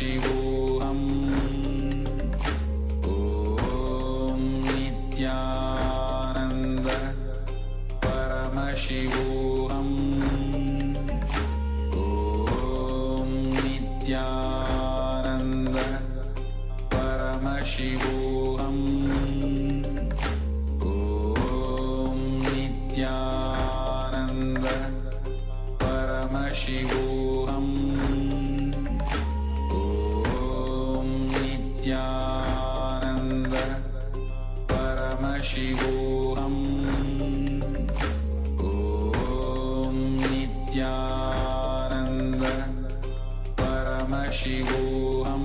Paramashivoham Om Nithyananda Paramashivoham Om Nithyananda Paramashivoham Om Nithyananda Paramashivoham Om Nithyananda Paramashivoham Om Nithyananda Paramashivoham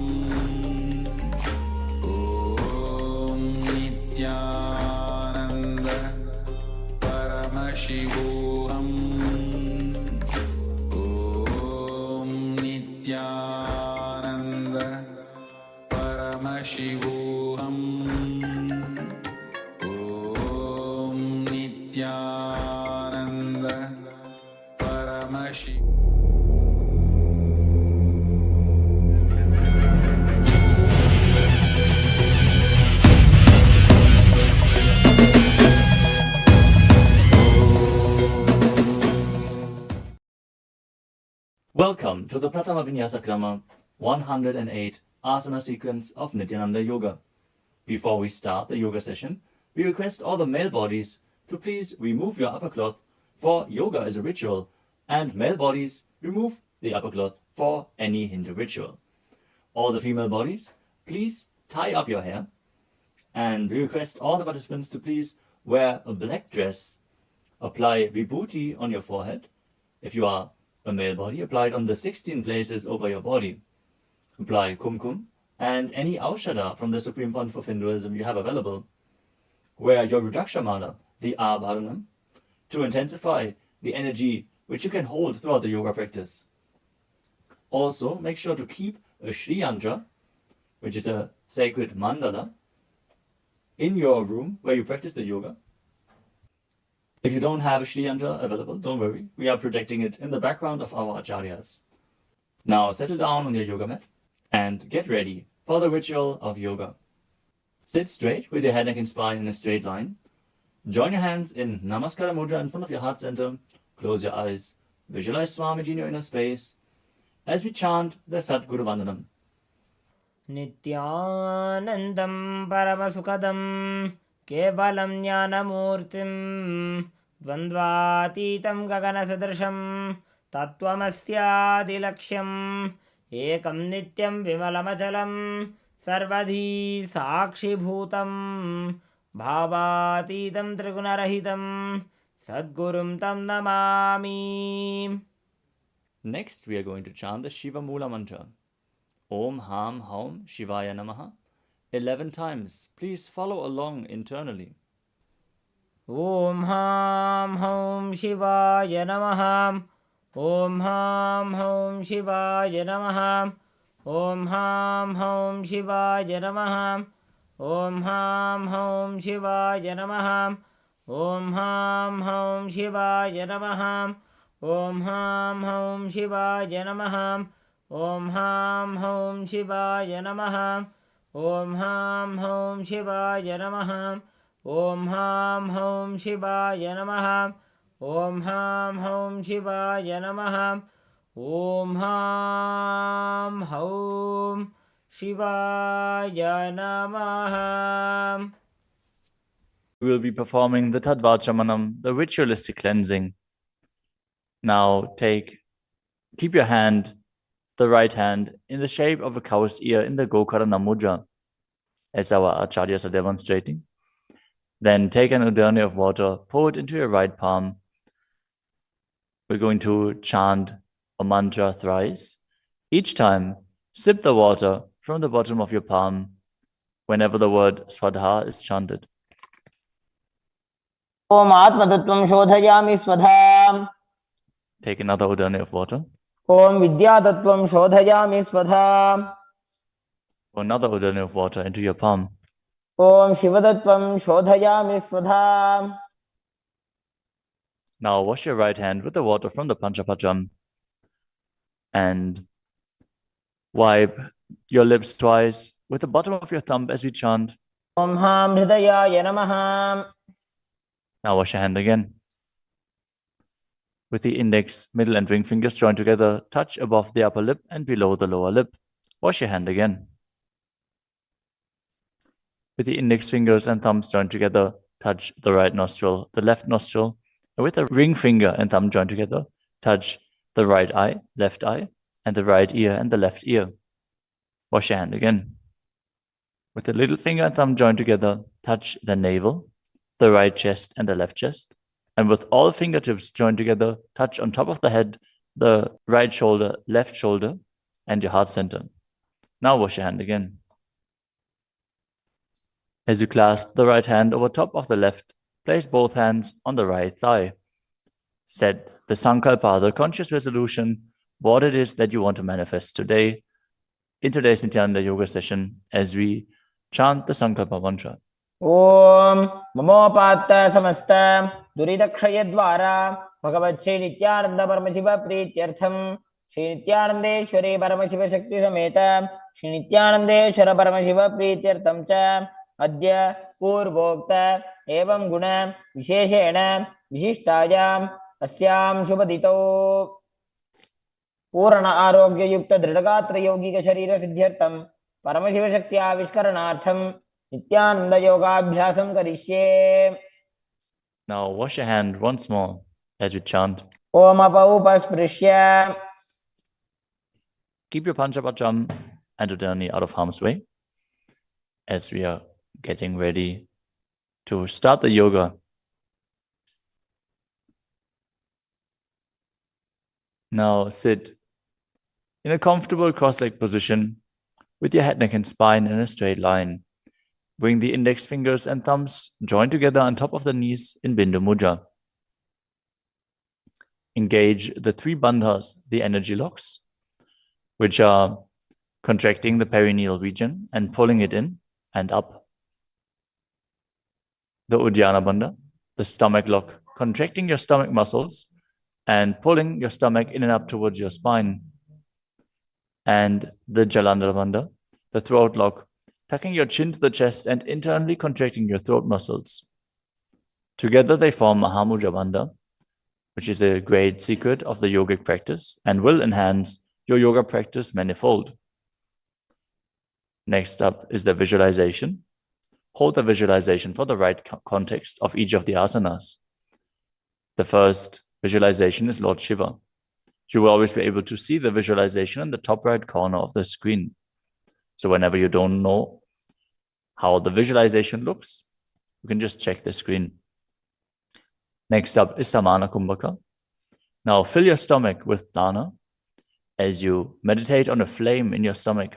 Om Nithyananda Paramashivoham Om Nithyananda Paramashivoham Om Nithyananda Paramashivoham. Welcome to the Pratama Vinyasa Krama 108 Asana sequence of Nithyananda Yoga. Before we start the yoga session, we request all the male bodies to please remove your upper cloth, for yoga is a ritual, and male bodies remove the upper cloth for any Hindu ritual. All the female bodies, please tie up your hair, and we request all the participants to please wear a black dress, apply vibhuti on your forehead. If you are a male body, apply it on the 16 places over your body. Apply kumkum and any aushadha from the Supreme Pontiff of Hinduism you have available. Wear your Rudraksha mala, the Abharanam, to intensify the energy which you can hold throughout the yoga practice. Also, make sure to keep a Shri Yantra, which is a sacred mandala, in your room where you practice the yoga. If you don't have a Shri Yantra available, don't worry, we are projecting it in the background of our acharyas. Now settle down on your yoga mat and get ready for the ritual of yoga. Sit straight with your head, neck and spine in a straight line. Join your hands in Namaskara Mudra in front of your heart center. Close your eyes. Visualize Swamiji in your inner space as we chant the Sadguru Vandanam. Nithyanandam Paramasukadam Kevalam Jnanamurtim Dvandvatitam Gaganasadrasham Tattvamasyaadilaksham Ekam Nityam Vimalamachalam Sarvadhi Sakshibhutam Bhavatitam Trigunarahitam Sadgurum Tam Namami. Next, we are going to chant the Shiva Mula mantra. Om Ham Haum Shivaya Namaha 11 times. Please follow along internally. Om Ham Haum Shivaya Namaha. Om Ham Haum Shivaya Namaha. Om Ham Haum Shivaya Namaha. Om Ham Haum Shivaya Namaha. Om Ham Haum Shivaya Namaha. Om Ham Haum Shivaya Namaha. Om Ham Haum Shivaya Namaha. Om Ham Haum Shivaya Namaha. Om Ham Haum Shivaya Namaha. Om Ham Haum Shivaya Namaha. Om Ham Haum Shivaya Namaha. We will be performing the Tadvachamanam, the ritualistic cleansing. Now keep your hand, the right hand, in the shape of a cow's ear in the Gokarana Mudra, as our acharyas are demonstrating. Then take an udani of water, pour it into your right palm. We're going to chant a mantra thrice. Each time, sip the water from the bottom of your palm whenever the word Swadha is chanted. Om Atmatattvam Shodhayami Swadham. Take another udani of water. Om Vidyatattvam Shodhayami Swadham. Pour another udani of water into your palm. Om Shivadattvam Shodhayami Swadham. Now wash your right hand with the water from the Panchapacham and wipe your lips twice with the bottom of your thumb as we chant. Om Ham Hridayaya Namaha. Now wash your hand again. With the index, middle and ring fingers joined together, touch above the upper lip and below the lower lip. Wash your hand again. With the index fingers and thumbs joined together, touch the right nostril, the left nostril, and with the ring finger and thumb joined together, touch the right eye, left eye, and the right ear and the left ear. Wash your hand again. With the little finger and thumb joined together, touch the navel, the right chest and the left chest. And with all fingertips joined together, touch on top of the head, the right shoulder, left shoulder, and your heart center. Now wash your hand again. As you clasp the right hand over top of the left, place both hands on the right thigh. Set the Sankalpa, the conscious resolution, what it is that you want to manifest today in today's Nithyananda Yoga session as we chant the Sankalpa mantra. Om Mamopatta Samasta Duridakshayadvara Bhagavat Shri Nithyananda Paramashiva Prityartham Shri Nithyanandeshwari Paramashiva Shakti Sameta Shri Nithyanandeshwara Paramashiva Prityartham Cha Adya Purvokta Evam Guna Visheshena Vishishtayam Asyam Shubhadito Purana Arogya Yukta Dridagatra Yogika Sharira Siddhyartham Paramashiva Shakti Avishkaranartham Nithyananda Yogabhyasam Karishye. Now wash your hand once more as we chant. Om Apaupasprisya. Keep your Panchapacham and Udani out of harm's way as we are getting ready to start the yoga. Now sit in a comfortable cross-legged position with your head, neck, and spine in a straight line. Bring the index fingers and thumbs joined together on top of the knees in Bindu Mudra. Engage the three bandhas, the energy locks, which are contracting the perineal region and pulling it in and up. The Uddiyana Bandha, the stomach lock, contracting your stomach muscles and pulling your stomach in and up towards your spine. And the Jalandhara Bandha, the throat lock, tucking your chin to the chest and internally contracting your throat muscles. Together they form Mahamudra Bandha, which is a great secret of the yogic practice and will enhance your yoga practice manifold. Next up is the visualization. Hold the visualization for the right context of each of the asanas. The first visualization is Lord Shiva. You will always be able to see the visualization in the top right corner of the screen. So whenever you don't know how the visualization looks, you can just check the screen. Next up is Samana Kumbhaka. Now fill your stomach with prana as you meditate on a flame in your stomach,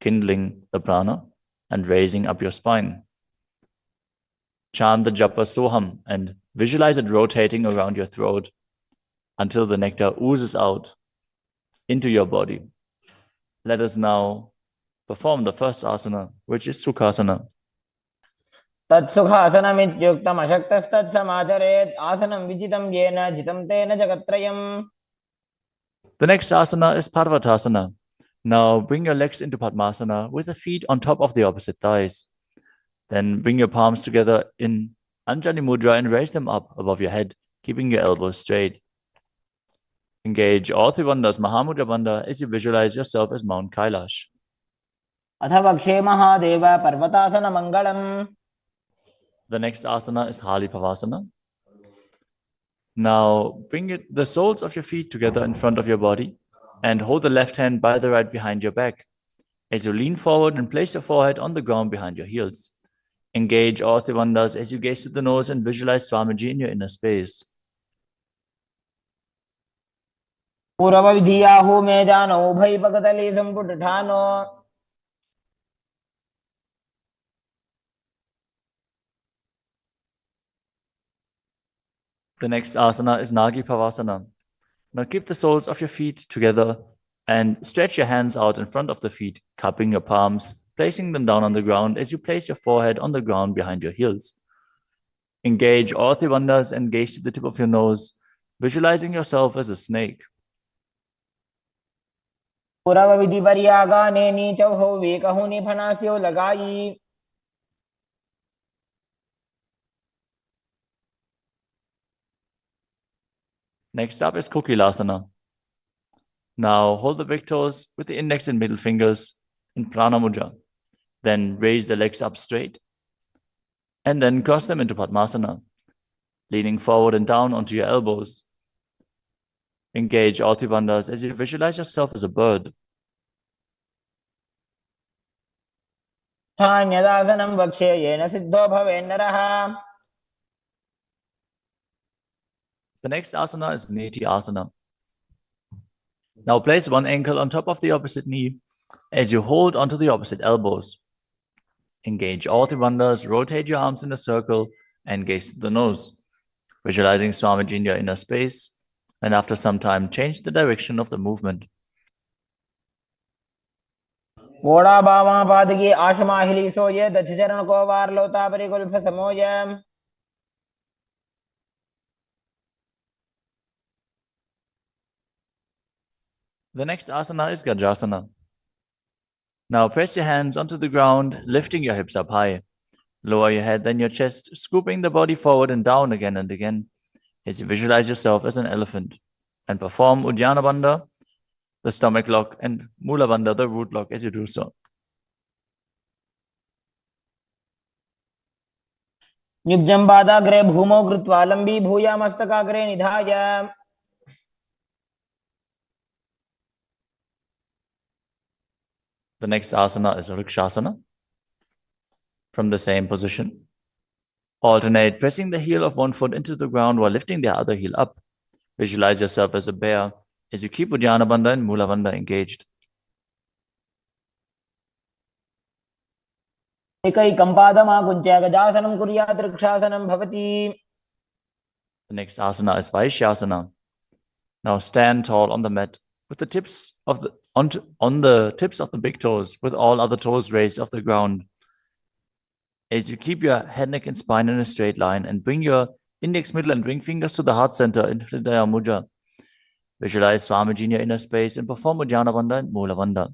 kindling the prana and raising up your spine. Chant the japa soham and visualize it rotating around your throat until the nectar oozes out into your body. Let us now perform the first asana, which is Sukhasana. Tatsukhasanamityuktam ashaktastat asanam vijitam yena jitam tena jagatrayam. The next asana is Parvatasana. Now bring your legs into Padmasana with the feet on top of the opposite thighs. Then bring your palms together in Anjali Mudra and raise them up above your head, keeping your elbows straight. Engage all three bandhas, Mahamudra Bandha, as you visualize yourself as Mount Kailash. Adhavakshe Mahadeva Parvatasana Mangalam. The next asana is Hali Pavasana. Now bring the soles of your feet together in front of your body and hold the left hand by the right behind your back. As you lean forward and place your forehead on the ground behind your heels. Engage all three bandhas as you gaze to the nose and visualize Swamiji in your inner space. Purava vidhiyahu me jano ubhai pagatali samputthano. The next asana is Nagi Pavasana. Now keep the soles of your feet together and stretch your hands out in front of the feet, cupping your palms, placing them down on the ground as you place your forehead on the ground behind your heels. Engage all three bandhas and gaze to the tip of your nose, visualizing yourself as a snake. पूर्व विधि पर्यागाने नीचौ हो वेकहु निफनास्यो लगाई। Next up is KAILASA. Now hold the big toes with the index and middle fingers in Prana Mudra. Then raise the legs up straight and then cross them into Padmasana, leaning forward and down onto your elbows. Engage all three bandhas as you visualize yourself as a bird. स्थान्यदासनं वक्ष्ये yen Sidho भवेन्नरः। The next asana is Nithyananda. Now place one ankle on top of the opposite knee as you hold onto the opposite elbows. Engage all three bandhas, rotate your arms in a circle and gaze to the nose, visualizing Swamiji in your inner space, and after some time change the direction of the movement. घोड़ा बामा पादगी आशमाहिली सोये दक्ष चरण को वार लोता परिकुल्फ समोय। The next asana is Gajrasana. Now press your hands onto the ground, lifting your hips up high. Lower your head, then your chest, scooping the body forward and down again and again as you visualize yourself as an elephant. And perform Uddiyana Bandha, the stomach lock, and Mula Bandha, the root lock, as you do so. युग्जं पादाग्रे भूमौ कृत्वा लम्बी भूया मस्तकाग्रे निधाय। The next asana is Vrikshasana. From the same position, alternate pressing the heel of one foot into the ground while lifting the other heel up. Visualize yourself as a bear as you keep Uddiyana Bandha and Mula Bandha engaged. एकैकं पादमाकुञ्च्य गजासनं कुर्यात् वृक्षासनं भवति। The next asana is Vaishyasana. Now stand tall on the mat with the tips of the on the tips of the big toes, with all other toes raised off the ground. As you keep your head, neck, and spine in a straight line, and bring your index, middle, and ring fingers to the heart center in Hridaya Mudra. Visualize Swamiji in your inner space and perform Uddiyana Bandha and Mula Bandha.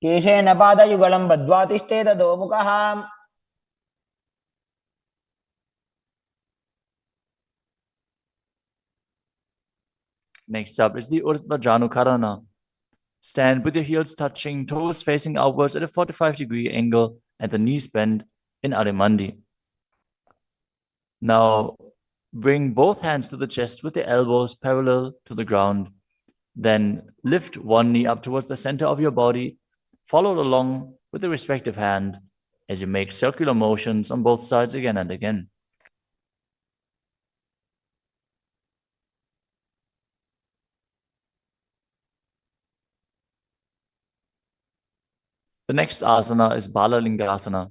केशेन पादयुगलं बद्ध्वा तिष्ठेत अधोमुखः। Next up is the Urdhva Janukarana. Stand with your heels touching, toes facing outwards at a 45-degree angle, and the knees bent in Adimandi. Now, bring both hands to the chest with the elbows parallel to the ground. Then lift one knee up towards the center of your body, followed along with the respective hand as you make circular motions on both sides again and again. The next asana is Balalingasana.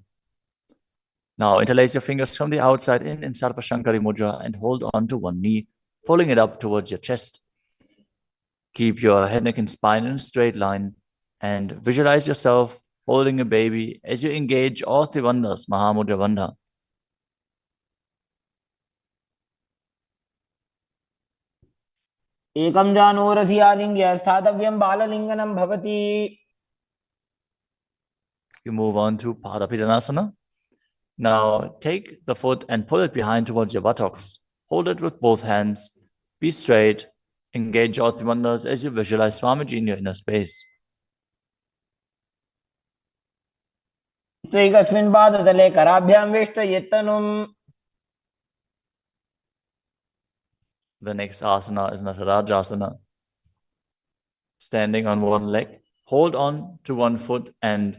Now interlace your fingers from the outside in Sarvashankari Mudra and hold on to one knee, pulling it up towards your chest. Keep your head, neck, and spine in a straight line and visualize yourself holding a baby as you engage all three bandhas, Mahamudra Bandha. एकं जानूरधियालिङ्ग्य स्थातव्यं बाललिङ्गनं भवति। You move on to Padapidanasana. Now take the foot and pull it behind towards your buttocks. Hold it with both hands. Be straight. Engage all three bandhas as you visualize Swamiji in your inner space. एकस्मिन् पादतले कराभ्यां वेष्टयेत्तनुम्। The next asana is Natarajasana. Standing on one leg, hold on to one foot and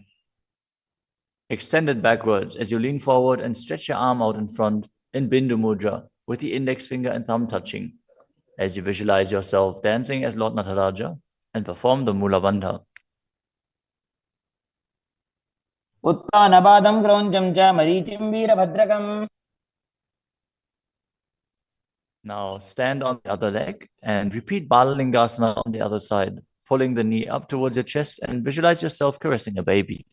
extend it backwards as you lean forward and stretch your arm out in front in Bindu Mudra with the index finger and thumb touching as you visualize yourself dancing as Lord Nataraja and perform the Mula Bandha. उत्तानपादं क्रौञ्चं च मरीचिं वीरभद्रकम्। Now stand on the other leg and repeat Balalingasana on the other side, pulling the knee up towards your chest and visualize yourself caressing a baby.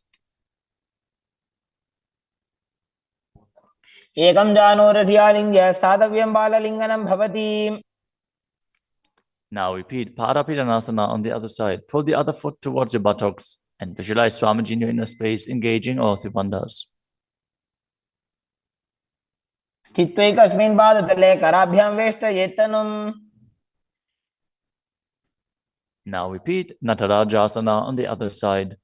एकं जानूरधियालिङ्ग्य स्थातव्यं बाललिङ्गनं भवति। Now repeat Padapidanasana on the other side. Pull the other foot towards your buttocks and visualize Swamiji in your inner space, engaging all three bandhas. स्थित्वैकस्मिन् पादतले कराभ्यां वेष्टयेत्तनुम्. Now repeat Natarajasana on the other side,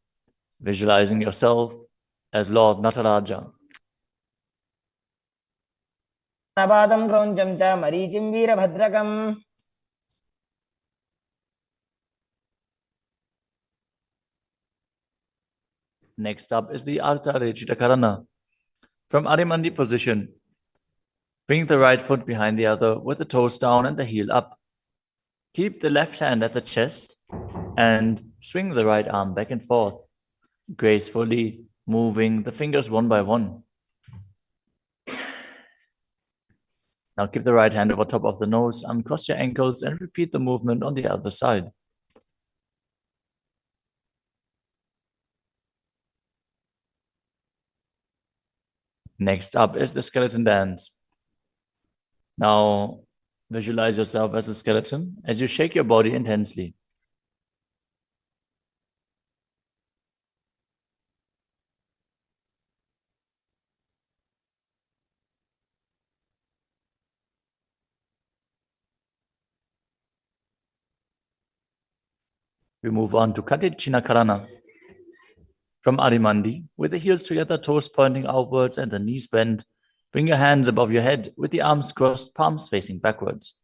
visualizing yourself as Lord Nataraja. पादं क्रौञ्चं च मरीचिं वीरभद्रकम्. Next up is the Ardha Rechita Karana. From Adimandi position, bring the right foot behind the other with the toes down and the heel up. Keep the left hand at the chest and swing the right arm back and forth, gracefully moving the fingers one by one. Now keep the right hand over top of the nose, uncross your ankles, and repeat the movement on the other side. Next up is the skeleton dance. Now visualize yourself as a skeleton as you shake your body intensely. We move on to Katichina Karana. From Adimandi, with the heels together, toes pointing outwards and the knees bent, bring your hands above your head with the arms crossed, palms facing backwards.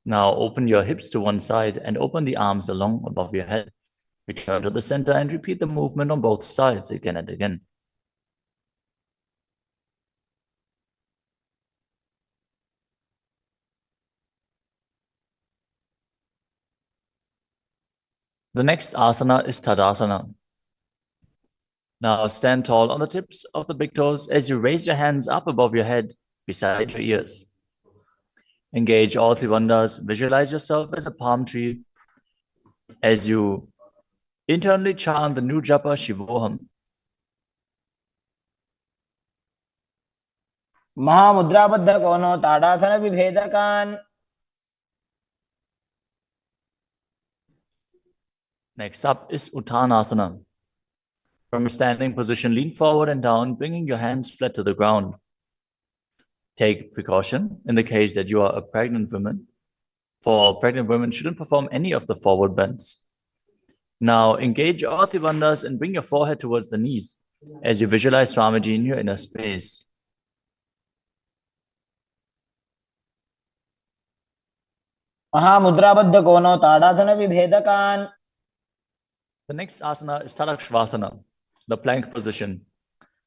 Now open your hips to one side and open the arms along above your head. Return to the center and repeat the movement on both sides again and again. The next asana is Tadasana. Now stand tall on the tips of the big toes as you raise your hands up above your head, beside your ears. Engage all three bandhas. Visualize yourself as a palm tree as you internally chant the new japa Shivoham. महामुद्राबद्ध कोनो ताड़ासन विभेदकान्. Next up is Uttanasana. From a standing position, lean forward and down, bringing your hands flat to the ground. Take precaution in the case that you are a pregnant woman, for pregnant women shouldn't perform any of the forward bends. Now engage all three bandhas and bring your forehead towards the knees as you visualize Swamiji in your inner space. महामुद्राबद्ध कोनो ताड़ासन विभेदकान्. The next asana is Tadakshvasana, the plank position.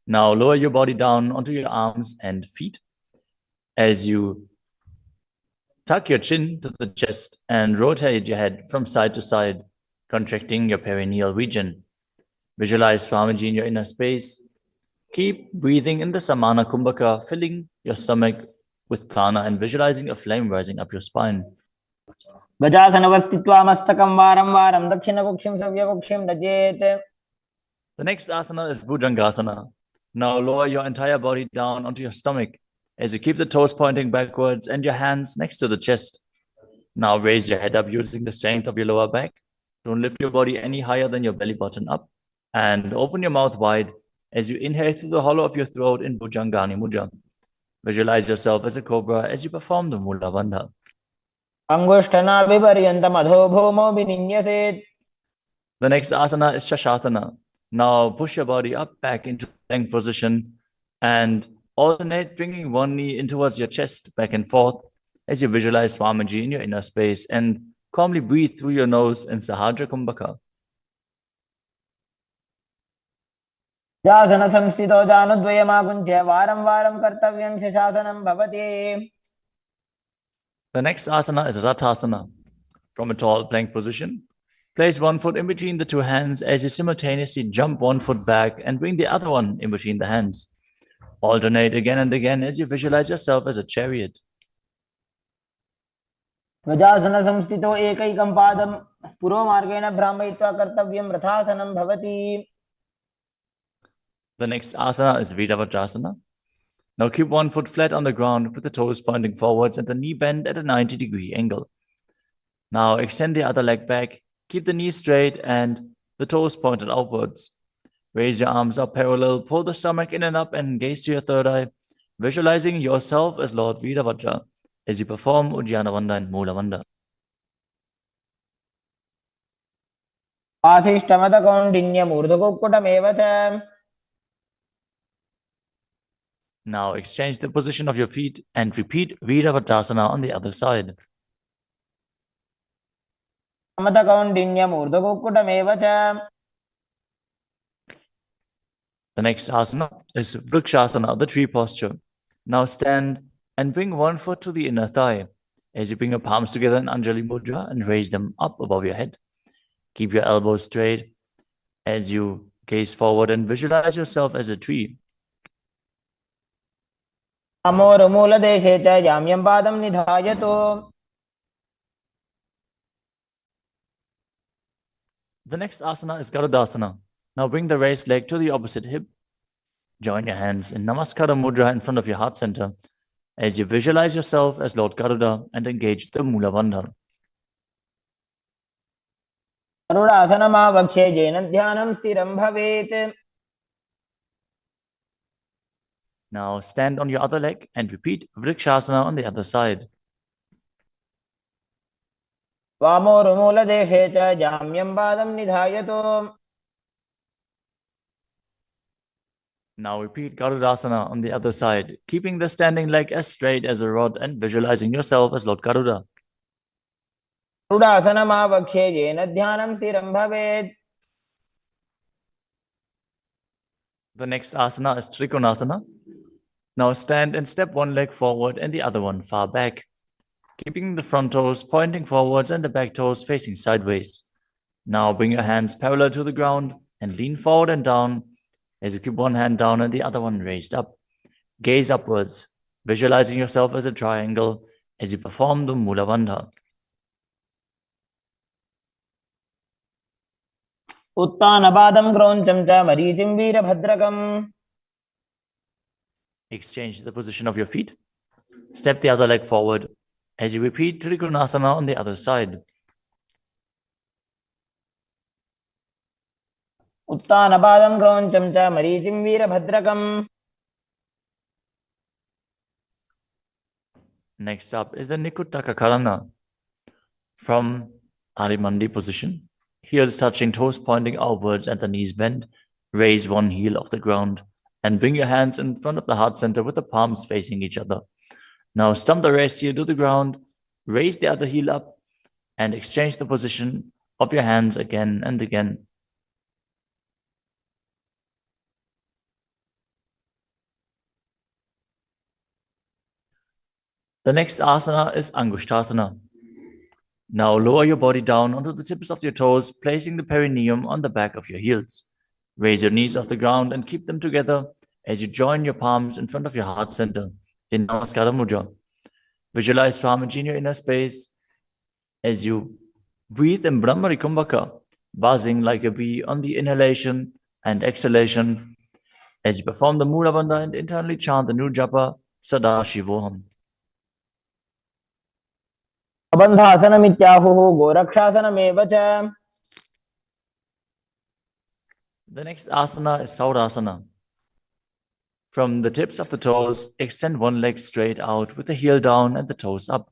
Now lower your body down onto your arms and feet as you tuck your chin to the chest and rotate your head from side to side, contracting your perineal region. Visualize Swamiji in your inner space. Keep breathing in the Samana Kumbhaka, filling your stomach with prana and visualizing a flame rising up your spine. गजासनवस्थित्वा मस्तकं वारं वारं दक्षिणकुक्षिं सव्यकुक्षिं नजेत्. The next asana is Bhujangasana. Now lower your entire body down onto your stomach as you keep the toes pointing backwards and your hands next to the chest. Now raise your head up using the strength of your lower back. Don't lift your body any higher than your belly button up. And open your mouth wide as you inhale through the hollow of your throat in Bhujangani Mudra. Visualize yourself as a cobra as you perform the Mula Bandha. अंगुष्ठनाभिपर्यन्तम् अधो भूमौ विनिन्यसेत्. The next asana is Shashasana. Now push your body up back into plank position and alternate bringing one knee in towards your chest back and forth as you visualize Swamiji in your inner space and calmly breathe through your nose in Sahadra Kumbhaka. जासन संस्थितो जानुद्वयमाकुञ्च्य वारं वारं कर्तव्यं शशासनं भवति. The next asana is Rathasana. From a tall plank position, place one foot in between the two hands as you simultaneously jump one foot back and bring the other one in between the hands. Alternate again and again as you visualize yourself as a chariot. गजासन संस्थितो एकैकं पादं पुरोमार्गेण भ्रामयित्वा कर्तव्यं रथासनं भवति. The next asana is Virabhadrasana. Now keep one foot flat on the ground with the toes pointing forwards and the knee bent at a 90-degree angle. Now extend the other leg back, keep the knees straight and the toes pointed outwards. Raise your arms up parallel, pull the stomach in and up and gaze to your third eye, visualizing yourself as Lord Veeravajra as you perform Ujjana Bandha and Mula Bandha. वासिष्ठमतकौण्डिन्यमूर्धकुक्कुटमेव च Now exchange the position of your feet and repeat Veeravatasana on the other side. समतकौण्डिन्यमूर्धकुक्कुटमेव च The next asana is Vrikshasana, the tree posture. Now stand and bring one foot to the inner thigh as you bring your palms together in Anjali Mudra and raise them up above your head. Keep your elbows straight as you gaze forward and visualize yourself as a tree. अमोरमूलदेशे च जाम्यं पादं निधायतु. The next asana is Garudasana. Now bring the raised leg to the opposite hip. Join your hands in Namaskara Mudra in front of your heart center as you visualize yourself as Lord Garuda and engage the Mula Bandha. गरुडासनमावक्ष्ये येन ध्यानं स्थिरं भवेत्. Now stand on your other leg and repeat Vrikshasana on the other side. वामोरुमूलदेशे च जाम्यं पादं निधायतु. Now repeat Garudasana on the other side, keeping the standing leg as straight as a rod and visualizing yourself as Lord Garuda. गरुडासनमावक्ष्ये येन ध्यानं स्थिरं भवेत्. The next asana is Trikonasana. Now stand and step one leg forward and the other one far back, keeping the front toes pointing forwards and the back toes facing sideways. Now bring your hands parallel to the ground and lean forward and down as you keep one hand down and the other one raised up. Gaze upwards, visualizing yourself as a triangle as you perform the Mula Bandha. उत्तानपादं क्रौञ्चं च मरीचिं वीरभद्रकम्. Exchange the position of your feet. Step the other leg forward as you repeat Trikonasana on the other side. उत्तानपादं क्रौञ्चं च मरीचिं वीरभद्रकम्. Next up is the Nikuttaka Karana. From Arimandi position, heels touching, toes pointing outwards and the knees bent, raise one heel off the ground and bring your hands in front of the heart center with the palms facing each other. Now stump the raised heel to the ground, raise the other heel up and exchange the position of your hands again and again. The next asana is Angushtasana. Now lower your body down onto the tips of your toes, placing the perineum on the back of your heels. Raise your knees off the ground and keep them together as you join your palms in front of your heart center in Namaskara Mudra. Visualize Swamiji in your inner space as you breathe in Brahmari Kumbhaka, buzzing like a bee on the inhalation and exhalation as you perform the Mula Bandha and internally chant the new japa Sadashivoham. अबन्धासनमित्याहुः गोरक्षासनमेव च. The next asana is Saurasana. From the tips of the toes, extend one leg straight out with the heel down and the toes up.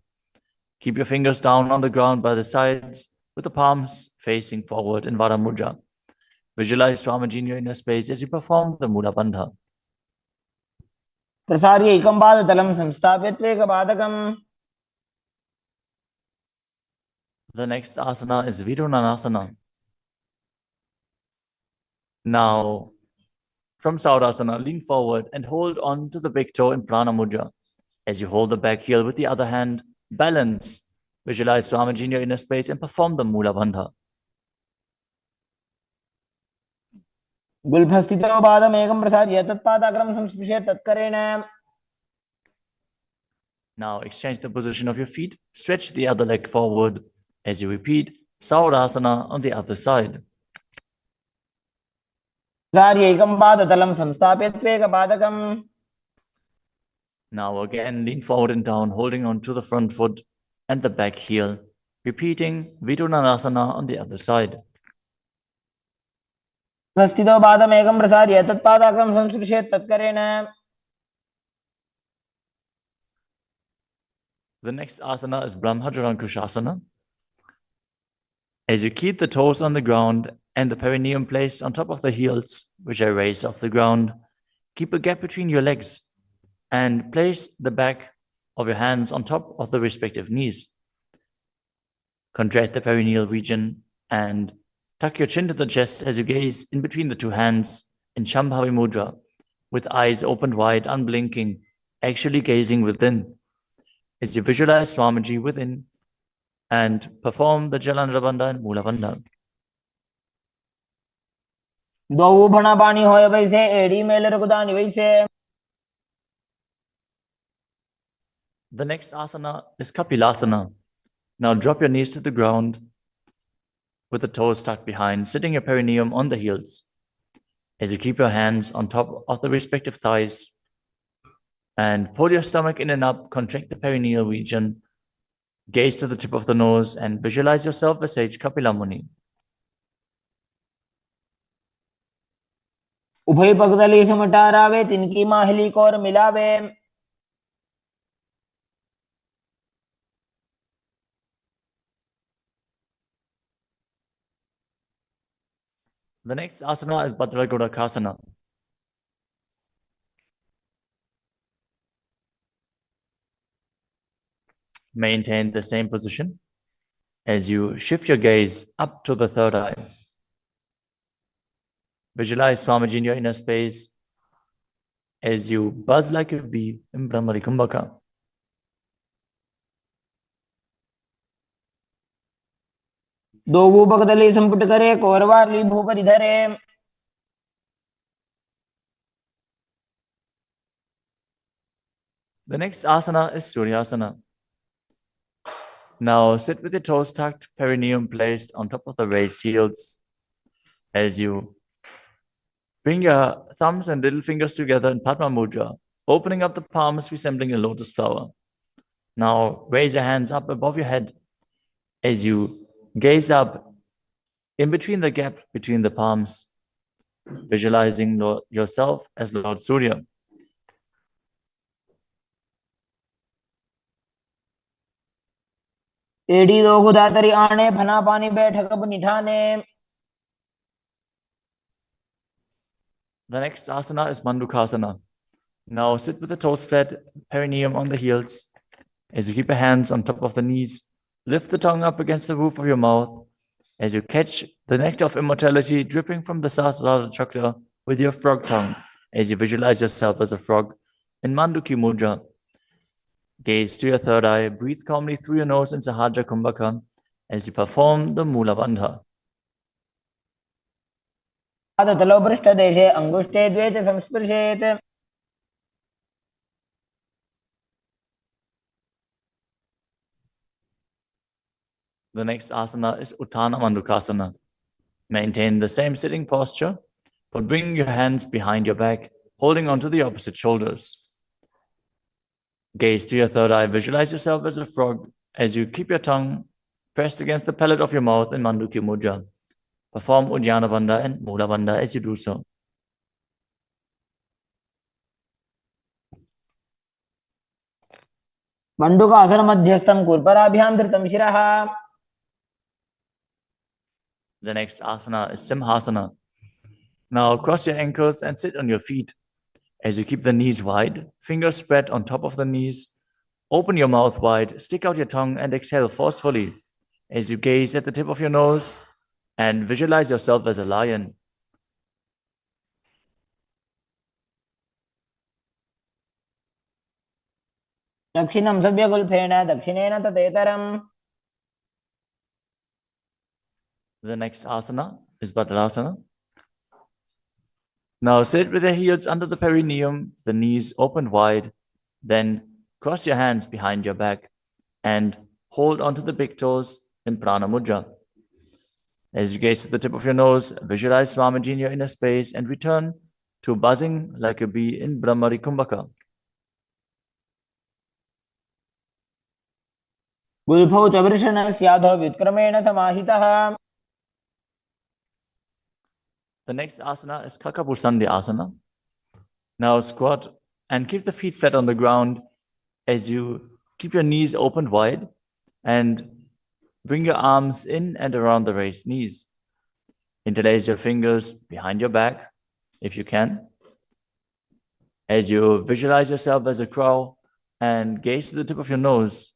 Keep your fingers down on the ground by the sides with the palms facing forward in Vara Mudra. Visualize Swamiji in your inner space as you perform the Mula Bandha. प्रसार्य एकं पादतलं संस्थाप्य त्वेकपादकम्. The next asana is Vidunanasana. Now, from Saurasana, lean forward and hold on to the big toe in Prana Mudra. As you hold the back heel with the other hand, balance. Visualize Swamiji in your inner space and perform the Mula Bandha. गुल्फस्थितो पादमेकं प्रसार्य तत्पादाग्रं संस्पृश्य तत्करेण. Now exchange the position of your feet. Stretch the other leg forward as you repeat Saurasana on the other side. प्रसार्य एकं पादतलं संस्थाप्य त्वेकपादकम्. Now again, lean forward and down, holding on to the front foot and the back heel repeating Vidunanasana on the other side. स्थितो पादमेकं प्रसार्य तत्पादाग्रं संस्पृशेत् तत्करेण. The next asana is Brahmajarankushasana. As you keep the toes on the ground and the perineum placed on top of the heels, which are raised off the ground, keep a gap between your legs and place the back of your hands on top of the respective knees. Contract the perineal region and tuck your chin to the chest as you gaze in between the two hands in Shambhavi Mudra, with eyes opened wide, unblinking, actually gazing within. As you visualize Swamiji within and perform the Jalandhara Bandha and Mula Bandha. द्वौ भणापाणि होय वैसे एड़ी mail रघुदानि वैसे. The next asana is Kapilasana. Now drop your knees to the ground with the toes tucked behind, sitting your perineum on the heels. As you keep your hands on top of the respective thighs and pull your stomach in and up, contract the perineal region, gaze to the tip of the nose and visualize yourself as sage Kapila Muni. उभय पगदली समटारावे तिनकी Mahuli core मिलावे. The next asana is Bhadragodakasana. Maintain the same position as you shift your gaze up to the third eye. Visualize Swamiji in your inner space as you buzz like a bee in Brahmari Kumbhaka. दो भूपगदली संपुट करे कोरवारली भूपरि धरे. The next asana is Suryasana. Now sit with your toes tucked, perineum placed on top of the raised heels. As you bring your thumbs and little fingers together in Padma Mudra, opening up the palms resembling a lotus flower. Now raise your hands up above your head as you gaze up in between the gap between the palms, visualizing yourself as Lord Surya. एड़ी दो गुदातरी आने फना पानी बैठक निठाने. The next asana is Mandukasana. Now sit with the toes flat, perineum on the heels. As you keep your hands on top of the knees, lift the tongue up against the roof of your mouth. As you catch the nectar of immortality dripping from the Sahasrara chakra with your frog tongue, as you visualize yourself as a frog in Manduki Mudra. Gaze to your third eye, breathe calmly through your nose in Sahaja Kumbhaka as you perform the Mula Bandha. तलो पृष्ठ देशे अंगुष्ठे द्वे च संस्पृशेत्. The next asana is Uttana Mandukasana. Maintain the same sitting posture, but bring your hands behind your back, holding onto the opposite shoulders. Gaze to your third eye, visualize yourself as a frog as you keep your tongue pressed against the palate of your mouth in Manduki Mudra. Perform Uddiyana Bandha and Mula Bandha as you do so. मंडूकासन मध्यस्थं कुर्पराभ्यां धृतं शिरः. The next asana is Simhasana. Now cross your ankles and sit on your feet. As you keep the knees wide, fingers spread on top of the knees, open your mouth wide, stick out your tongue and exhale forcefully as you gaze at the tip of your nose and visualize yourself as a lion. दक्षिणं सव्यगुल्फेन दक्षिणेन तदेतरम्. The next asana is Bhadrasana. Now sit with your heels under the perineum, the knees opened wide, then cross your hands behind your back and hold onto the big toes in Prana Mudra. As you gaze to the tip of your nose, visualize Swamiji in your inner space and return to buzzing like a bee in Brahmari Kumbhaka. गुल्फौ च वृषणस्याधो व्युत्क्रमेण समाहितः. The next asana is Kakapusandi asana. Now squat and keep the feet flat on the ground as you keep your knees opened wide and bring your arms in and around the raised knees. Interlace your fingers behind your back if you can. As you visualize yourself as a crow and gaze to the tip of your nose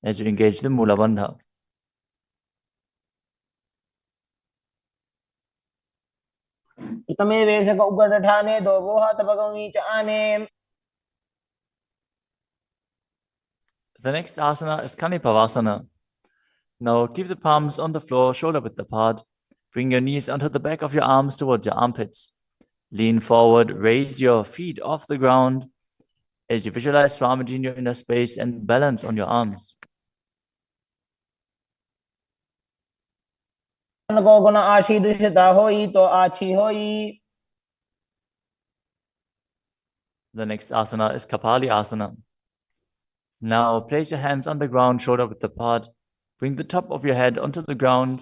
as you engage the Mula Bandha. प्रथमे वेशक उपसठाने दो वोहा तपगमी च आने. The next asana is Kanipavasana. Now keep the palms on the floor, shoulder width apart. Bring your knees onto the back of your arms towards your armpits. Lean forward, raise your feet off the ground as you visualize Swamiji in your inner space and balance on your arms. को गुण आशी दुष्टता होई तो आछी होई. The next asana is Kapali asana. Now place your hands on the ground, shoulder width apart. Bring the top of your head onto the ground.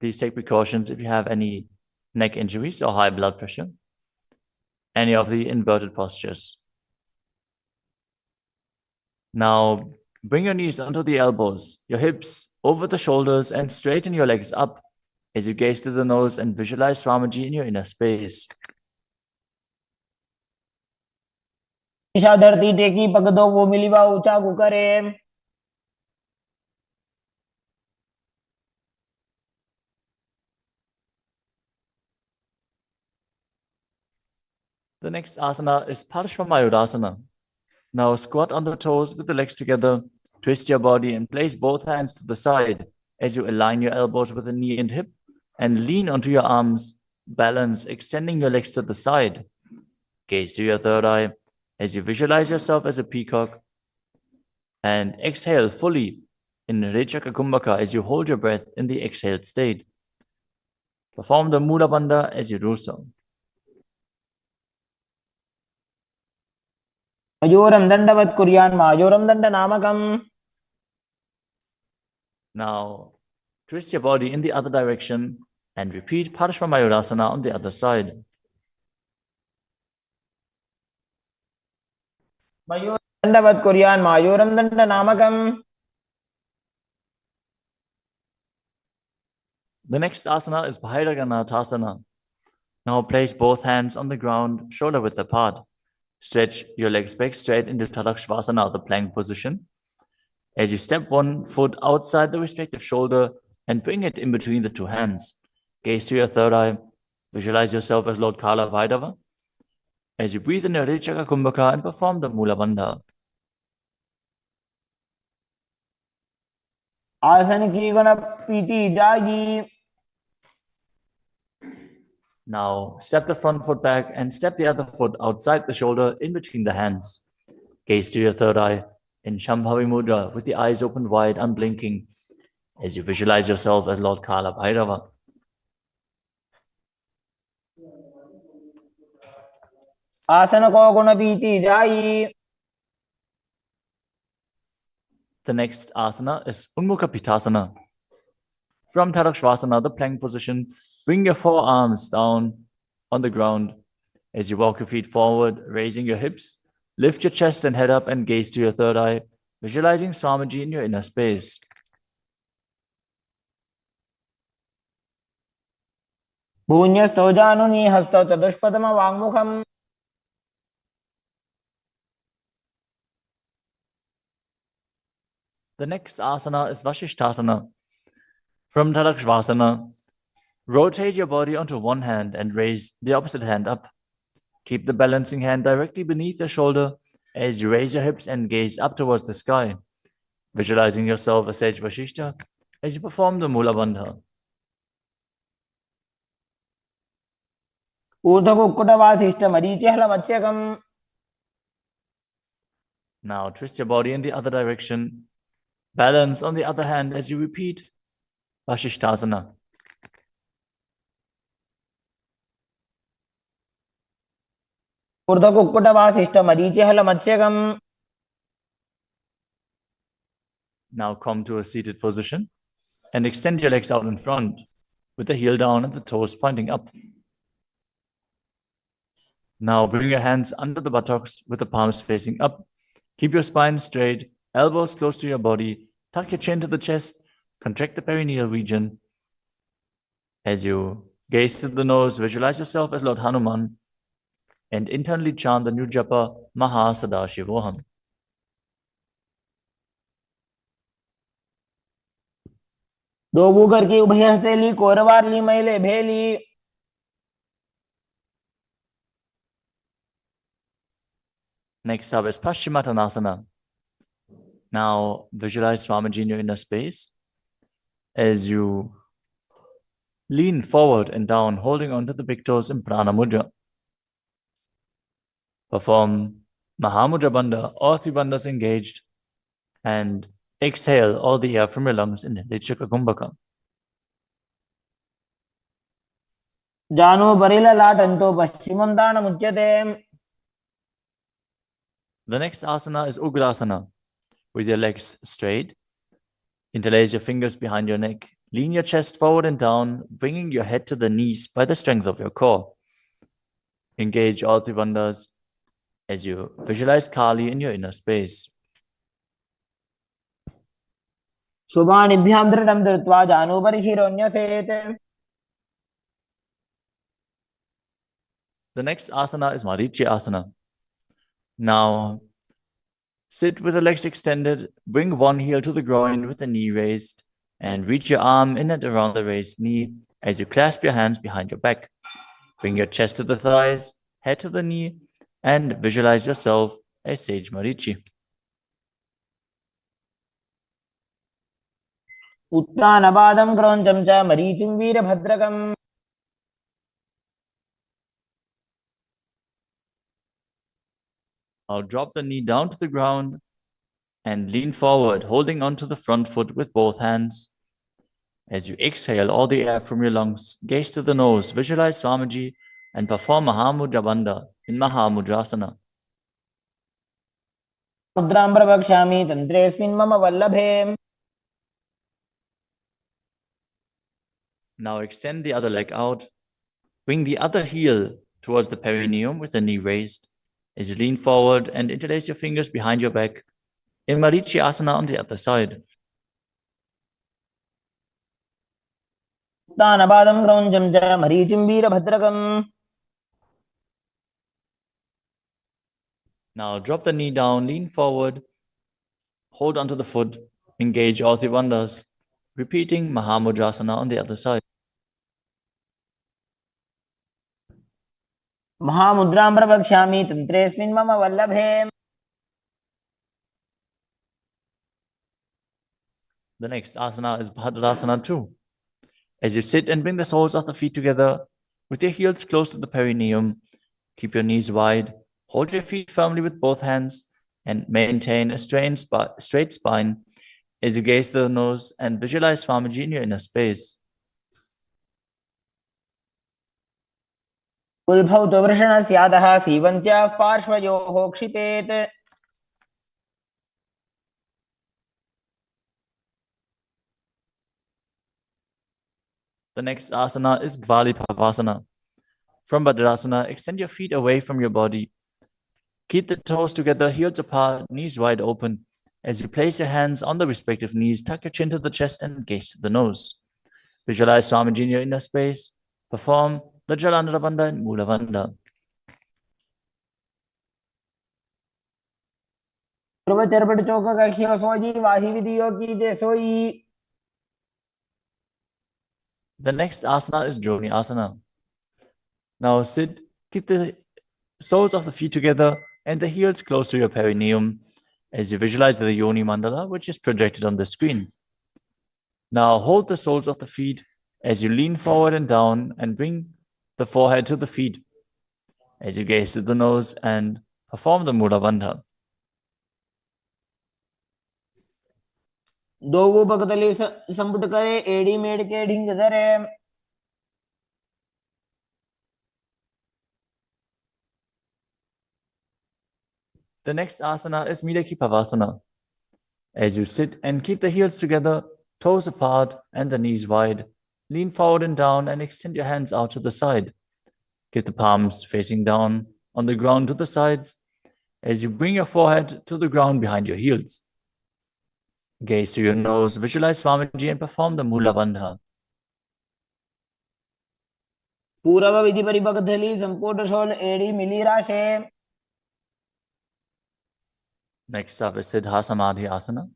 Please take precautions if you have any neck injuries or high blood pressure. Any of the inverted postures. Now bring your knees onto the elbows, your hips over the shoulders, and straighten your legs up as you gaze to the nose and visualize Swamiji in your inner space. Isha धरती टेकी पग दो वो मिलीवा ऊंचा करे. The next asana is Parshvamayurasana. Now squat on the toes with the legs together, twist your body and place both hands to the side as you align your elbows with the knee and hip and lean onto your arms, balance, extending your legs to the side. Gaze to your third eye as you visualize yourself as a peacock and exhale fully in Rechaka Kumbhaka as you hold your breath in the exhaled state. Perform the Mula Bandha as you do so. मयूरं दंडवत् कुर्यान् मायूरं दंड नामकम्. Now twist your body in the other direction and repeat Parshvamayurasana on the other side. मयूरं दंडवत् कुर्यान् मायूरं दंड नामकम्. The next asana is Bhairaganathasana. Now place both hands on the ground, shoulder width apart. Stretch your legs back straight into Tadakshvasana, the plank position. As you step one foot outside the respective shoulder and bring it in between the two hands. Gaze to your third eye. Visualize yourself as Lord Kala Vaidava. As you breathe in your Rechaka Kumbhaka and perform the Mula Bandha. आसन की गुण पीती जागी. Now step the front foot back and step the other foot outside the shoulder in between the hands. Gaze to your third eye in Shambhavi Mudra with the eyes open wide, unblinking, as you visualize yourself as Lord Kala Bhairava. आसन को गुण पीती जाई. The next asana is Unmukha Pitasana. From Tadakshvasana, the plank position, bring your forearms down on the ground as you walk your feet forward, raising your hips. Lift your chest and head up and gaze to your third eye, visualizing Swamiji in your inner space. भून्यस्थो जानुनि हस्तौ चतुष्पदम वाङ्मुखम्. The next asana is Vashishthasana. From Tadakshvasana, rotate your body onto one hand and raise the opposite hand up. Keep the balancing hand directly beneath your shoulder as you raise your hips and gaze up towards the sky, visualizing yourself as Sage Vashishta as you perform the Mula Bandha. ऊर्ध्वकुक्कुटवासिष्ठ मरीचिहलमच्यकम्. Now twist your body in the other direction. Balance on the other hand as you repeat Vashishthasana. ऊर्ध्वकुक्कुटवासिष्ठ मरीचिहलमच्यकम्. Now come to a seated position and extend your legs out in front with the heel down and the toes pointing up. Now bring your hands under the buttocks with the palms facing up. Keep your spine straight, elbows close to your body. Tuck your chin to the chest. Contract the perineal region. As you gaze to the nose, visualize yourself as Lord Hanuman and internally chant the new japa Mahasadaशिवोहम. दोबू करके उभय हस्तेली कोरवारली मैले भेली. Next up is Paschimottanasana. Now visualize Swamiji in your inner space as you lean forward and down, holding onto the big toes in Prana Mudra. Perform Mahamudra Bandha, all three bandhas engaged, and exhale all the air from your lungs in Lichaka Kumbhaka. जानो बरिला लाटंतो पश्चिमं दानमुच्यते. The next asana is Ugrasana. With your legs straight, interlace your fingers behind your neck. Lean your chest forward and down, bringing your head to the knees by the strength of your core. Engage all three bandhas as you visualize Kali in your inner space. शुभानिभ्यां दृढं धृत्वा जानो परिशिरोऽन्यसेत्. The next asana is Marichi Asana. Now, sit with the legs extended, bring one heel to the groin with the knee raised, and reach your arm in and around the raised knee as you clasp your hands behind your back. Bring your chest to the thighs, head to the knee, and visualize yourself as Sage Marichi. उत्तानपादं क्रौञ्चं च मरीचिं वीरभद्रकम्. Now drop the knee down to the ground and lean forward, holding onto the front foot with both hands. As you exhale all the air from your lungs, gaze to the nose, visualize Swamiji, and perform Mahamudra Bandha in Mahamudrasana. मुद्रां प्रवक्ष्यामि तन्त्रेऽस्मिन् मम वल्लभे. Now extend the other leg out. Bring the other heel towards the perineum with the knee raised. As you lean forward and interlace your fingers behind your back in Marichi Asana on the other side. उत्तानपादं क्रौञ्चं च मरीचिं वीरभद्रकम्. Now drop the knee down, lean forward, hold onto the foot, engage all three bandhas, repeating Mahamudrasana on the other side. महामुद्रां प्रवक्ष्यामि तन्त्रेऽस्मिन् मम वल्लभे. The next asana is Bhadrasana 2. As you sit and bring the soles of the feet together with your heels close to the perineum, keep your knees wide, hold your feet firmly with both hands, and maintain a straight spine as you gaze to the nose and visualize Swamiji in your inner space. उल्भौ तु वृषणस्यादः सीवन्त्याः पार्श्वयोः क्षिपेत्. The next asana is Gvalipavasana. From Bhadrasana, extend your feet away from your body. Keep the toes together, heels apart, knees wide open. As you place your hands on the respective knees, tuck your chin to the chest and gaze to the nose. Visualize Swamiji in your inner space. Perform the Jalandhara Bandha and Mula Bandha. ध्रुवचर्पट चौक कख्यो सोई वाही विधियो की जे सोई. The next asana is Joni Asana. Now sit, keep the soles of the feet together and the heels close to your perineum as you visualize the Yoni Mandala, which is projected on the screen. Now hold the soles of the feet as you lean forward and down and bring the forehead to the feet as you gaze to the nose and perform the Mula Bandha. दोगो बगतली संपुट करे एड़ी मेड़ के ढिंग धरे. The next asana is Midaki Pavasana. As you sit and keep the heels together, toes apart and the knees wide, lean forward and down and extend your hands out to the side. Keep the palms facing down on the ground to the sides as you bring your forehead to the ground behind your heels. Gaze to your nose, visualize Swamiji and perform the Mula Bandha. पूर्व विधि परिपक्धली संपूर्ण शोल एड़ी मिली राशे. Next up is Siddha Samadhi Asana.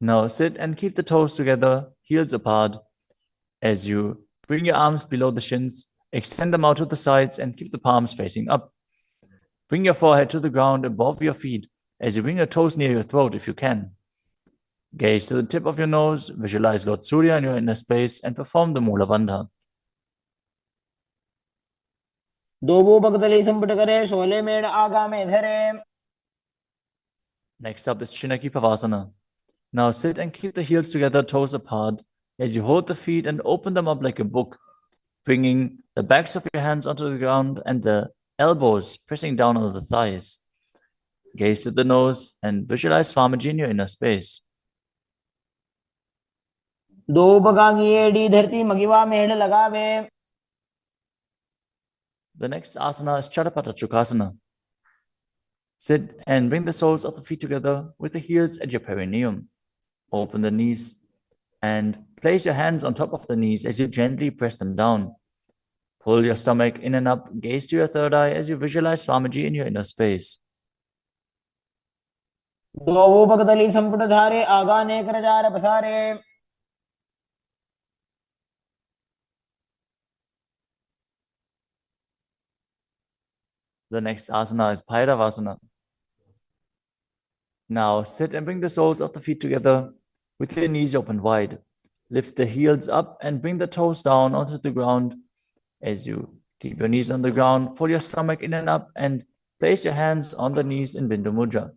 Now sit and keep the toes together, heels apart. As you bring your arms below the shins, extend them out to the sides and keep the palms facing up. Bring your forehead to the ground above your feet as you bring your toes near your throat if you can. Gaze to the tip of your nose, visualize Lord Surya in your inner space and perform the Mula Bandha. दोबो पकदली संपुट करे शोले मेड़ आगा में धरे. Next up is Chinaki Pavasana. Now sit and keep the heels together, toes apart, as you hold the feet and open them up like a book, bringing the backs of your hands onto the ground and the elbows pressing down on the thighs. Gaze at the nose and visualize Swamiji in your inner space. दो पगागी एड़ी धरती मगिवा मेड़ लगावे. The next asana is Chadapata Chukasana. Sit and bring the soles of the feet together with the heels at your perineum. Open the knees and place your hands on top of the knees as you gently press them down. Pull your stomach in and up, gaze to your third eye as you visualize Swamiji in your inner space. दोबो पकदली संपुट धारे आगा ने कर jar पसारे. The next asana is Bhairavasana. Now sit and bring the soles of the feet together with your knees open wide. Lift the heels up and bring the toes down onto the ground. As you keep your knees on the ground, pull your stomach in and up and place your hands on the knees in Bindu Mudra.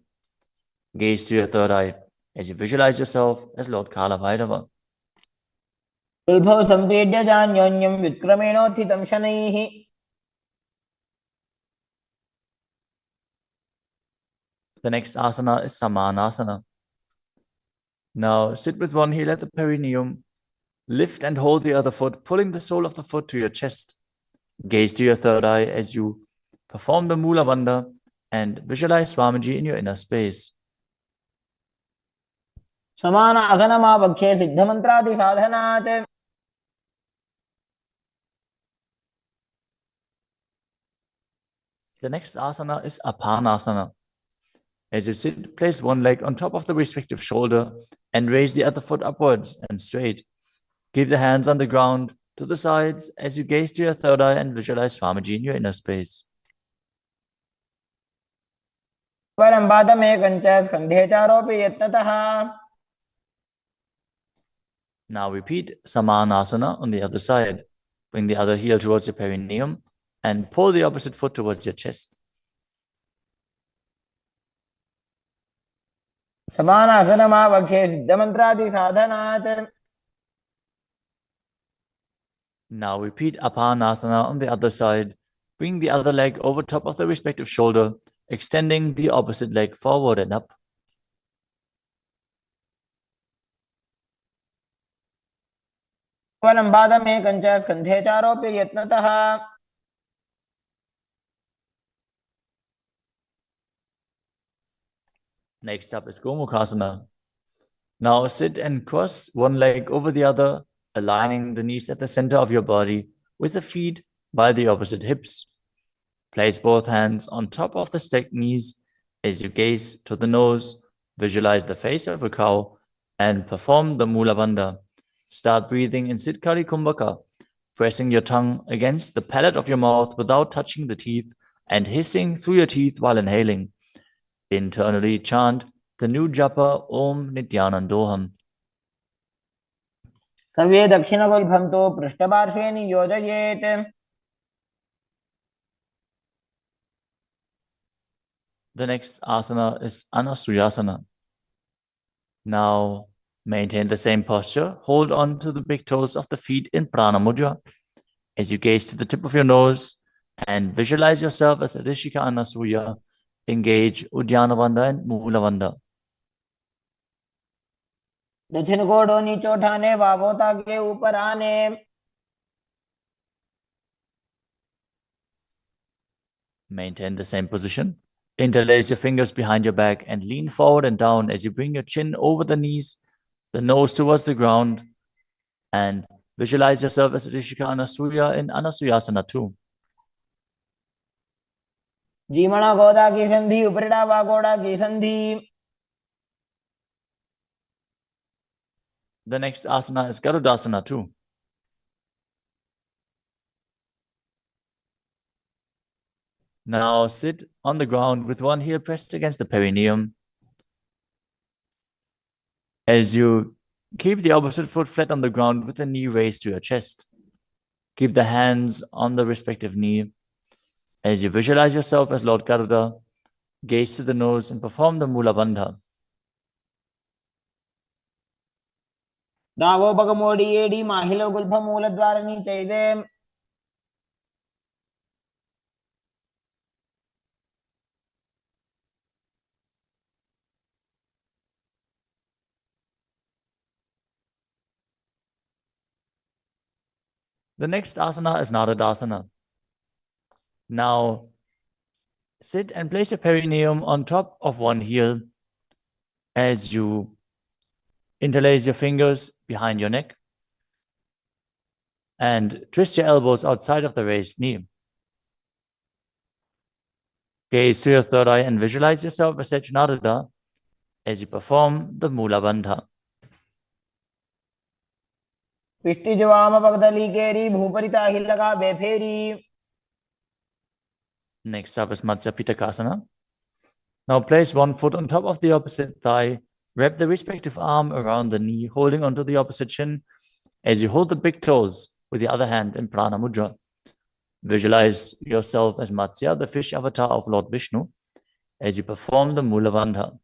Gaze to your third eye as you visualize yourself as Lord Kala Bhairava. उल्भव संपेड्य जान्योन्यं व्युत्क्रमेणोत्थितं शनैः. The next asana is Samanasana. Now sit with one heel at the perineum. Lift and hold the other foot, pulling the sole of the foot to your chest. Gaze to your third eye as you perform the Mula Bandha and visualize Swamiji in your inner space. समान आसनमावक्षे सिद्धमन्त्रादि साधनात्. The next asana is Apanasana. As you sit, place one leg on top of the respective shoulder and raise the other foot upwards and straight. Keep the hands on the ground to the sides as you gaze to your third eye and visualize Swamiji in your inner space. परं पादमेकं च स्कन्धे चारोपि यत्नतः. Now repeat Samanasana on the other side. Bring the other heel towards your perineum and pull the opposite foot towards your chest. समान आसनमावक्षे सिद्धमन्त्रादि साधनात्. Now repeat Apanasana on the other side. Bring the other leg over top of the respective shoulder, extending the opposite leg forward and up. परं पादमेकं च स्कन्धे चारोपि यत्नतः. Next up is Gomukhasana. Now sit and cross one leg over the other, aligning the knees at the center of your body with the feet by the opposite hips. Place both hands on top of the stacked knees as you gaze to the nose, visualize the face of a cow, and perform the Mula Bandha. Start breathing in Siddhkari Kumbhaka, pressing your tongue against the palate of your mouth without touching the teeth and hissing through your teeth while inhaling. Internally chant the new japa Om Nithyanandoham. सर्वे दक्षिणगुल्फं तु पृष्ठपार्श्वे नियोजयेत्. The next asana is Anasuyasana. Now maintain the same posture. Hold on to the big toes of the feet in Prana Mudra as you gaze to the tip of your nose and visualize yourself as Rishika Anasuya. Engage Uddiyana Bandha and Mula Bandha. दक्षिण कोडो नीचे उठाने वामों के ऊपर आने। Maintain the same position. Interlace your fingers behind your back and lean forward and down as you bring your chin over the knees, the nose towards the ground, and visualize yourself as Rishika Anasuya in Anasuyasana 2. जीमणा गोदा की संधि उपरिड़ा वागोड़ा की संधि। The next asana is Garudasana 2. Now sit on the ground with one heel pressed against the perineum. As you keep the opposite foot flat on the ground with the knee raised to your chest. Keep the hands on the respective knee. As you visualize yourself as Lord Garuda, gaze to the nose and perform the Mula Bandha. दावो बगमोडी एडी माहिलो गुल्फ मूल द्वार नीचे दे। The next asana is Nadadasana. Now, sit and place your perineum on top of one heel as you interlace your fingers behind your neck and twist your elbows outside of the raised knee. Gaze to your third eye and visualize yourself as Nadada as you perform the Mula Bandha. पिष्टि जवाम पगदली केरी भूपरिता हिल लगा बेफेरी। Next up is Matsya Pitakasana. Now place one foot on top of the opposite thigh. Wrap the respective arm around the knee, holding onto the opposite shin as you hold the big toes with the other hand in Prana Mudra. Visualize yourself as Matsya, the fish avatar of Lord Vishnu, as you perform the Mula Bandha.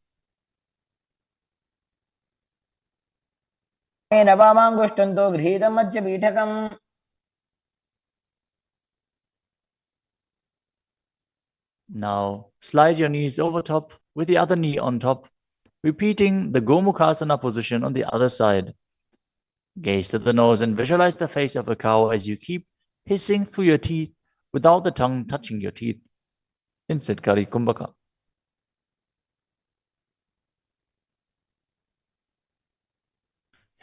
नवामांगुष्टन्तो गृहीतं Madhya पीठकम्। Now slide your knees over top with the other knee on top, repeating the Gomukhasana position on the other side. Gaze to the nose and visualize the face of a cow as you keep hissing through your teeth without the tongue touching your teeth. In Siddhkari Kumbhaka.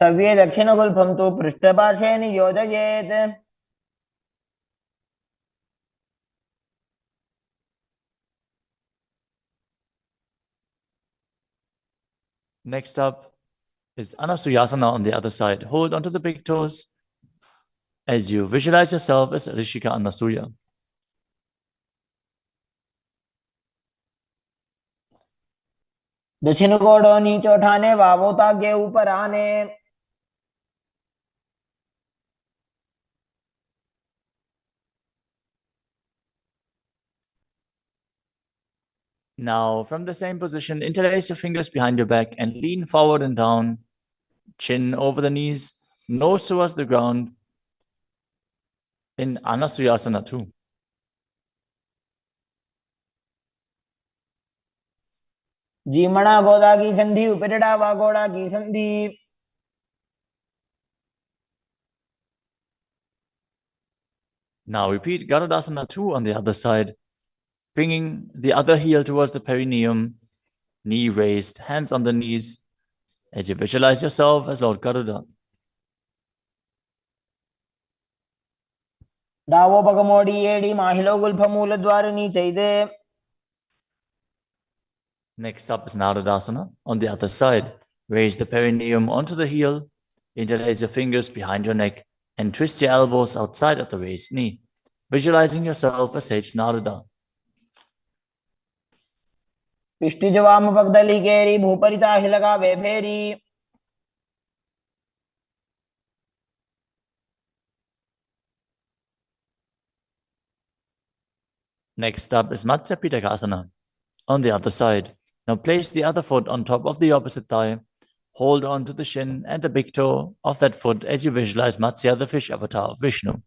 सव्ये दक्षिणगुल्फं तु पृष्ठपार्श्वे नियोजयेत्। Next up is Anasuyasana on the other side. Hold onto the big toes as you visualize yourself as Rishika Anasuya. दक्षिण कोडो नीचे उठाने वामों के ऊपर आने। Now, from the same position, interlace your fingers behind your back and lean forward and down, chin over the knees, nose towards the ground in Anasuyasana 2. जीमणा गोदा की संधि उपरिड़ा वागोड़ा की संधि। Now repeat Garudasana 2 on the other side, bringing the other heel towards the perineum, knee raised, hands on the knees, as you visualize yourself as Lord Garuda. डावो बगमोडी एडी माहिलो गुल्फ मूल द्वार नीचे दे। Next up is Nadadasana on the other side. Raise the perineum onto the heel, interlace your fingers behind your neck, and twist your elbows outside of the raised knee, visualizing yourself as Sage Narada. पिष्टि जवाम पगदली केरी भूपरिता हिल लगा बेफेरी। Next up is Matsya Pitakasana on the other side. Now place the other foot on top of the opposite thigh. Hold on to the shin and the big toe of that foot as you visualize Matsya, the fish avatar of Vishnu.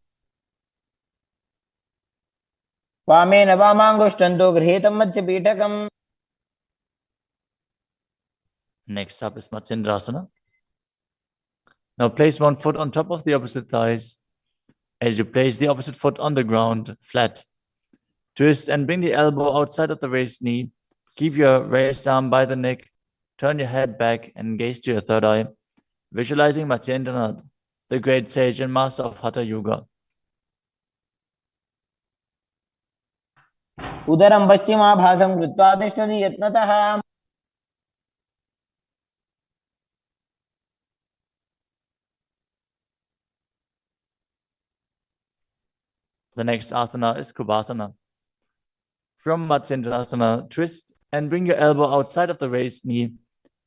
वामे नवामांगुष्टन्तो गृहीतं मध्य पीठकम्। Next up is Matsindrasana. Now place one foot on top of the opposite thighs as you place the opposite foot on the ground, flat. Twist and bring the elbow outside of the raised knee. Keep your raised arm by the neck. Turn your head back and gaze to your third eye, visualizing Nithyananda, the great sage and master of Hatha Yoga. उदरं पश्चिमाभासं कृत्वा तिष्ठति यत्नतः The next asana is Kubhasana. From Matsyendrasana, twist and bring your elbow outside of the raised knee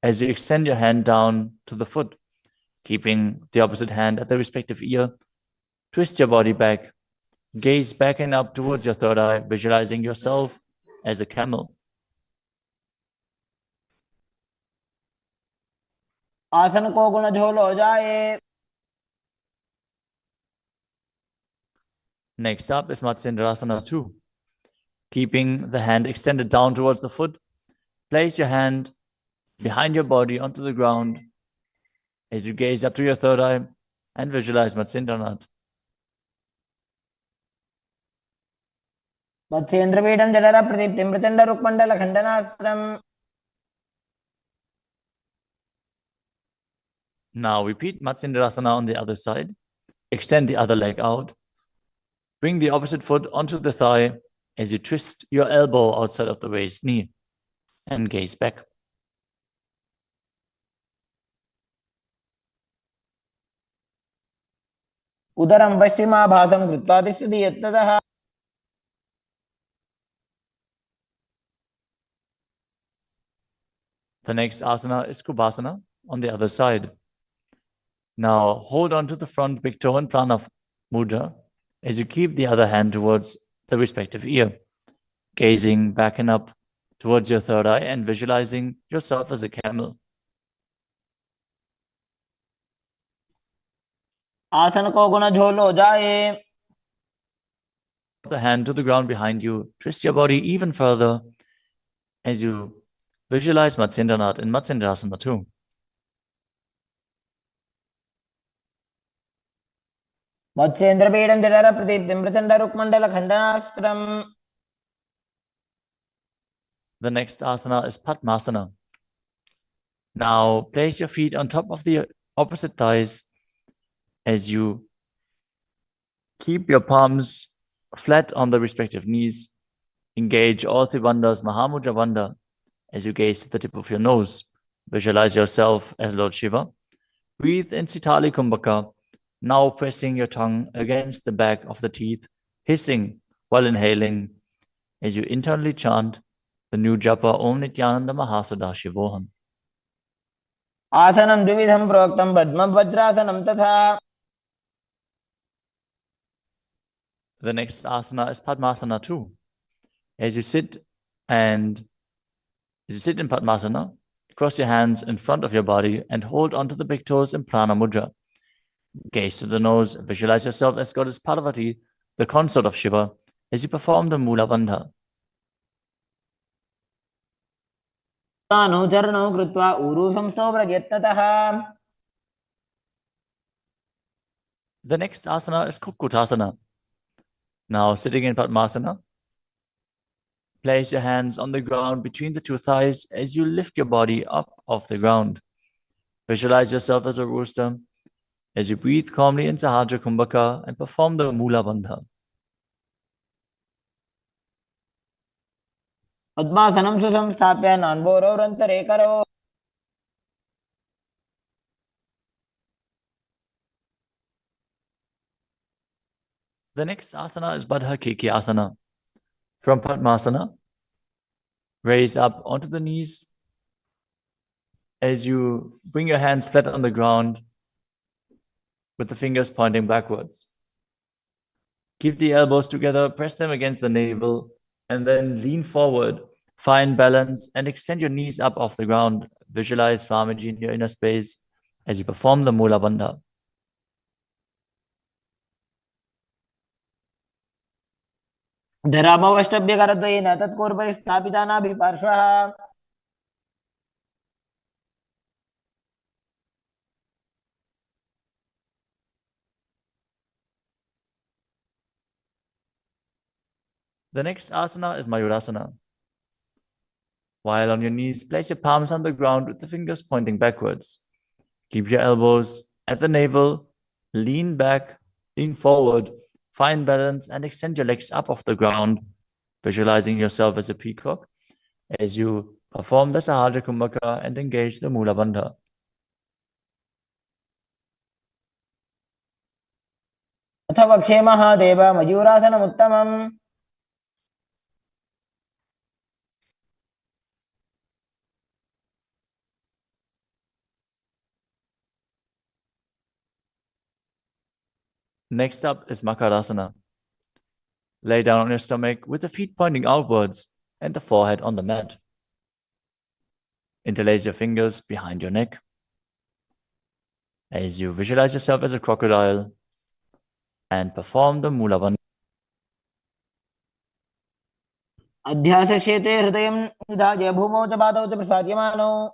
as you extend your hand down to the foot, keeping the opposite hand at the respective ear. Twist your body back. Gaze back and up towards your third eye, visualizing yourself as a camel. आसन को गुण झोल हो जाए. Next up is Matsyendrasana 2. Keeping the hand extended down towards the foot, place your hand behind your body onto the ground as you gaze up to your third eye and visualize Matsyendranath. मत्स्येन्द्रपीठं जठर प्रदीप्तिं Prachanda रुक्मण्डल खण्डनास्त्रम्. Now repeat Matsyendrasana on the other side. Extend the other leg out. Bring the opposite foot onto the thigh as you twist your elbow outside of the raised knee and gaze back. उदरं पश्चिमाभासं कृत्वा तिष्ठति यत्नतः. The next asana is Kubhasana on the other side. Now hold on to the front big toe in Prana Mudra as you keep the other hand towards the respective ear, gazing back and up towards your third eye and visualizing yourself as a camel. आसन को गुण झोल हो जाए. The hand to the ground behind you. Twist your body even further as you visualize Matsyendranath in Matsyendrasana 2. मत्स्येन्द्रपीठं जठर प्रदीप्तिं Prachanda रुक्मण्डल खण्डनास्त्रम्. The next asana is Padmasana. Now place your feet on top of the opposite thighs as you keep your palms flat on the respective knees. Engage all three bandhas, Mahamudra Bandha, as you gaze to the tip of your nose. Visualize yourself as Lord Shiva. Breathe in Sitali Kumbhaka, now pressing your tongue against the back of the teeth, hissing while inhaling as you internally chant the new japa Om Nithyananda Mahasada-Shivoham. आसनं द्विविधं प्रोक्तं पद्मं वज्रासनं तथा. The next asana is Padmasana 2. As you sit in Padmasana, cross your hands in front of your body and hold onto the big toes in Prana Mudra. Gaze to the nose, visualize yourself as Goddess Parvati, the consort of Shiva, as you perform the Mula Bandha. अनुचरणं कृत्वा ऊरू संस्थो यत्नतः. The next asana is Kukutasana. Now sitting in Padmasana, place your hands on the ground between the two thighs as you lift your body up off the ground. Visualize yourself as a rooster as you breathe calmly in Sahadra Kumbhaka and perform the Mula Bandha. पद्मासनं सुसंस्थाप्य नान्भोरौरन्तरे करो. The next asana is Baddha Keki Asana. From Padmasana, raise up onto the knees as you bring your hands flat on the ground with the fingers pointing backwards. Keep the elbows together, press them against the navel, and then lean forward. Find balance and extend your knees up off the ground. Visualize Swamiji in your inner space as you perform the Mula Bandha. धरामवष्टभ्यकरद्वयेन तत्पूर्वपरि स्थापितानाभिपार्श्वः. The next asana is Mayurasana. While on your knees, place your palms on the ground with the fingers pointing backwards. Keep your elbows at the navel, lean back, lean forward, find balance, and extend your legs up off the ground, visualizing yourself as a peacock as you perform the Sahaja Kumbhaka and engage the Mula Bandha. अथ वक्षे Mahadev मयूरासनमुत्तमम्. Next up is Makarasana. Lay down on your stomach with the feet pointing outwards and the forehead on the mat. Interlace your fingers behind your neck as you visualize yourself as a crocodile and perform the Mula Bandha. अध्यासशेते हृदयं निधाय भूमौ च पादौ च प्रसार्यमानौ.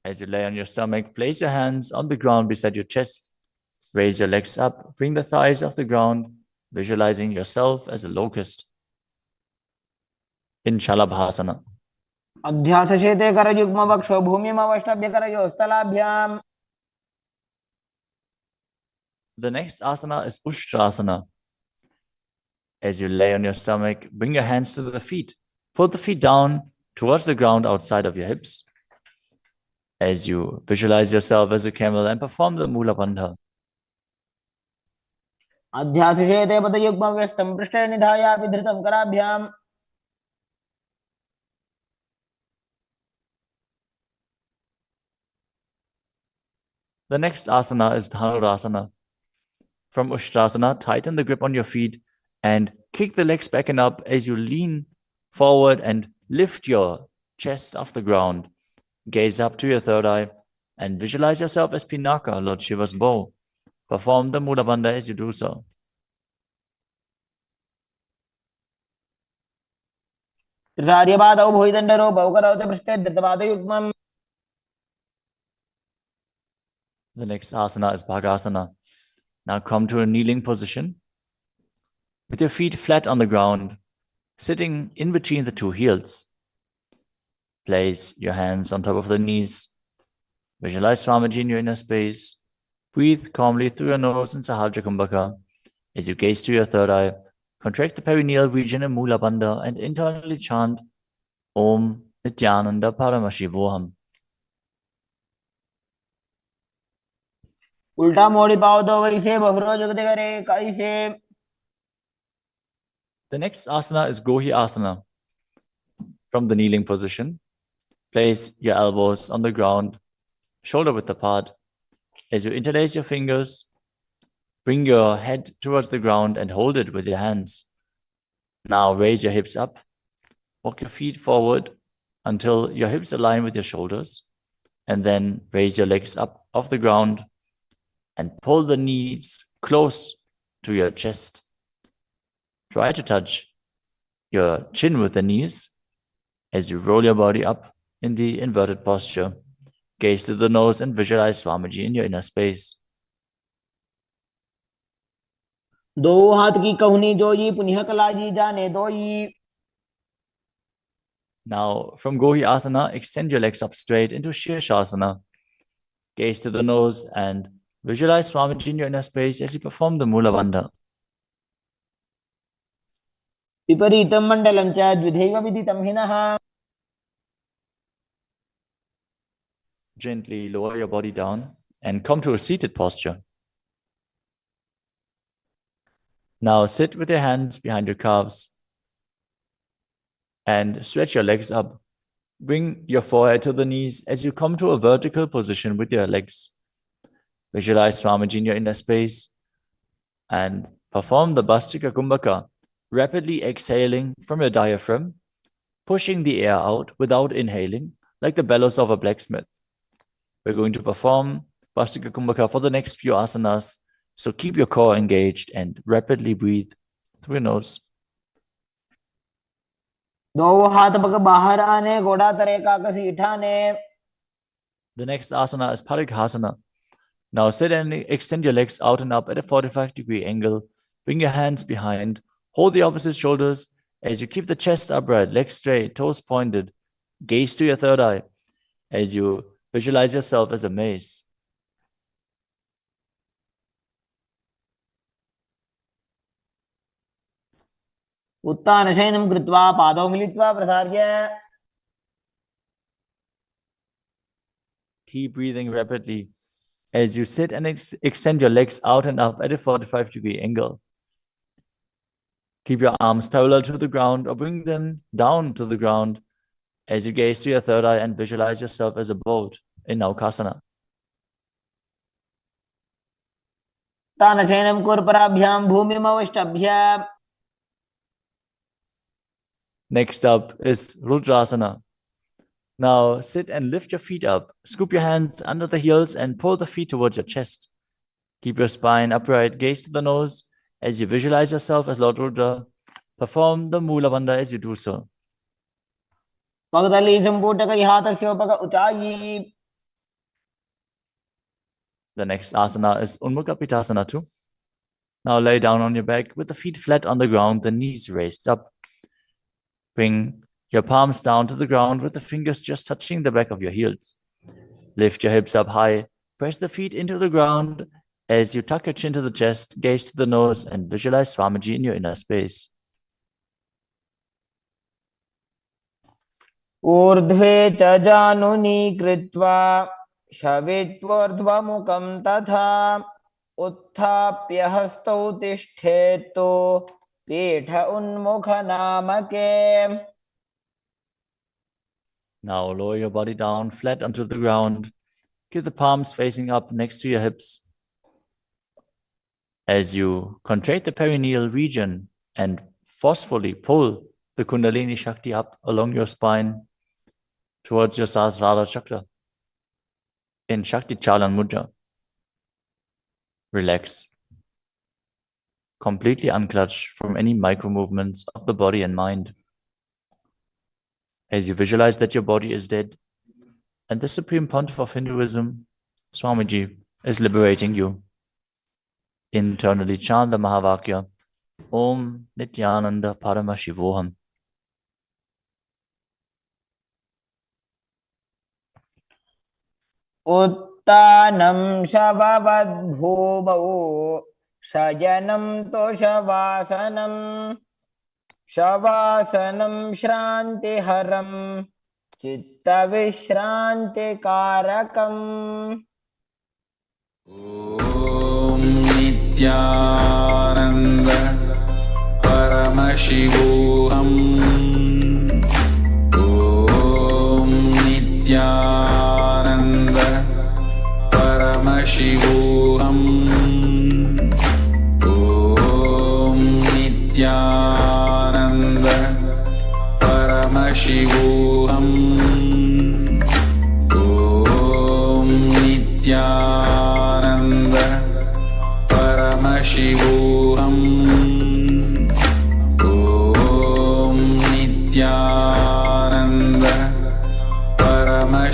As you lay on your stomach, place your hands on the ground beside your chest. Raise your legs up, bring the thighs off the ground, visualizing yourself as a locust. In Shalabhasana. अध्यासशेते करयुग्मवक्षो भूमिमवष्टभ्य करयोस्तलाभ्याम्. The next asana is Ushtrasana. As you lay on your stomach, bring your hands to the feet. Pull the feet down towards the ground outside of your hips. As you visualize yourself as a camel and perform the Mula Bandha. अध्यासशेते पदयुग्मव्यस्तं पृष्ठे निधाय विधृतं कराभ्याम्. The next asana is Dhanurasana. From Ushtrasana, tighten the grip on your feet and kick the legs back and up as you lean forward and lift your chest off the ground. Gaze up to your third eye and visualize yourself as Pinaka, Lord Shiva's bow. Perform the Mula Bandha as you do so. त्रिसार्यपादौ भुजदण्डरूपौ करौ च पृष्ठे धृतपादयुग्मम्. The next asana is Bhagasana. Now come to a kneeling position with your feet flat on the ground, sitting in between the two heels. Place your hands on top of the knees. Visualize Swamiji in your inner space. Breathe calmly through your nose in Sahaja Kumbhaka. As you gaze to your third eye, contract the perineal region in Mula Bandha and internally chant Om Nithyananda Paramashivoham. उल्टा मोड़ी पाओ दो वैसे बहुरो जगत करे कैसे. The next asana is Gohi Asana. From the kneeling position, place your elbows on the ground, shoulder width apart. As you interlace your fingers, bring your head towards the ground and hold it with your hands. Now raise your hips up. Walk your feet forward until your hips align with your shoulders. And then raise your legs up off the ground and pull the knees close to your chest. Try to touch your chin with the knees as you roll your body up in the inverted posture. Gaze to the nose and visualize Swamiji in your inner space. दो हाथ की कहुनी जोई पुनिह कलाजी जाने दोई. Now, from Gohi Asana, extend your legs up straight into Shirshasana. Gaze to the nose and visualize Swamiji in your inner space as you perform the Mula Bandha. विपरीतं मण्डलं च द्विधैव विदितं हिनः. Gently lower your body down and come to a seated posture. Now sit with your hands behind your calves and stretch your legs up. Bring your forehead to the knees as you come to a vertical position with your legs. Visualize Swamiji in your inner space and perform the Bhastika Kumbhaka, rapidly exhaling from your diaphragm, pushing the air out without inhaling, like the bellows of a blacksmith. We're going to perform Bhastika Kumbhaka for the next few asanas, so keep your core engaged and rapidly breathe through your nose. दो हाथ पग बाहर आने घोड़ा तरे काकसी ठाने. The next asana is Parighasana. Now sit and extend your legs out and up at a 45-degree angle, Bring your hands behind. Hold the opposite shoulders as you keep the chest upright, legs straight, toes pointed. Gaze to your third eye as you visualize yourself as a mace. उत्तानशयनं कृत्वा पादौ मिलित्वा प्रसार्य. Keep breathing rapidly as you sit and extend your legs out and up at a 45-degree angle. Keep your arms parallel to the ground or bring them down to the ground as you gaze to your third eye and visualize yourself as a boat in Naukasana. तानशयनं कुर्पराभ्यां भूमिमवष्टभ्य. Next up is Rudrasana. Now sit and lift your feet up. Scoop your hands under the heels and pull the feet towards your chest. Keep your spine upright, gaze to the nose as you visualize yourself as Lord Rudra. Perform the Mula Bandha as you do so. पगदली संपूटक हाथस्योपक उचाई. The next asana is Unmukha Pitasana too. Now lay down on your back with the feet flat on the ground, the knees raised up. Bring your palms down to the ground with the fingers just touching the back of your heels. Lift your hips up high. Press the feet into the ground as you tuck your chin to the chest, gaze to the nose, and visualize Swamiji in your inner space. ऊर्ध्वे च जानुनी कृत्वा शवित्वोर्ध्वमुखं तथा उत्थाप्य हस्तौ तिष्ठेत्तु पीठ उन्मुख नामके. Now lower your body down flat onto the ground. Keep the palms facing up next to your hips. As you contract the perineal region and forcefully pull the Kundalini Shakti up along your spine towards your Sahasrara Chakra in Shakti Chalan Mudra. Relax. Completely unclutch from any micro movements of the body and mind. As you visualize that your body is dead and the Supreme Pontiff of Hinduism, Swamiji, is liberating you. Internally chant the Mahavakya, Om Nithyananda Paramashivoham. उत्तानं शववद्भूमौ शयनं तोषवासनं शवासनं श्रान्तिहरं चित्तविश्रान्तिकारकम्. ॐ नित्यानन्द परमशिवोऽहम्. ॐ नित्यानन्द परमशिवोऽहम्. ॐ नित्यानन्द परमशिवोऽहम्. ॐ नित्यानन्द परमशिवोऽहम्. ॐ नित्यानन्द परमशिवोऽहम्.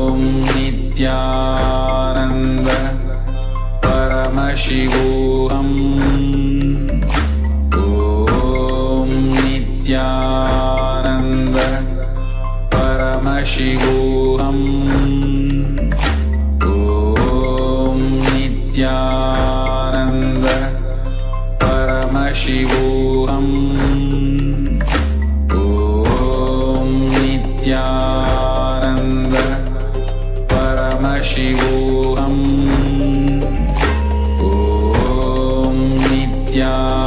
ॐ नित्यानन्द परमशिवोऽहम्. ॐ नित्यानन्द परमशिवोऽहम्. ॐ नित्यानन्द परमशिवोऽहम्. ॐ नित्यानन्द परमशिवोऽहम्. ॐ नित्यानन्द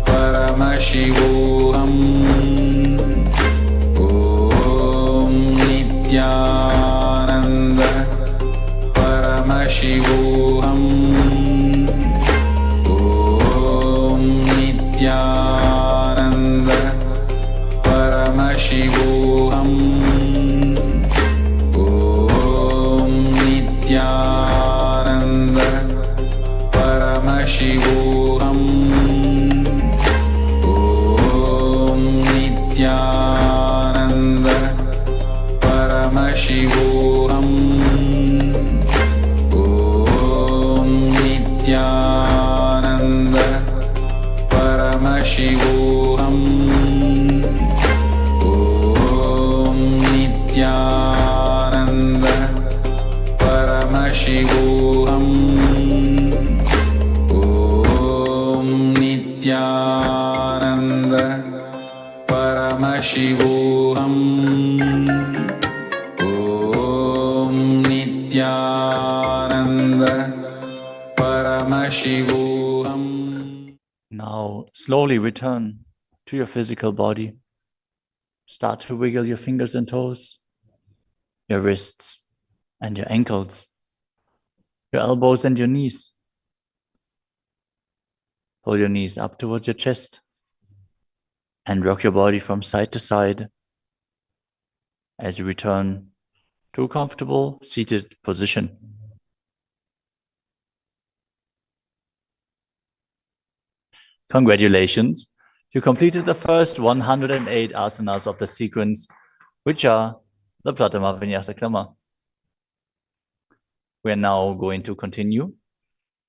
परमशिवोऽहम्. ॐ नित्यानन्द परमशिवोऽहम्. ॐ नित्यानन्द परमशिवोऽहम्. ॐ नित्यानन्द परमशिवोऽहम्. ॐ नित्यानन्द परमशिवोऽहम्. Paramashivoham Om Nithyananda Paramashivoham Om Nithyananda Paramashivoham. Now, slowly return to your physical body. Start to wiggle your fingers and toes, your wrists and your ankles, your elbows and your knees. Pull your knees up towards your chest and rock your body from side to side as you return to a comfortable seated position. Congratulations! You completed the first 108 asanas of the sequence, which are the Pratama Vinyasa Krama. We are now going to continue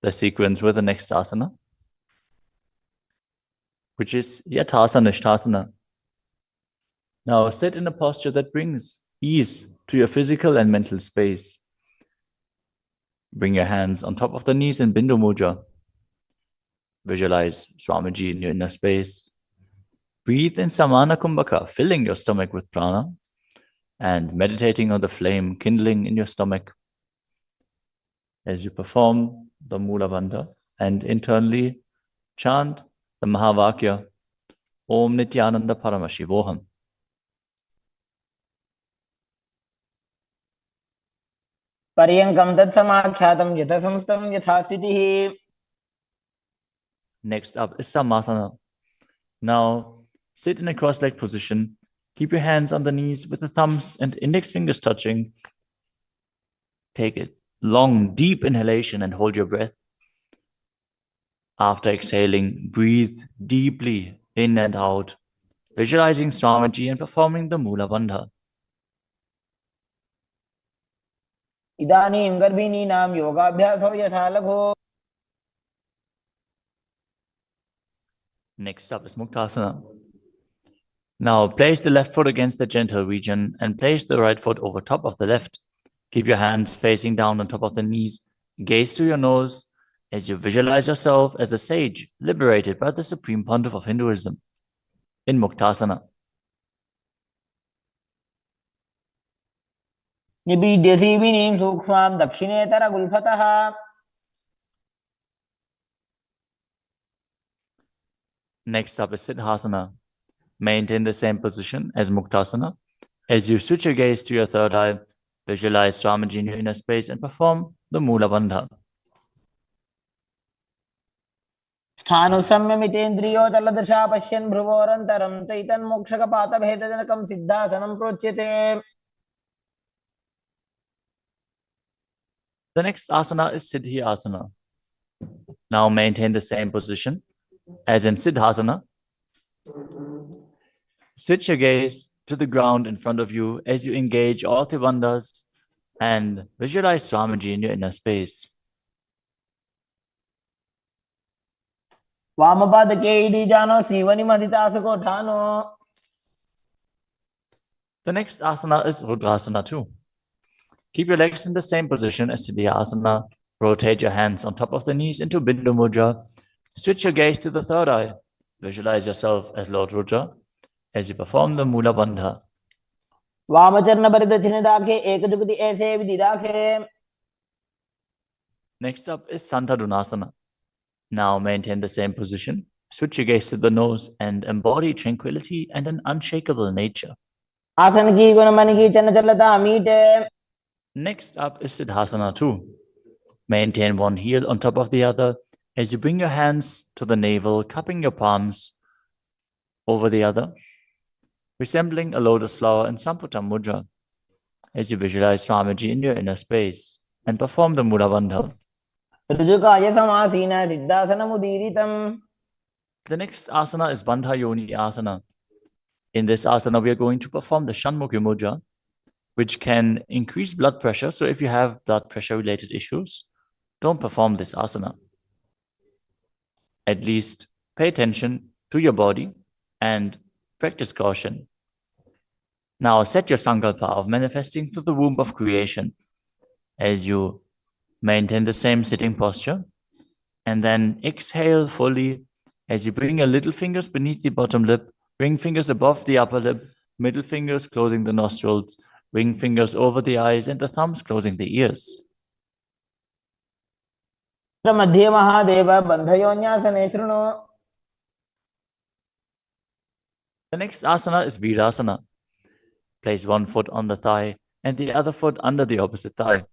the sequence with the next asana, which is Yathasana Nishthasana. Now sit in a posture that brings ease to your physical and mental space. Bring your hands on top of the knees in Bindu Mudra. Visualize Swamiji in your inner space. Breathe in Samana Kumbhaka, filling your stomach with prana and meditating on the flame kindling in your stomach as you perform the Mula Bandha and internally chant the Mahavakya Om Nithyananda Paramashivoham. पर्यङ्कं तत्समाख्यातं यथासंस्थं यथास्थितिः. Next up is Samasana. Now sit in a cross-legged position. Keep your hands on the knees with the thumbs and index fingers touching. Take a long, deep inhalation and hold your breath. After exhaling, breathe deeply in and out, visualizing Swamiji and performing the Mula Bandha. इदानीं गर्भिणीनां योगाभ्यासो यथा लघु. Next up is Muktasana. Now place the left foot against the gentle region and place the right foot over top of the left. Keep your hands facing down on top of the knees. Gaze to your nose as you visualize yourself as a sage liberated by the Supreme Pontiff of Hinduism in Muktasana. निबीड्य सीविनीं सूक्ष्मां दक्षिणेतरगुल्फतः. Next up is Siddhasana. Maintain the same position as Muktasana. As you switch your gaze to your third eye, visualize Swamiji in your inner space and perform the Mula Bandha. स्थानुसंयमितेन्द्रियो तलदशा पश्यन् भ्रुवोरन्तरं चैतन्मोक्षकपातभेदजनकं सिद्धासनं प्रोच्यते. The next asana is Siddhi Asana. Now maintain the same position as in Siddhasana. Switch your gaze to the ground in front of you as you engage all Tribandhas and visualize Swamiji in your inner space. वामपादके इडीजानो सीवनिमधितासुकोठानो. The next asana is Rudrasana too. Keep your legs in the same position as Siddhi Asana. Rotate your hands on top of the knees into Bindu Mudra. Switch your gaze to the third eye. Visualize yourself as Lord Rudra as you perform the Mula Bandha. वामचरण परिदक्षिण दाखे एकजुगति ऐसे विधि दाखे. Next up is Santadunasana. Now maintain the same position. Switch your gaze to the nose and embody tranquility and an unshakable nature. आसन की गुण मन की चंचलता मीटे. Next up is Siddhasana too. Maintain one heel on top of the other as you bring your hands to the navel, cupping your palms over the other, resembling a lotus flower in Samputa Mudra as you visualize Swamiji in your inner space and perform the Mula Bandha. ऋजुकाय समासीन सिद्धासनमुदीरितम्. The next asana is Bandha Yoni Asana. In this asana, we are going to perform the Shanmukhi Mudra, which can increase blood pressure. So if you have blood pressure related issues, don't perform this asana. At least pay attention to your body and practice caution. Now set your sankalpa of manifesting through the womb of creation as you maintain the same sitting posture. And then exhale fully as you bring your little fingers beneath the bottom lip, ring fingers above the upper lip, middle fingers closing the nostrils, ring fingers over the eyes, and the thumbs closing the ears. मध्ये महादेव बन्धयोन्यासने शृणु. The next asana is Virasana. Place one foot on the thigh and the other foot under the opposite thigh.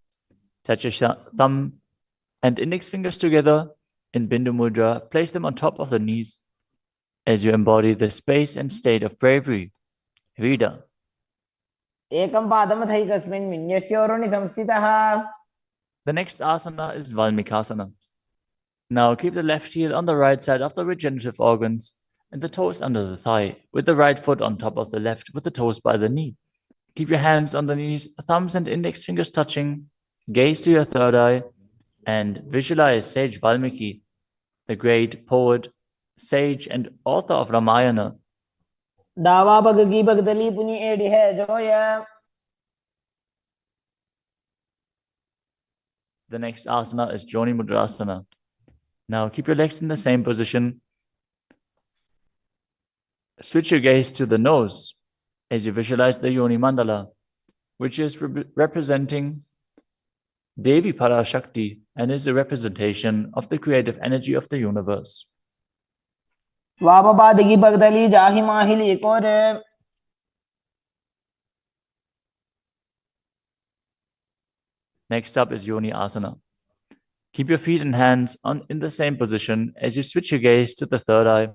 Touch your thumb and index fingers together in Bindu Mudra. Place them on top of the knees as you embody the space and state of bravery. Vida. एकं पादमथैकस्मिन् विन्यस्योरुणि संस्थितः. The next asana is Valmikasana. Now keep the left heel on the right side of the regenerative organs and the toes under the thigh, with the right foot on top of the left, with the toes by the knee. Keep your hands on the knees, thumbs and index fingers touching. Gaze to your third eye and visualize sage Valmiki, the great poet, sage and author of Ramayana. डावा पग की भगदली पुनि एड़ी है Zoya. The next asana is Joni Mudrasana. Now keep your legs in the same position. Switch your gaze to the nose as you visualize the Yoni Mandala, which is representing Devi Parashakti and is a representation of the creative energy of the universe. वापपाद की भगदली जाहि माहिली कोरे. Next up is Yoni Asana. Keep your feet and hands in the same position as you switch your gaze to the third eye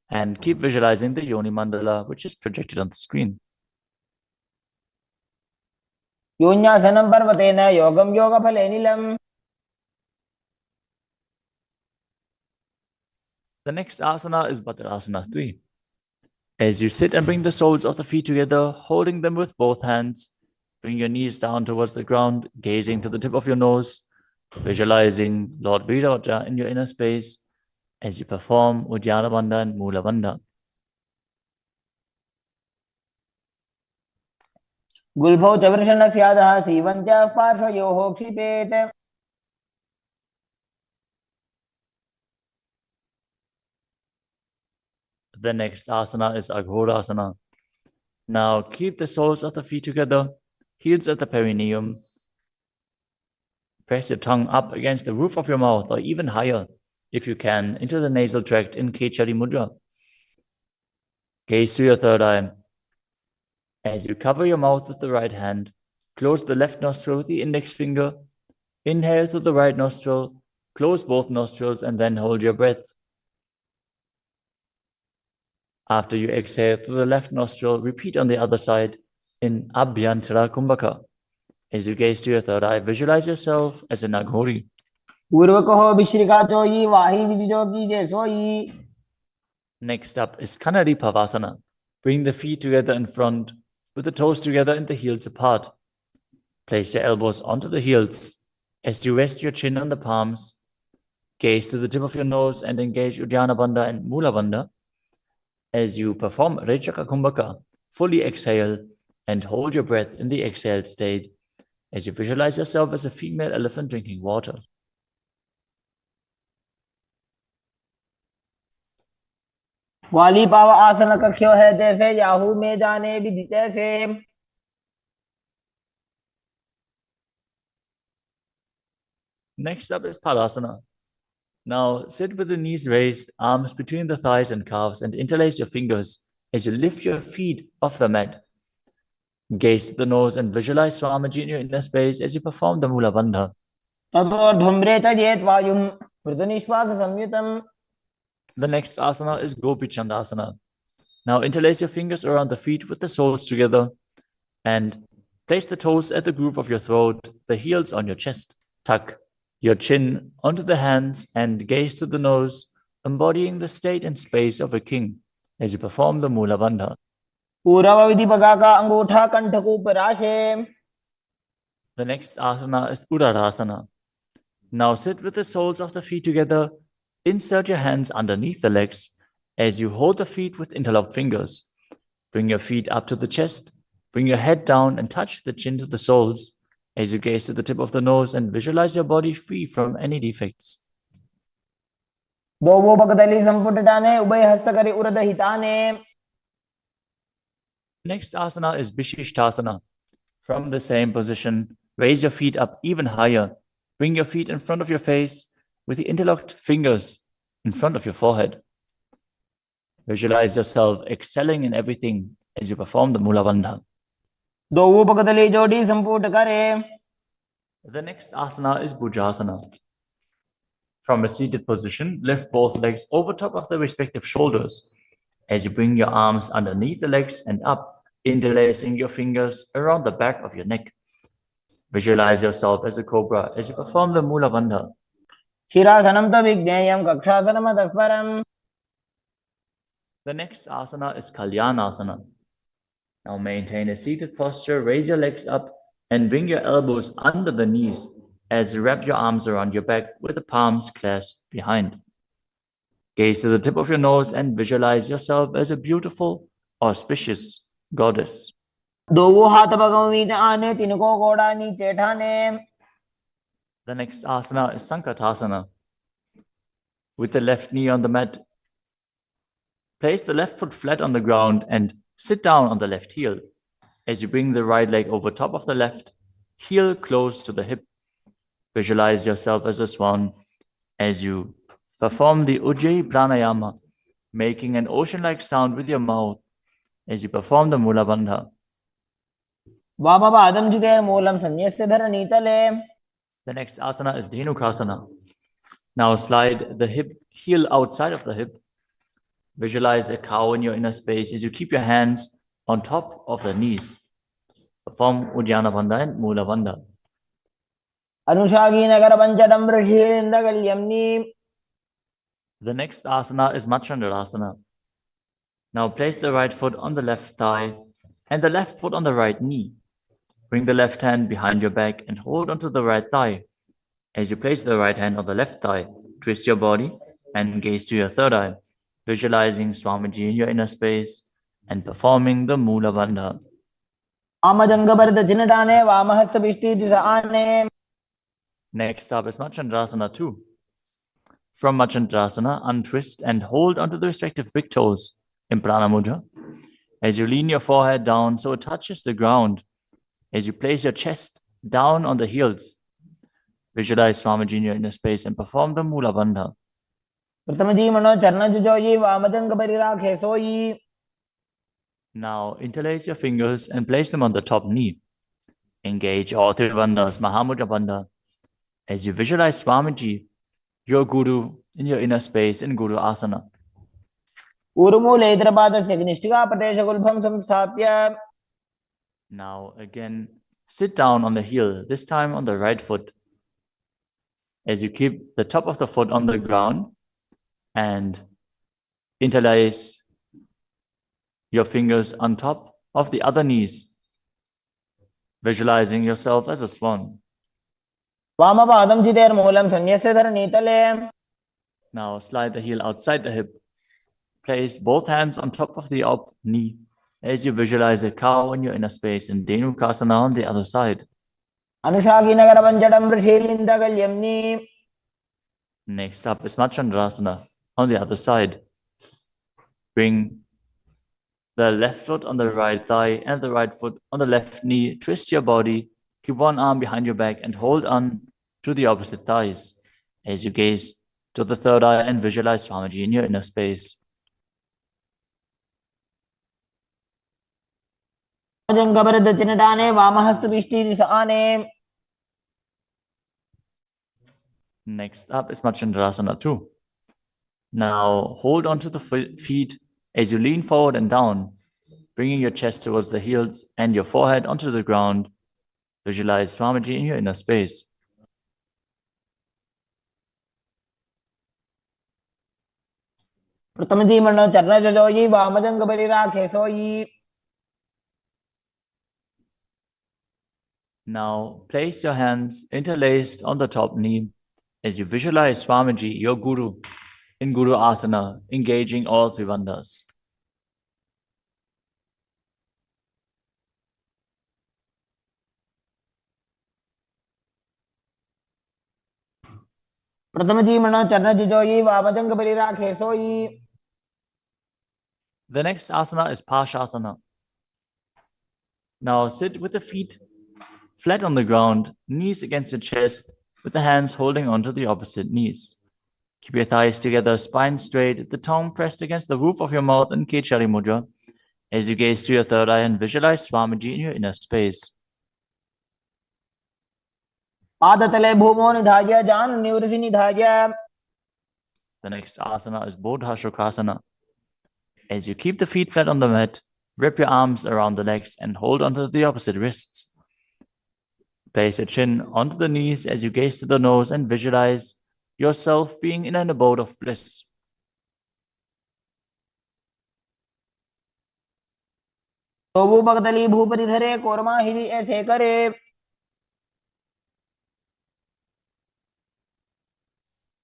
and keep visualizing the Yoni Mandala, which is projected on the screen. योन्यासनं पर्वतेन योगं योगफलेनिलम्. The next asana is Bhadrasana 3. As you sit and bring the soles of the feet together, holding them with both hands, bring your knees down towards the ground, gazing to the tip of your nose, visualizing Lord Viravaja in your inner space as you perform Uddiyana Bandha and Mula Bandha. गुल्भौ च वृषणस्यादः सीवन्त्याः पार्श्वयोः क्षिपेत्. The next asana is Aghorasana. Now keep the soles of the feet together, heels at the perineum. Press your tongue up against the roof of your mouth or even higher, if you can, into the nasal tract in Kechari Mudra. Gaze to your third eye. As you cover your mouth with the right hand, close the left nostril with the index finger. Inhale through the right nostril, close both nostrils, and then hold your breath. After you exhale through the left nostril, repeat on the other side in Abhyantara Kumbhaka. As you gaze to your third eye, visualize yourself as an Aghori. Next up is Kanari Pavasana. Bring the feet together in front, with the toes together and the heels apart. Place your elbows onto the heels. As you rest your chin on the palms, gaze to the tip of your nose and engage Uddiyana Bandha and Mula Bandha. As you perform Rechaka Kumbhaka, fully exhale and hold your breath in the exhaled state as you visualize yourself as a female elephant drinking water. ग्वाली पाव आसन कक्ष्यो है जैसे Yahoo में जाने विधि जैसे. Next up is Padasana. Now sit with the knees raised, arms between the thighs and calves, and interlace your fingers as you lift your feet off the mat. Gaze to the nose and visualize Swamiji in your inner space as you perform the Mula Bandha. The next asana is Gopi Chandasana. Now interlace your fingers around the feet with the soles together and place the toes at the groove of your throat, the heels on your chest. Tuck your chin onto the hands and gaze to the nose, embodying the state and space of a king as you perform the Mula Bandha. The next asana is Uddarasana. Now sit with the soles of the feet together. Insert your hands underneath the legs as you hold the feet with interlocked fingers. Bring your feet up to the chest Bring your head down and touch the chin to the soles as you gaze to the tip of the nose and visualize your body free from any defects. दोवो पकदली संपुटटाने उभय हस्तकरी उरद हिताने. Next asana is Vishishtasana. From the same position, raise your feet up even higher. Bring your feet in front of your face with the interlocked fingers in front of your forehead. Visualize yourself excelling in everything as you perform the Mula Bandha. दोवो पकदली जोड़ी संपुट करे. The next asana is Bhujasana. From a seated position, lift both legs over top of the respective shoulders as you bring your arms underneath the legs and up, interlacing your fingers around the back of your neck. Visualize yourself as a cobra as you perform the Mula Bandha. शिरासनं तविज्ञेयं कक्षासनमतः परम्. The next asana is Kalyanasana. Now maintain a seated posture, raise your legs up and bring your elbows under the knees as you wrap your arms around your back with the palms clasped behind. Gaze to the tip of your nose and visualize yourself as a beautiful, auspicious goddess. दोवो हाथ पगों बीच आने, तिनको गोड़ा नीचे ठाने. The next asana is Sankatasana. With the left knee on the mat, place the left foot flat on the ground and sit down on the left heel as you bring the right leg over top of the left, heel close to the hip. Visualize yourself as a swan as you perform the Ujjayi Pranayama, making an ocean-like sound with your mouth as you perform the Mula Bandha. वामपादं चितेर्मूलं संन्यस्य धरणीतले. The next asana is Dhenukasana. Now slide the heel outside of the hip. Visualize a cow in your inner space as you keep your hands on top of the knees. Perform Uddiyana Bandha and Mula Bandha. अनुषागी Nagar पंचडं ऋषिरिन्दगल्यम्नि. The next asana is Machandrasana. Now place the right foot on the left thigh and the left foot on the right knee. Bring the left hand behind your back and hold onto the right thigh. As you place the right hand on the left thigh, twist your body and gaze to your third eye, visualizing Swamiji in your inner space and performing the Mula Bandha. वामजंगभरत चिनटाने वामहस्तभिष्टि दिश आने. Next up is Machandrasana 2. From Machandrasana, untwist and hold onto the respective big toes in Prana Mudra. As you lean your forehead down so it touches the ground, as you place your chest down on the heels, visualize Swamiji in your inner space and perform the Mula Bandha. प्रथमजी मनो चरण जुजोयि वामजंग परिराखे सोयि. Now interlace your fingers and place them on the top knee. Engage all three bandhas, Mahamudra Bandha, as you visualize Swamiji, your Guru, in your inner space in Guru Asana. ऊर्मूले इतरपादस्य निष्ठिका प्रदेशगुल्भं संस्थाप्य. Now again, sit down on the heel, this time on the right foot, as you keep the top of the foot on the ground and interlace your fingers on top of the other knees, visualizing yourself as a swan. वामपादं चितेर्मूलं संन्यस्य धरणीतले. Now slide the heel outside the hip. Place both hands on top of the up knee as you visualize a cow in your inner space in Dhenukasana on the other side. अनुषागी Nagar पंचडं ऋषिरिन्दगल्यम्नि. Next up is Machandrasana on the other side. Bring the left foot on the right thigh and the right foot on the left knee. Twist your body. Keep one arm behind your back and hold on to the opposite thighs as you gaze to the third eye and visualize Swamiji in your inner space. जंगभरत चिनटाने वामहस्तभिष्टि दिश आने. Next up is Machandrasana 2. Now hold on to the feet as you lean forward and down, bringing your chest towards the heels and your forehead onto the ground. Visualize Swamiji in your inner space. प्रथमजी मनो चरण जुजोयि वामजंग परिराखे सोयि. Now place your hands interlaced on the top knee as you visualize Swamiji, your Guru, in Guru Asana, engaging all three bandhas. प्रथम जीमण चरण जुजोई वामजंग बलि राखे सोई. The next asana is Parshasana. Now sit with the feet flat on the ground, knees against your chest, with the hands holding onto the opposite knees. Keep your thighs together, spine straight, the tongue pressed against the roof of your mouth in Kechari Mudra. As you gaze to your third eye and visualize Swamiji in your inner space. पादतले भूमो निधाय जान निवृषि निधाय. The next asana is Bodhasukasana. As you keep the feet flat on the mat, wrap your arms around the legs and hold onto the opposite wrists. Place your chin onto the knees as you gaze to the nose and visualize yourself being in an abode of bliss. तो भगतली भूपति धरे कोरमा हिली ऐसे करे.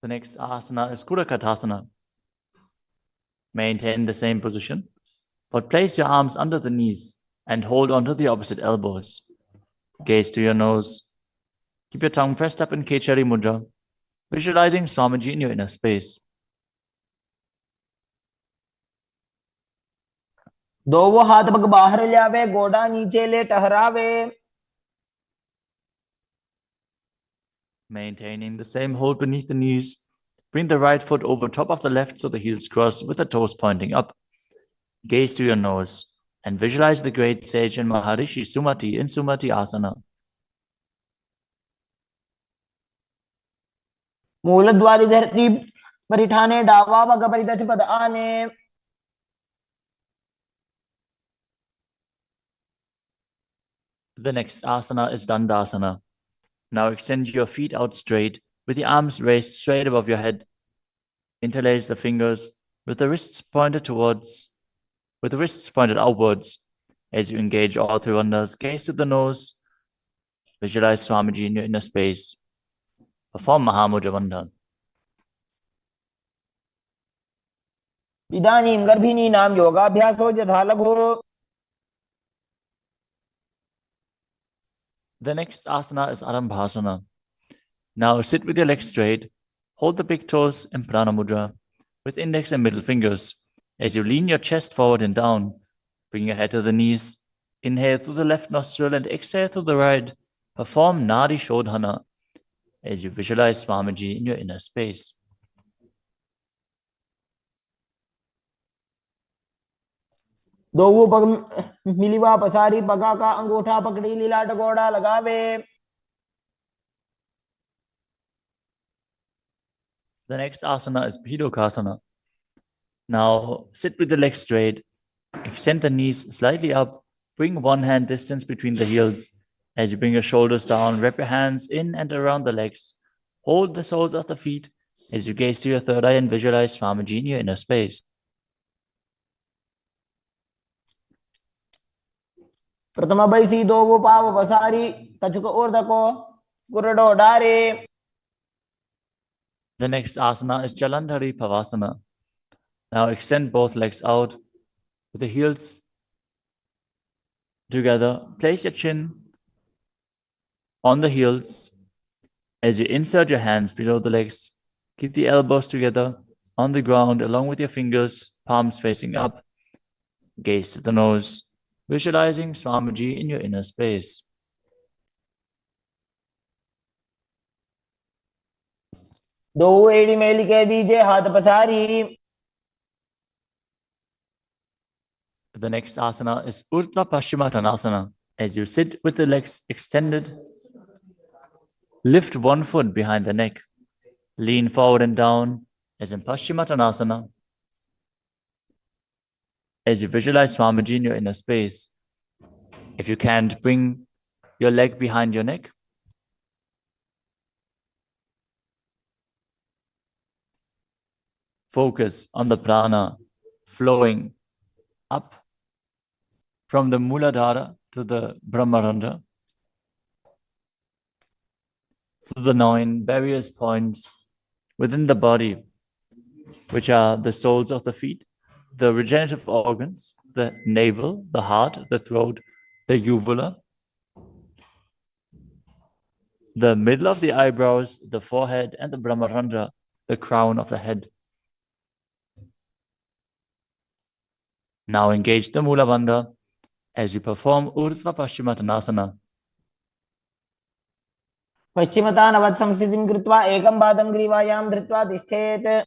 The next asana is Kudakatasana. Maintain the same position, but place your arms under the knees and hold onto the opposite elbows. Gaze to your nose. Keep your tongue pressed up in Kechari Mudra, visualizing Swamiji in your inner space. दो हाथ पग बाहर लावे गोडा नीचे ले टहरावे. Maintaining the same hold beneath the knees, bring the right foot over top of the left so the heels cross with the toes pointing up. Gaze to your nose and visualize the great sage and Maharishi Sumati in Sumati Asana. मूलद्वारी धरती परिठाने डावा पग परिदच पद आने. The next asana is Dandasana. Now extend your feet out straight with the arms raised straight above your head. Interlace the fingers with the wrists pointed outwards. As you engage all three bandhas, gaze to the nose. Visualize Swamiji in your inner space. Perform Mahamudra Bandhan. इदानीं गर्भिणीनां योगाभ्यासो यथा लघु. The next asana is Arambhasana. Now sit with your legs straight. Hold the big toes in Prana Mudra with index and middle fingers. As you lean your chest forward and down, bring your head to the knees. Inhale through the left nostril and exhale through the right. Perform Nadi Shodhana as you visualize Swamiji in your inner space. दो पग मिलीवा पसारी पगा का अंगूठा पकड़ी लीला टकोड़ा लगावे. The next asana is Bhidokasana. Now sit with the legs straight. Extend the knees slightly up. Bring one hand distance between the heels. As you bring your shoulders down, wrap your hands in and around the legs. Hold the soles of the feet as you gaze to your third eye and visualize Swamiji in your inner space. प्रथम बैसी दो वो पाव पसारी तचुक ऊर्धको गुरडो डारे. The next asana is Jalandhari Pavasana. Now extend both legs out with the heels together. Place your chin on the heels as you insert your hands below the legs. Keep the elbows together on the ground along with your fingers, palms facing up. Gaze to the nose, visualizing Swamiji in your inner space. दो एड़ी मेली कह दीजिए हाथ पसारी. The next asana is Urdhva Paschimottanasana. As you sit with the legs extended, lift one foot behind the neck. Lean forward and down as in Paschimottanasana. As you visualize Swamiji in your inner space. If you can't, bring your leg behind your neck. Focus on the prana flowing up from the Muladhara to the Brahmarandha, through the 9 various points within the body, which are the soles of the feet, the regenerative organs, the navel, the heart, the throat, the uvula, the middle of the eyebrows, the forehead, and the Brahmarandra, the crown of the head. Now engage the Mula Bandha as you perform Urdhva Paschimottanasana. पश्चिमतानवत् संस्थितिं कृत्वा एकं पादं ग्रीवायां धृत्वा तिष्ठेत्.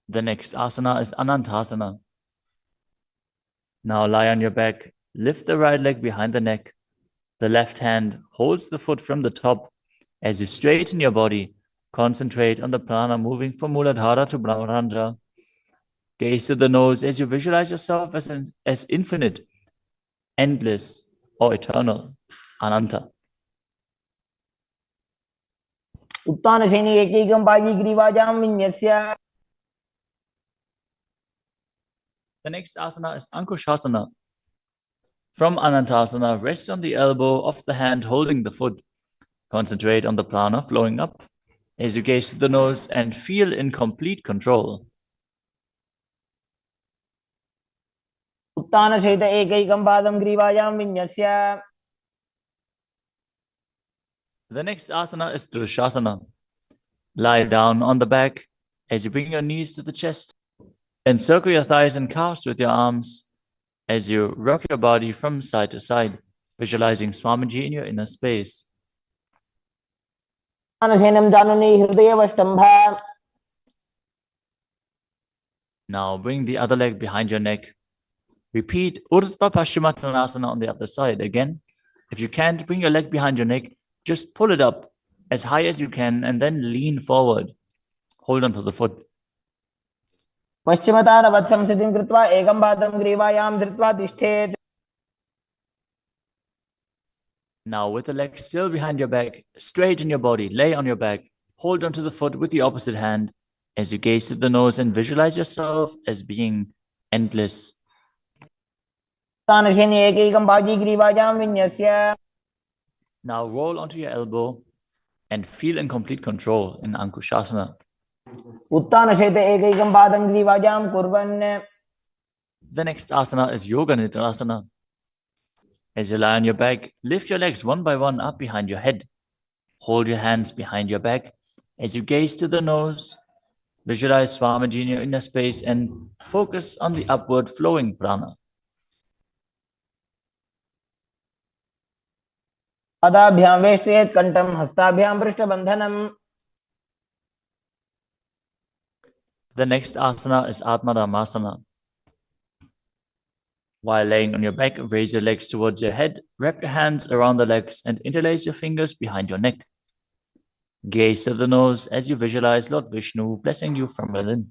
The next asana is Anantasana. Now lie on your back, lift the right leg behind the neck. The left hand holds the foot from the top. As you straighten your body, concentrate on the prana moving from Muladhara to Brahmarandra. Gaze to the nose as you visualize yourself as infinite, endless, or eternal, Ananta. उत्तानशयनि एकैकं पायी ग्रीवायां विन्यस्य. The next asana is Ankushasana. From Anantasana, rest on the elbow of the hand holding the foot. Concentrate on the prana flowing up as you gaze to the nose and feel in complete control. उत्तानशयित एकैकं पादं ग्रीवायां विन्यस्य. The next asana is Drushasana. Lie down on the back as you bring your knees to the chest. Encircle your thighs and calves with your arms as you rock your body from side to side, visualizing Swamiji in your inner space. उत्तानशयनं जानुनि हृदयवष्टम्भ. Now bring the other leg behind your neck. Repeat Urdhva Paschimottanasana on the other side. Again, if you can't bring your leg behind your neck, just pull it up as high as you can and then lean forward. Hold on to the foot. पश्चिमतानवत् संस्थितिं कृत्वा एकं पादं ग्रीवायां धृत्वा तिष्ठेत्. Now with the leg still behind your back, straighten your body, lay on your back, hold onto the foot with the opposite hand as you gaze to the nose and visualize yourself as being endless. उत्तानशयनि एकैकं पायी ग्रीवायां विन्यस्य. Now roll onto your elbow and feel in complete control in Ankushasana. उत्तानशयित एकैकं पादं ग्रीवायां कुर्वन्. The next asana is Yoga Nidra. As you lie on your back, lift your legs one by one up behind your head. Hold your hands behind your back as you gaze to the nose. Visualize Swamiji in your inner space and focus on the upward flowing prana. पादाभ्यां वेष्टयेत् कण्ठं हस्ताभ्यां पृष्ठबन्धनम्. The next asana is Atmadhammasana. While laying on your back, raise your legs towards your head, wrap your hands around the legs and interlace your fingers behind your neck. Gaze to the nose as you visualize Lord Vishnu blessing you from within.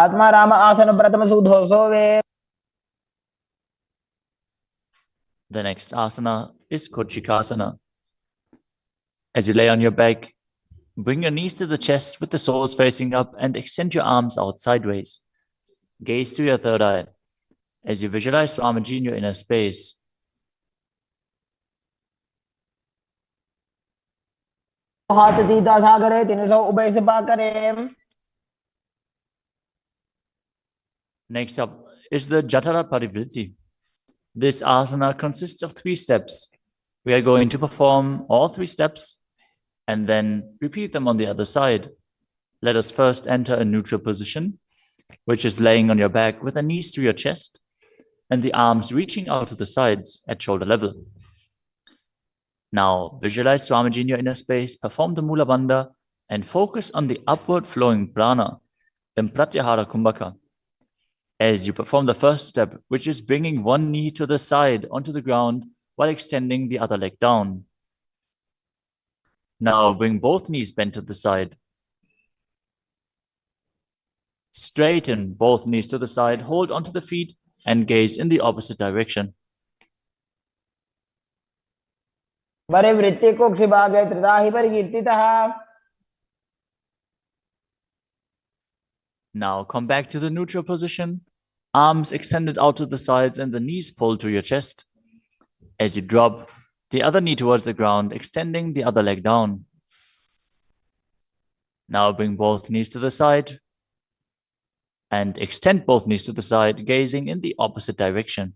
आत्मा राम आसन प्रथम सुधो सोवे. The next asana is Kochikasana. As you lay on your back, bring your knees to the chest with the soles facing up and extend your arms out sideways. Gaze to your third eye as you visualize Swamiji in your inner space. हाथ सीधा सा करे 300 उभय सभा करे. Next up is the Jatara Parivritti. This asana consists of 3 steps. We are going to perform all 3 steps and then repeat them on the other side. Let us first enter a neutral position, which is laying on your back with the knees to your chest and the arms reaching out to the sides at shoulder level. Now visualize Swamiji in your inner space, perform the Mula Bandha and focus on the upward flowing prana in Pratyahara Kumbhaka. As you perform the first step, which is bringing one knee to the side onto the ground while extending the other leg down. Now bring both knees bent to the side. Straighten both knees to the side, hold onto the feet and gaze in the opposite direction. परिवृत्ति कुक्षिभागे त्रिधा हि परिकीर्तितः. Now come back to the neutral position. Arms extended out to the sides and the knees pulled to your chest. As you drop the other knee towards the ground, extending the other leg down. Now bring both knees to the side. And extend both knees to the side, gazing in the opposite direction.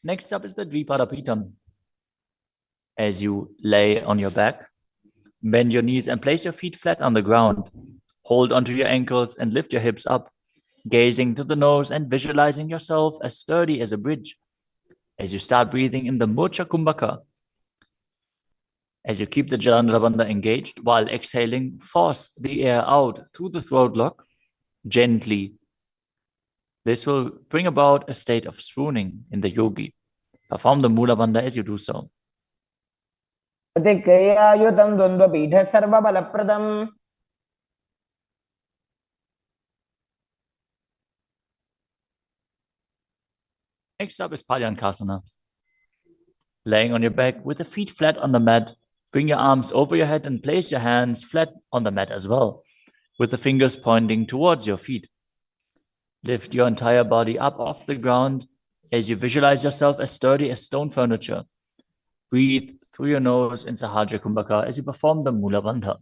Next up is the Dvipadapitam. As you lay on your back, bend your knees and place your feet flat on the ground. Hold onto your ankles and lift your hips up, gazing to the nose and visualizing yourself as sturdy as a bridge. As you start breathing in the Mocha Kumbhaka, as you keep the Jalandhara Bandha engaged while exhaling, force the air out through the throat lock gently. This will bring about a state of swooning in the yogi. Perform the Mula Bandha as you do so. Next up is Palyankasana. Laying on your back with the feet flat on the mat, bring your arms over your head and place your hands flat on the mat as well, with the fingers pointing towards your feet. Lift your entire body up off the ground as you visualize yourself as sturdy as stone furniture. Breathe through your nose in Sahaja Kumbhaka as you perform the Mula Bandha.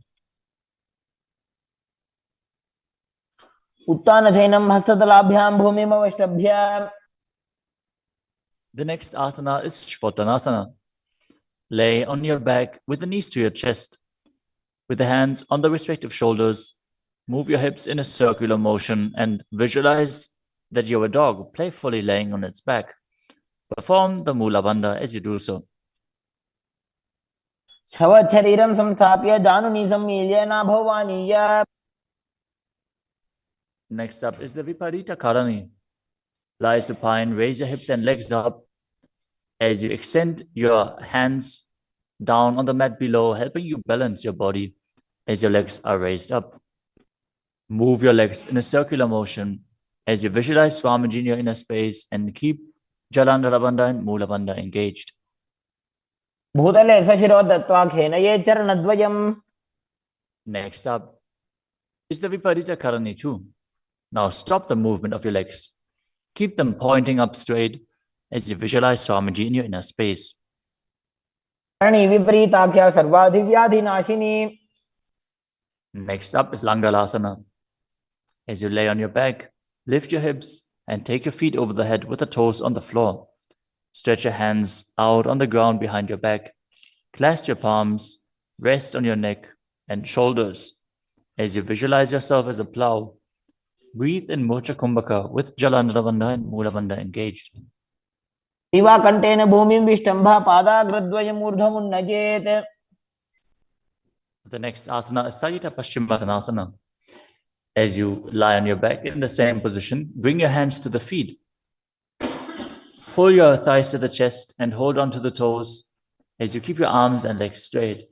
The next asana is Shvatanasana. Lay on your back with the knees to your chest. With the hands on the respective shoulders, move your hips in a circular motion and visualize that you're a dog playfully laying on its back. Perform the Mula Bandha as you do so. Next up is the Viparita Karani. Lie supine, raise your hips and legs up as you extend your hands down on the mat below, helping you balance your body as your legs are raised up. Move your legs in a circular motion as you visualize Swamiji in your inner space and keep Jalandhara Bandha and Mula Bandha engaged. Next up is the Viparita Karani too. Now stop the movement of your legs. Keep them pointing up straight as you visualize Swamiji in your inner space. Next up is Langalasana. As you lay on your back, lift your hips and take your feet over the head with the toes on the floor. Stretch your hands out on the ground behind your back. Clasp your palms, rest on your neck and shoulders as you visualize yourself as a plow. Breathe in Mocha Kumbhaka with Jalandhara Bandha and Mula Bandha engaged. The next asana is Sajita Paschimottanasana. As you lie on your back in the same position, bring your hands to the feet. Pull your thighs to the chest and hold on to the toes as you keep your arms and legs straight.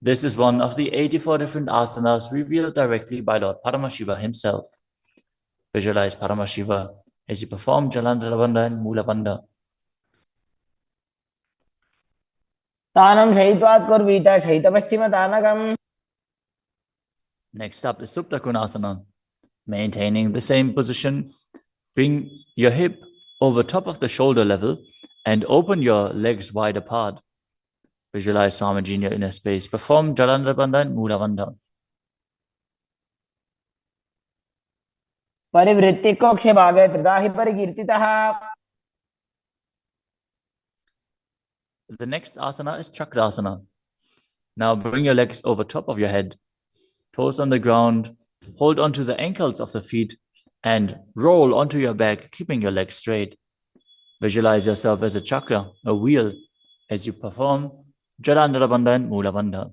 This is one of the 84 different asanas revealed directly by Lord Paramashiva himself. Visualize Paramashiva as you perform Jalandhara Bandha and Mula Bandha. Next up is Supta Konasana. Maintaining the same position, bring your hip over top of the shoulder level and open your legs wide apart. Visualize Swamiji in your inner space. Perform Jalandhara Bandha and Mula Bandha. The next asana is Chakrasana. Now bring your legs over top of your head, toes on the ground, hold onto the ankles of the feet and roll onto your back, keeping your legs straight. Visualize yourself as a chakra, a wheel, as you perform Jalandhara Bandha and Mula Bandha.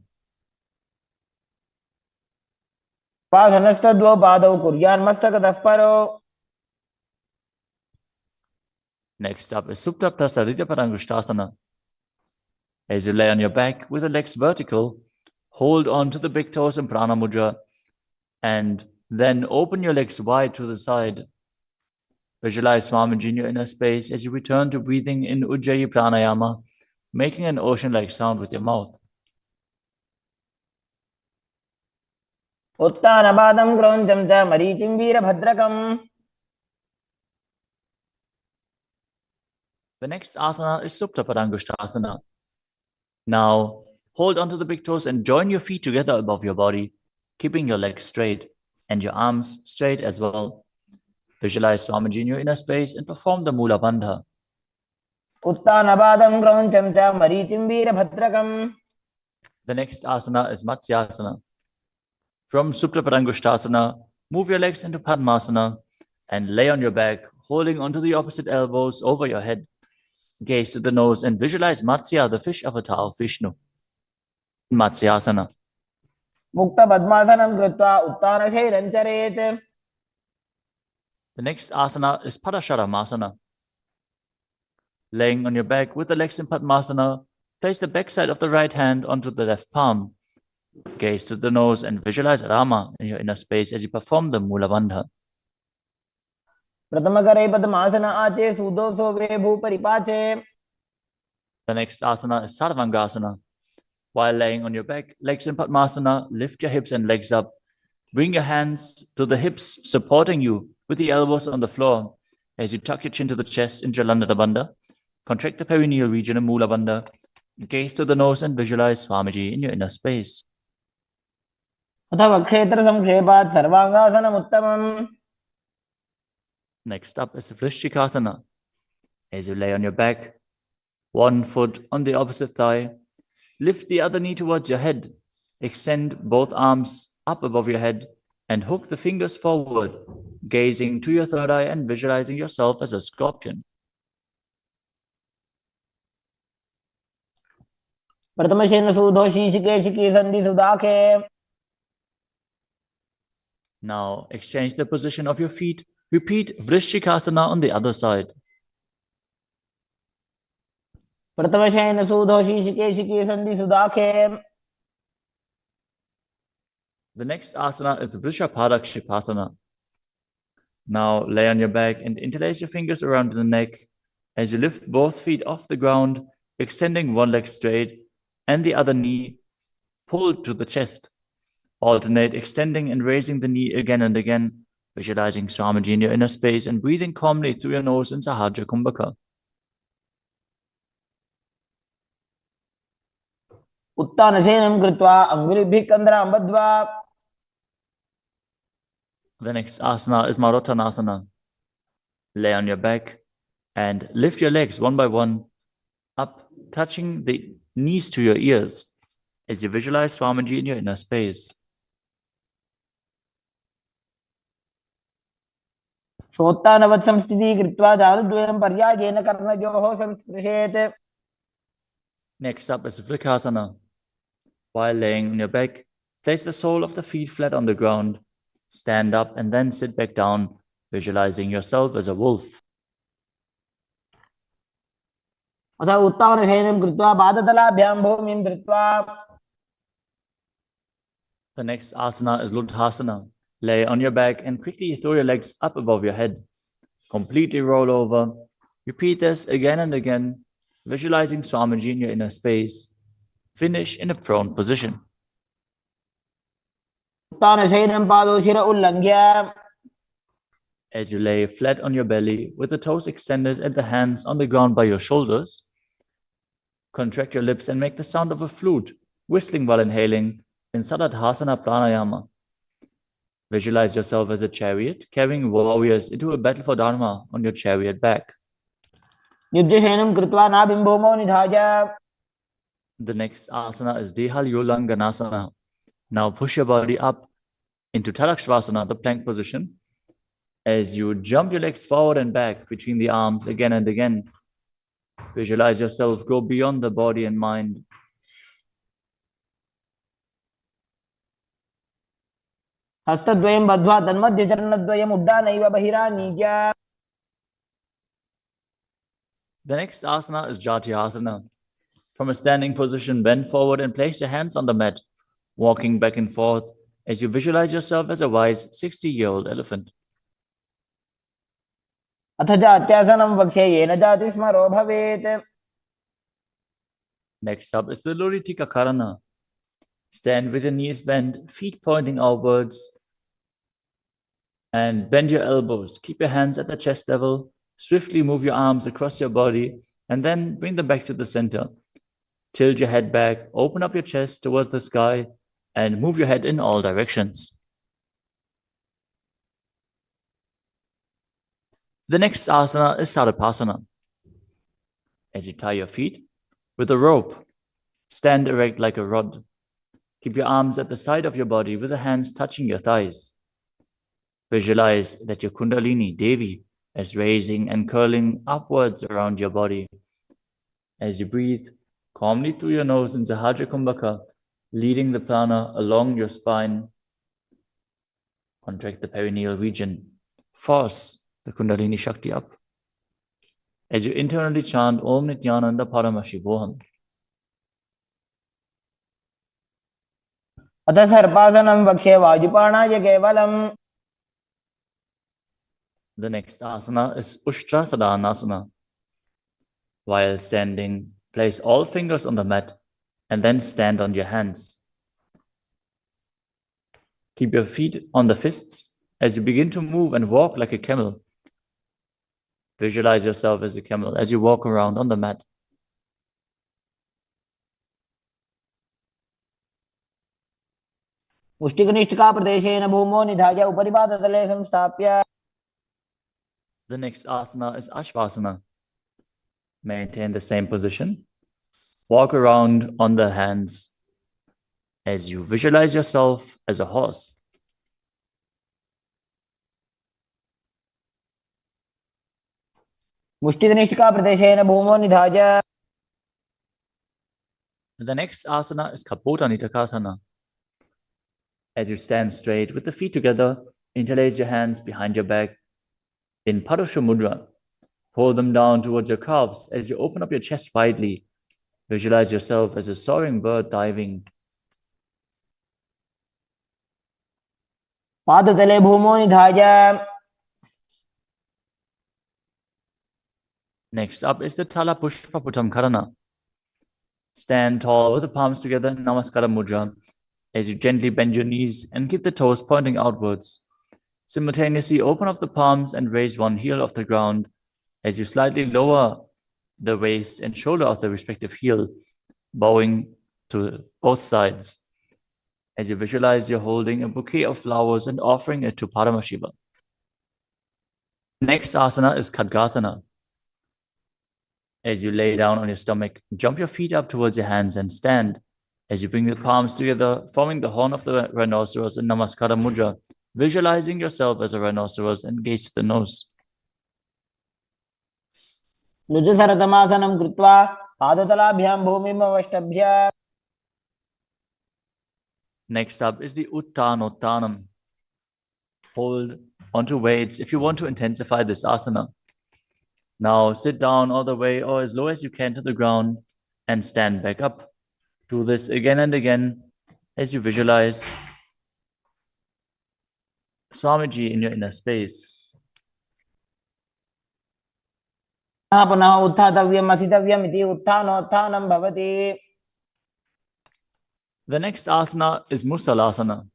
Next up is Supta Prasarita Parangushtasana. As you lay on your back with the legs vertical, hold on to the big toes in Prana Mudra and then open your legs wide to the side. Visualize Swamiji in your inner space as you return to breathing in Ujjayi Pranayama, making an ocean-like sound with your mouth. The next asana is Supta Padangushtasana. Now, hold onto the big toes and join your feet together above your body, keeping your legs straight and your arms straight as well. Visualize Swamiji in your inner space and perform the Mula Bandha. उत्तानपादं क्रौञ्चं च मरीचिं वीरभद्रकम्. The next asana is Matsyasana. From Suprapadangushtasana, move your legs into Padmasana and lay on your back, holding onto the opposite elbows over your head. Gaze to the nose and visualize Matsya, the fish avatar of Vishnu. Matsyasana. मुक्तपद्मासनं कृत्वा उत्तानशैलं चरेत्. The next asana is Padasharamasana. Laying on your back with the legs in Padmasana, place the backside of the right hand onto the left palm. Gaze to the nose and visualize Rama in your inner space as you perform the Mula Bandha. प्रथमकरे पद्मासन आचे सुदोषो वे भूपरिपाचे. The next asana is Sarvangasana. While laying on your back, legs in Padmasana, lift your hips and legs up. Bring your hands to the hips, supporting you with the elbows on the floor. As you tuck your chin to the chest in Jalandhara Bandha, contract the perineal region in Mula Bandha. Gaze to the nose and visualize Swamiji in your inner space. अथवा क्षेत्र संक्षेपात् सर्वांगासनम् उत्तमम्. Next up is Vrishchikasana. As you lay on your back, one foot on the opposite thigh, lift the other knee towards your head. Extend both arms up above your head and hook the fingers forward, gazing to your third eye and visualizing yourself as a scorpion. प्रथमशेन सुधो शीशिके संधि सुदाखे. Now exchange the position of your feet. Repeat Vrishchikasana on the other side. प्रथमशेन सुधो शीशिके संधि सुदाखे. The next asana is Vrishapadakshipasana. Now lay on your back and interlace your fingers around the neck as you lift both feet off the ground, extending one leg straight and the other knee pulled to the chest. Alternate extending and raising the knee again and again, visualizing Swamiji in your inner space and breathing calmly through your nose in Sahaja Kumbhaka. उत्तानशयनं कृत्वा अङ्गुलिभिः कन्द्रां बद्ध्वा. The next asana is Marottanasana. Lay on your back and lift your legs one by one up, touching the knees to your ears as you visualize Swamiji in your inner space. शोत्तानवत् संस्थितिः कृत्वा जानुद्वयं पर्यायेन कर्णयोः संस्पृशेत्. Next up is Vrikasana. While laying on your back, place the sole of the feet flat on the ground. Stand up and then sit back down, visualizing yourself as a wolf. अथ उत्तानशयनं कृत्वा पादतलाभ्यां भूमिं धृत्वा. The next asana is Luthasana. Lay on your back and quickly throw your legs up above your head. Completely roll over. Repeat this again and again, visualizing Swamiji in your inner space. Finish in a prone position. उत्तानशयनं पादौ शिर उल्लङ्घ्य. As you lay flat on your belly with the toes extended and the hands on the ground by your shoulders, contract your lips and make the sound of a flute, whistling while inhaling in Saladhasana Pranayama. Visualize yourself as a chariot, carrying warriors into a battle for Dharma on your chariot back. युज्यशयनं कृत्वा नाभिं भूमौ निधाय. The next asana is Dehalyulanganasana. Now push your body up into Tadakshvasana, the plank position, as you jump your legs forward and back between the arms again and again. Visualize yourself go beyond the body and mind. हस्तद्वयं बद्ध्वा तन्मध्यचरणद्वयम् उड्डानैव बहिरानीय. The next asana is Jatyasana. From a standing position, bend forward and place your hands on the mat, walking back and forth as you visualize yourself as a wise 60-year-old elephant. अथ जात्यासनं वक्ष्ये येन जातिस्मरो भवेत्. Next up is the Luritika Karana. Stand with your knees bent, feet pointing outwards, and bend your elbows. Keep your hands at the chest level. Swiftly move your arms across your body and then bring them back to the center. Tilt your head back, open up your chest towards the sky, and move your head in all directions. The next asana is Sarapasana. As you tie your feet with a rope, stand erect like a rod. Keep your arms at the side of your body with the hands touching your thighs. Visualize that your Kundalini, Devi, is raising and curling upwards around your body. As you breathe calmly through your nose in Sahaja Kumbhaka, leading the prana along your spine, contract the perineal region. Force the Kundalini Shakti up. As you internally chant Om Nithyananda Paramashivoham. अथ सर्पासनं वक्ष्ये वायुपाणाय केवलम्. The next asana is Ushtrasadhanasana. While standing, place all fingers on the mat and then stand on your hands. Keep your feet on the fists as you begin to move and walk like a camel. Visualize yourself as a camel as you walk around on the mat. मुष्टिकनिष्ठिकाप्रदेशेन भूमौ निधाय उपरिपादतले संस्थाप्य. The next asana is Ashvasana. Maintain the same position. Walk around on the hands as you visualize yourself as a horse. मुष्टिकनिष्ठिकाप्रदेशेन भूमौ निधाय. The next asana is Kapota Nitakasana. As you stand straight with the feet together, interlace your hands behind your back in Padusha Mudra. Pull them down towards your calves as you open up your chest widely. Visualize yourself as a soaring bird diving. पादतले भूमौ निधाय. Next up is the Tala Pushpa Putam Karana. Stand tall with the palms together in Namaskara Mudra as you gently bend your knees and keep the toes pointing outwards. Simultaneously open up the palms and raise one heel off the ground as you slightly lower the waist and shoulder of the respective heel, bowing to both sides. As you visualize you're holding a bouquet of flowers and offering it to Paramashiva. Next asana is Khadgasana. As you lay down on your stomach, jump your feet up towards your hands and stand. As you bring the palms together, forming the horn of the rhinoceros in Namaskara Mudra, visualizing yourself as a rhinoceros and gaze to the nose. लुजसरतमासनं कृत्वा पादतलाभ्यां भूमिम् अवष्टभ्य. Next up is the Uttanottanam. Hold onto weights if you want to intensify this asana. Now sit down all the way or as low as you can to the ground and stand back up. Do this again and again as you visualize Swamiji in your inner space. पुनः उत्थातव्यम् असितव्यम् इति उत्थानोत्थानं भवति. The next asana is Musalasana.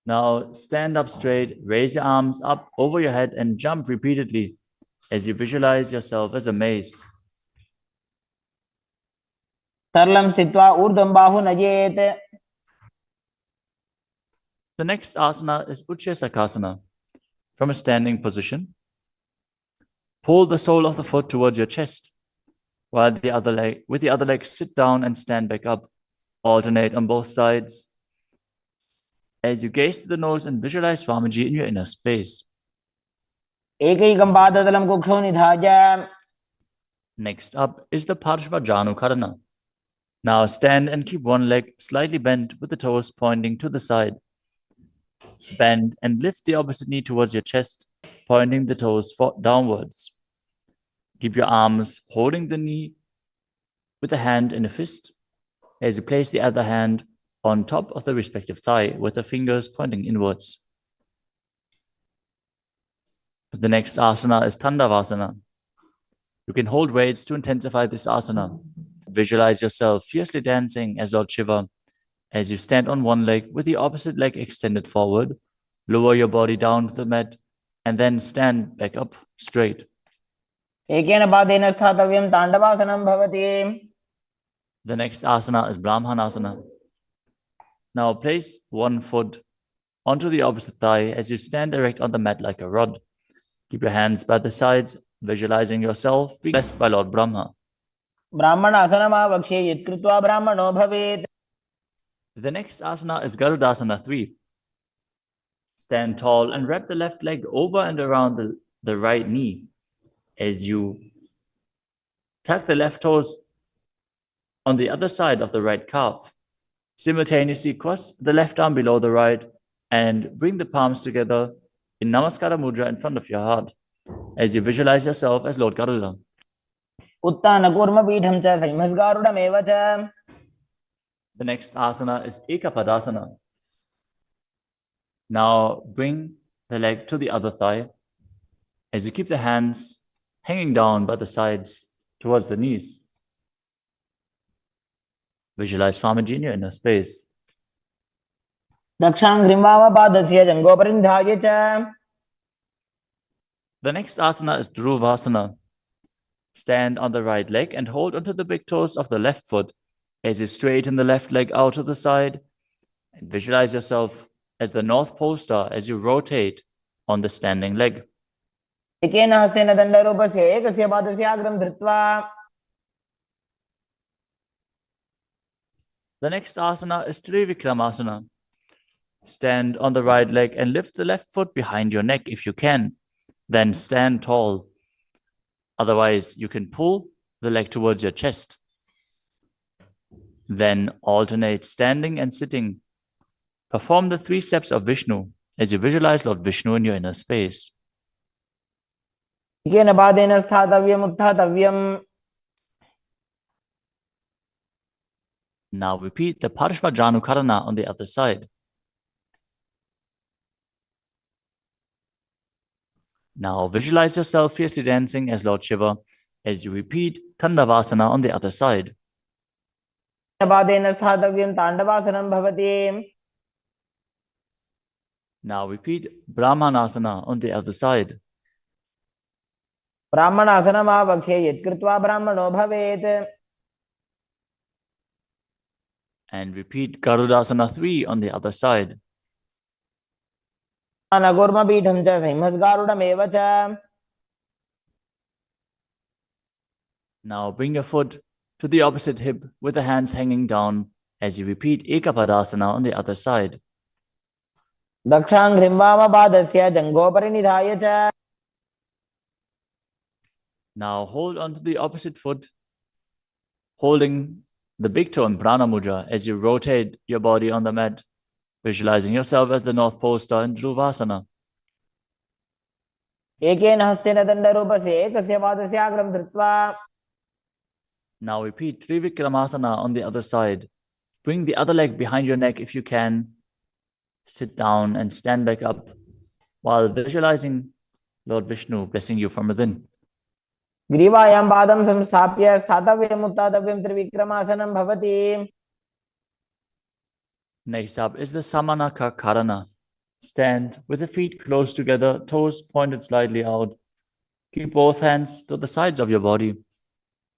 Now stand up straight, raise your arms up over your head and jump repeatedly as you visualize yourself as a mace. सरलं स्थित्वा ऊर्ध्वं बाहु नयेत्. The next asana is Utshesakasana. From a standing position, pull the sole of the foot towards your chest, while with the other leg sit down and stand back up. Alternate on both sides. As you gaze to the nose and visualize Swamiji in your inner space. एकैकं पादतलं कुक्षौ निधाय. Next up is the Parshva Karana. Now stand and keep one leg slightly bent with the toes pointing to the side. Bend and lift the opposite knee towards your chest, pointing the toes downwards. Keep your arms holding the knee with a hand in a fist as you place the other hand on top of the respective thigh with the fingers pointing inwards. The next asana is Tandavasana. You can hold weights to intensify this asana. Visualize yourself fiercely dancing as Lord Shiva. As you stand on one leg with the opposite leg extended forward, lower your body down to the mat and then stand back up straight. एकेन पादेन स्थातव्यं ताण्डवासनं भवति. The next asana is Brahmanasana. Now place one foot onto the opposite thigh as you stand erect on the mat like a rod. Keep your hands by the sides, visualizing yourself being blessed by Lord Brahma. ब्राह्मणासनमावक्ष्ये यत्कृत्वा ब्राह्मणो भवेत्. The next asana is Garudasana 3. Stand tall and wrap the left leg over and around the right knee as you tuck the left toes on the other side of the right calf. Simultaneously cross the left arm below the right and bring the palms together in Namaskara Mudra in front of your heart as you visualize yourself as Lord Garuda. उत्तानकूर्मपीठं च संहिमस्गारुडमेव च. The next asana is Ekapadasana. Now bring the leg to the other thigh as you keep the hands hanging down by the sides towards the knees. Visualize Swamiji in your inner space. दक्षाङ्घ्रिं वामपादस्य जङ्घोपरिनिधाय च. The next asana is Dhruvasana. Stand on the right leg and hold onto the big toes of the left foot as you straighten the left leg out to the side and visualize yourself as the North Pole star as you rotate on the standing leg. एकेन हस्तेन दण्डरूपस्य एकस्य पादस्य अग्रं धृत्वा. The next asana is Trivikramasana. Stand on the right leg and lift the left foot behind your neck if you can. Then stand tall. Otherwise, you can pull the leg towards your chest. Then alternate standing and sitting. Perform the 3 steps of Vishnu as you visualize Lord Vishnu in your inner space. एकेन पादेन स्थातव्यम् उत्थातव्यम्. Now repeat the Parshvajanukarana on the other side. Now visualize yourself fiercely dancing as Lord Shiva as you repeat Tandavasana on the other side. पादेन स्थातव्यं ताण्डवासनं भवति. Now repeat Brahmanasana on the other side. ब्राह्मणासनमावक्ष्ये यत्कृत्वा ब्राह्मणो भवेत्. And repeat Garudasana 3 on the other side. उत्तानकूर्मपीठं च संहिमस्गारुडमेव च. Now bring your foot to the opposite hip with the hands hanging down as you repeat Ekapadasana on the other side. दक्षाङ्घ्रिं वामपादस्य जङ्घोपरिनिधाय च. Now hold on to the opposite foot, holding the big toe in Prana Mudra as you rotate your body on the mat, visualizing yourself as the North Pole star in Dhruvasana. एकेन हस्तेन दण्डरूपस्य एकस्य पादस्य अग्रं धृत्वा. Now repeat Trivikramasana on the other side. Bring the other leg behind your neck if you can. Sit down and stand back up while visualizing Lord Vishnu blessing you from within. ग्रीवायां पादं संस्थाप्य स्थातव्यम् उत्थातव्यं त्रिविक्रमासनं भवति. Next up is the Samanaka Karana. Stand with the feet close together, toes pointed slightly out. Keep both hands to the sides of your body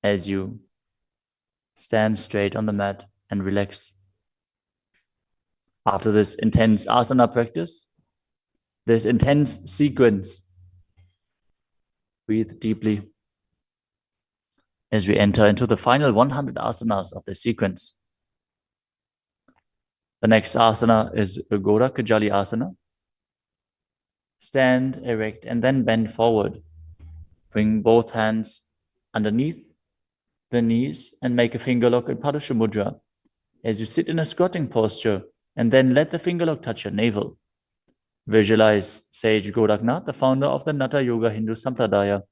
as you stand straight on the mat and relax. After this intense asana practice, this intense sequence, breathe deeply as we enter into the final 100 asanas of the sequence. The next asana is Gorakajali asana. Stand erect and then bend forward. Bring both hands underneath the knees and make a finger lock in Padasha Mudra as you sit in a squatting posture, and then let the finger lock touch your navel. Visualize Sage Goraknath, the founder of the Natha Yoga Hindu Sampradaya,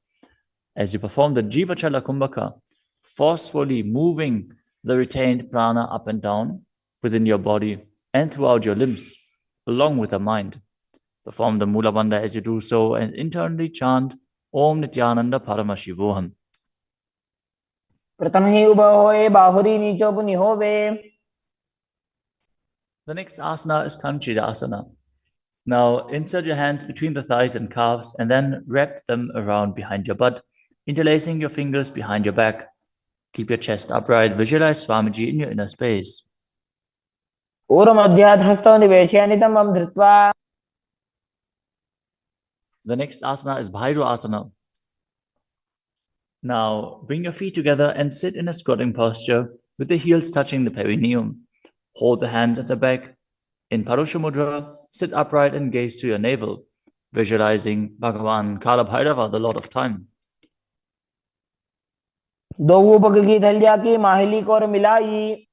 as you perform the Jivachala Kumbhaka, forcefully moving the retained prana up and down within your body and throughout your limbs, along with the mind. Perform the Mula Bandha as you do so and internally chant Om Nithyananda Paramashivoham. प्रथम ही उभो होए बाहुरी नीचो पुनि होवे. The next asana is Kanchidasana. Now insert your hands between the thighs and calves and then wrap them around behind your butt, interlacing your fingers behind your back. Keep your chest upright. Visualize Swamiji in your inner space. ऊर्ध्वमध्यात् हस्तौ निवेश्य नितम्बं धृत्वा. The next asana is Bhairu Asana. Now, bring your feet together and sit in a squatting posture with the heels touching the perineum. Hold the hands at the back. In Parusha Mudra, sit upright and gaze to your navel, visualizing Bhagavan Kala Bhairava, the Lord of Time. दो ऊपक की थलिया की माहिली को और मिलाई.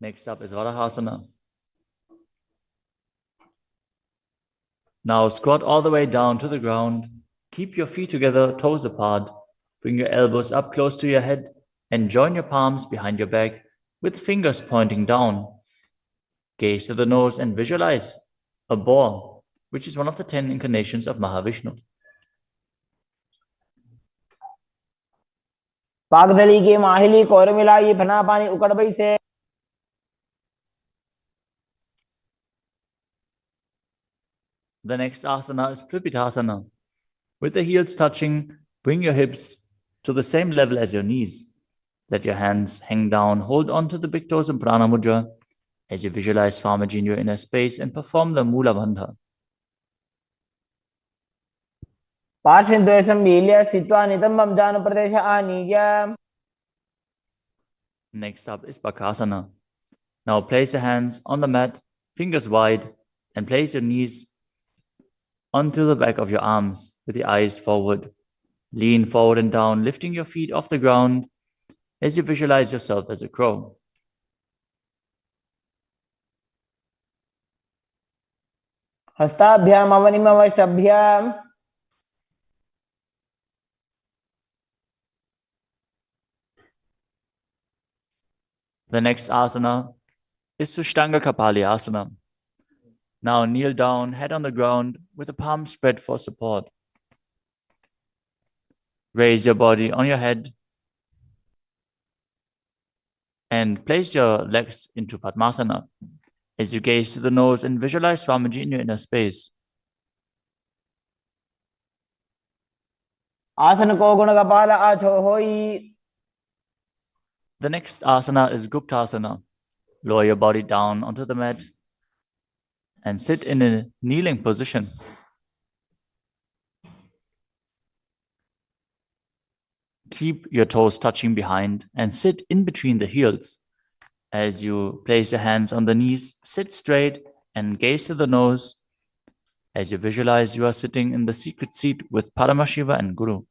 Next up is Varahasana. Now squat all the way down to the ground. Keep your feet together, toes apart. Bring your elbows up close to your head and join your palms behind your back with fingers pointing down. Gaze to the nose and visualize a boar, which is one of the 10 incarnations of Mahavishnu. पागदली की माहिली को और मिलाई फना पानी उकड़बई से. The next asana is Pripitasana. With the heels touching, bring your hips to the same level as your knees. Let your hands hang down. Hold on to the big toes in Prana Mudra as you visualize Swamiji in your inner space and perform the Mula Bandha. पार्श्वद्वयं मील्य स्थित्वा नितम्बं जानुप्रदेश आनीय. Next up is Bakasana. Now place your hands on the mat, fingers wide, and place your knees onto the back of your arms with the eyes forward. Lean forward and down, lifting your feet off the ground as you visualize yourself as a crow. हस्ताभ्याम अवनिमवष्टभ्याम. The next asana is Sushtanga Kapali Asana. Now kneel down, head on the ground, with the palms spread for support. Raise your body on your head and place your legs into Padmasana as you gaze to the nose and visualize Swamiji in your inner space. आसन को गुण कपाल आछो होई. The next asana is Guptasana. Lower your body down onto the mat and sit in a kneeling position. Keep your toes touching behind and sit in between the heels. As you place your hands on the knees, sit straight and gaze to the nose as you visualize you are sitting in the secret seat with Paramashiva and Guru.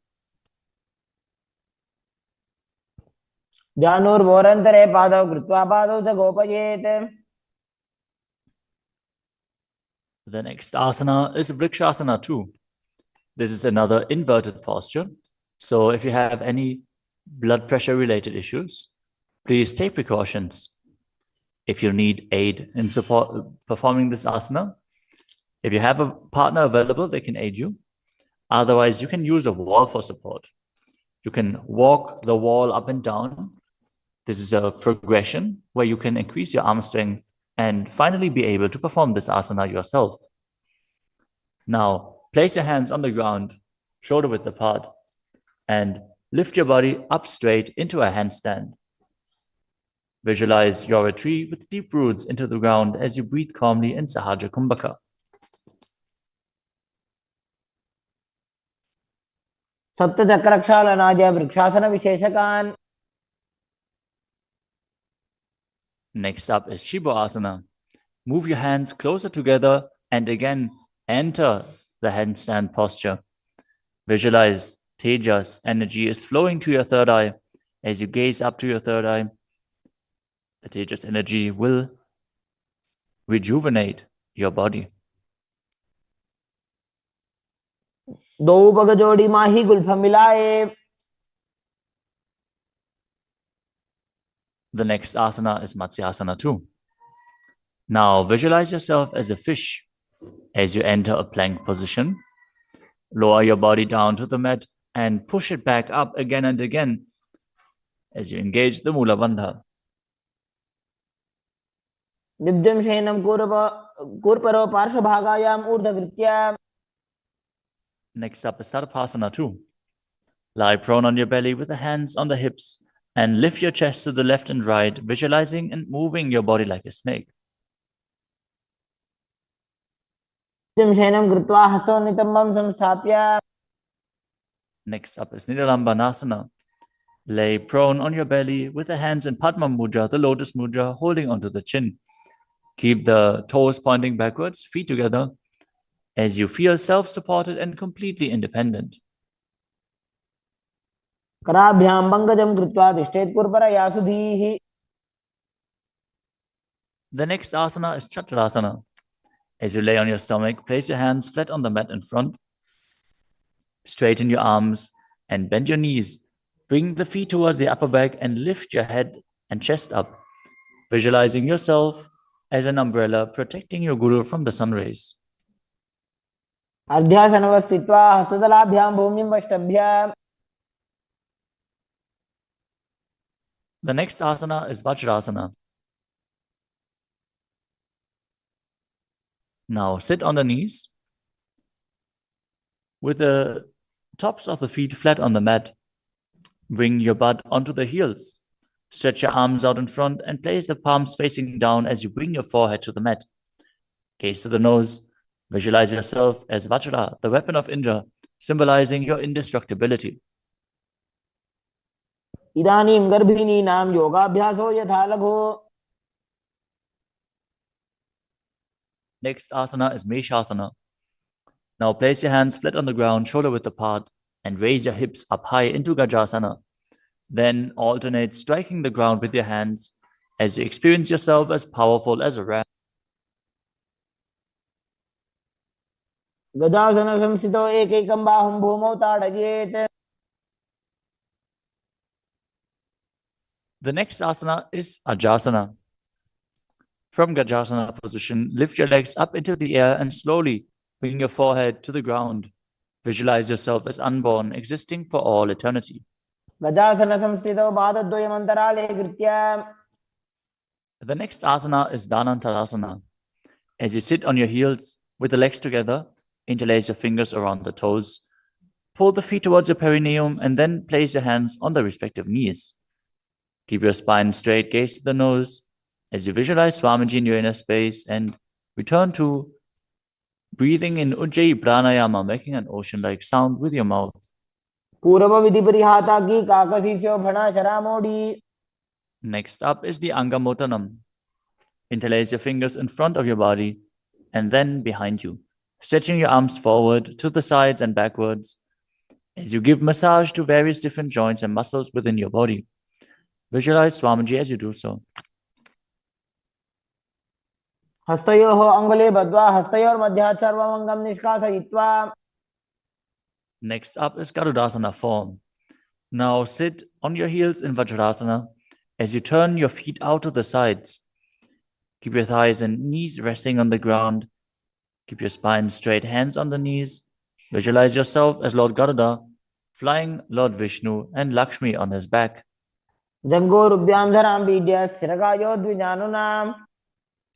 ध्यानोर्वोरन्तरे पादौ कृत्वा पादौ च गोपयेत्. The next asana is Vrikshasana too. This is another inverted posture. So if you have any blood pressure related issues, please take precautions. If you need aid in support performing this asana, if you have a partner available, they can aid you. Otherwise, you can use a wall for support. You can walk the wall up and down. This is a progression where you can increase your arm strength and finally be able to perform this asana yourself. Now, place your hands on the ground, shoulder width apart, and lift your body up straight into a handstand. Visualize you're a tree with deep roots into the ground as you breathe calmly in Sahaja Kumbhaka. सप्तचक्रक्षालनाद्य vrikshasana विशेषकान्. Next up is Shibo Asana. Move your hands closer together and again enter the handstand posture. Visualize Tejas energy is flowing to your third eye. As you gaze up to your third eye, the Tejas energy will rejuvenate your body. दो पग जोड़ी माही Gulf मिलाए. The next asana is Matsyasana too. Now visualize yourself as a fish as you enter a plank position. Lower your body down to the mat and push it back up again and again as you engage the Mula Bandha. निब्जं शयनं कूर्परो पार्श्वभागायाम् ऊर्ध्वकृत्य. Next up is Sarpasana too. Lie prone on your belly with the hands on the hips and lift your chest to the left and right, visualizing and moving your body like a snake. शयनं कृत्वा हस्तौ नितम्बं संस्थाप्य Next up is Nidalambanasana. Lay prone on your belly with the hands in Padma Mudra, the lotus mudra, holding onto the chin. Keep the toes pointing backwards, feet together, as you feel self-supported and completely independent. कराभ्यां भङ्गजं कृत्वा तिष्ठेत् पुरपरया सुधीः. The next asana is Chakrasana. As you lay on your stomach, place your hands flat on the mat in front. Straighten your arms and bend your knees. Bring the feet towards the upper back and lift your head and chest up, visualizing yourself as an umbrella protecting your guru from the sun rays. अर्ध्यासनवस्थित्वा हस्ततलाभ्यां भूमिं वष्टभ्य. The next asana is Vajrasana. Now sit on the knees with the tops of the feet flat on the mat. Bring your butt onto the heels. Stretch your arms out in front and place the palms facing down as you bring your forehead to the mat. Gaze to the nose. Visualize yourself as Vajra, the weapon of Indra, symbolizing your indestructibility. इदानीं गर्भिणीनां योगाभ्यासो यथा लघु. Next asana is Meshasana. Now place your hands flat on the ground, shoulder width apart, and raise your hips up high into Gajasana. Then alternate striking the ground with your hands as you experience yourself as powerful as a ram. गजासन संस्थितो एकैकं बाहुं भूमौ ताडयेत्. The next asana is Ajasana. From Gajasana position, lift your legs up into the air and slowly bring your forehead to the ground. Visualize yourself as unborn, existing for all eternity. गजासन संस्थितो पादद्वयम् अन्तराले कृत्य. The next asana is Dhanantarasana. As you sit on your heels with the legs together, interlace your fingers around the toes. Pull the feet towards your perineum and then place your hands on the respective knees. Keep your spine straight, gaze to the nose as you visualize Swamiji in your inner space and return to breathing in Ujjayi Pranayama, making an ocean-like sound with your mouth. पूर्व विधि परिहाता की काकसीस्यो भणा शरामोडी. Next up is the Angamotanam. Interlace your fingers in front of your body and then behind you, stretching your arms forward to the sides and backwards as you give massage to various different joints and muscles within your body. Visualize Swamiji as you do so. हस्तयोः अङ्गुले बद्ध्वा हस्तयोर्मध्यात् सर्वमङ्गं निष्कासयित्वा. Next up is Garudasana form. Now sit on your heels in Vajrasana as you turn your feet out to the sides. Keep your thighs and knees resting on the ground. Keep your spine straight, hands on the knees. Visualize yourself as Lord Garuda, flying Lord Vishnu and Lakshmi on his back. जङ्घोरुभ्यां धरां पीड्य स्थिरकायो द्विजानुनाम्.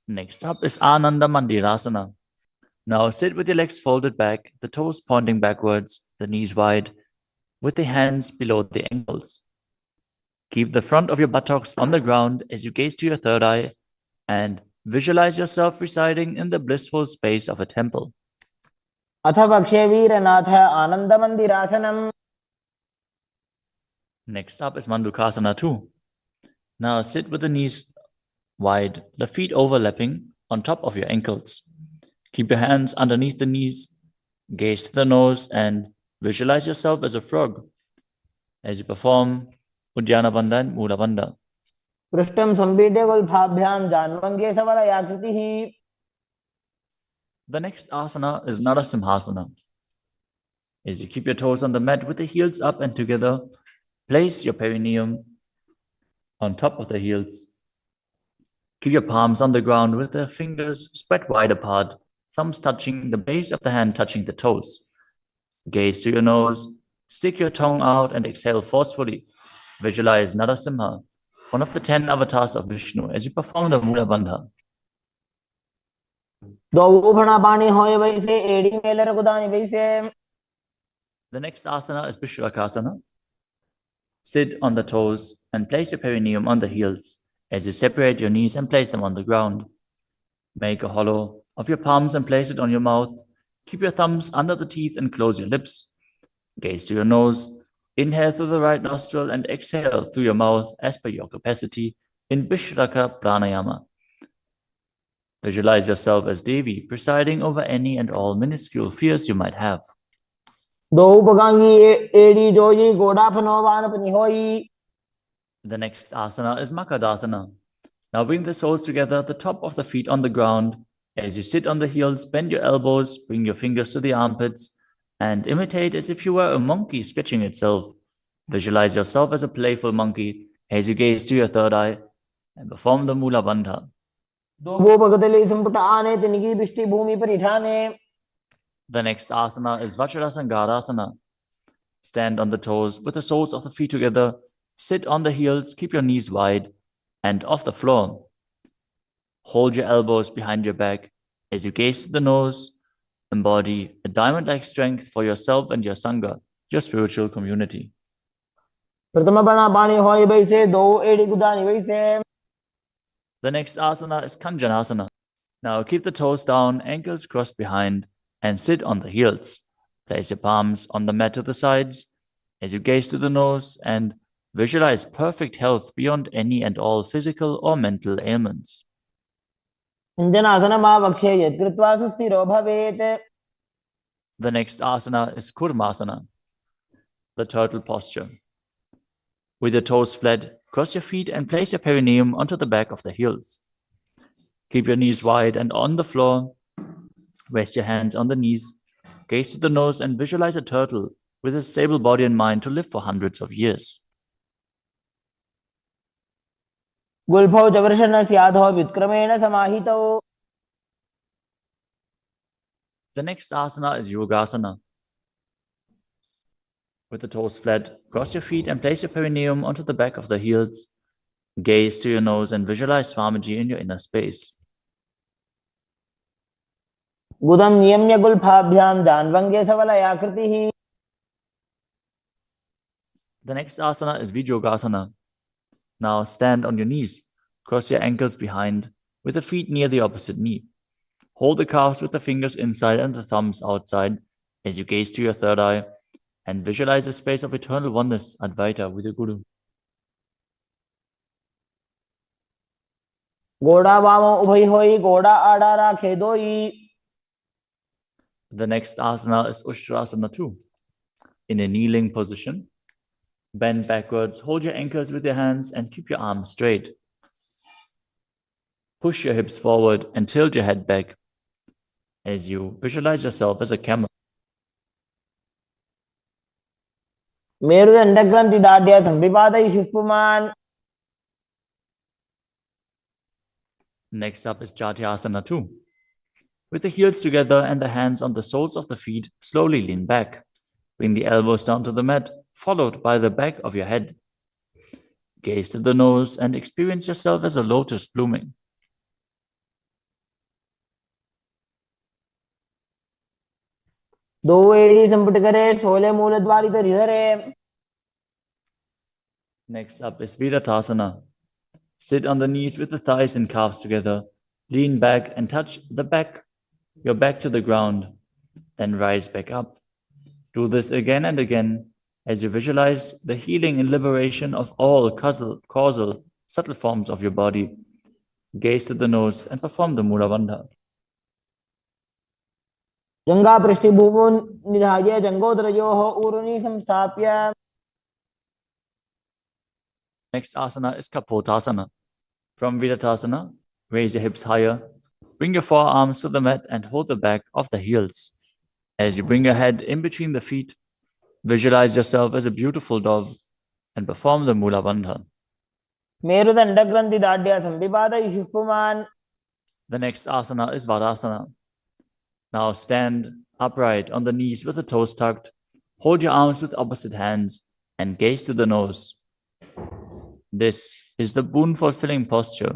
Next up is Ananda Mandirasana. Now sit with your legs folded back, the toes pointing backwards, the knees wide, with the hands below the ankles. Keep the front of your buttocks on the ground as you gaze to your third eye and visualize yourself residing in the blissful space of a temple. अथ वक्षे वीरनाथ आनन्दमन्दिरासनम्. Next up is Mandukasana 2. Now sit with the knees wide, the feet overlapping on top of your ankles. Keep your hands underneath the knees, gaze to the nose, and visualize yourself as a frog as you perform Uddiyana Bandha and Mula Bandha. पृष्ठं सम्पीड्य गुल्फाभ्यां जान्वङ्गे सवलयाकृतिः. The next asana is Narasimhasana. As you keep your toes on the mat with the heels up and together, place your perineum on top of the heels. Keep your palms on the ground with the fingers spread wide apart, thumbs touching the base of the hand, touching the toes. Gaze to your nose, stick your tongue out and exhale forcefully. Visualize Narasimha, one of the 10 avatars of Vishnu, as you perform the Mula Bandha. The next asana is Vishrakasana. Sit on the toes and place your perineum on the heels as you separate your knees and place them on the ground. Make a hollow of your palms and place it on your mouth. Keep your thumbs under the teeth and close your lips. Gaze to your nose. Inhale through the right nostril and exhale through your mouth as per your capacity in Vishraka Pranayama. Visualize yourself as Devi, presiding over any and all minuscule fears you might have. The next asana is Makadasana. Now bring the soles together at the top of the feet on the ground. As you sit on the heels, bend your elbows, bring your fingers to the armpits, and imitate as if you were a monkey stretching itself. Visualize yourself as a playful monkey as you gaze to your third eye and perform the Mula Bandha. The next asana is Vajrasangarasana. Stand on the toes with the soles of the feet together. Sit on the heels, keep your knees wide and off the floor. Hold your elbows behind your back as you gaze to the nose. Embody a diamond-like strength for yourself and your Sangha, your spiritual community. The next asana is Kanjanasana. Now keep the toes down, ankles crossed behind, and sit on the heels. Place your palms on the mat to the sides as you gaze to the nose and visualize perfect health beyond any and all physical or mental ailments. The next asana is Kurmasana, the turtle posture. With your toes flat, cross your feet and place your perineum onto the back of the heels. Keep your knees wide and on the floor. Rest your hands on the knees. Gaze to the nose and visualize a turtle with a stable body and mind to live for hundreds of years. The next asana is Yogasana. With the toes flat, cross your feet and place your perineum onto the back of the heels. Gaze to your nose and visualize Swamiji in your inner space. The next asana is Vijogasana. Now stand on your knees. Cross your ankles behind with the feet near the opposite knee. Hold the calves with the fingers inside and the thumbs outside as you gaze to your third eye and visualize a space of eternal oneness, Advaita, with your Guru. The next asana is Ushtrasana 2. In a kneeling position, bend backwards, hold your ankles with your hands and keep your arms straight. Push your hips forward and tilt your head back as you visualize yourself as a camel. Next up is Jatyasana 2. With the heels together and the hands on the soles of the feet, slowly lean back. Bring the elbows down to the mat, followed by the back of your head. Gaze to the nose and experience yourself as a lotus blooming. Next up is Viratasana. Sit on the knees with the thighs and calves together. Lean back and touch your back to the ground. Then rise back up. Do this again and again as you visualize the healing and liberation of all causal, subtle forms of your body. Gaze to the nose and perform the Mula Bandha. Next asana is Kapotasana. From Viratasana, raise your hips higher. Bring your forearms to the mat and hold the back of the heels. As you bring your head in between the feet, visualize yourself as a beautiful dove and perform the Mula Bandha. The next asana is Vadasana. Now stand upright on the knees with the toes tucked. Hold your arms with opposite hands and gaze to the nose. This is the boon-fulfilling posture.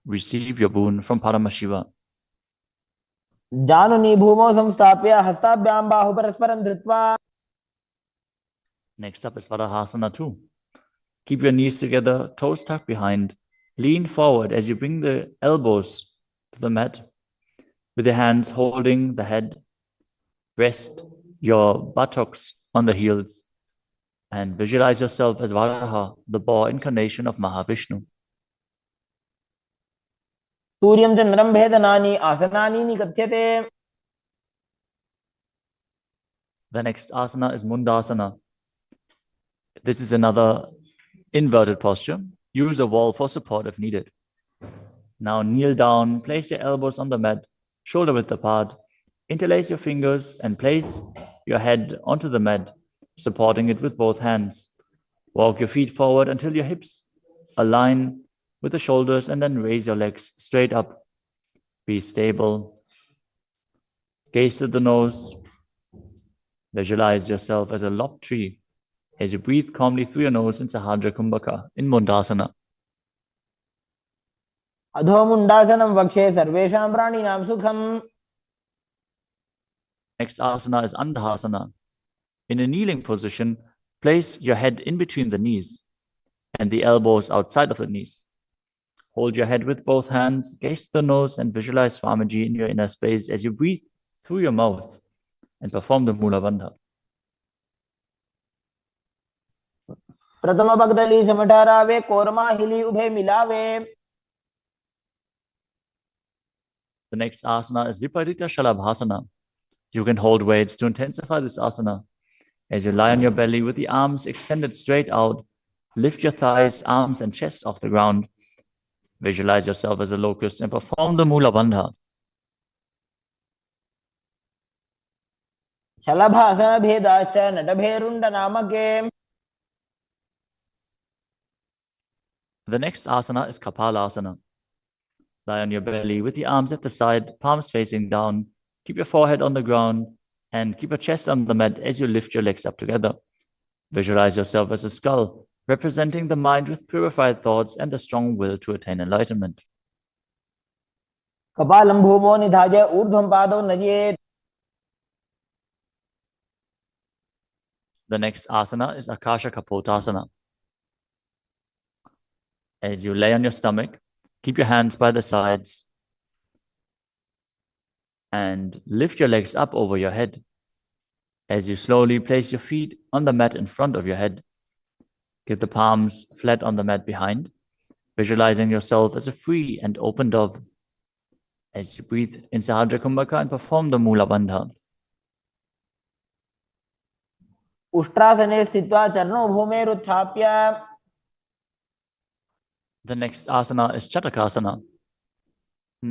Receive your boon from Paramashiva. Next up is Vadahasana 2. Keep your knees together, toes tucked behind. Lean forward as you bring the elbows to the mat, with your hands holding the head. Rest your buttocks on the heels and visualize yourself as Varaha, the boar incarnation of Mahavishnu. सूर्यं चन्द्रं भेदनानि आसनानि निकथ्यते. The next asana is Mundasana. This is another inverted posture. Use a wall for support if needed. Now kneel down, place your elbows on the mat, shoulder width apart. Interlace your fingers and place your head onto the mat, supporting it with both hands. Walk your feet forward until your hips align with the shoulders and then raise your legs straight up. Be stable. Gaze to the nose. Visualize yourself as a lopped tree as you breathe calmly through your nose in Sahadra Kumbhaka in Mundasana. अधो मुंडासनं वक्षे सर्वेषां प्राणिनां सुखम्. Next asana is Andhasana. In a kneeling position, place your head in between the knees and the elbows outside of the knees. Hold your head with both hands, gaze to the nose, and visualize Swamiji in your inner space as you breathe through your mouth and perform the Mula Bandha. प्रथम भगदली समठारावे कोरमा हिली उभे मिलावे. The next asana is Viparita Shalabhasana. You can hold weights to intensify this asana. As you lie on your belly with the arms extended straight out, lift your thighs, arms, and chest off the ground. Visualize yourself as a locust and perform the Mula Bandha. शलभासन भेदाश्च नटभेरुण्ड नामके. The next asana is Kapalasana. Lie on your belly with the arms at the side, palms facing down. Keep your forehead on the ground and keep your chest on the mat as you lift your legs up together. Visualize yourself as a skull, representing the mind with purified thoughts and the strong will to attain enlightenment. कपालं भूमो निधाय ऊर्ध्वं पादौ नयेत्. The next asana is Akasha Kapotasana. As you lay on your stomach, keep your hands by the sides and lift your legs up over your head. As you slowly place your feet on the mat in front of your head, keep the palms flat on the mat behind, visualizing yourself as a free and open dove. As you breathe in Sahadra Kumbhaka and perform the Mula Bandha. उष्ट्रासने स्थित्वा चरणौ भूमेरुत्थाप्य. The next asana is Chatakasana.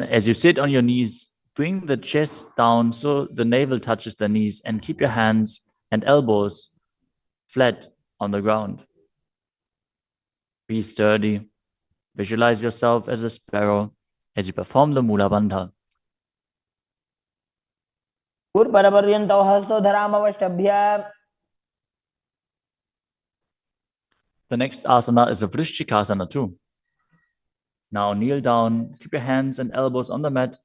As you sit on your knees, bring the chest down so the navel touches the knees and keep your hands and elbows flat on the ground. Be sturdy. Visualize yourself as a sparrow as you perform the Mula Bandha. पूर्वपर्यन्तौ हस्तौ धरामवष्टभ्य. The next asana is a Vrishchikasana too. Now kneel down, keep your hands and elbows on the mat.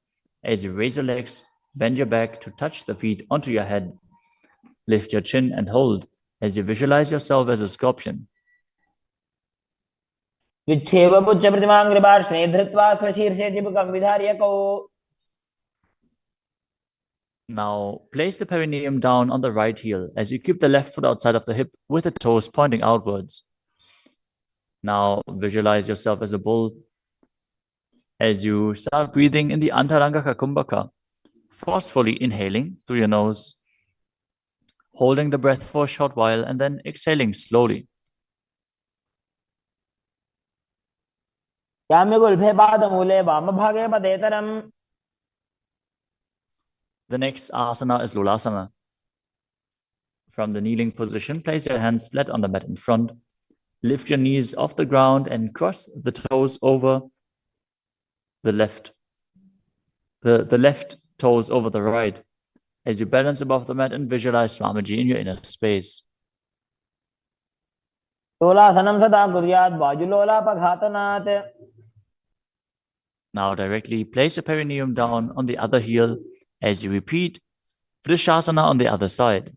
As you raise your legs, bend your back to touch the feet onto your head. Lift your chin and hold as you visualize yourself as a scorpion. विच्छेव पुच्छ प्रतिमाङ्घ्रिपार्ष्णे धृत्वा स्वशीर्षे चिबुकं विधार्यकौ. Now place the perineum down on the right heel as you keep the left foot outside of the hip with the toes pointing outwards. Now visualize yourself as a bull. As you start breathing in the Antarangaka Kumbhaka, forcefully inhaling through your nose, holding the breath for a short while and then exhaling slowly. याम्यगुल्फे पादमूले वामभागे पदेतरम्. The next asana is Lulasana. From the kneeling position, place your hands flat on the mat in front. Lift your knees off the ground and cross the toes over the left. The left toes over the right as you balance above the mat and visualize Swamiji in your inner space. लोलासनं सदा कुर्यात् वायुलोलापघातनात्. Now directly place your perineum down on the other heel as you repeat Vrishasana on the other side.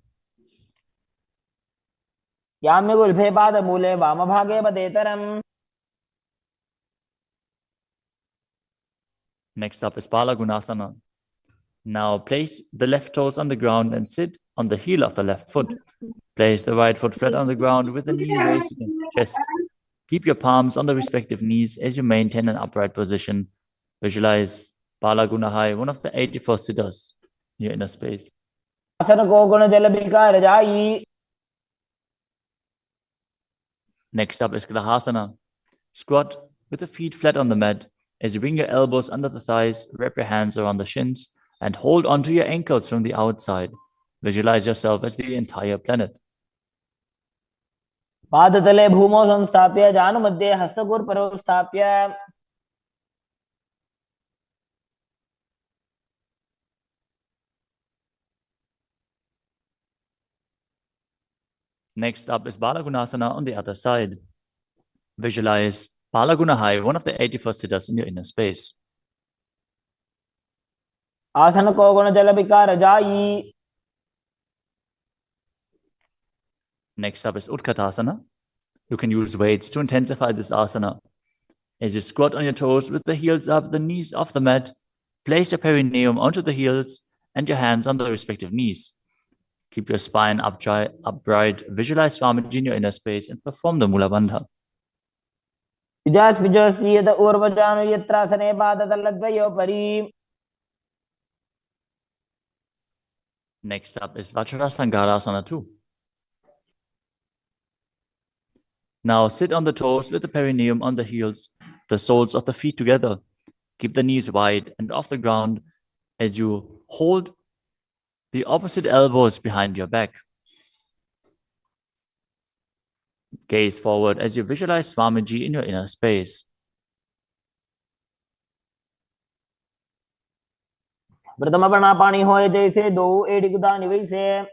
याम्यगुल्फे पादमूले वामभागे पदेतरम्. Next up is Balagunasana. Now place the left toes on the ground and sit on the heel of the left foot. Place the right foot flat on the ground with the knee raised against the chest. Keep your palms on the respective knees as you maintain an upright position. Visualize Balagunahai, one of the 84 siddhas in your inner space. आसन को गुण जल बिकार जाई. Next up is Grahasana. Squat with the feet flat on the mat. As you bring your elbows under the thighs, wrap your hands around the shins and hold onto your ankles from the outside. Visualize yourself as the entire planet. पादतले भूमौ संस्थाप्य जानुमध्ये हस्तगुर्परौ स्थाप्य. Next up is Balagunasana on the other side. Visualize Balagunahai, one of the 84 siddhas in your inner space. आसन को गुण जल बिकार जाई. Next up is Utkatasana. You can use weights to intensify this asana. As you squat on your toes with the heels up, the knees off the mat, place your perineum onto the heels and your hands on the respective knees. Keep your spine upright, visualize Swamiji in your inner space and perform the Mula Bandha. Next up is Vajrasangarasana 2. Now sit on the toes with the perineum on the heels, the soles of the feet together. Keep the knees wide and off the ground as you hold the opposite elbows behind your back. Gaze forward as you visualize Swamiji in your inner space. प्रथम प्राणापानी होए जैसे दो एडिगदानि वैसे.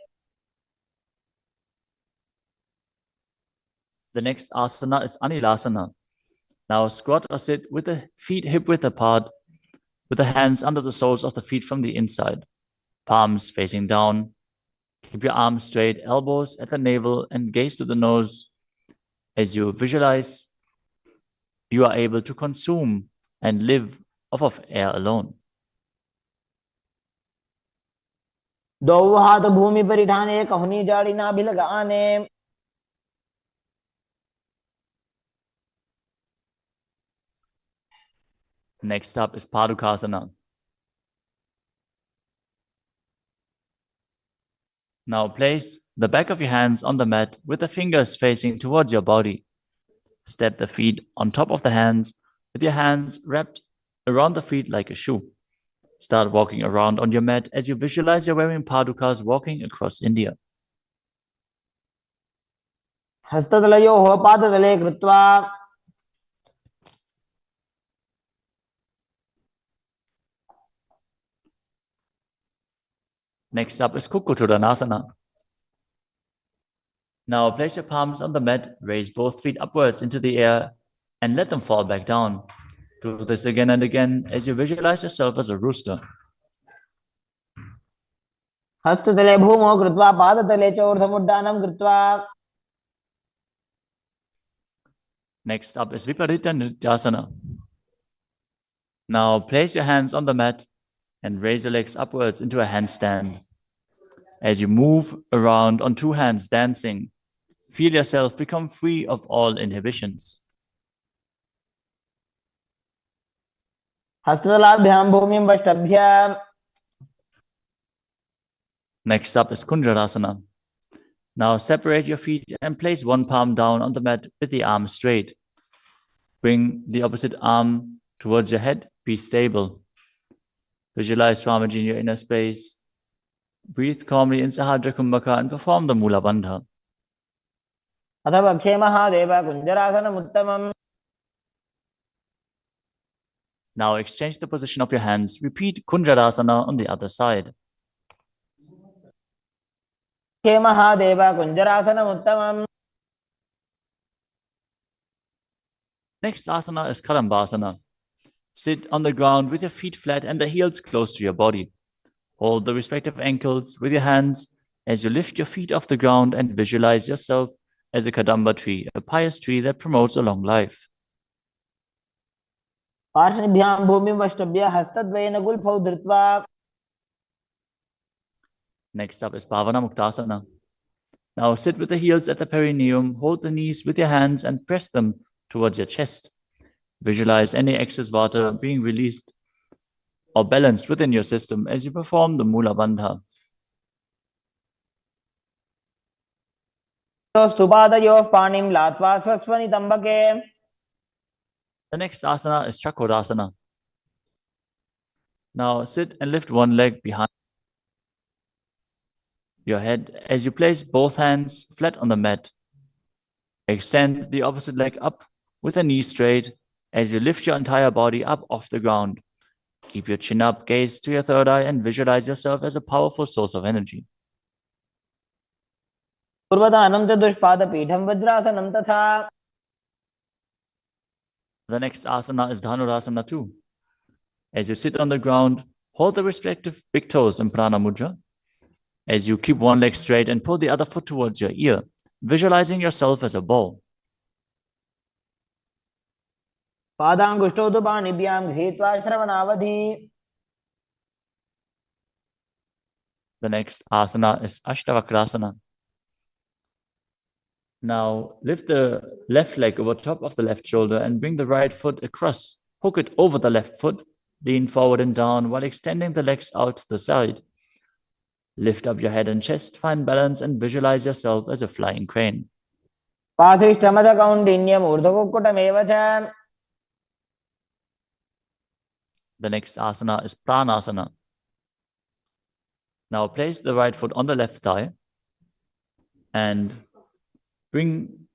The next asana is Anilasana. Now squat or sit with the feet hip-width apart, with the hands under the soles of the feet from the inside. Palms facing down. Keep your arms straight, elbows at the navel, and gaze to the nose. As you visualize, you are able to consume and live off of air alone. दो हाथ भूमि पर ठाने कहनी जाड़ी ना भी लगाने. Next up is Padukasana. Now place the back of your hands on the mat with the fingers facing towards your body. Step the feet on top of the hands with your hands wrapped around the feet like a shoe. Start walking around on your mat as you visualize you're wearing padukas walking across India. हस्ततलयोः पादतले कृत्वा. Next up is Kukkuttanasana. Now place your palms on the mat, raise both feet upwards into the air, and let them fall back down. Do this again and again as you visualize yourself as a rooster. हस्ततले भूमौ कृत्वा पादतले च ऊर्ध्वमुड्डानं कृत्वा. Next up is Viparita Nrityasana. Now place your hands on the mat and raise your legs upwards into a handstand. As you move around on two hands dancing, feel yourself become free of all inhibitions. हस्ततलाभ्यां भूमिं वष्टभ्य. Next up is Kunjarasana. Now separate your feet and place one palm down on the mat with the arm straight. Bring the opposite arm towards your head. Be stable. Visualize Swamiji in your inner space. Breathe calmly in Sahadra Kumbhaka and perform the Mula Bandha. अथ पक्षे Mahadev कुञ्जरासनमुत्तमम्. Now exchange the position of your hands. Repeat Kunjarasana on the other side. Mahadev कुञ्जरासनमुत्तमम्. Next asana is Kadambasana. Sit on the ground with your feet flat and the heels close to your body. Hold the respective ankles with your hands as you lift your feet off the ground and visualize yourself as a Kadamba tree, a pious tree that promotes a long life. पार्श्वभ्यां भूमिमष्टभ्य हस्तद्वयेन गुल्फौ धृत्वा. Next up is Pavana Muktasana. Now sit with the heels at the perineum, hold the knees with your hands and press them towards your chest. Visualize any excess vata being released or balanced within your system as you perform the Mula Bandha. स्तुपादयोः पाणिं लात्वा स्वस्वनितम्बके. The next asana is Chakodasana. Now sit and lift one leg behind your head as you place both hands flat on the mat. Extend the opposite leg up with the knee straight as you lift your entire body up off the ground. Keep your chin up, gaze to your third eye, and visualize yourself as a powerful source of energy. पूर्वदानं चतुष्पादपीठं वज्रासनं तथा. The next asana is Dhanurasana too. As you sit on the ground, hold the respective big toes in Prana Mudra. As you keep one leg straight and pull the other foot towards your ear, visualizing yourself as a ball. पादाङ्गुष्ठौ तु पाणिभ्यां गृहीत्वा श्रवणावधि. The next asana is Ashtavakrasana. Now lift the left leg over top of the left shoulder and bring the right foot across. Hook it over the left foot. Lean forward and down while extending the legs out to the side. Lift up your head and chest, find balance, and visualize yourself as a flying crane. पाशिष्ठमदकौण्डिन्यम् ऊर्ध्वकुक्कुटमेव च. The next asana is Pranasana. Now place the right foot on the left thigh and bring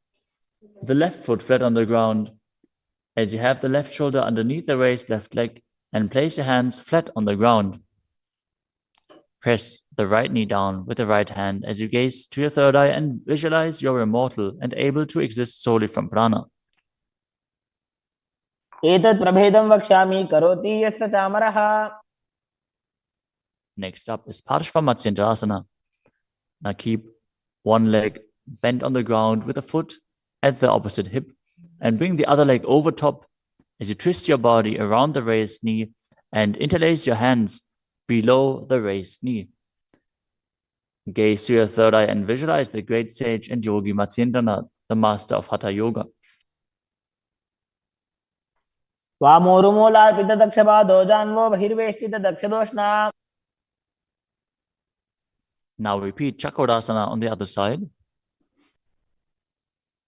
the left foot flat on the ground as you have the left shoulder underneath the raised left leg and place your hands flat on the ground. Press the right knee down with the right hand as you gaze to your third eye and visualize you're immortal and able to exist solely from prana. एतत् प्रभेदं वक्ष्यामि करोति यस्य चामरः. Next up is Parshva Matsyendrasana. Now keep one leg bent on the ground with a foot at the opposite hip and bring the other leg over top as you twist your body around the raised knee and interlace your hands below the raised knee. Gaze to your third eye and visualize the great sage and yogi Matsyendranath, the master of Hatha Yoga. वामोरुमूलार्पितदक्षपादो जान्वो बहिर्वेष्टितदक्षदोष्णा. Now repeat Chakodasana on the other side.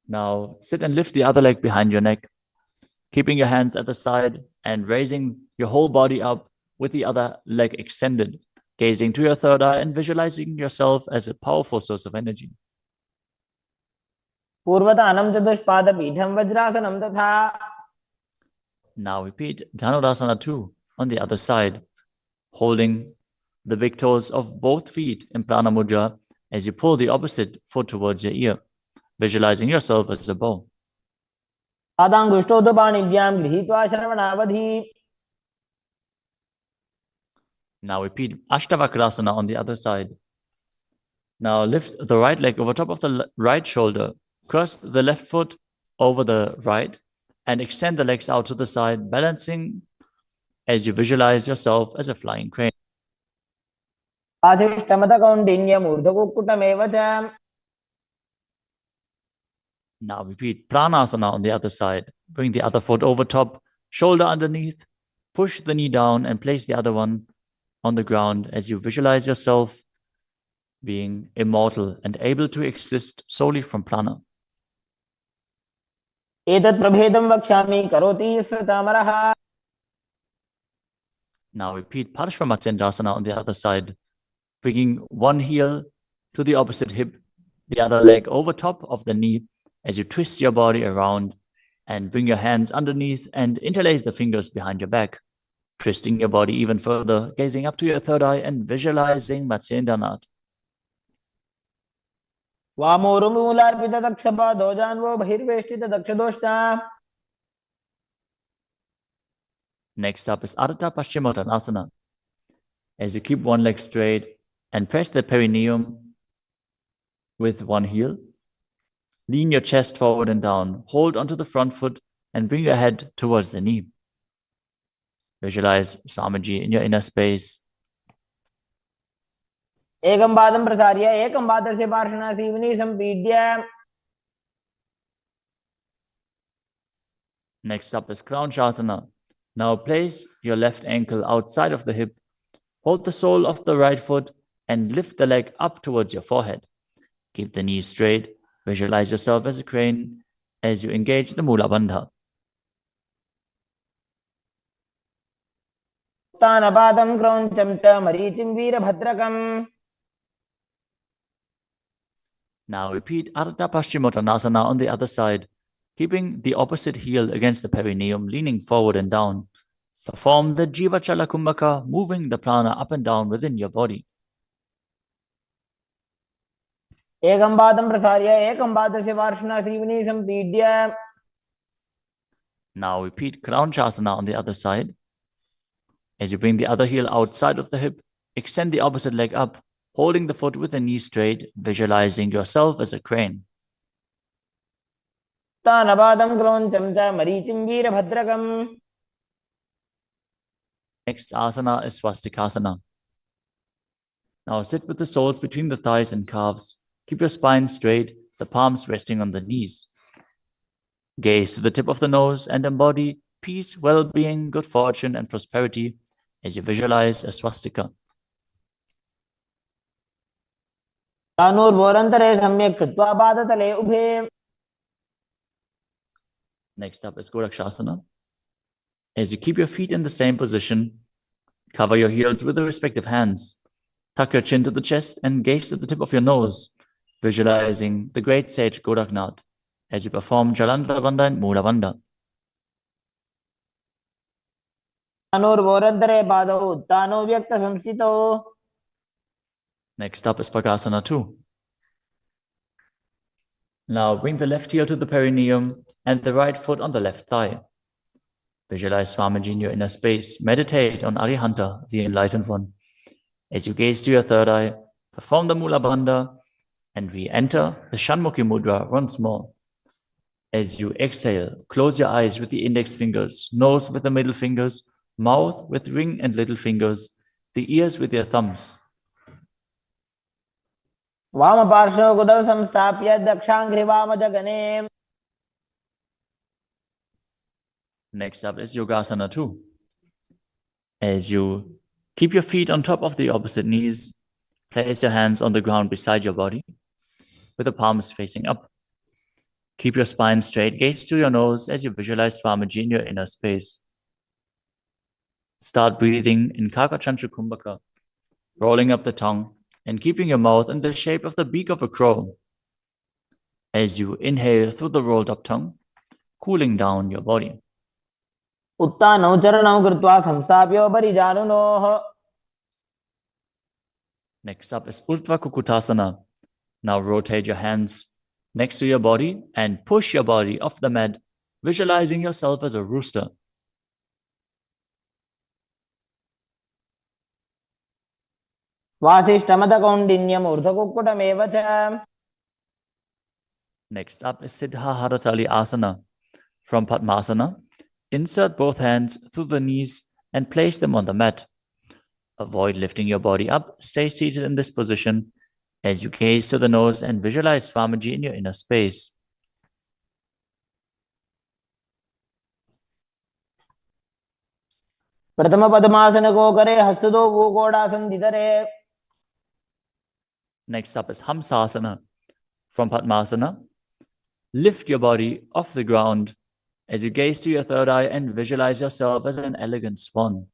Now sit and lift the other leg behind your neck, keeping your hands at the side and raising your whole body up with the other leg extended, gazing to your third eye and visualizing yourself as a powerful source of energy. पूर्वदानं चतुष्पादपीठं वज्रासनं तथा. Now repeat Dhanurasana 2 on the other side, holding the big toes of both feet in Prana Mudra as you pull the opposite foot towards your ear, visualizing yourself as a bow. पादाङ्गुष्ठौ तु पाणिभ्यां गृहीत्वा श्रवणावधि. Now repeat Ashtavakrasana on the other side. Now lift the right leg over top of the right shoulder, cross the left foot over the right, and extend the legs out to the side, balancing as you visualize yourself as a flying crane. पाशिष्ठमदकौण्डिन्यम् ऊर्ध्वकुक्कुटमेव च. Now repeat Pranasana on the other side. Bring the other foot over top, shoulder underneath, push the knee down and place the other one on the ground as you visualize yourself being immortal and able to exist solely from prana. एतत् प्रभेदं वक्ष्यामि करोति यस्य चामरः. Now repeat Parshva Matsyendrasana on the other side, bringing one heel to the opposite hip, the other leg over top of the knee as you twist your body around and bring your hands underneath and interlace the fingers behind your back, twisting your body even further, gazing up to your third eye and visualizing Matsyendranath. वामोरुमूलार्पितदक्षपादो जान्वो बहिर्वेष्टितदक्षदोष्णा. Next up is Ardha Paschimottanasana. As you keep one leg straight and press the perineum with one heel, Lean your chest forward and down. Hold onto the front foot and bring your head towards the knee. Visualize Swamiji in your inner space. एकं पादं प्रसार्य एकं पादस्य पार्श्वनासीवनी सम्पीड्य. Next up is Kranchasana. Now place your left ankle outside of the hip. Hold the sole of the right foot and lift the leg up towards your forehead. Keep the knees straight. Visualize yourself as a crane as you engage the Mula Bandha. उत्तानपादं क्रौञ्चं च मरीचिं वीरभद्रकम्. Now repeat Ardha Paschimottanasana on the other side, keeping the opposite heel against the perineum, leaning forward and down. Perform the Jiva Chala Kumbhaka, moving the prana up and down within your body. एकं पादं प्रसार्य एकं पादस्य पार्श्वनासीवनी सम्पीड्य. Now repeat Kranchasana on the other side. As you bring the other heel outside of the hip, extend the opposite leg up, holding the foot with the knee straight, visualizing yourself as a crane. उत्तानपादं क्रौञ्चं च मरीचिं वीरभद्रकम्. Next asana is Swastikasana. Now sit with the soles between the thighs and calves. Keep your spine straight, the palms resting on the knees. Gaze to the tip of the nose and embody peace, well-being, good fortune, and prosperity as you visualize a swastika. तानूर्भोरन्तरे सम्यक् कृत्वा पादतले उभे. Next up is Gorakshasana. As you keep your feet in the same position, cover your heels with the respective hands. Tuck your chin to the chest and gaze to the tip of your nose, visualizing the great sage Goraknath as you perform Jalandhara Bandha and Mula Bandha. तानूर्भोरन्तरे पादौ उत्तानो व्यक्तसंस्थितौ. Next up is Pakasana 2. Now bring the left heel to the perineum and the right foot on the left thigh. Visualize Swamiji in your inner space. Meditate on Arihanta, the Enlightened One. As you gaze to your third eye, perform the Mula Bandha and re-enter the Shanmukhi Mudra once more. As you exhale, close your eyes with the index fingers, nose with the middle fingers, mouth with ring and little fingers, the ears with your thumbs. वामपार्श्वौ गुदौ संस्थाप्य दक्षाङ्घ्रिवामजगने. Next up is Yogasana 2. As you keep your feet on top of the opposite knees, place your hands on the ground beside your body with the palms facing up. Keep your spine straight, gaze to your nose as you visualize Swamiji in your inner space. Start breathing in Kakachantra Kumbhaka, rolling up the tongue and keeping your mouth in the shape of the beak of a crow. As you inhale through the rolled up tongue, cooling down your body. उत्तानौ चरणौ कृत्वा संस्थाप्योपरि जानुनोः. Next up is Urdhva Kukutasana. Now rotate your hands next to your body and push your body off the mat, visualizing yourself as a rooster. वासिष्ठमदकौण्डिन्यम् ऊर्ध्वकुक्कुटमेव च. Next up is Siddha Haratali Asana. From Padmasana, insert both hands through the knees and place them on the mat. Avoid lifting your body up. Stay seated in this position as you gaze to the nose and visualize Swamiji in your inner space. प्रथम पद्मासन को करे हस्तदो वो गोडासन दिधरे. Next up is Hamsasana. From Padmasana, lift your body off the ground as you gaze to your third eye and visualize yourself as an elegant swan.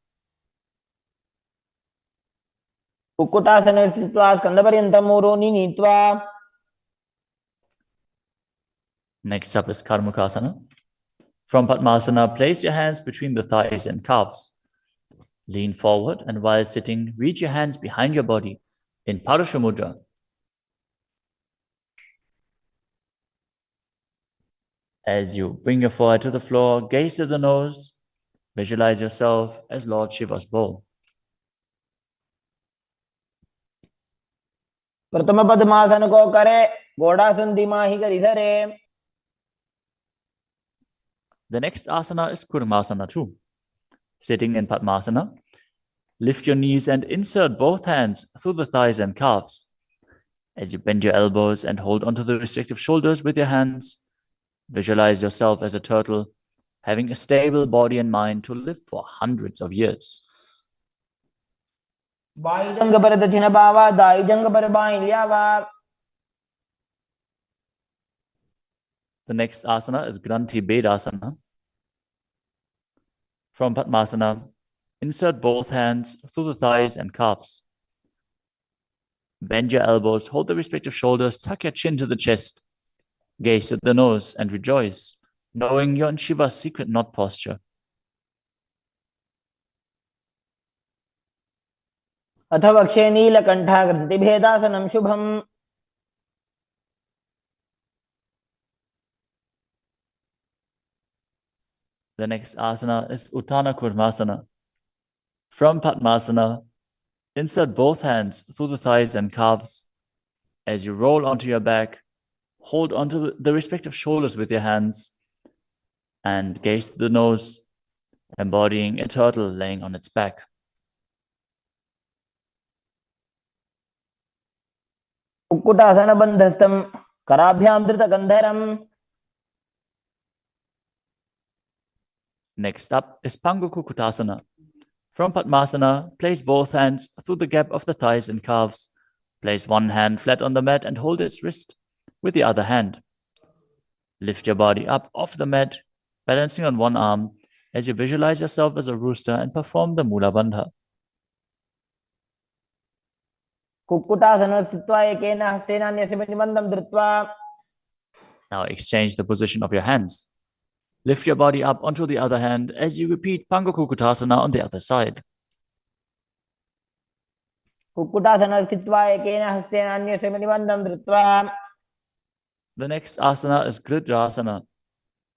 कुक्कुटासने स्थित्वा स्कन्धपर्यन्तं ऊरोनि नीत्वा. Next up is Karmukasana. From Padmasana, place your hands between the thighs and calves. Lean forward and while sitting, reach your hands behind your body in Parasha Mudra. As you bring your forehead to the floor, gaze to the nose, visualize yourself as Lord Shiva's bowl. प्रथम पद्मासन को करे, घोड़ासन दिमाही करी धरे. The next asana is Kurmasana 2. Sitting in Padmasana, lift your knees and insert both hands through the thighs and calves. As you bend your elbows and hold onto the respective shoulders with your hands, visualize yourself as a turtle, having a stable body and mind to live for hundreds of years. By जंग पर दक्षिण बावा, दाई जंग पर by ल्यावा. The next asana is Granthi Bedasana. From Padmasana, insert both hands through the thighs and calves. Bend your elbows, hold the respective shoulders, tuck your chin to the chest, gaze at the nose and rejoice, knowing you're in Shiva's secret knot posture. अथ वक्षे नीलकंठा ग्रंथि भेदासनम Shubham. The next asana is Uttana Kurmasana. From Padmasana, insert both hands through the thighs and calves. As you roll onto your back, hold onto the respective shoulders with your hands and gaze to the nose, embodying a turtle laying on its back. Kukkutasana बंधस्थम कराभ्याम धृत गंधरम. Next up is Pangukukutasana. From Padmasana, place both hands through the gap of the thighs and calves. Place one hand flat on the mat and hold its wrist with the other hand. Lift your body up off the mat, balancing on one arm as you visualize yourself as a rooster and perform the Mula Bandha. Kukkutasana स्थित्वा एकेन हस्तेन अन्यस्य प्रतिबन्धं धृत्वा. Now exchange the position of your hands. Lift your body up onto the other hand as you repeat Pangukukutasana on the other side. Kukkutasana स्थित्वा एकेन हस्तेन अन्यस्य प्रतिबन्धं धृत्वा. The next asana is Gridrasana.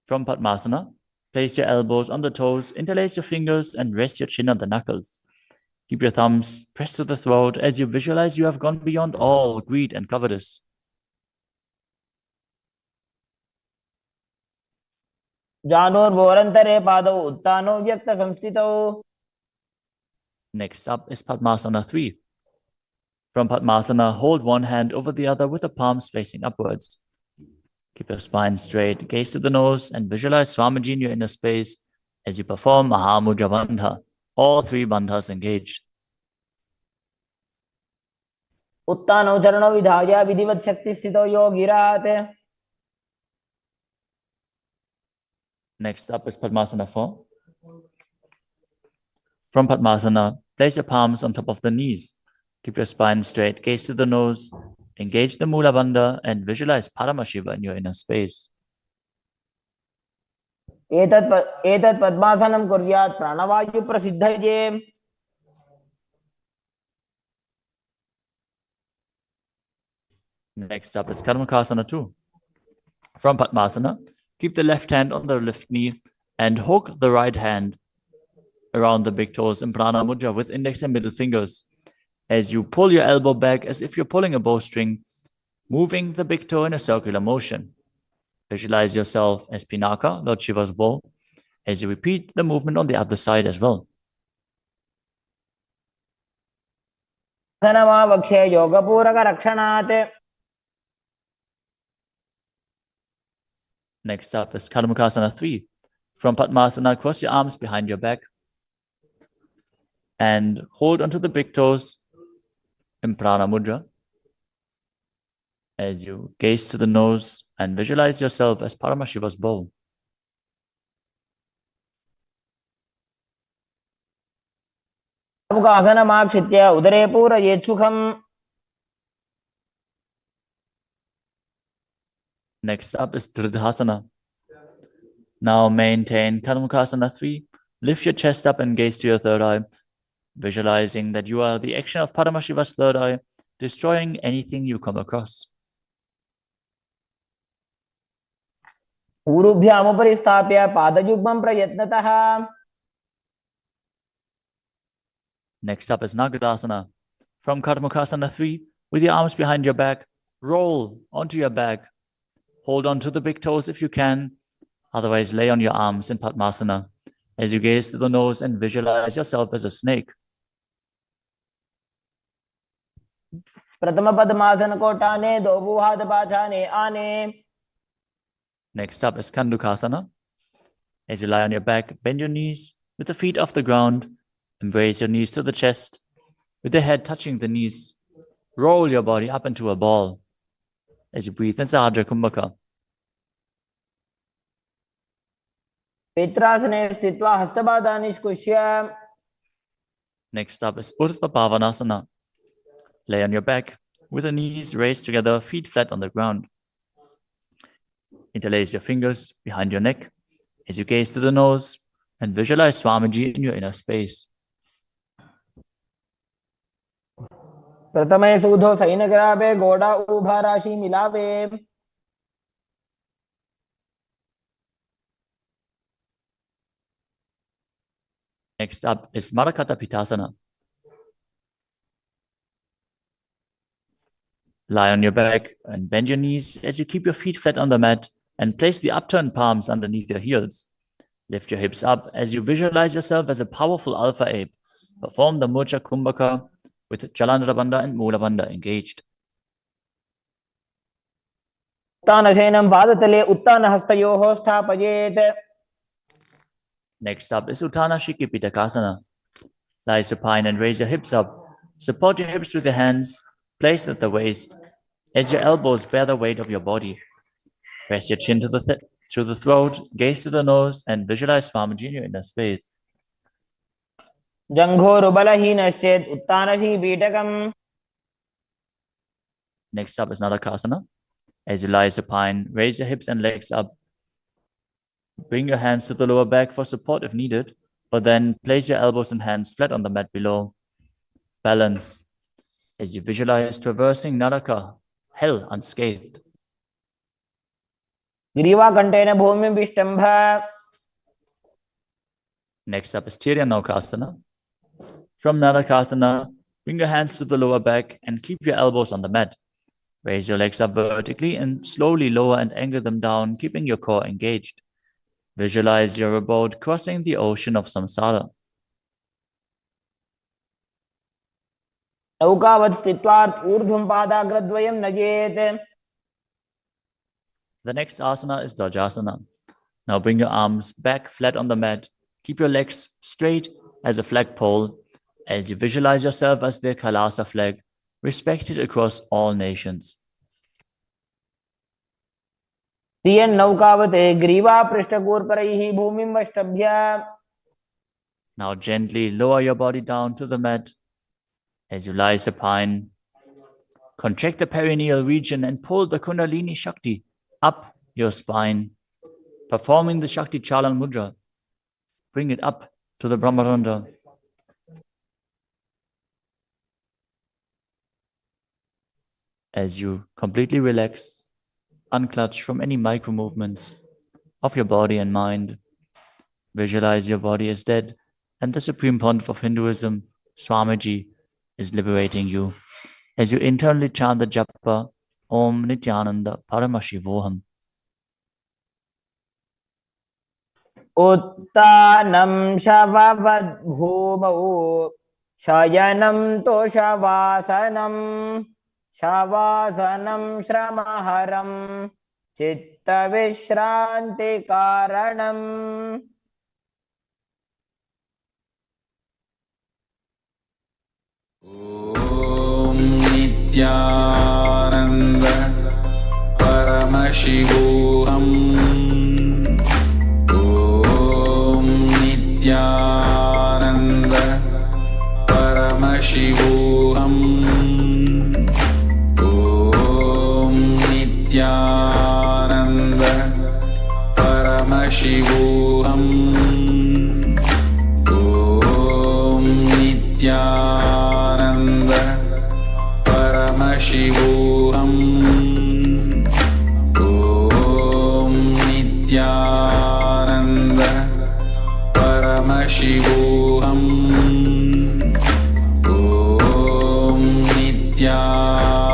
From Padmasana, place your elbows on the toes, interlace your fingers, and rest your chin on the knuckles. Keep your thumbs pressed to the throat as you visualize you have gone beyond all greed and covetous. जानोर्भोरन्तरे पादौ उत्तानो व्यक्त संस्थितौ. Next up is Padmasana 3. From Padmasana, hold one hand over the other with the palms facing upwards. Keep your spine straight, gaze to the nose, and visualize Swamiji in your inner space as you perform Mahamudra Bandha. All three bandhas engaged. उत्तानौ चरणौ विधाय विधिवत् शक्ति स्थितौ योगिरात्. Next up is Padmasana 4. From Padmasana, place your palms on top of the knees. Keep your spine straight, gaze to the nose, engage the Mula Bandha, and visualize Paramashiva in your inner space. एतत् पद्मासनं कुर्यात् प्राणवायु प्रसिद्धये. Next up is Karmakasana 2. From Padmasana, keep the left hand on the left knee and hook the right hand around the big toes in Prana Mudra with index and middle fingers. As you pull your elbow back as if you're pulling a bowstring, moving the big toe in a circular motion. Visualize yourself as Pinaka, Lord Shiva's bow, as you repeat the movement on the other side as well. वक्षे योगपूरक रक्षणात्. Next up is Karmakasana 3. From Padmasana, cross your arms behind your back and hold onto the big toes in Prana Mudra as you gaze to the nose and visualize yourself as Paramashiva's bow. आसनमाक्षित्य उदरे पूरयेत् सुखम्. Next up is Dridhasana. Now maintain Karmakasana 3. Lift your chest up and gaze to your third eye, visualizing that you are the action of Paramashiva's third eye, destroying anything you come across. ऊरुभ्यामुपरि स्थाप्य पादयुग्मं प्रयत्नतः. Next up is Nagadasana. From Karmakasana 3, With your arms behind your back, roll onto your back. Hold on to the big toes if you can. Otherwise, lay on your arms in Padmasana as you gaze to the nose and visualize yourself as a snake. प्रथम पद्मासन को टाने, दो हाथ पाछाने आने. Next up is Kandukasana. As you lie on your back, bend your knees with the feet off the ground. Embrace your knees to the chest. With the head touching the knees, roll your body up into a ball. As you breathe in Sahadra Kumbhaka. Petrasane sthitva hastabada nishkushya. Next up is Urdhva Bhavanasana. Lay on your back with the knees raised together, feet flat on the ground. Interlace your fingers behind your neck as you gaze to the nose and visualize Swamiji in your inner space. प्रथमे सूधो San करावे, गोड़ा उभा राशि मिलावे. Next up is Marakata Pitasana. Lie on your back and bend your knees as you keep your feet flat on the mat and place the upturned palms underneath your heels. Lift your hips up as you visualize yourself as a powerful alpha ape. Perform the Murcha Kumbhaka with Jalandhara Bandha and Mula Bandha engaged. उत्तानशयनं पादतले उत्तानहस्तयोः स्थापयेत्. Next up is Uttana Shiki Pitakasana. Lie supine and raise your hips up. Support your hips with your hands, placed at the waist, as your elbows bear the weight of your body. Press your chin to through the throat, gaze to the nose, and visualize Swamiji in your inner space. जंघोरुबलहीनश्चेत् उत्तानशी पीठकम्. Next up is Nadakasana. As you lie supine, raise your hips and legs up. Bring your hands to the lower back for support if needed, but then place your elbows and hands flat on the mat below. Balance as you visualize traversing Naraka, hell unscathed. ग्रीवाकण्ठेन भूमिं विष्टम्भ. Next up is Tiryanokasana. From Nadakasana, bring your hands to the lower back and keep your elbows on the mat. Raise your legs up vertically and slowly lower and angle them down, keeping your core engaged. Visualize your abode crossing the ocean of samsara. नौकावत् स्थित्वा ऊर्ध्वं पादाग्रद्वयं नजेत्. The next asana is Dvajasana. Now bring your arms back flat on the mat. Keep your legs straight as a flagpole as you visualize yourself as the KAILASA flag, respected across all nations. प्रियन् नौकावत् ग्रीवा पृष्ठगोर्परैः भूमिं वष्टभ्य. Now gently lower your body down to the mat as you lie supine. Contract the perineal region and pull the Kundalini Shakti up your spine, performing the Shakti Chalan Mudra. Bring it up to the Brahmarandha. As you completely relax, unclutch from any micro movements of your body and mind, visualize your body as dead and the Supreme Pontiff of Hinduism, Swamiji, is liberating you as you internally chant the japa Om Nithyananda Paramashivoham. उत्तानं शववद्भूमौ शयनं तोषवासनं शवासनं श्रमहरं चित्तविश्रान्तिकारणम्. ॐ नित्यानन्द परमशिवोऽहम्. ॐ नित्यानन्द परमशिवोऽहम्. ॐ नित्यानन्द परमशिवोऽहम्. ॐ नित्यानन्द परमशिवोऽहम्. ॐ नित्यानन्द परमशिवोऽहम्. ॐ Nityanand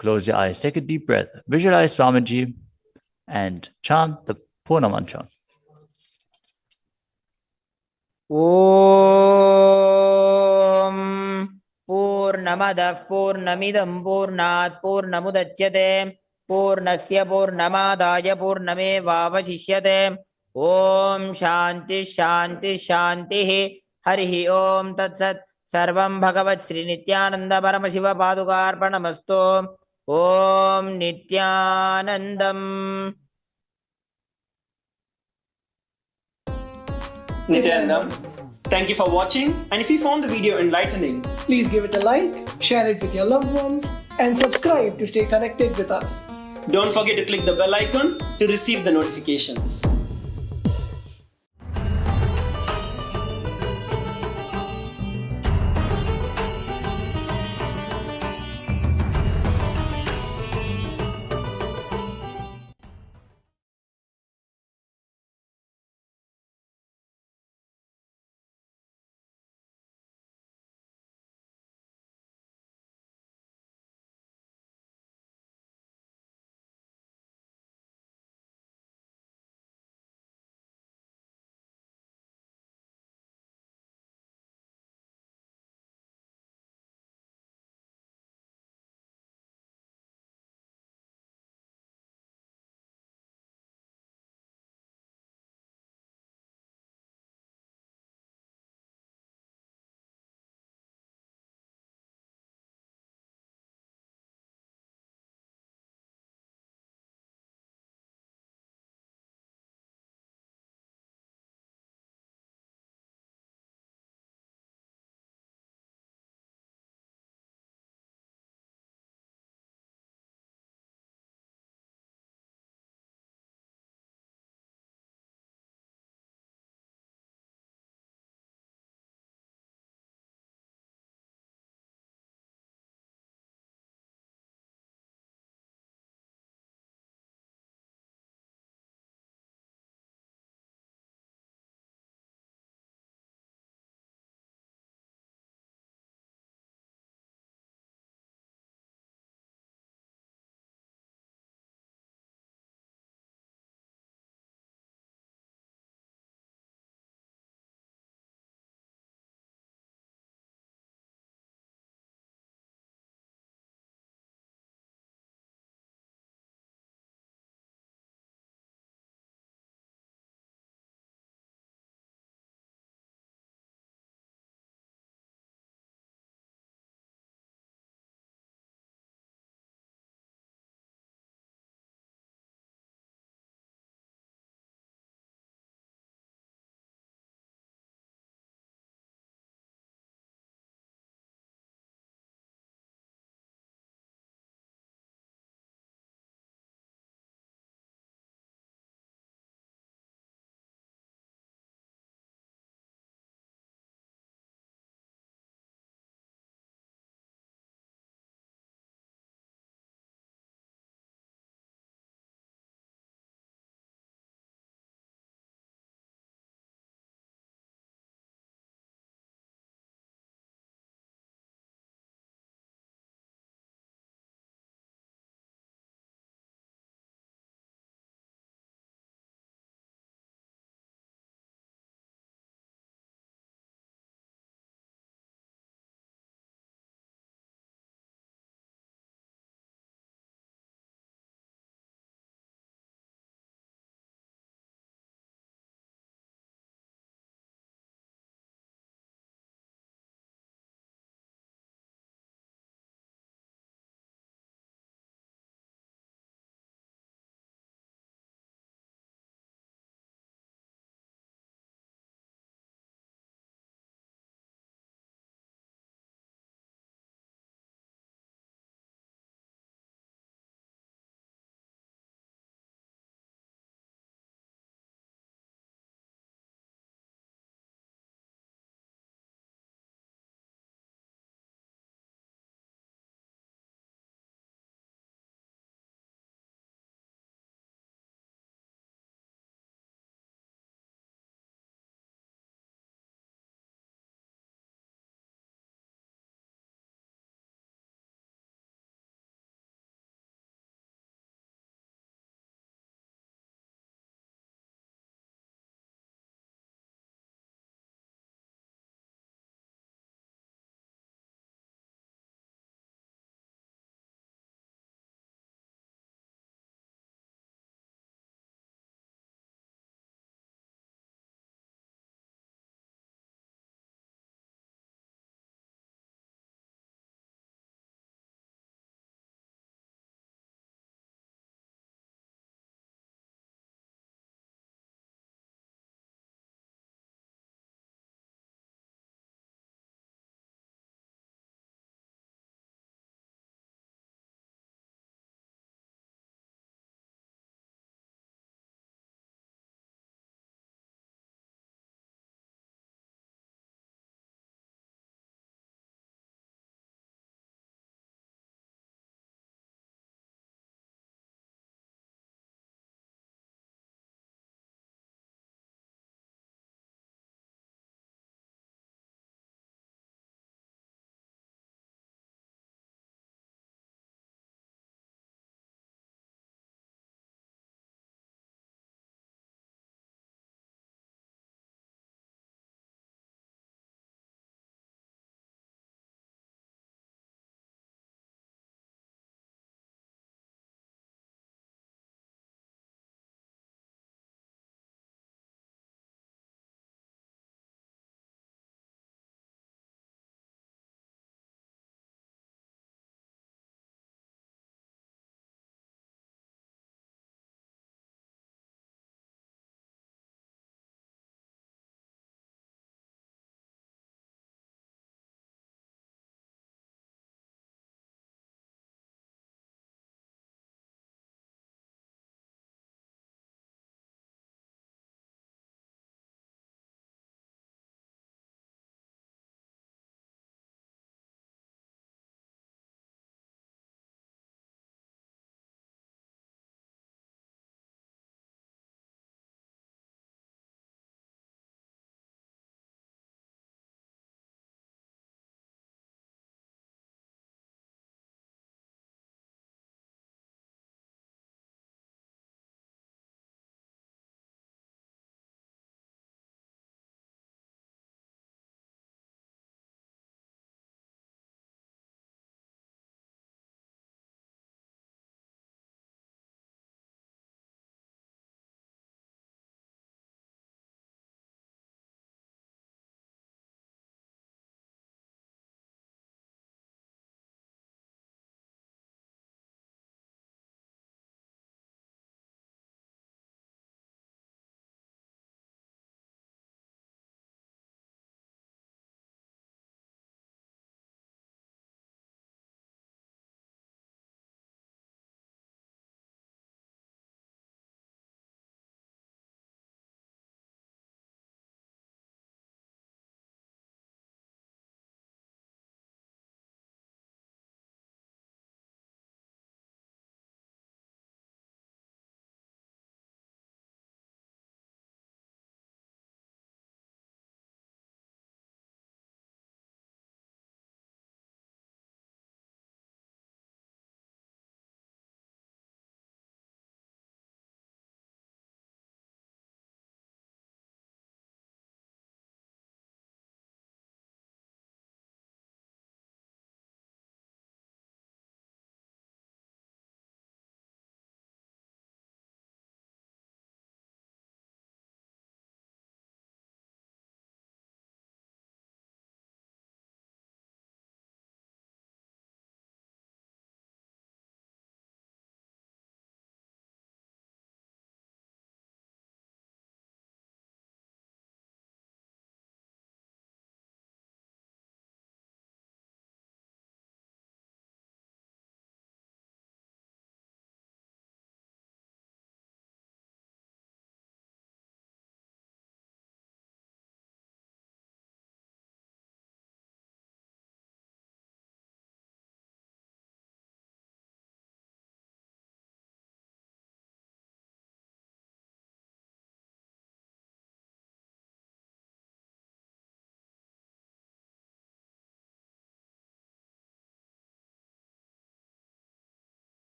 Close your eyes, take a deep breath, visualize Swamiji, and chant the Purna Mantra. ॐ पूर्णमदः पूर्णमिदं पूर्णात् पूर्णमुदच्यते पूर्णस्य पूर्णमादाय पूर्णमेवावशिष्यते ॐ शान्तिः शान्तिः शान्तिः हरिः ॐ तत्सत् सर्वं भगवत् श्रीनित्यानन्द परमशिवपादुकार्पणमस्तु ॐ नित्यानन्दम् Nithyananda, thank you for watching, and if you found the video enlightening, Please give it a like, share it with your loved ones, and subscribe to stay connected with us. don't forget to click the bell icon to receive the notifications.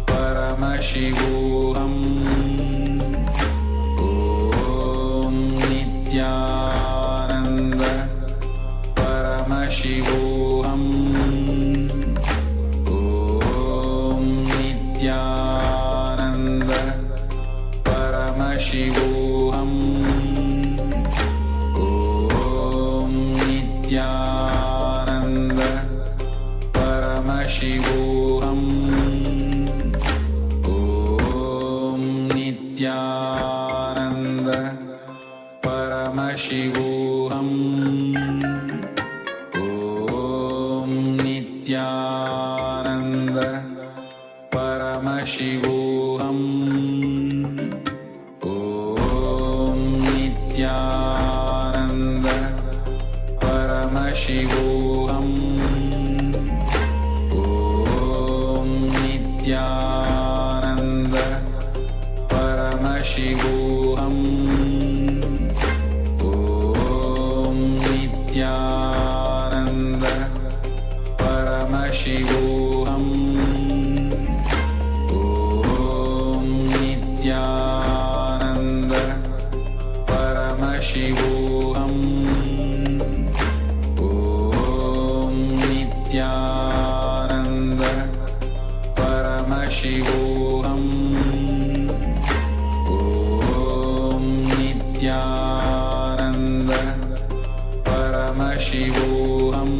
Paramashivoham Om Nithyananda Paramashivoham Om Nithyananda Paramashivoham Om Nithyananda Paramashivoham Om Nithyananda Paramashivoham Om Nithyananda Paramashivoham Om Nithyananda Paramashivoham Om Nithyananda Paramashivoham Om Nithyananda Paramashivoham Om Nithyananda Paramashivoham Om Nithyananda Paramashivoham Om Nithyananda Paramashivoham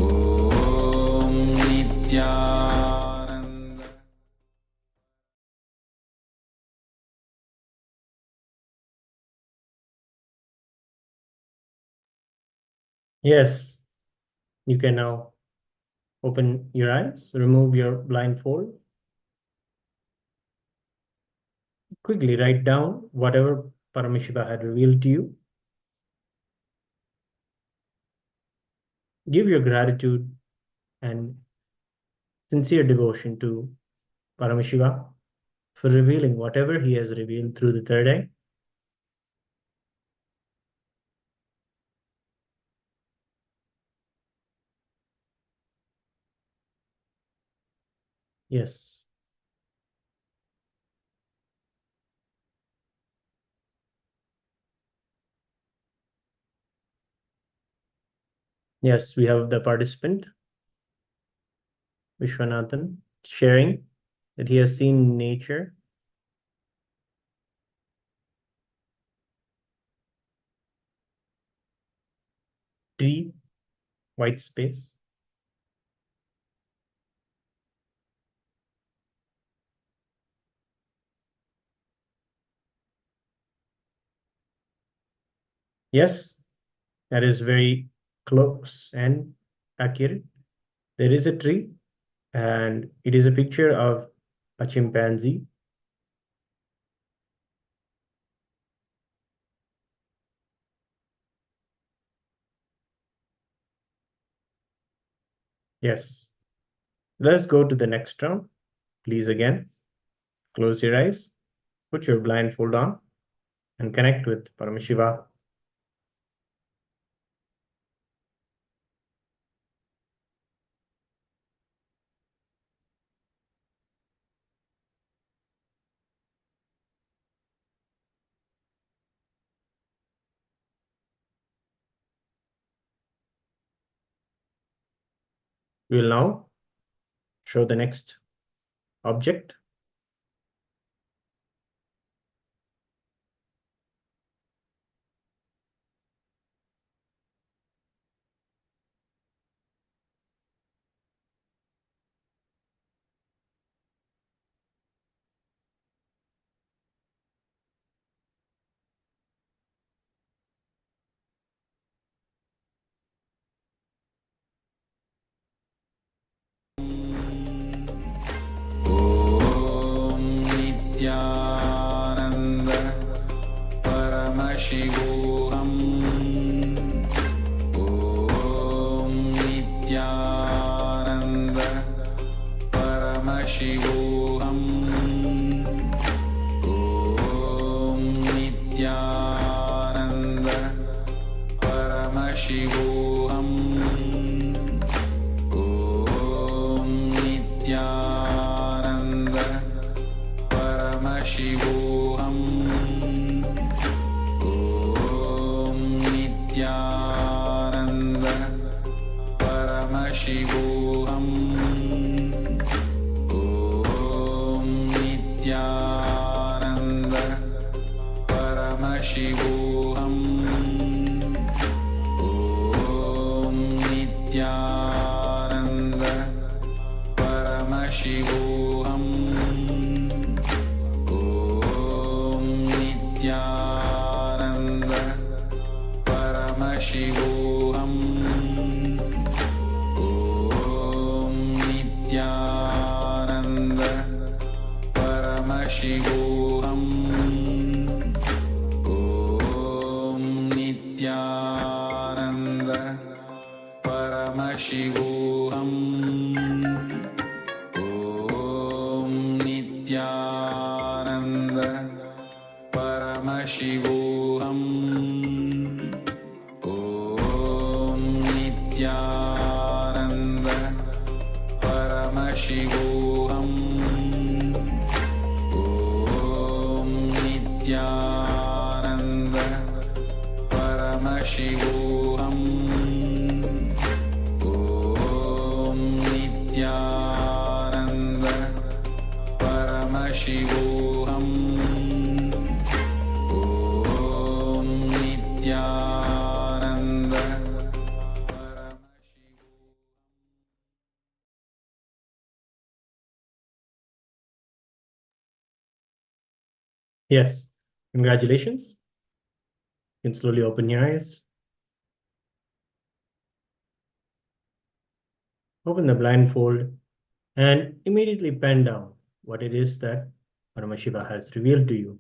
Om Nithyananda. Yes, you can now open your eyes, remove your blindfold. Quickly write down whatever Paramashiva had revealed to you. Give your gratitude and sincere devotion to Paramashiva for revealing whatever he has revealed through the third eye. Yes. Yes, we have the participant, Vishwanathan, sharing that he has seen nature. Tree, white space. Yes, that is very close and accurate. There is a tree, and it is a picture of a chimpanzee. Yes. Let's go to the next round. Please again, close your eyes, put your blindfold on, and connect with Paramashiva. We will now show the next object. Om Nithyananda Paramashivoham Om Nithyananda Paramashivoham Om Nithyananda Paramashivoham Om Paramashivoham Om Nithyananda Paramashivoham Om Nithyananda Paramashivoham Om Nithyananda Paramashivoham Om Nithyananda Paramashivoham Om Nithyananda Paramashivoham Om Nithyananda Paramashivoham Om Nithyananda Paramashivoham Om Nithyananda Yes, congratulations. You can slowly open your eyes. Open the blindfold and immediately pen down what it is that Paramashiva has revealed to you.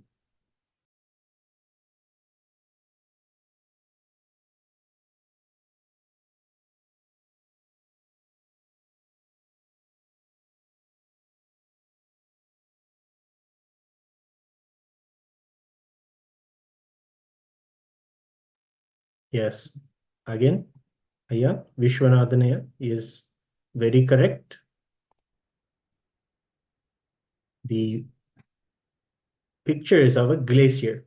Yes, again, Aya, Vishwanathanaya is very correct. The picture is of a glacier,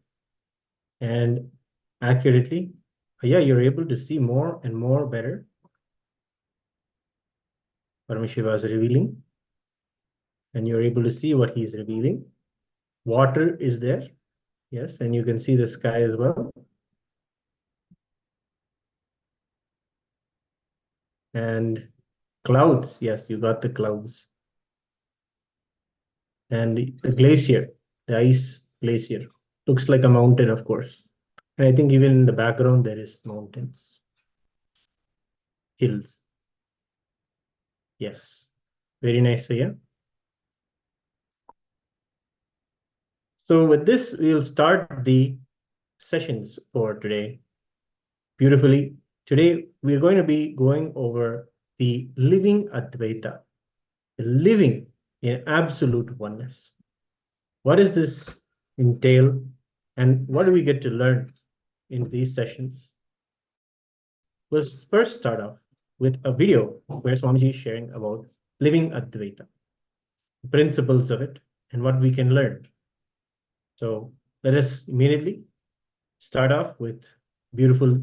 and accurately, Aya, you're able to see more and more better. Paramashiva is revealing, and you're able to see what he's revealing. Water is there, yes, and you can see the sky as well. And clouds, yes, you got the clouds. And the glacier, the ice glacier, looks like a mountain, of course. And I think even in the background, there is mountains, hills. Yes, very nice, Aya. So with this, we'll start the sessions for today. Beautifully. Today, we're going to be going over the living Advaita, the living in absolute oneness. What does this entail, and what do we get to learn in these sessions? Let's first start off with a video where Swamiji is sharing about living Advaita, the principles of it, and what we can learn. So let us immediately start off with beautiful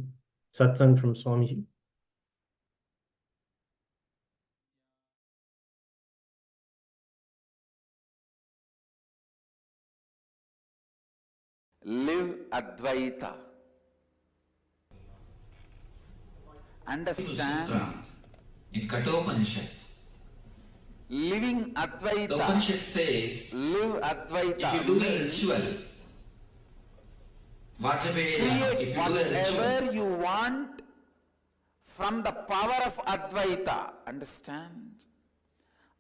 satsang from Swamiji. Live Advaita. Understand. In Kathopanishad, Living Advaita. the Upanishad says, Live Advaita. if you do the means ritual, Vajapeya, if create you do the ritual, whatever you want from the power of Advaita. Understand?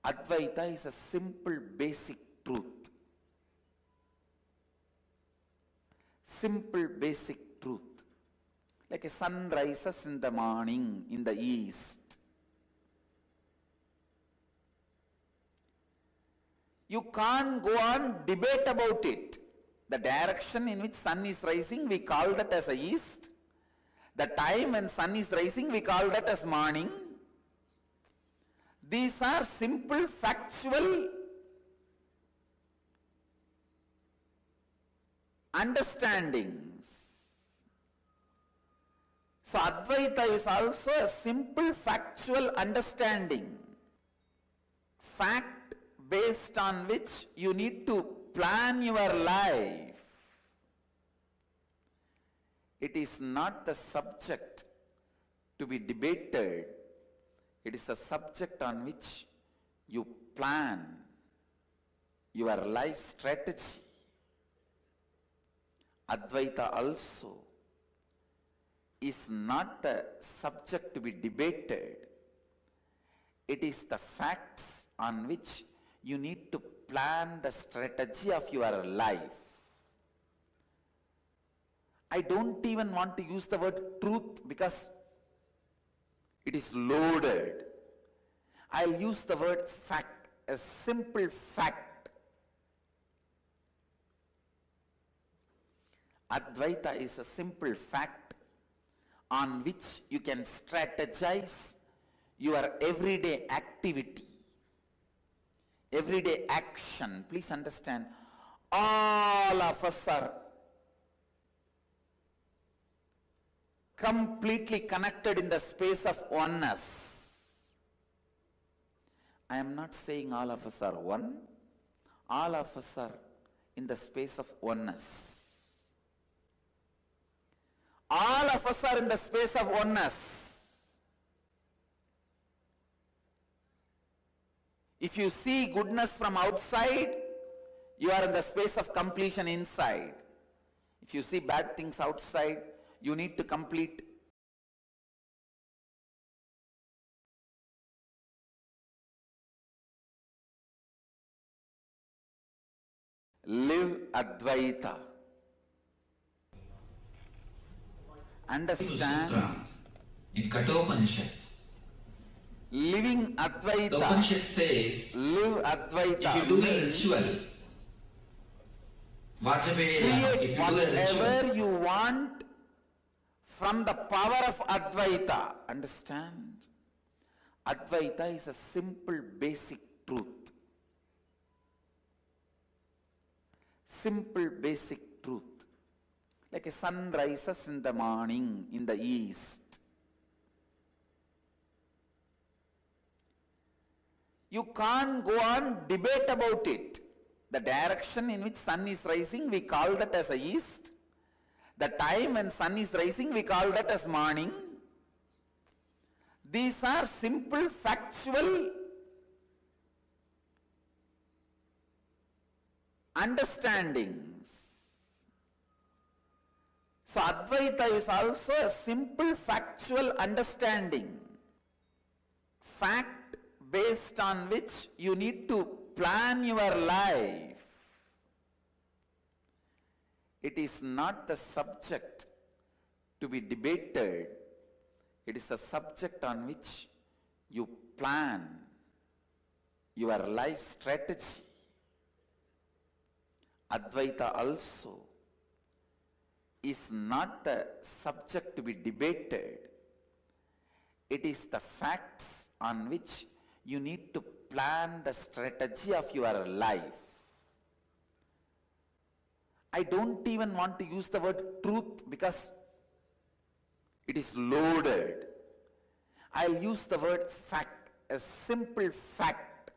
Advaita is a simple basic truth. Simple basic truth. Like a sun rises in the morning in the east. You can't go on debate about it. The direction in which sun is rising, we call that as a east. The time when sun is rising, we call that as morning. These are simple factual understandings. So Advaita is also a simple factual understanding. Fact based on which you need to plan your life. It is not the subject to be debated. It is a subject on which you plan your life strategy. Advaita also is not the subject to be debated. It is the facts on which you need to plan the strategy of your life. I don't even want to use the word truth because it is loaded. I'll use the word fact, a simple fact. Advaita is a simple fact on which you can strategize your everyday activity, everyday action. Please understand, all of us are completely connected in the space of oneness. I am not saying all of us are one. All of us are in the space of oneness. All of us are in the space of oneness. If you see goodness from outside, you are in the space of completion inside. If you see bad things outside, you need to complete. Live Advaita. Understand. Sutra in Kathopanishad. Living The Advaita. Upanishad says, Live Advaita. if you do the means ritual, Vajapeya, create if you do the ritual, whatever you want from the power of Advaita. Understand? Advaita is a simple basic truth. Simple basic truth. Like a sun rises in the morning in the east. You can't go on debate about it. The direction in which sun is rising, we call that as a east. The time when sun is rising, we call that as morning. These are simple factual understandings. So Advaita is also a simple factual understanding. Fact based on which you need to plan your life. It is not the subject to be debated. It is a subject on which you plan your life strategy. Advaita also is not the subject to be debated. It is the facts on which you need to plan the strategy of your life. I don't even want to use the word truth because it is loaded. I'll use the word fact, a simple fact.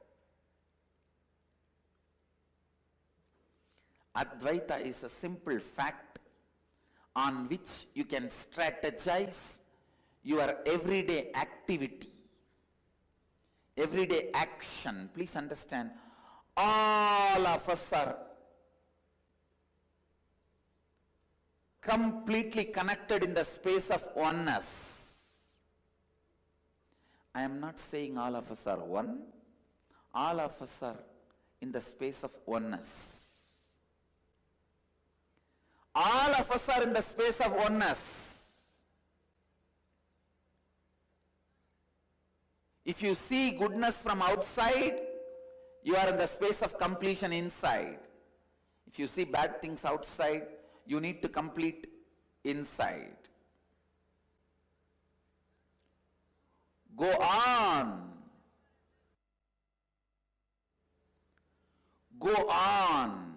Advaita is a simple fact on which you can strategize your everyday activity, everyday action. Please understand, all of us are completely connected in the space of oneness. I am not saying all of us are one. All of us are in the space of oneness. All of us are in the space of oneness. If you see goodness from outside, you are in the space of completion inside. If you see bad things outside, you need to complete inside. Go on. Go on.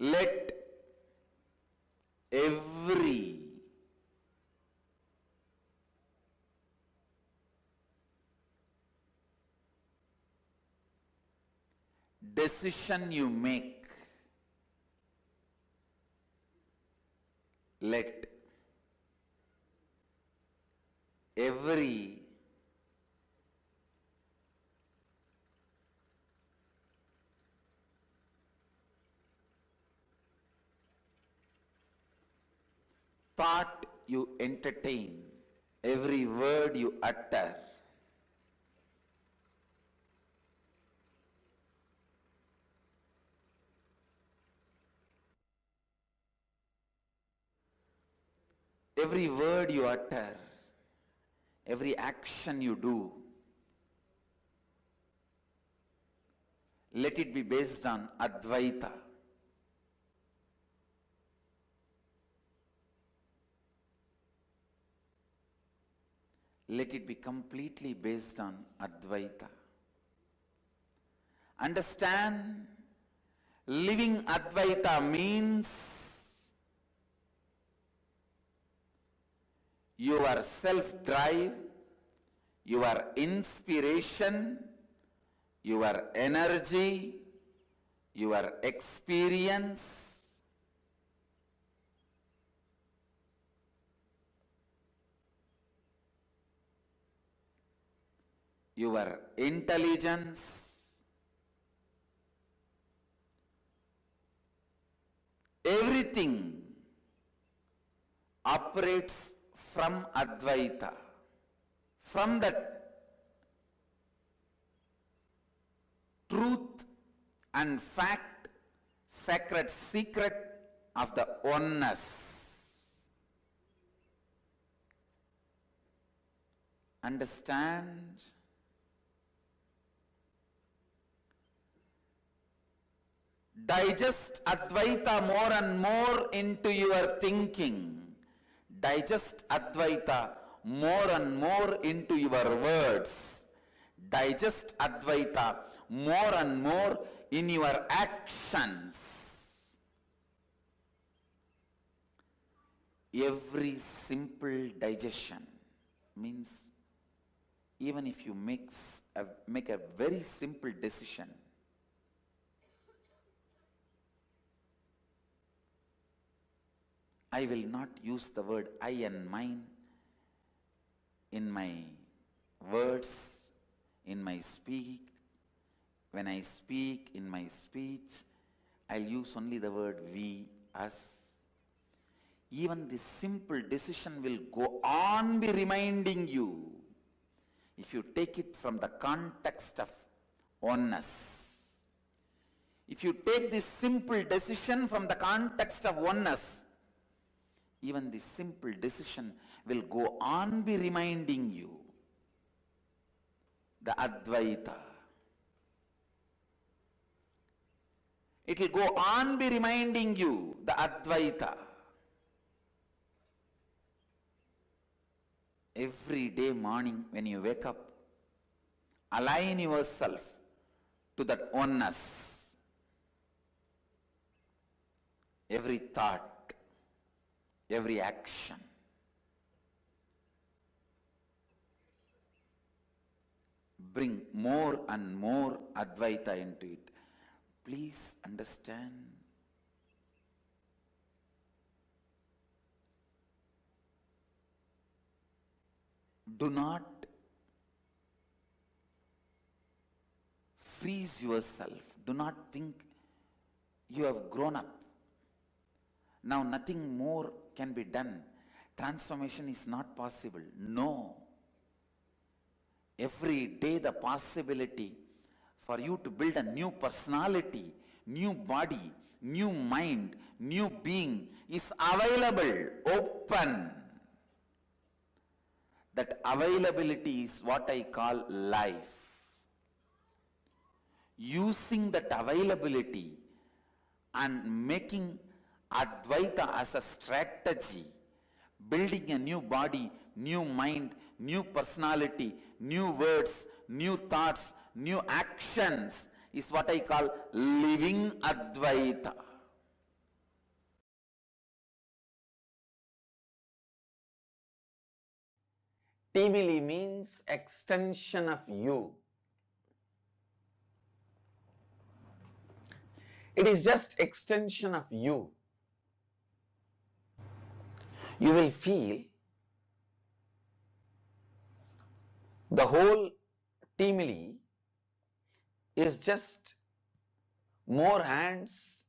Let every decision you make, let every thought you entertain, every word you utter, every word you utter, every action you do, let it be based on Advaita. Let it be completely based on Advaita. Understand, living Advaita means your self-drive, your inspiration, your energy, your experience, your intelligence, everything operates from Advaita, from that truth and fact, sacred secret of the oneness. Understand? Digest Advaita more and more into your thinking. Digest Advaita more and more into your words. Digest Advaita more and more in your actions. Every simple digestion means even if you make a very simple decision, I will not use the word I and mine in my words, in my speak. When I speak in my speech, I'll use only the word we, us. Even this simple decision will go on be reminding you, if you take it from the context of oneness. If you take this simple decision from the context of oneness, even this simple decision will go on be reminding you the Advaita. It will go on be reminding you the Advaita. Every day morning when you wake up, align yourself to that oneness. Every thought, every action, bring more and more Advaita into it. Please understand, do not freeze yourself. Do not think you have grown up. Now nothing more can be done. Transformation is not possible. No. Every day the possibility for you to build a new personality, new body, new mind, new being is available, open. That availability is what I call life. Using that availability and making Advaita as a strategy, building a new body, new mind, new personality, new words, new thoughts, new actions is what I call living Advaita. Timili means extension of you. It is just extension of you. You will feel The whole teamily is just more hands,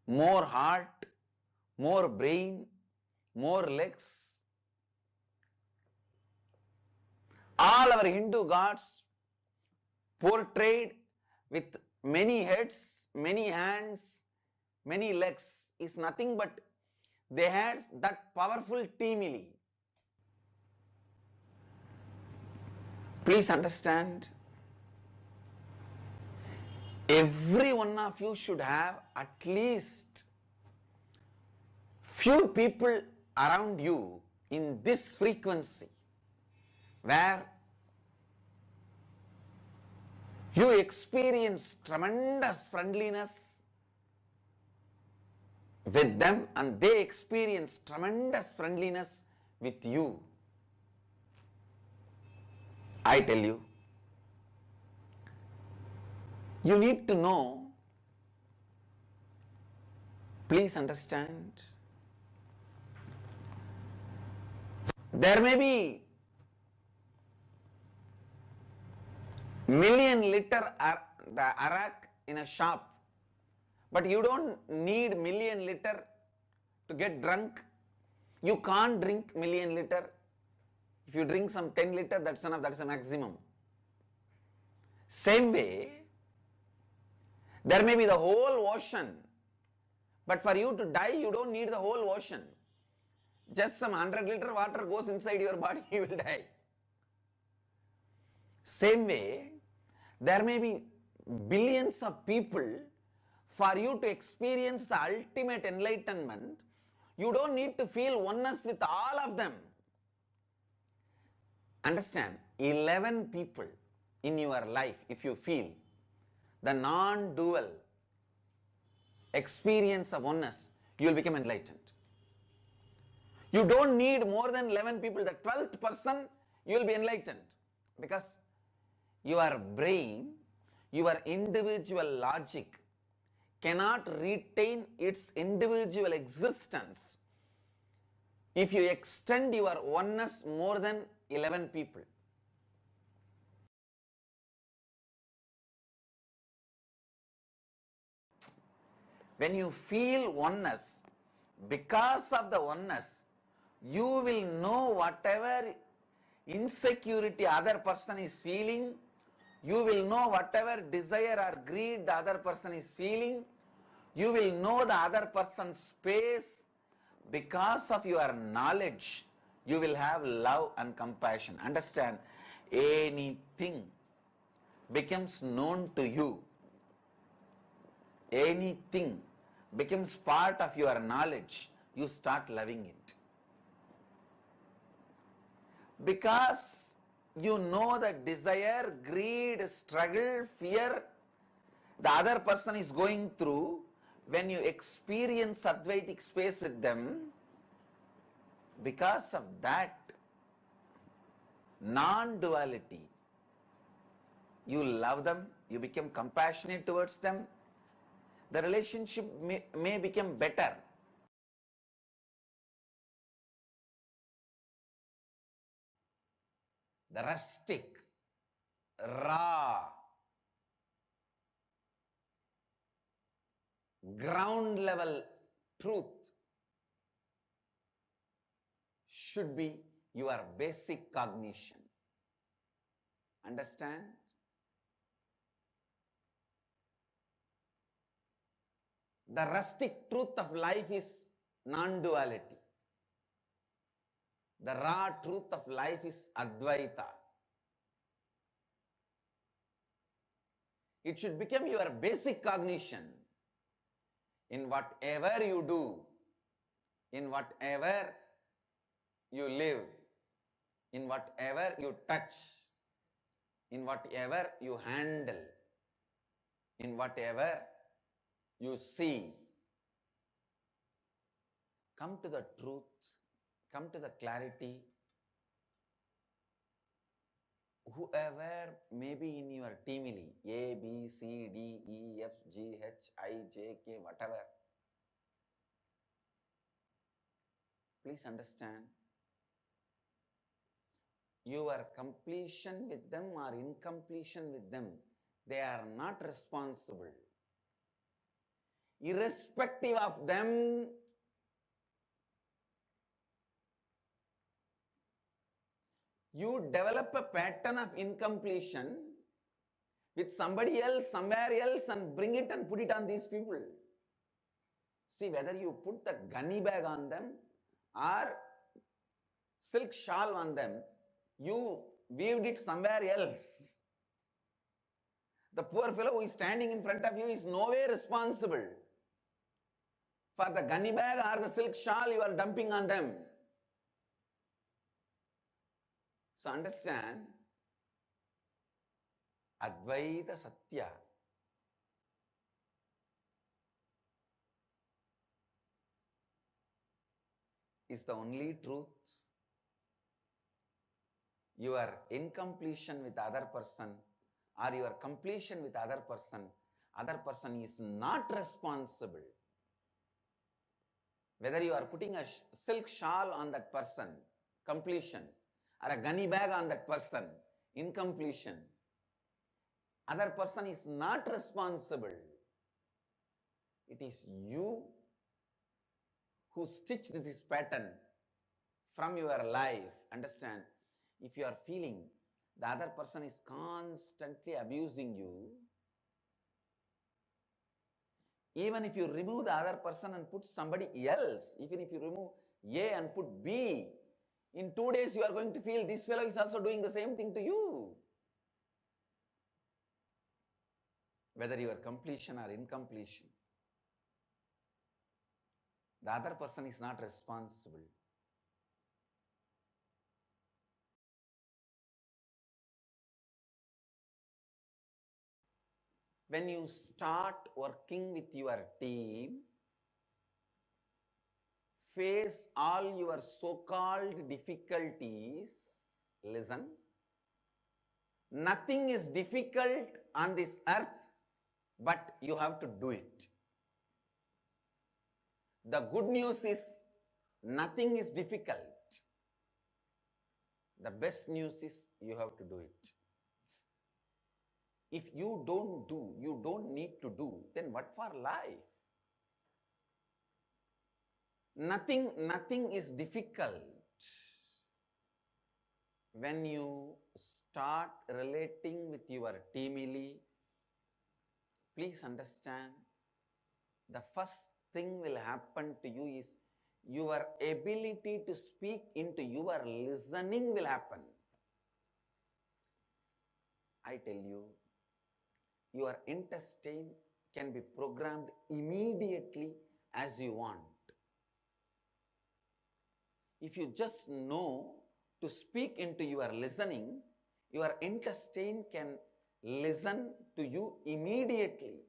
more heart, more brain, more legs. All our Hindu gods portrayed with many heads, many hands, many legs is nothing but they had that powerful teamily. Please understand, every one of you should have at least few people around you in this frequency where you experience tremendous friendliness with them and they experience tremendous friendliness with you. I tell you, you need to know, please understand, there may be million liter the arak in a shop, but you don't need million liter to get drunk. You can't drink million liter. If you drink some 10 liter, that's enough, that's a maximum. Same way, there may be the whole ocean, but for you to die, you don't need the whole ocean. Just some 100 liter water goes inside your body, you will die. Same way, there may be billions of people. For you to experience the ultimate enlightenment, you don't need to feel oneness with all of them. Understand, 11 people in your life, if you feel the non-dual experience of oneness, you will become enlightened. You don't need more than 11 people. The 12th person, you will be enlightened. Because your brain, your individual logic cannot retain its individual existence if you extend your oneness more than 11 people. When you feel oneness, because of the oneness, you will know whatever insecurity other person is feeling, you will know whatever desire or greed the other person is feeling, you will know the other person's space. Because of your knowledge, you will have love and compassion. Understand, anything becomes known to you, anything becomes part of your knowledge, you start loving it. Because you know that desire, greed, struggle, fear, the other person is going through, when you experience Advaitic space with them, because of that non-duality, you love them, you become compassionate towards them, the relationship may become better. The rustic, raw, ground level truth should be your basic cognition. Understand? The rustic truth of life is non-duality. The raw truth of life is Advaita. It should become your basic cognition in whatever you do, in whatever you live, in whatever you touch, in whatever you handle, in whatever you see. Come to the truth, come to the clarity. Whoever may be in your teamily, A, B, C, D, E, F, G, H, I, J, K, whatever, please understand, your completion with them or incompletion with them, they are not responsible. Irrespective of them, you develop a pattern of incompletion with somebody else, somewhere else, and bring it and put it on these people. See, whether you put the gunny bag on them or silk shawl on them, you weaved it somewhere else. The poor fellow who is standing in front of you is no way responsible for the gunny bag or the silk shawl you are dumping on them. So understand, Advaita Satya is the only truth. Your incompletion with other person or your completion with other person is not responsible. Whether you are putting a silk shawl on that person, completion, or a gunny bag on that person, incompletion, other person is not responsible. It is you who stitched this pattern from your life. Understand? If you are feeling the other person is constantly abusing you, even if you remove the other person and put somebody else, even if you remove A and put B, in 2 days you are going to feel this fellow is also doing the same thing to you. Whether you are completion or incompletion, the other person is not responsible. When you start working with your team, face all your so-called difficulties, listen. Nothing is difficult on this earth, but you have to do it. The good news is nothing is difficult. The best news is you have to do it. If you don't do, you don't need to do, then what for life? Nothing is difficult. When you start relating with your teamily, please understand, the first thing will happen to you is your ability to speak into your listening will happen. I tell you, your intestine can be programmed immediately as you want. If you just know to speak into your listening, your intestine can listen to you immediately.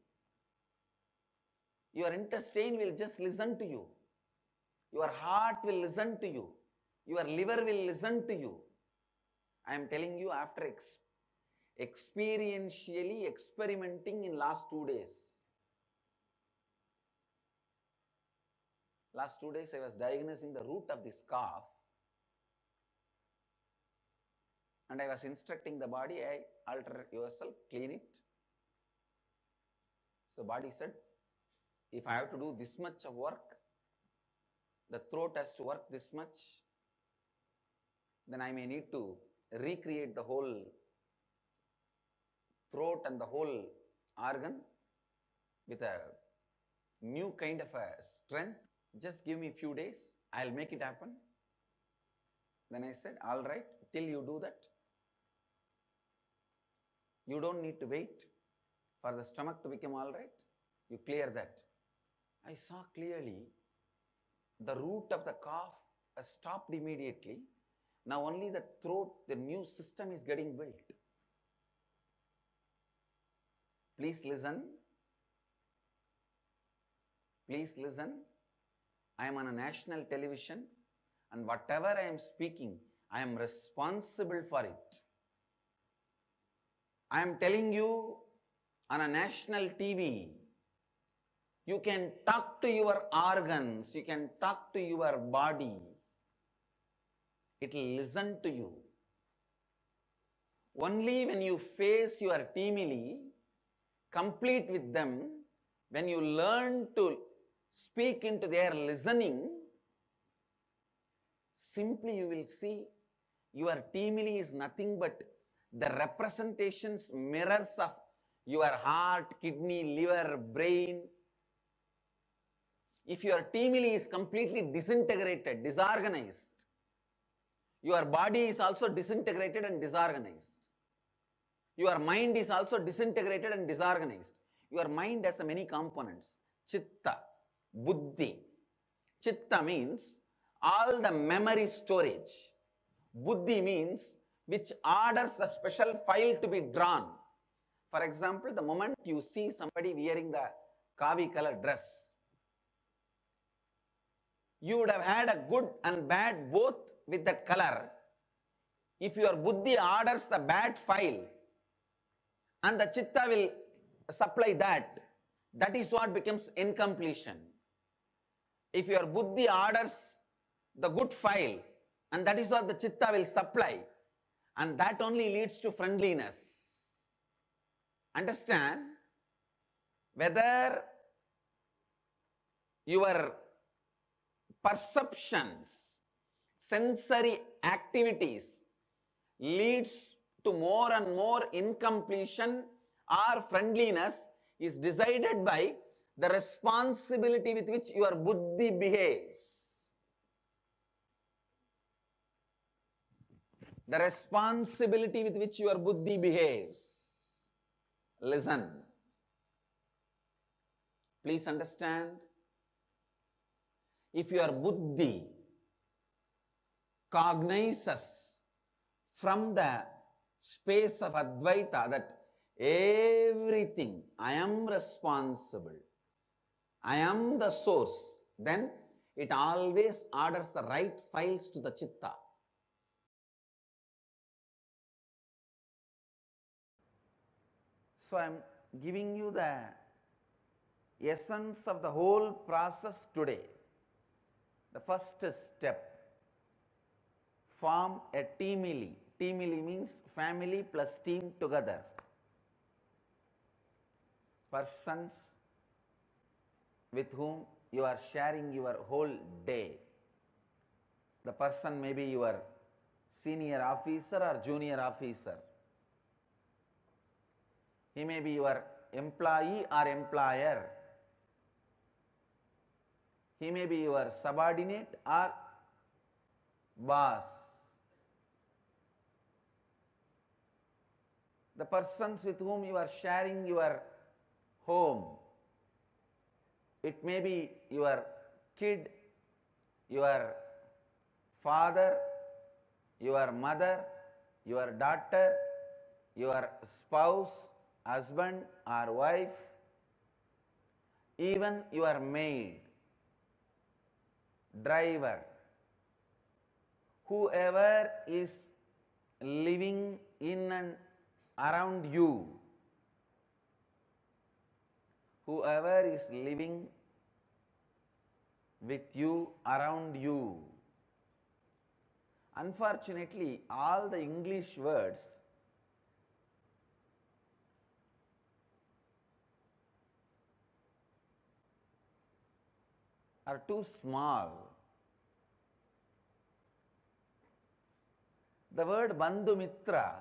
Your intestine will just listen to you. Your heart will listen to you. Your liver will listen to you. I am telling you after experientially experimenting in last 2 days. Last 2 days I was diagnosing the root of this cough. And I was instructing the body, hey, alter yourself, clean it. So body said, if I have to do this much of work, the throat has to work this much, then I may need to recreate the whole throat and the whole organ with a new kind of a strength. Just give me a few days, I'll make it happen. Then I said, all right, till you do that, you don't need to wait for the stomach to become all right. You clear that. I saw clearly the root of the cough has stopped immediately. Now only the throat, the new system is getting built. Please listen. Please listen. I am on a national television and whatever I am speaking, I am responsible for it. I am telling you on a national TV, you can talk to your organs, you can talk to your body. It will listen to you. Only when you face your teamily, complete with them, when you learn to speak into their listening, simply you will see your teamily is nothing but the representations, mirrors of your heart, kidney, liver, brain. If your teamily is completely disintegrated, disorganized, your body is also disintegrated and disorganized. Your mind is also disintegrated and disorganized. Your mind has many components. Chitta, buddhi. Chitta means all the memory storage. Buddhi means which orders the special file to be drawn. For example, the moment you see somebody wearing the kavi color dress, you would have had a good and bad both with that color. If your buddhi orders the bad file and the chitta will supply that, that is what becomes incompletion. If your buddhi orders the good file, and that is what the chitta will supply, and that only leads to friendliness. Understand? Whether your perceptions, sensory activities leads to more and more incompletion or friendliness is decided by the responsibility with which your buddhi behaves. The responsibility with which your buddhi behaves. Listen. Please understand. If your buddhi cognizes from the space of Advaita that everything, I am responsible, I am the source, then it always orders the right files to the chitta. So I am giving you the essence of the whole process today. The first step, form a teamily. Teamily means family plus team together. Persons with whom you are sharing your whole day. The person may be your senior officer or junior officer. He may be your employee or employer. He may be your subordinate or boss. The persons with whom you are sharing your home. It may be your kid, your father, your mother, your daughter, your spouse, husband or wife, even your maid, driver, whoever is living in and around you, whoever is living with you, around you. Unfortunately, all the English words are too small. The word Bandhu Mitra,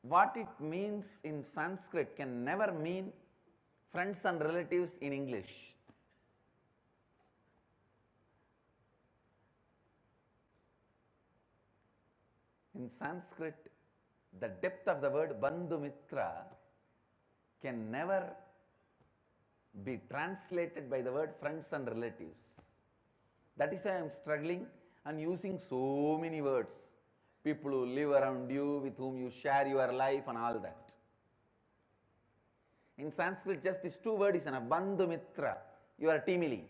what it means in Sanskrit can never mean friends and relatives in English. In Sanskrit, the depth of the word Bandhu Mitra can never be translated by the word friends and relatives. That is why I am struggling and using so many words. People who live around you, with whom you share your life and all that. In Sanskrit, just these two words is enough. Bandhu Mitra, your teamily.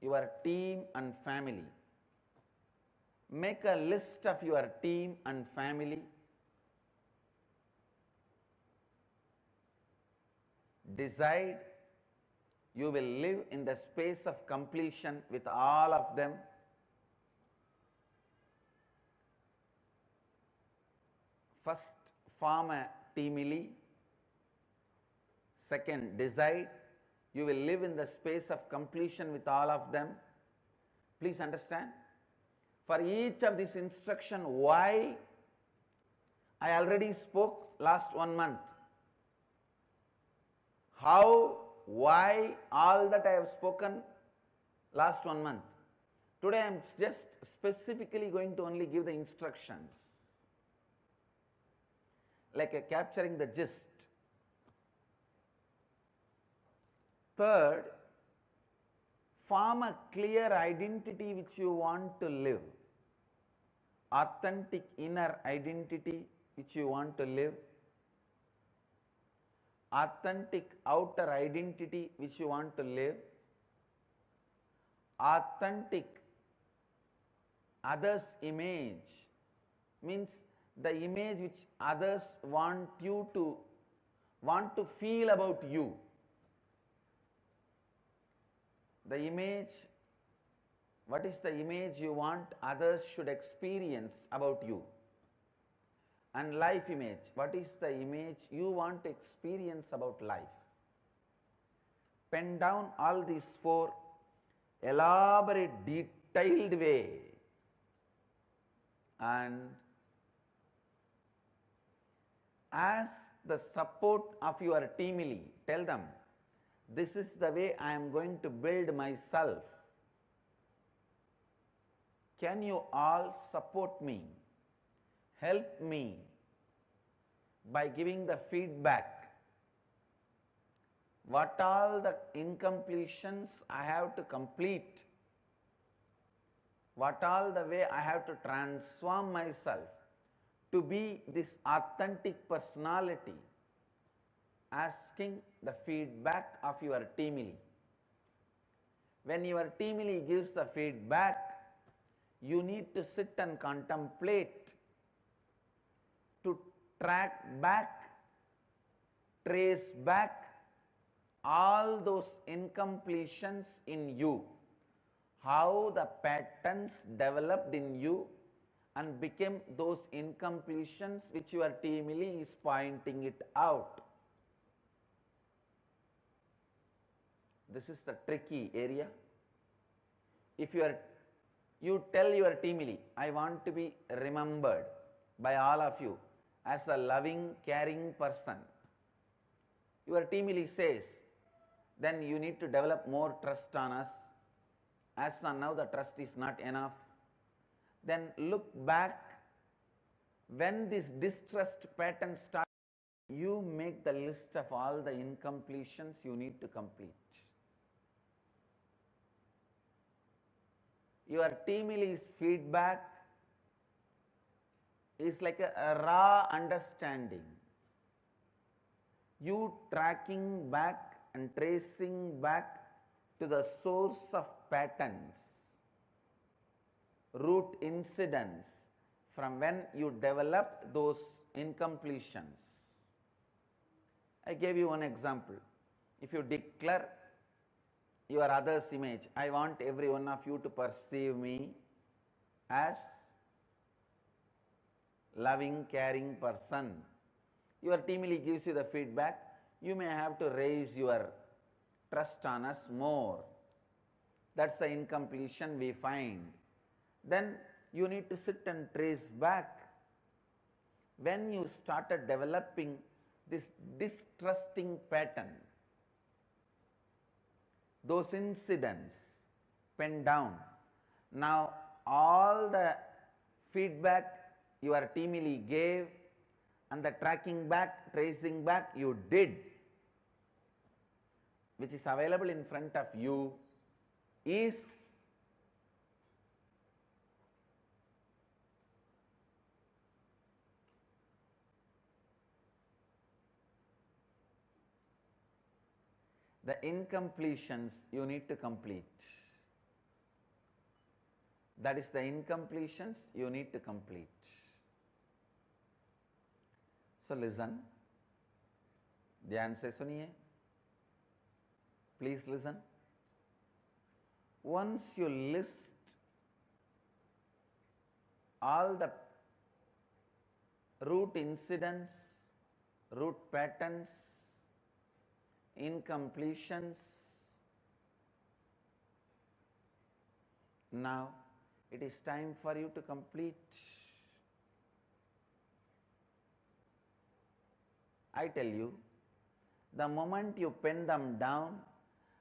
Your team and family. Make a list of your team and family. Decide you will live in the space of completion with all of them. First, form a teamily. Second, decide. You will live in the space of completion with all of them. Please understand. For each of these instruction, why, I already spoke last 1 month. How, why, all that I have spoken last 1 month. Today I am just specifically going to only give the instructions, like capturing the gist. Third, form a clear identity which you want to live. Authentic inner identity which you want to live. Authentic outer identity which you want to live. Authentic others' image means the image which others want to feel about you. The image, what is the image you want others should experience about you? And life image, what is the image you want to experience about life? Pen down all these 4, elaborate, detailed way, and as the support of your teamily, tell them, this is the way I am going to build myself. Can you all support me? Help me by giving the feedback. What all the incompletions I have to complete? What all the way I have to transform myself to be this authentic personality? Asking the feedback of your teamily. When your teamily gives the feedback, you need to sit and contemplate, to track back, trace back all those incompletions in you, how the patterns developed in you and became those incompletions which your teamily is pointing it out. This is the tricky area. If you tell your teamily, I want to be remembered by all of you as a loving, caring person. Your teamily says, then you need to develop more trust on us. As of now, the trust is not enough. Then look back. When this distrust pattern starts, you make the list of all the incompletions you need to complete. Your teamily's feedback is like a raw understanding. You tracking back and tracing back to the source of patterns, root incidents from when you developed those incompletions. I gave you one example. If you declare your other's image, I want every one of you to perceive me as loving, caring person. Your teamily gives you the feedback. You may have to raise your trust on us more. That's the incompletion we find. Then you need to sit and trace back. When you started developing this distrusting pattern, those incidents, pen down. Now all the feedback your teamily gave and the tracking back, tracing back you did, which is available in front of you, is the incompletions you need to complete. That is the incompletions you need to complete. So listen, ध्यान से सुनिए. Please listen. Once you list all the root incidents, root patterns, incompletions. Now it is time for you to complete. I tell you, the moment you pen them down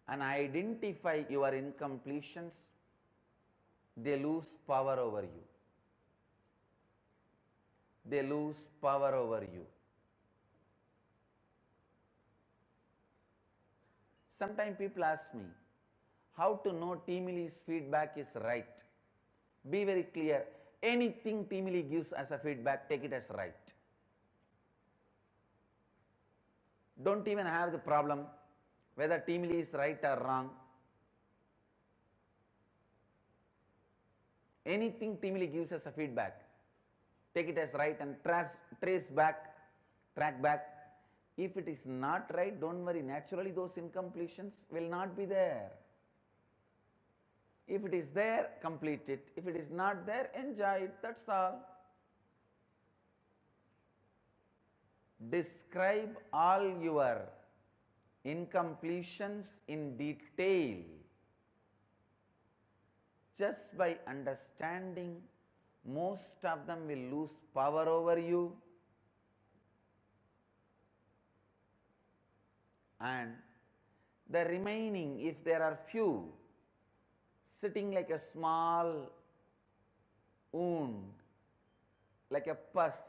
and identify your incompletions, they lose power over you. They lose power over you. Sometimes people ask me, how to know Teamili's feedback is right? Be very clear. Anything Teamili gives as a feedback, take it as right. Don't even have the problem whether Teamili is right or wrong. Anything Teamili gives as a feedback, take it as right and track back. If it is not right, don't worry. Naturally, those incompletions will not be there. If it is there, complete it. If it is not there, enjoy it. That's all. Describe all your incompletions in detail. Just by understanding, most of them will lose power over you. And the remaining, if there are few, sitting like a small wound, like a pus,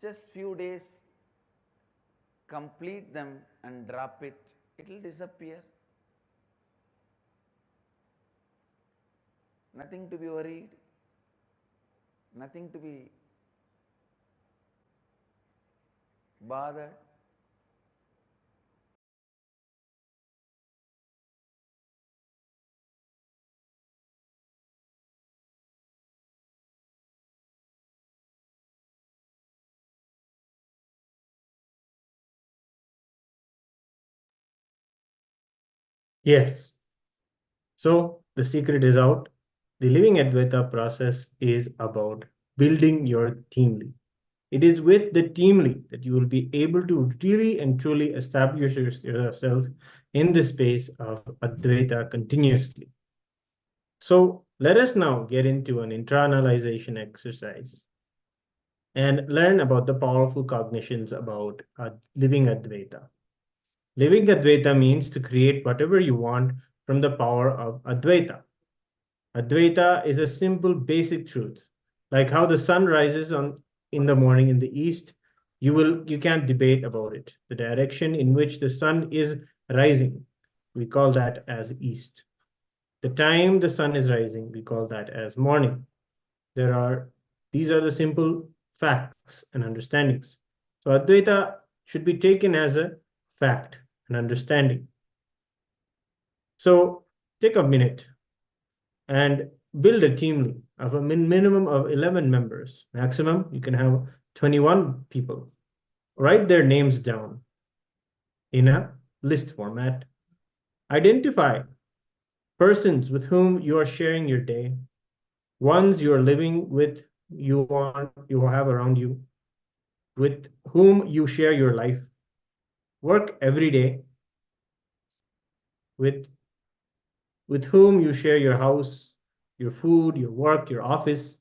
just few days, complete them and drop it, it will disappear. Nothing to be worried, nothing to be bothered. Yes. So the secret is out. The Living Advaita process is about building your teamly. It is with the teamly that you will be able to really and truly establish yourself in the space of Advaita continuously. So let us now get into an internalization exercise and learn about the powerful cognitions about living Advaita. Living Advaita means to create whatever you want from the power of Advaita. Advaita is a simple, basic truth. Like how the sun rises in the morning in the east, you can't debate about it. The direction in which the sun is rising, we call that as east. The time the sun is rising, we call that as morning. These are the simple facts and understandings. So Advaita should be taken as a fact and understanding. So take a minute and build a team of a minimum of 11 members. Maximum, you can have 21 people. Write their names down in a list format. Identify persons with whom you are sharing your day, ones you are living with, you have around you, with whom you share your life, work every day, with whom you share your house, your food, your work, your office.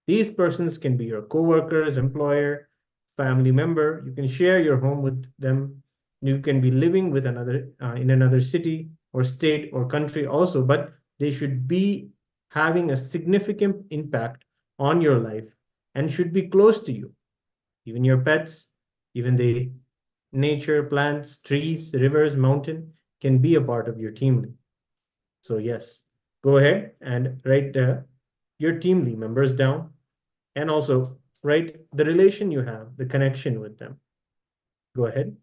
These persons can be your coworkers, employer, family member. You can share your home with them. You can be living with in another city or state or country also, but they should be having a significant impact on your life and should be close to you. Even your pets, even the nature, plants, trees, rivers, mountain can be a part of your team. So yes, go ahead and write your team members down and also write the relation you have, the connection with them. Go ahead.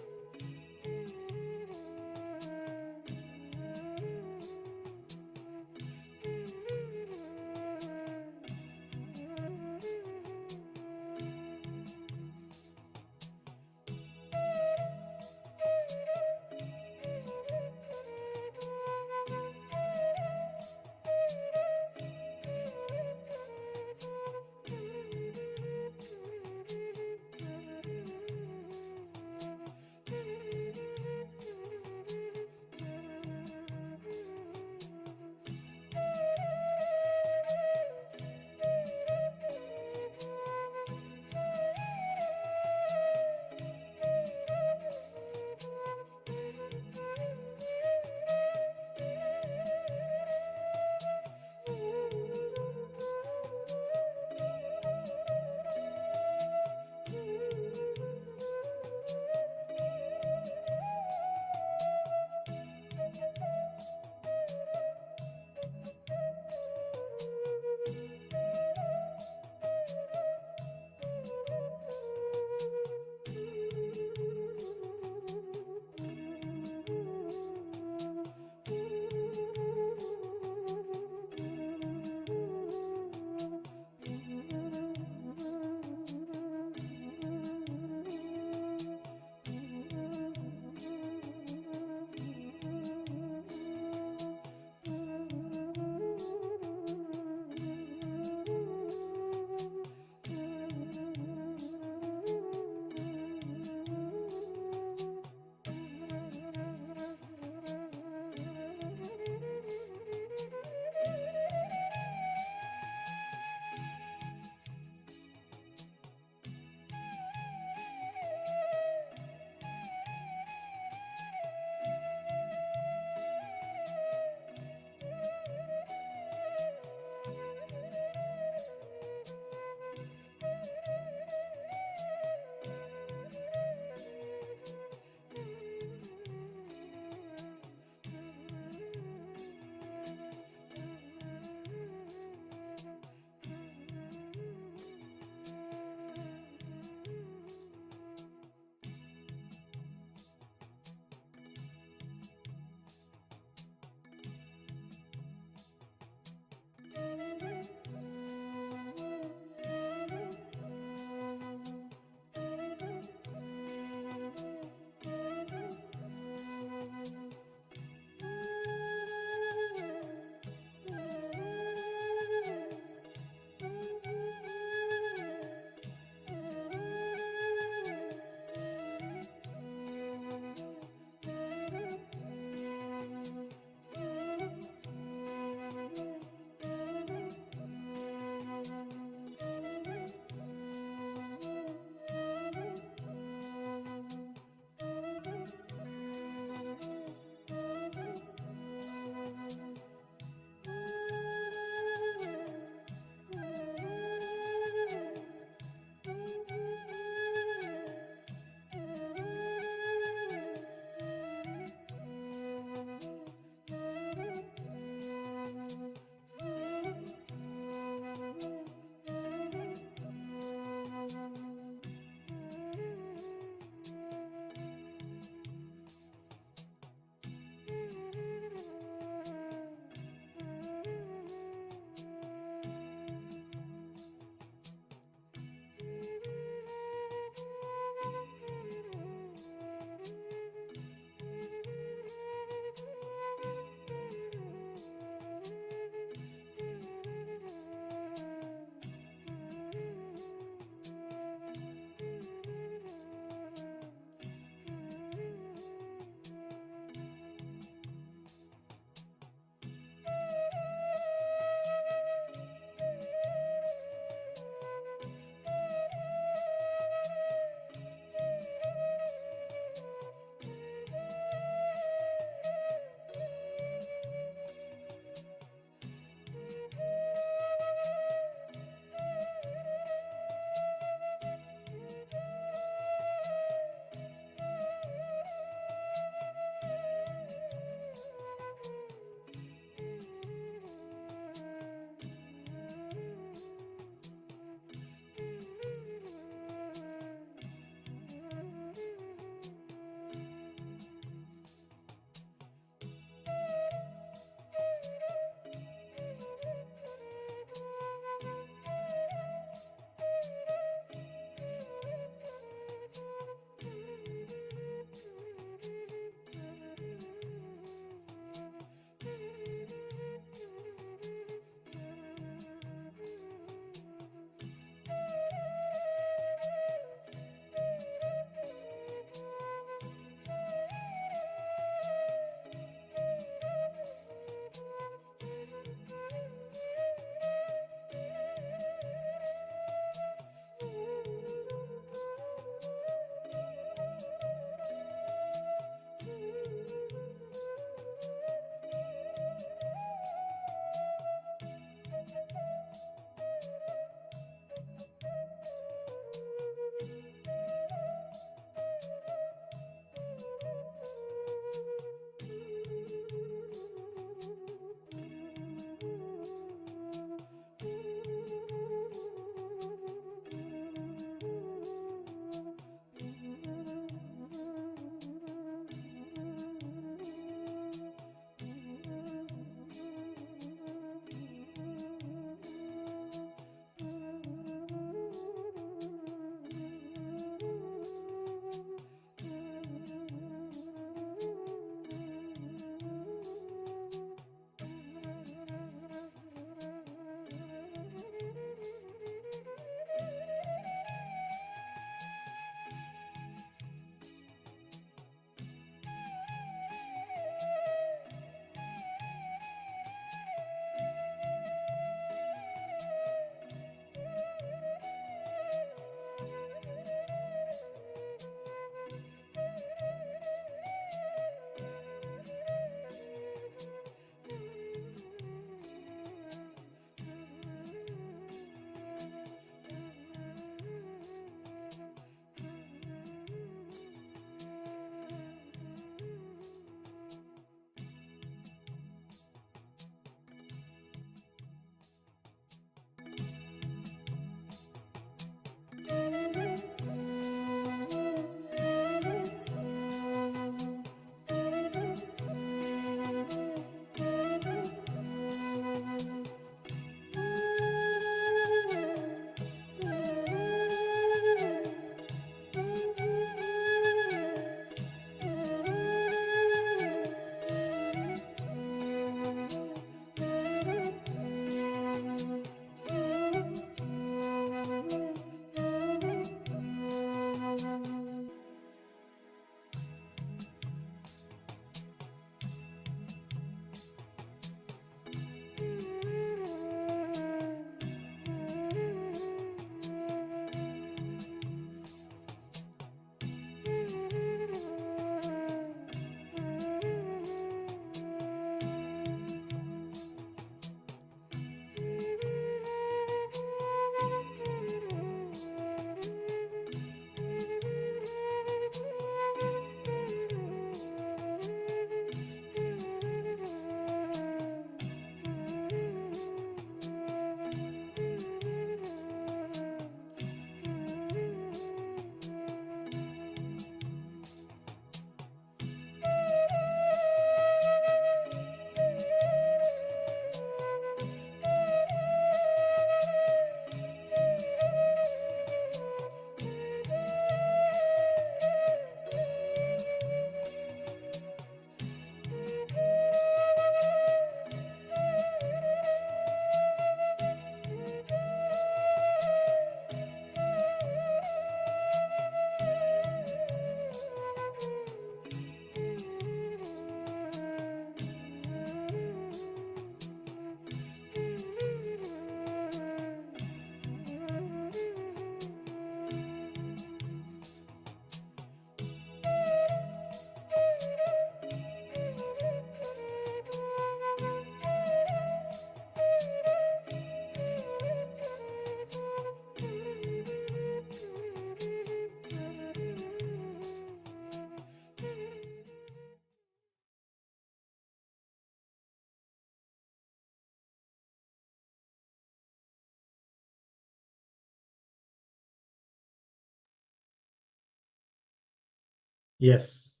Yes.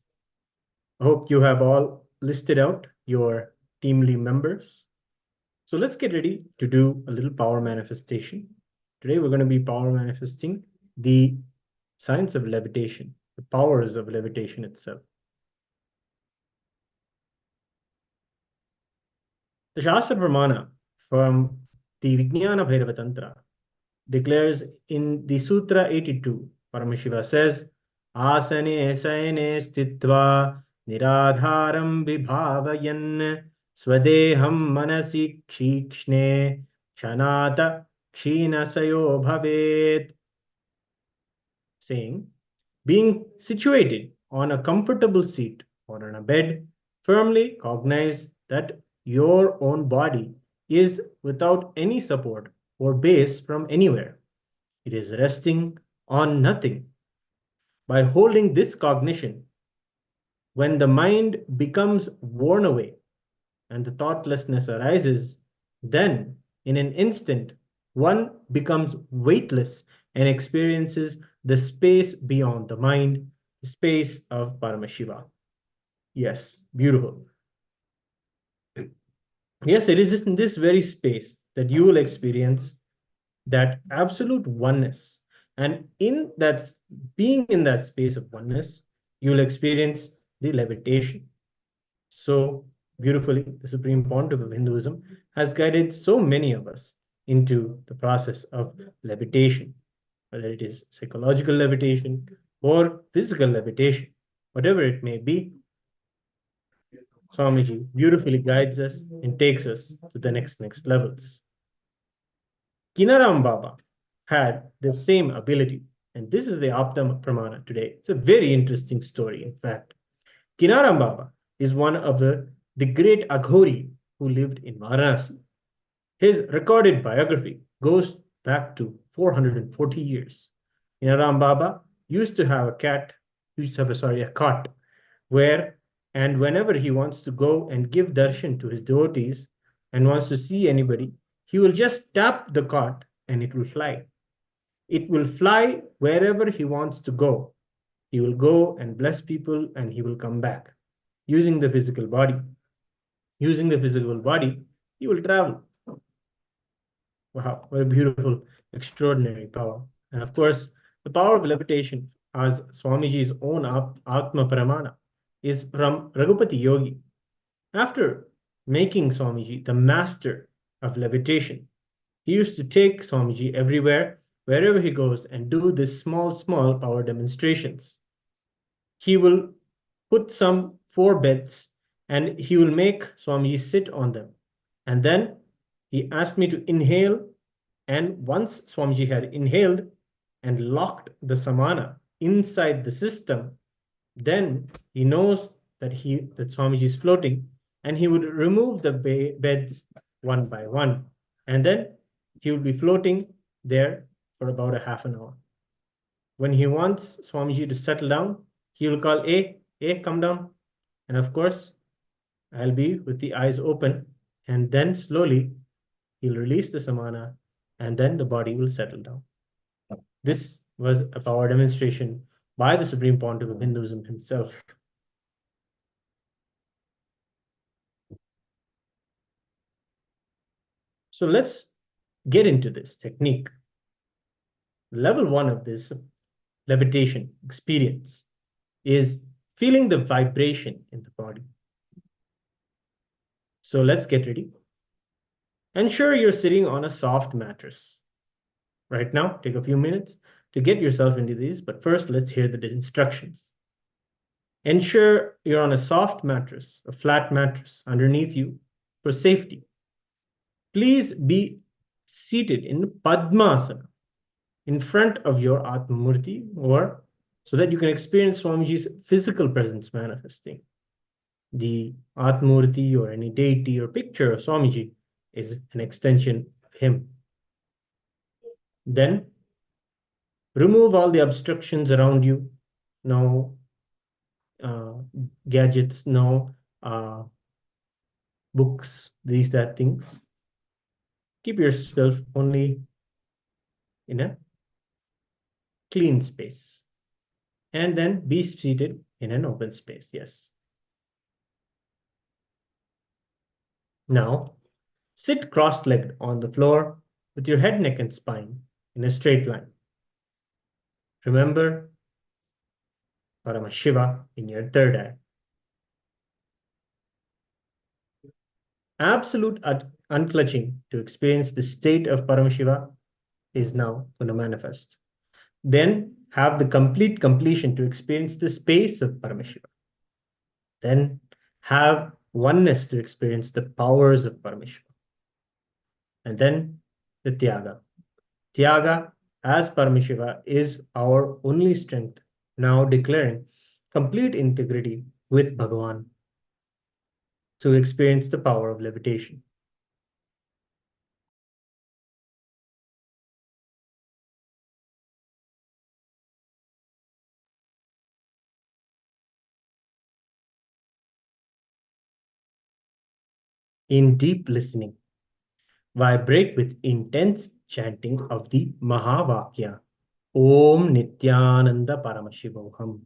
I hope you have all listed out your teamly members. So let's get ready to do a little power manifestation. Today we're going to be power manifesting the science of levitation, the powers of levitation itself. The Shastra Pramana from the Vijnana Bhairava Tantra declares in the Sutra 82, Paramashiva says, Asane Saine Stitva Niradharam Vibhavayan Swadeham Manasi Kshikshne Kshanata Kshinasayo Bhavet. Saying, being situated on a comfortable seat or on a bed, firmly cognize that your own body is without any support or base from anywhere. It is resting on nothing. By holding this cognition, when the mind becomes worn away and the thoughtlessness arises, then in an instant, one becomes weightless and experiences the space beyond the mind, the space of Paramashiva. Yes, beautiful. Yes, it is in this very space that you will experience that absolute oneness. And in that, being in that space of oneness, you will experience the levitation. So beautifully, the Supreme Pontiff of Hinduism has guided so many of us into the process of levitation, whether it is psychological levitation or physical levitation, whatever it may be. Swamiji beautifully guides us and takes us to the next levels. Kinaram Baba had the same ability, and this is the Apta Pramana today. It's a very interesting story, in fact. Kinaram Baba is one of the great Aghori who lived in Varanasi. His recorded biography goes back to 440 years. Kinaram Baba used to have a cot where, and whenever he wants to go and give darshan to his devotees and wants to see anybody, he will just tap the cot and it will fly. It will fly wherever he wants to go. He will go and bless people and he will come back using the physical body. Using the physical body, he will travel. Wow, what a beautiful, extraordinary power. And of course, the power of levitation, as Swamiji's own Atma Pramana, is from Raghupati Yogi. After making Swamiji the master of levitation, he used to take Swamiji everywhere, wherever he goes, and do this small power demonstrations. He will put some 4 beds and he will make Swamiji sit on them. And then he asked me to inhale. And once Swamiji had inhaled and locked the samana inside the system, then he knows that Swamiji is floating, and he would remove the beds one by one. And then he would be floating there for about a half an hour. When he wants Swamiji to settle down, he will call, hey, come down. And of course, I'll be with the eyes open, and then slowly he'll release the samana, and then the body will settle down. This was a power demonstration by the Supreme Pontiff of Hinduism himself. So let's get into this technique. Level 1 of this levitation experience is feeling the vibration in the body. So let's get ready. Ensure you're sitting on a soft mattress. Right now, take a few minutes to get yourself into these, but first let's hear the instructions. Ensure you're on a soft mattress, a flat mattress underneath you for safety. Please be seated in Padmasana in front of your Atmamurti, or so that you can experience Swamiji's physical presence manifesting. The Atmamurti or any deity or picture of Swamiji is an extension of him. Then remove all the obstructions around you. No gadgets, no books, that things. Keep yourself only in a clean space. And then be seated in an open space. Yes. Now, sit cross-legged on the floor with your head, neck, and spine in a straight line. Remember Paramashiva in your third eye. Absolute unclutching to experience the state of Paramashiva is now going to manifest. Then have the complete completion to experience the space of Paramashiva. Then have oneness to experience the powers of Paramashiva. And then the Tyaga. Tyaga as Paramashiva is our only strength, now declaring complete integrity with Bhagavan to experience the power of levitation. In deep listening, vibrate with intense chanting of the Mahavakya, Om Nithyananda Paramashivoham.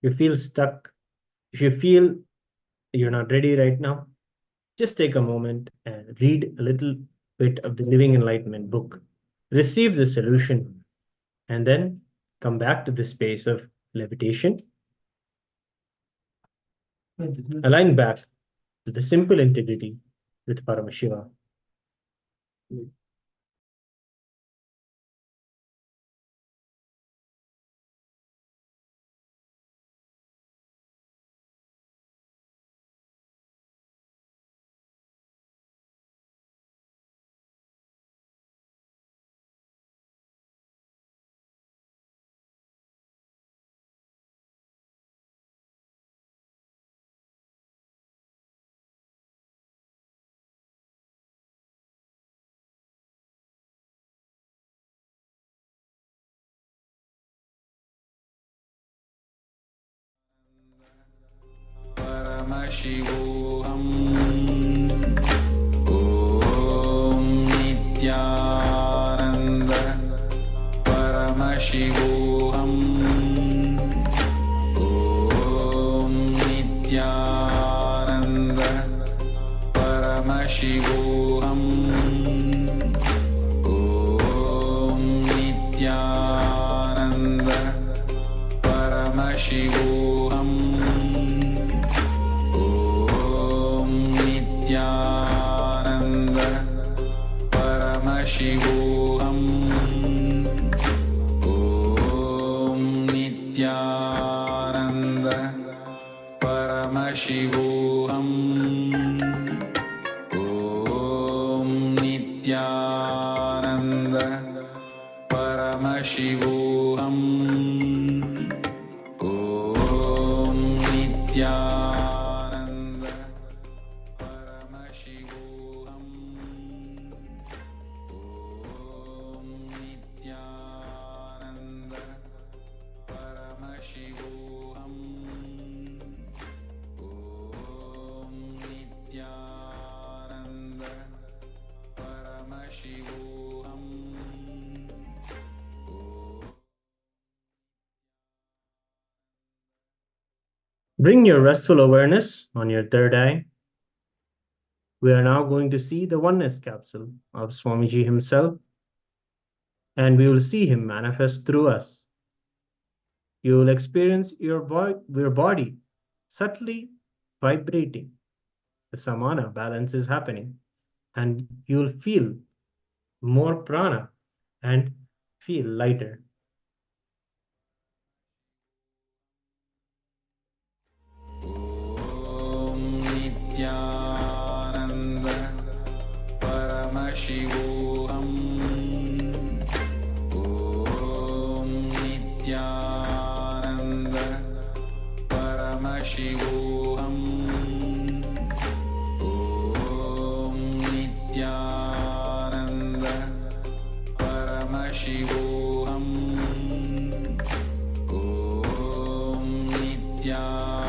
You feel stuck, if you feel you're not ready right now, just take a moment and read a little bit of the Living Enlightenment book. Receive the solution and then come back to the space of levitation. Align back to the simple integrity with Paramashiva. Paramashivoham Om Nithyananda Paramashivoham Om Nithyananda Paramashivoham Om Nithyananda Paramashivoham Paramashivoham Om Nithyananda Paramashivoham Om Nithyananda Paramashivoham Om Nithyananda Paramashivoham Bring your restful awareness on your third eye. We are now going to see the oneness capsule of Swamiji himself, and we will see him manifest through us. You will experience your body subtly vibrating. The samana balance is happening, and you will feel more prana and feel lighter. Om Nithyananda Paramashivoham Om Nithyananda Paramashivoham Om Nithyananda Paramashivoham Om Nithyananda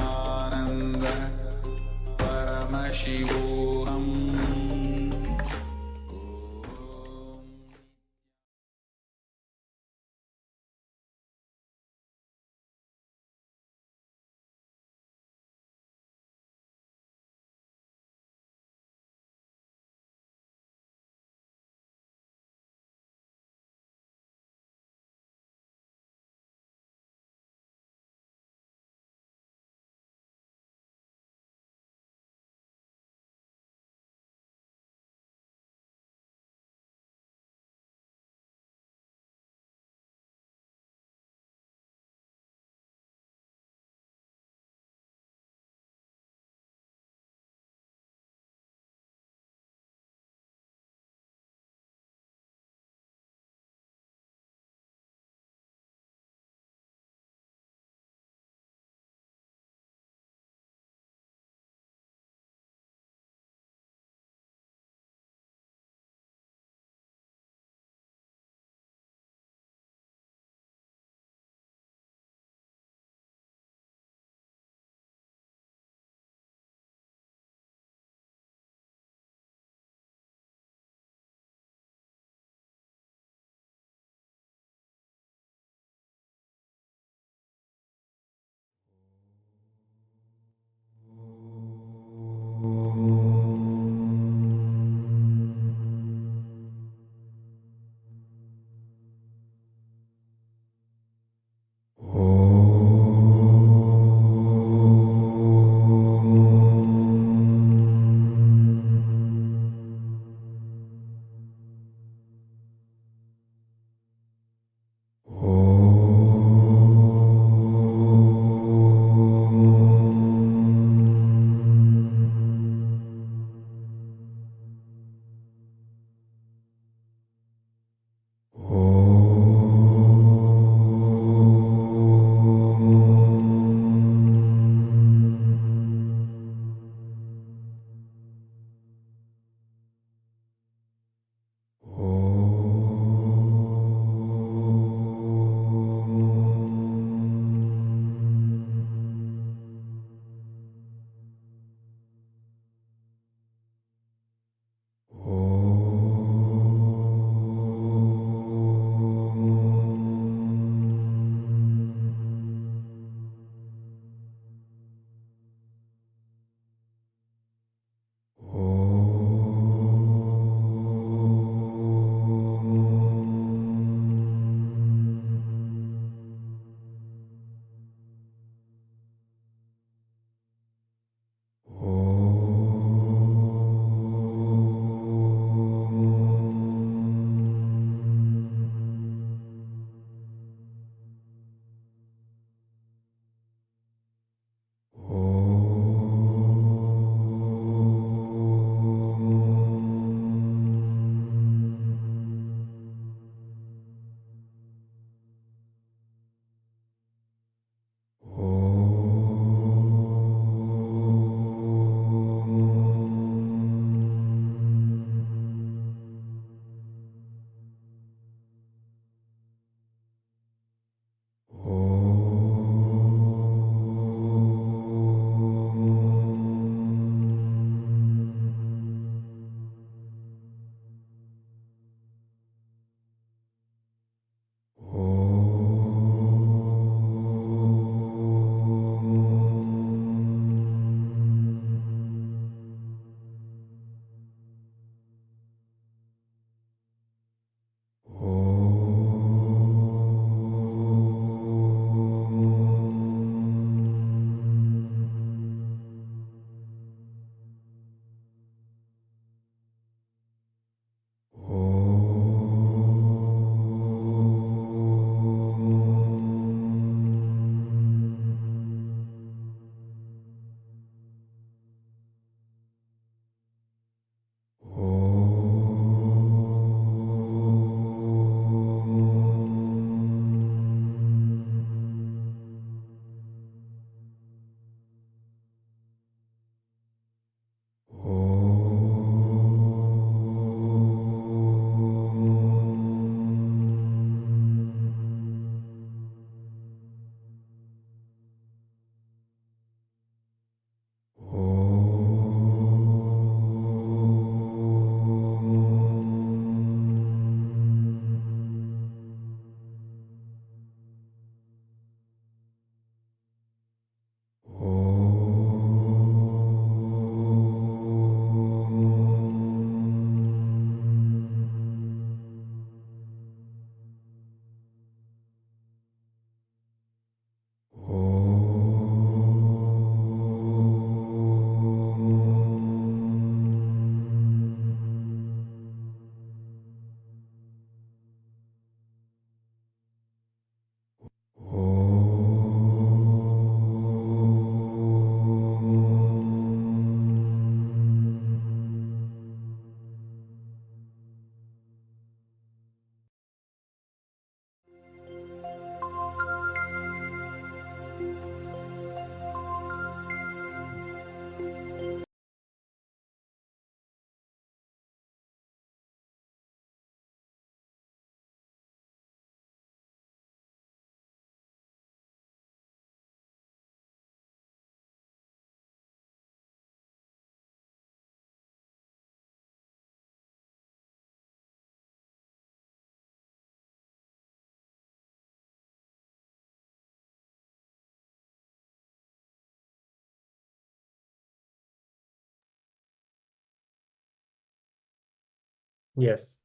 Yes.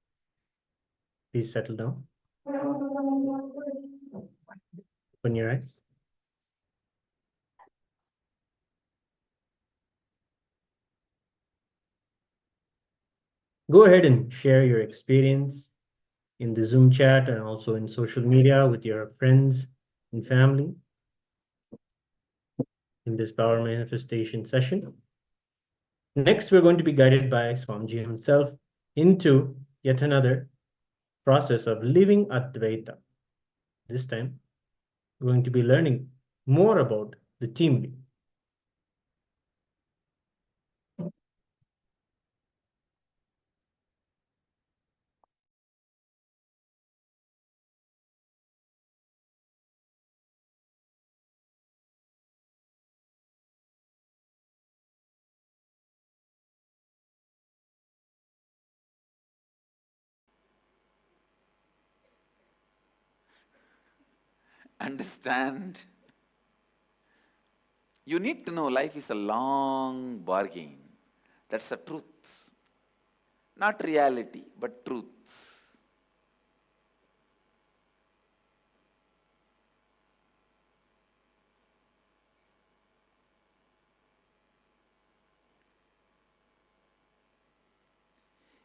Please settle down. Open your eyes. Go ahead and share your experience in the Zoom chat and also in social media with your friends and family in this power manifestation session. Next, we're going to be guided by Swamiji himself into yet another process of living Advaita. This time, we're going to be learning more about the team. Understand? You need to know life is a long bargain. That's the truth. Not reality, but truth.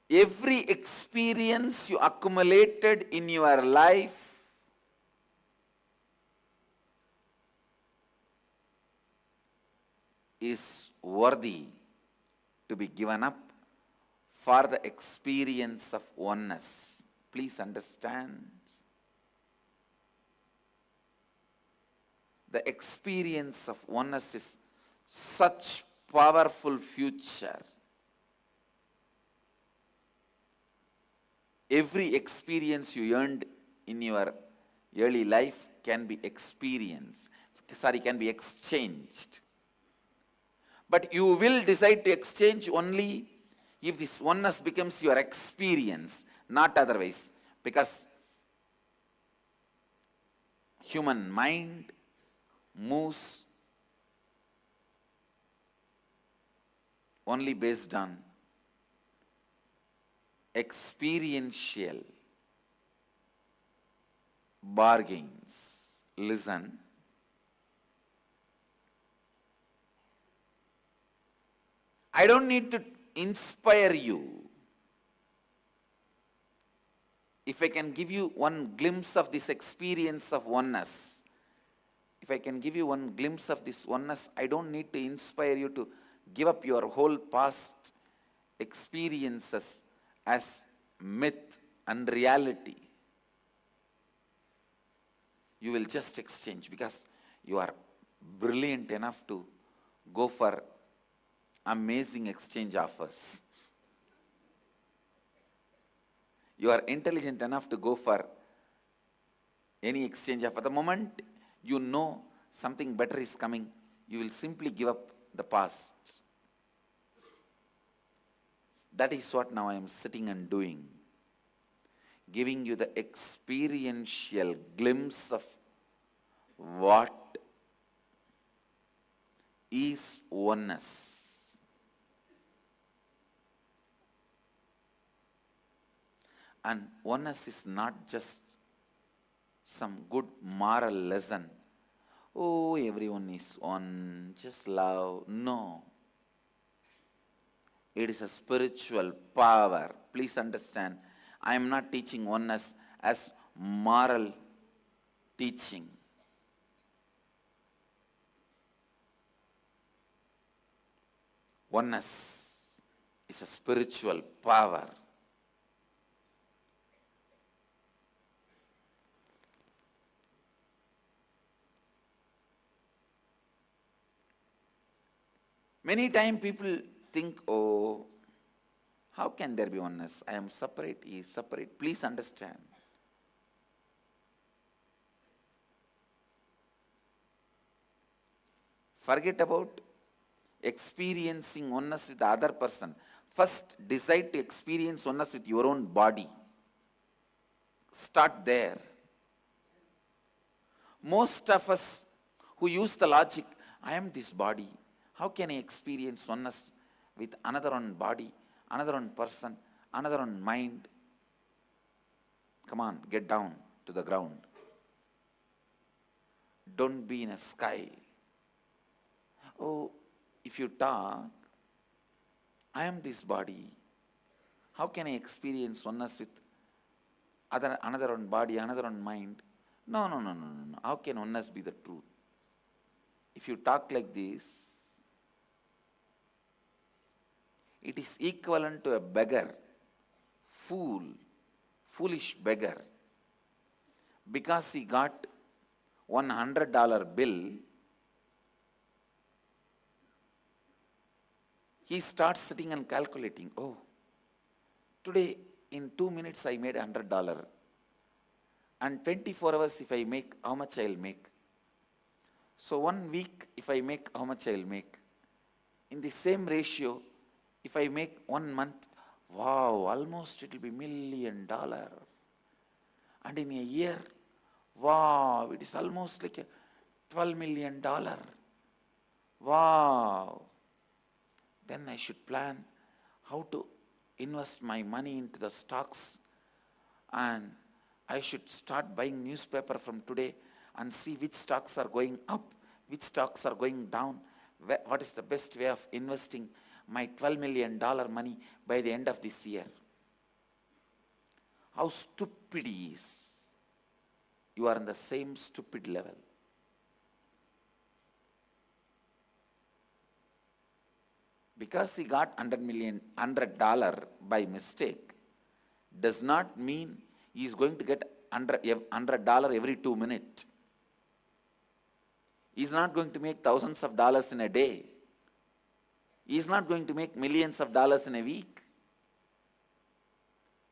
Every experience you accumulated in your life is worthy to be given up for the experience of oneness. Please understand. The experience of oneness is such powerful future. Every experience you earned in your early life can be experienced. Can be exchanged. But you will decide to exchange only if this oneness becomes your experience, not otherwise. Because human mind moves only based on experiential bargains. Listen. I don't need to inspire you. If I can give you one glimpse of this experience of oneness, if I can give you one glimpse of this oneness, I don't need to inspire you to give up your whole past experiences as myth and reality. You will just exchange because you are brilliant enough to go for amazing exchange offers. You are intelligent enough to go for any exchange offer. The moment you know something better is coming, you will simply give up the past. That is what now I am sitting and doing. Giving you the experiential glimpse of what is oneness. And oneness is not just some good moral lesson. Oh, everyone is one, just love. No. It is a spiritual power. Please understand, I am not teaching oneness as moral teaching. Oneness is a spiritual power. Many times people think, oh, how can there be oneness? I am separate, he is separate. Please understand. Forget about experiencing oneness with the other person. First, decide to experience oneness with your own body. Start there. Most of us who use the logic, I am this body. How can I experience oneness with another one body, another one person, another on mind. Come on, get down to the ground. Don't be in a sky. Oh, if you talk, I am this body. How can I experience oneness with another on body, another on mind? No. How can oneness be the truth? If you talk like this, it is equivalent to a beggar, foolish beggar. Because he got $100 bill, he starts sitting and calculating, oh, today in 2 minutes I made $100. And 24 hours if I make, how much I'll make? So 1 week if I make, how much I'll make? In the same ratio, if I make 1 month, wow, almost it will be $1 million. And in a year, wow, it is almost like a $12 million. Wow. Then I should plan how to invest my money into the stocks, and I should start buying newspaper from today and see which stocks are going up, which stocks are going down, what is the best way of investing my $12 million money by the end of this year. How stupid he is. You are on the same stupid level. Because he got $100 by mistake does not mean he is going to get $100 every 2 minutes. He is not going to make thousands of dollars in a day. He is not going to make millions of dollars in a week.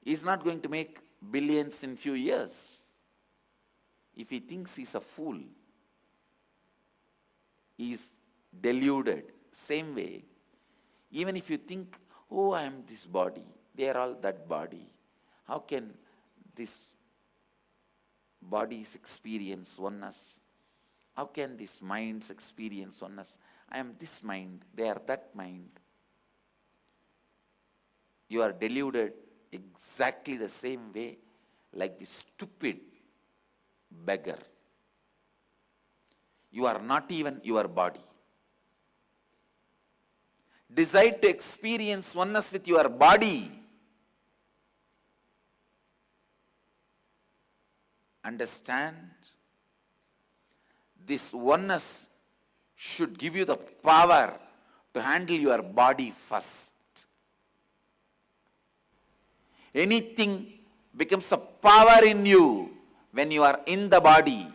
He is not going to make billions in few years. If he thinks he is a fool, he is deluded. Same way, even if you think, oh, I am this body, they are all that body. How can this bodies experience oneness? How can these minds experience oneness? I am this mind, they are that mind. You are deluded exactly the same way like this stupid beggar. You are not even your body. Decide to experience oneness with your body. Understand, this oneness should give you the power to handle your body first. Anything becomes a power in you when you are in the body.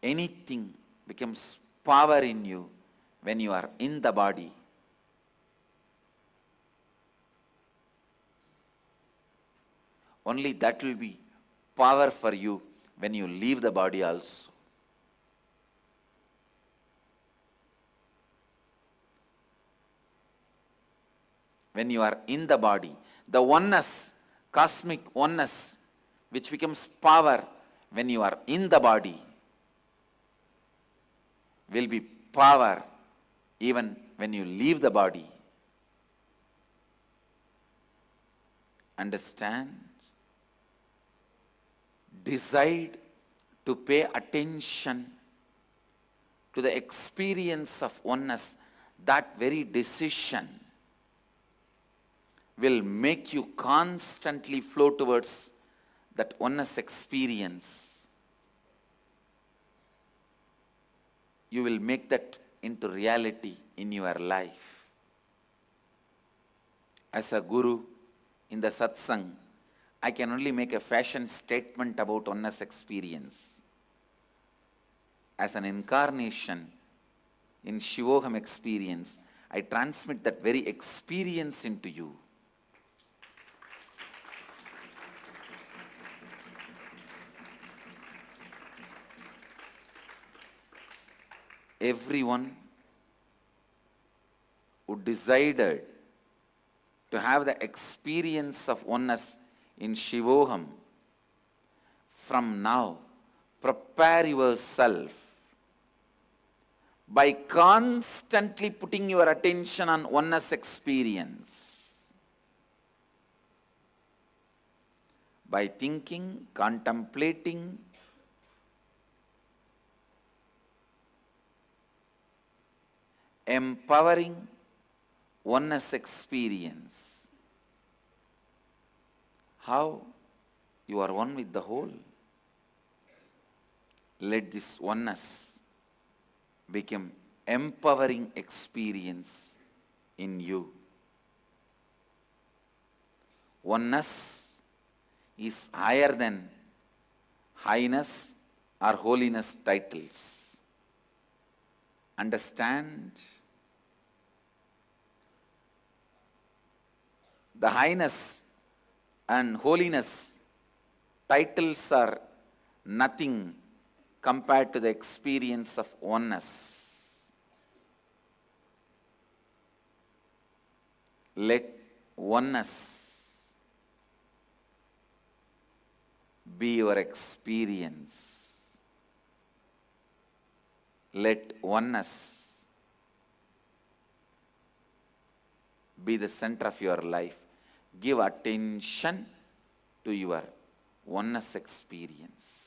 Anything becomes power in you when you are in the body. Only that will be power for you when you leave the body also. When you are in the body, the oneness, cosmic oneness, which becomes power when you are in the body, will be power even when you leave the body. Understand? Decide to pay attention to the experience of oneness. That very decision will make you constantly flow towards that oneness experience. You will make that into reality in your life. As a guru in the satsang, I can only make a fashion statement about oneness experience. As an incarnation in Shivoham experience, I transmit that very experience into you. Everyone who decided to have the experience of oneness in Shivoham, from now, prepare yourself by constantly putting your attention on oneness experience, by thinking, contemplating, empowering oneness experience. How? You are one with the whole. Let this oneness become empowering experience in you. Oneness is higher than highness or holiness titles. Understand? The highness and holiness titles are nothing compared to the experience of oneness. Let oneness be your experience. Let oneness be the center of your life. Give attention to your oneness experience.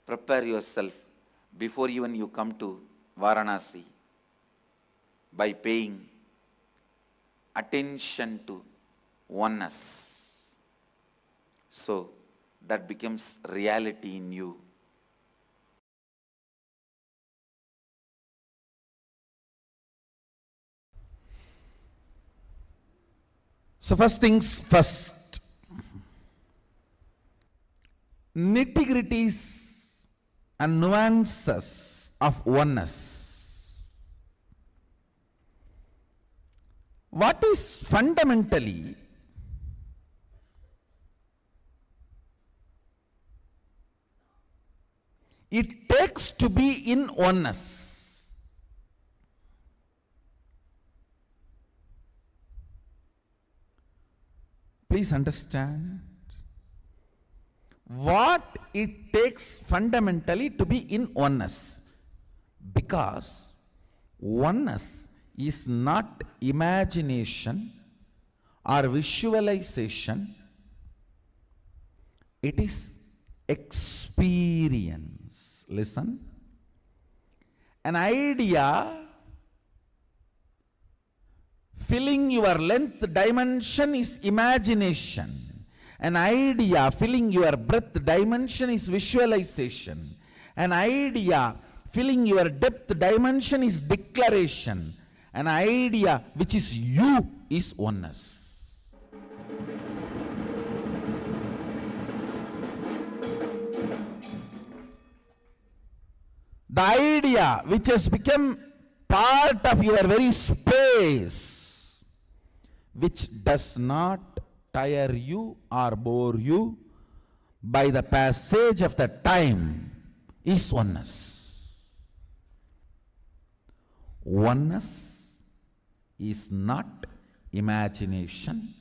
Prepare yourself before even you come to Varanasi by paying attention to oneness, so that becomes reality in you. So first things first, nitty-gritties and nuances of oneness. What is fundamentally it takes to be in oneness? Please understand what it takes fundamentally to be in oneness, because oneness is not imagination or visualization, it is experience. Listen, an idea filling your length dimension is imagination. An idea filling your breadth dimension is visualization. An idea filling your depth dimension is declaration. An idea which is you is oneness. The idea which has become part of your very space, which does not tire you or bore you by the passage of the time, is oneness. Oneness is not imagination.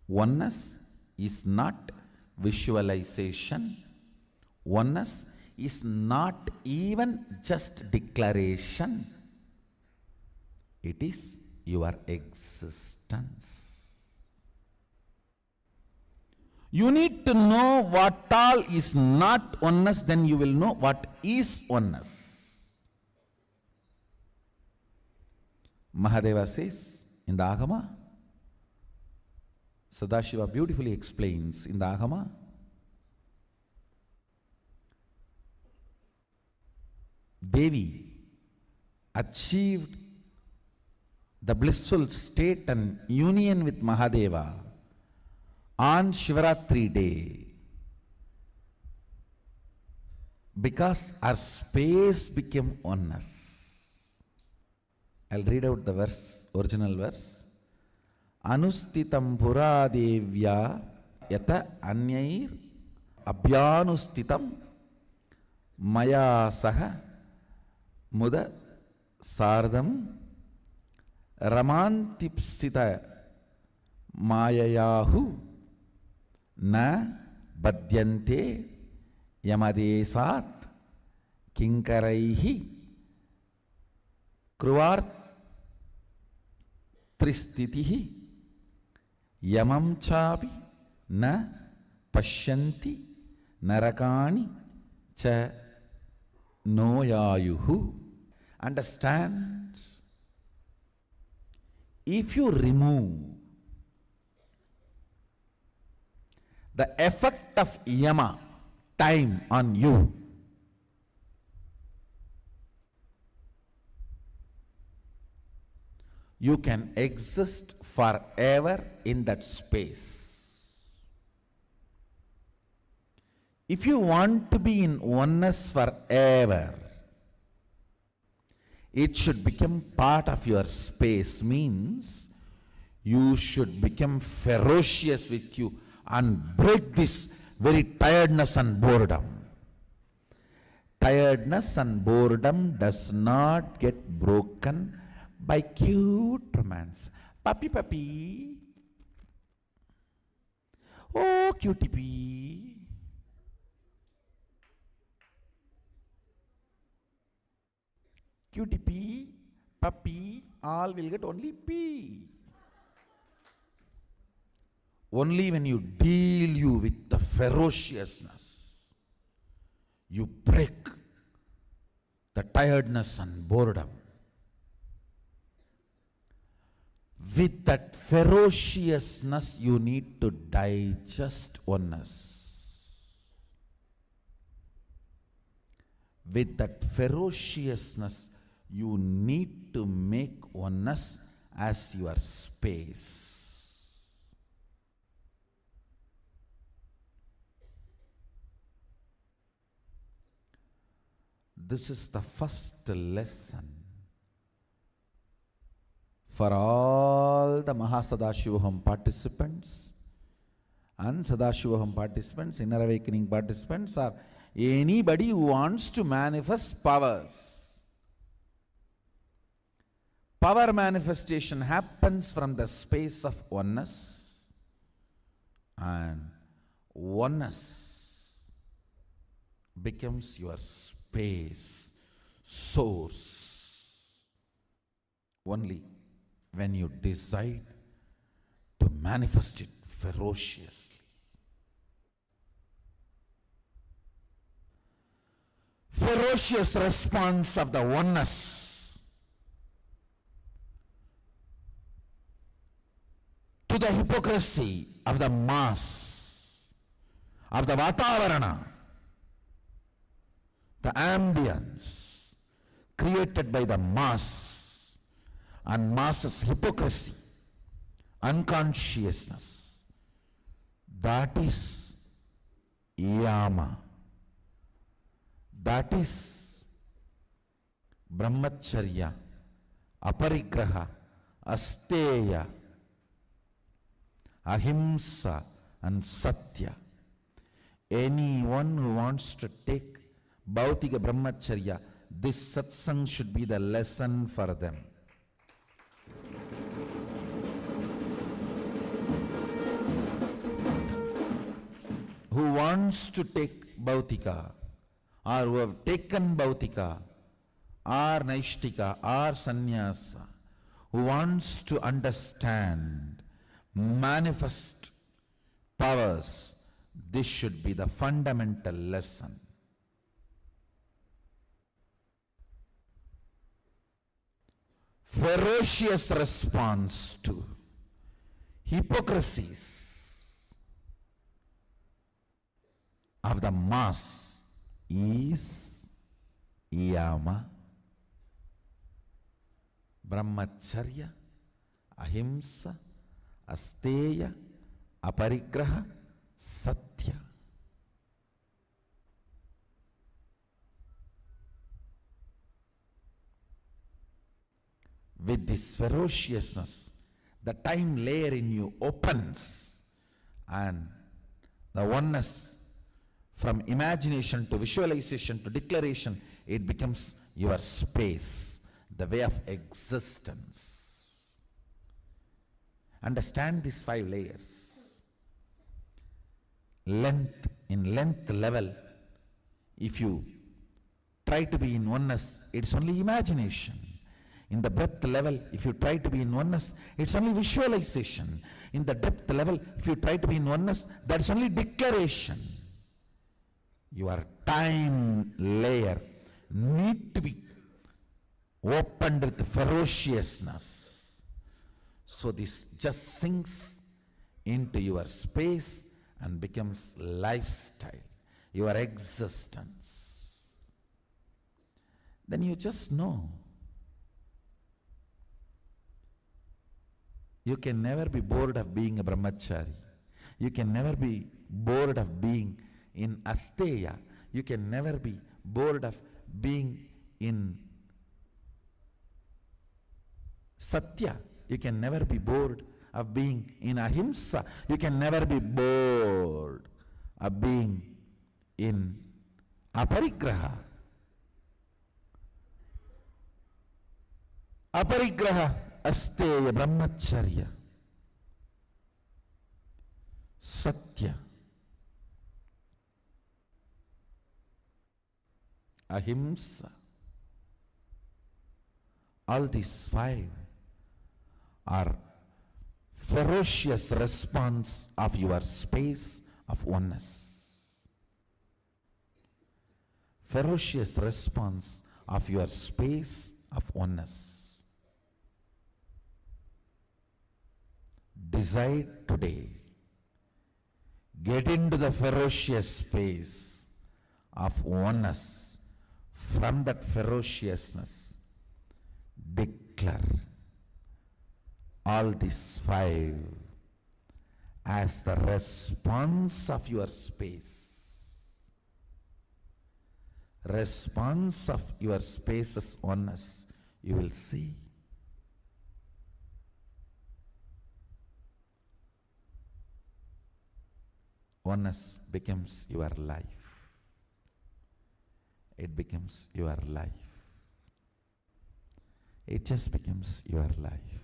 Oneness is not visualization. Oneness is not even just declaration. It is your existence. You need to know what all is not oneness, then you will know what is oneness. Mahadeva says in the Agama, Sadashiva beautifully explains in the Agama, Devi achieved the blissful state and union with Mahadeva on Shivaratri day because our space became oneness. I'll read out the verse, original verse. Anustitam puradevya yata anyair abhyanustitam maya saha muda sardam ramantipsita mayayahu na badyante yamadesat kinkaraihi kruvart tristitihi yamam chapi na pashyanti narakani cha noyayuhu. Understand? If you remove the effect of yama, time, on you, you can exist forever in that space. If you want to be in oneness forever, it should become part of your space, means you should become ferocious with you and break this very tiredness and boredom. Tiredness and boredom does not get broken by cute romance. Puppy, puppy. Oh, cutie pee. Cutie pee, puppy, all will get only pee. Only when you deal you with the ferociousness, you break the tiredness and boredom. With that ferociousness, you need to digest oneness. With that ferociousness, you need to make oneness as your space. This is the first lesson for all the Mahasadashivoham participants and Sadashivoham participants, inner awakening participants, or anybody who wants to manifest powers. Power manifestation happens from the space of oneness, and oneness becomes your space, source, only when you decide to manifest it ferociously. Ferocious response of the oneness to the hypocrisy of the mass, of the Vatavarana, the ambience created by the mass and mass's hypocrisy, unconsciousness. That is yama. That is brahmacharya, aparigraha, asteya, ahimsa and satya. Anyone who wants to take bhautika brahmacharya, this satsang should be the lesson for them. Who wants to take bhautika, or who have taken bhautika, or naishtika, or sannyasa, who wants to understand, manifest powers, this should be the fundamental lesson. Ferocious response to hypocrisies of the mass is yama, brahmacharya, ahimsa, asteya, aparigraha, satya. With this ferociousness, the time layer in you opens, and the oneness, from imagination to visualization to declaration, it becomes your space, the way of existence. Understand these 5 layers. Length, in length level, if you try to be in oneness, it's only imagination. In the breadth level, if you try to be in oneness, it's only visualization. In the depth level, if you try to be in oneness, that's only declaration. Your time layer need to be opened with ferociousness. So this just sinks into your space and becomes lifestyle, your existence. Then you just know. You can never be bored of being a brahmachari. You can never be bored of being in asteya. You can never be bored of being in satya. You can never be bored of being in ahimsa. You can never be bored of being in aparigraha. Aparigraha asteya brahmacharya. Satya. Ahimsa. All these 5 are ferocious response of your space of oneness. Ferocious response of your space of oneness. Decide today. Get into the ferocious space of oneness. From that ferociousness, declare all these 5 as the response of your space. Response of your space's oneness, you will see. Oneness becomes your life. It becomes your life. It just becomes your life.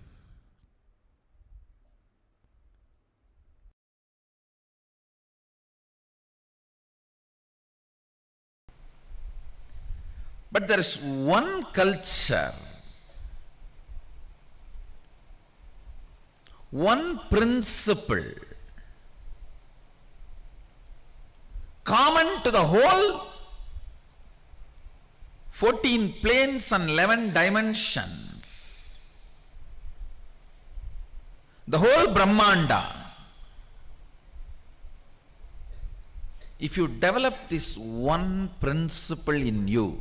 But there is one culture, one principle common to the whole 14 planes and 11 dimensions, the whole Brahmanda. If you develop this one principle in you,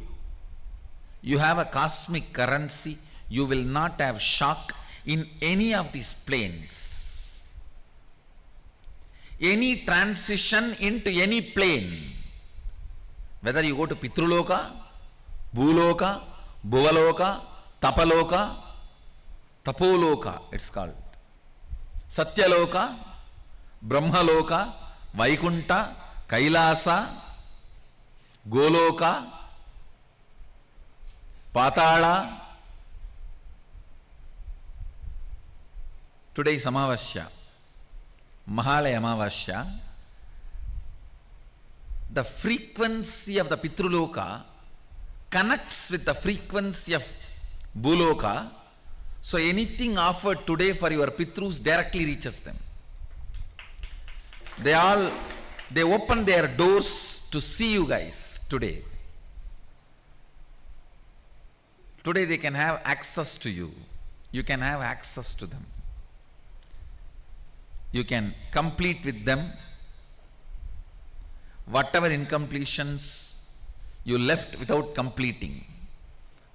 you have a cosmic currency, you will not have shock in any of these planes. Any transition into any plane, whether you go to Pitruloka, Bhuloka, Bhuvaloka, Tapaloka, Tapoloka, it's called. Satyaloka, Brahmaloka, Vaikunta, Kailasa, Goloka, Patala. Today is Amavasya, Mahalaya Amavasya. The frequency of the Pitruloka connects with the frequency of Bhuloka, so anything offered today for your Pitrus directly reaches them. They open their doors to see you guys today. Today they can have access to you. You can have access to them. You can complete with them whatever incompletions you left without completing.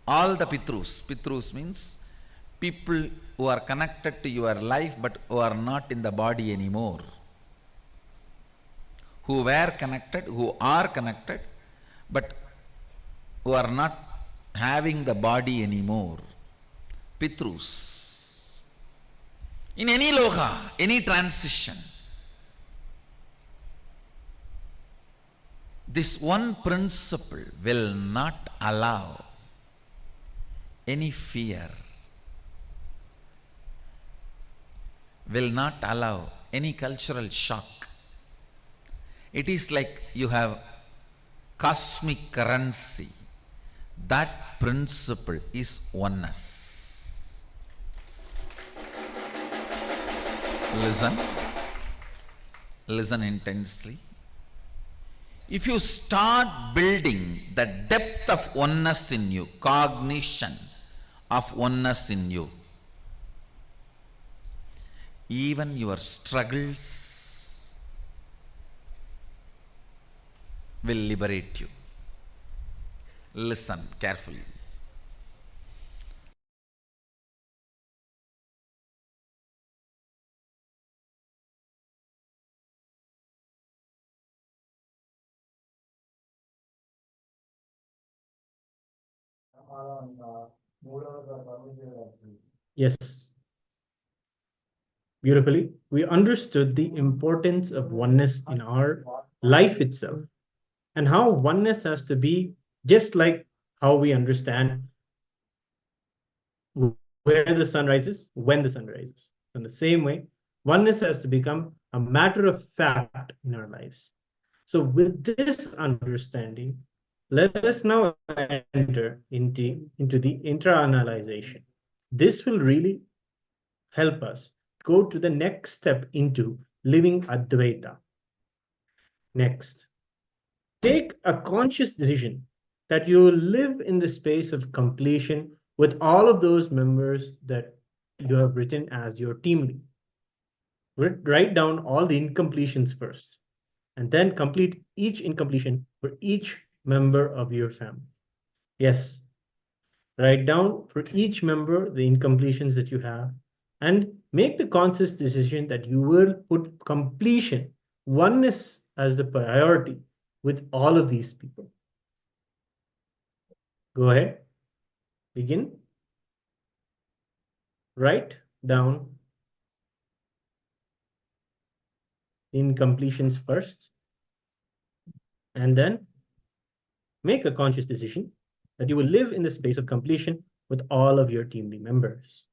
All the Pitrus means people who are connected to your life but who are not in the body anymore. Who were connected, who are connected, but who are not having the body anymore. Pitrus. In any loka, any transition, this one principle will not allow any fear. will not allow any cultural shock. It is like you have cosmic currency. That principle is oneness. Listen. Listen intensely. If you start building the depth of oneness in you, cognition of oneness in you, even your struggles will liberate you. Listen carefully. Yes, beautifully. We understood the importance of oneness in our life itself and how oneness has to be just like how we understand where the sun rises, when the sun rises. In the same way, oneness has to become a matter of fact in our lives. So, with this understanding, let us now enter into the intra-analyzation. This will really help us go to the next step into living Advaita. Next, take a conscious decision that you will live in the space of completion with all of those members that you have written as your team lead. Write down all the incompletions first, and then complete each incompletion for each member of your family. Yes, write down for each member the incompletions that you have, and make the conscious decision that you will put completion, oneness as the priority with all of these people. Go ahead, begin. Write down incompletions first, and then make a conscious decision that you will live in the space of completion with all of your team members.